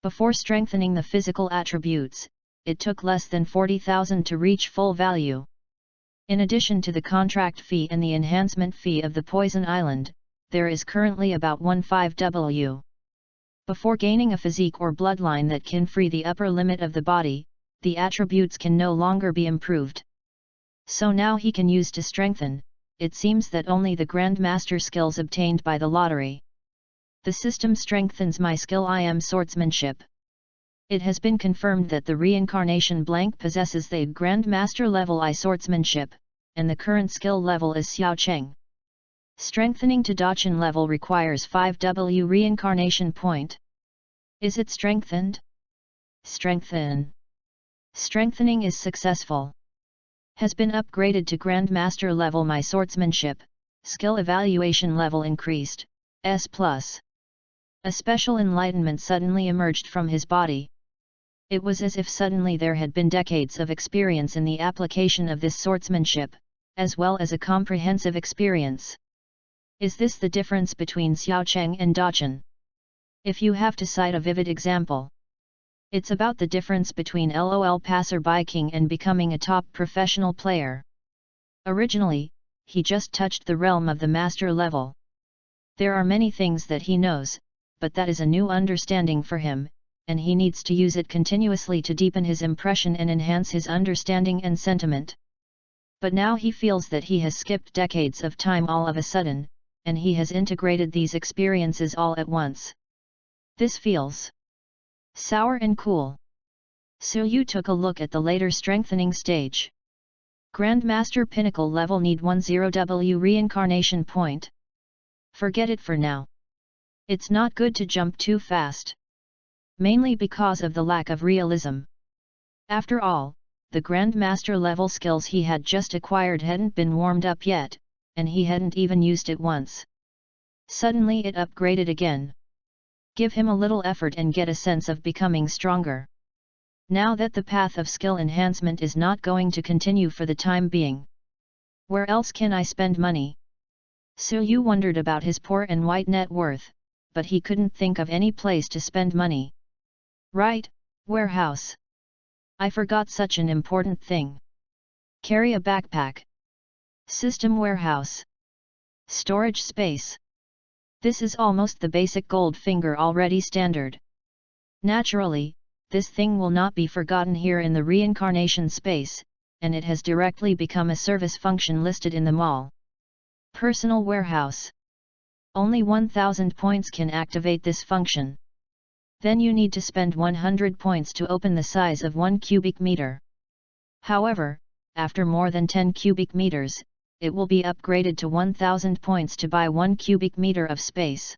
Before strengthening the physical attributes, it took less than 40,000 to reach full value. In addition to the contract fee and the enhancement fee of the Poison Island, there is currently about 15W. Before gaining a physique or bloodline that can free the upper limit of the body, the attributes can no longer be improved. So now he can use to strengthen, it seems that only the Grandmaster skills obtained by the lottery. The system strengthens my skill I am swordsmanship. It has been confirmed that the reincarnation blank possesses the Grandmaster level I swordsmanship, and the current skill level is Xiao Cheng. Strengthening to Dachin level requires 5W reincarnation point. Is it strengthened? Strengthen. Strengthening is successful. Has been upgraded to Grandmaster level my swordsmanship, skill evaluation level increased, S+. A special enlightenment suddenly emerged from his body. It was as if suddenly there had been decades of experience in the application of this swordsmanship, as well as a comprehensive experience. Is this the difference between Xiao Cheng and Dachin? If you have to cite a vivid example, it's about the difference between LOL passerby king and becoming a top professional player. Originally, he just touched the realm of the master level. There are many things that he knows, but that is a new understanding for him, and he needs to use it continuously to deepen his impression and enhance his understanding and sentiment. But now he feels that he has skipped decades of time all of a sudden, and he has integrated these experiences all at once. This feels sour and cool. Suryu took a look at the later strengthening stage. Grandmaster Pinnacle level need 10W reincarnation point. Forget it for now. It's not good to jump too fast. Mainly because of the lack of realism. After all, the Grandmaster level skills he had just acquired hadn't been warmed up yet, and he hadn't even used it once. Suddenly it upgraded again. Give him a little effort and get a sense of becoming stronger. Now that the path of skill enhancement is not going to continue for the time being. Where else can I spend money? Suryu wondered about his poor and white net worth, but he couldn't think of any place to spend money. Right, warehouse. I forgot such an important thing. Carry a backpack. System warehouse. Storage space. This is almost the basic Goldfinger already standard. Naturally, this thing will not be forgotten here in the reincarnation space, and it has directly become a service function listed in the mall. Personal warehouse. Only 1000 points can activate this function. Then you need to spend 100 points to open the size of 1 cubic meter. However, after more than 10 cubic meters, it will be upgraded to 1000 points to buy 1 cubic meter of space.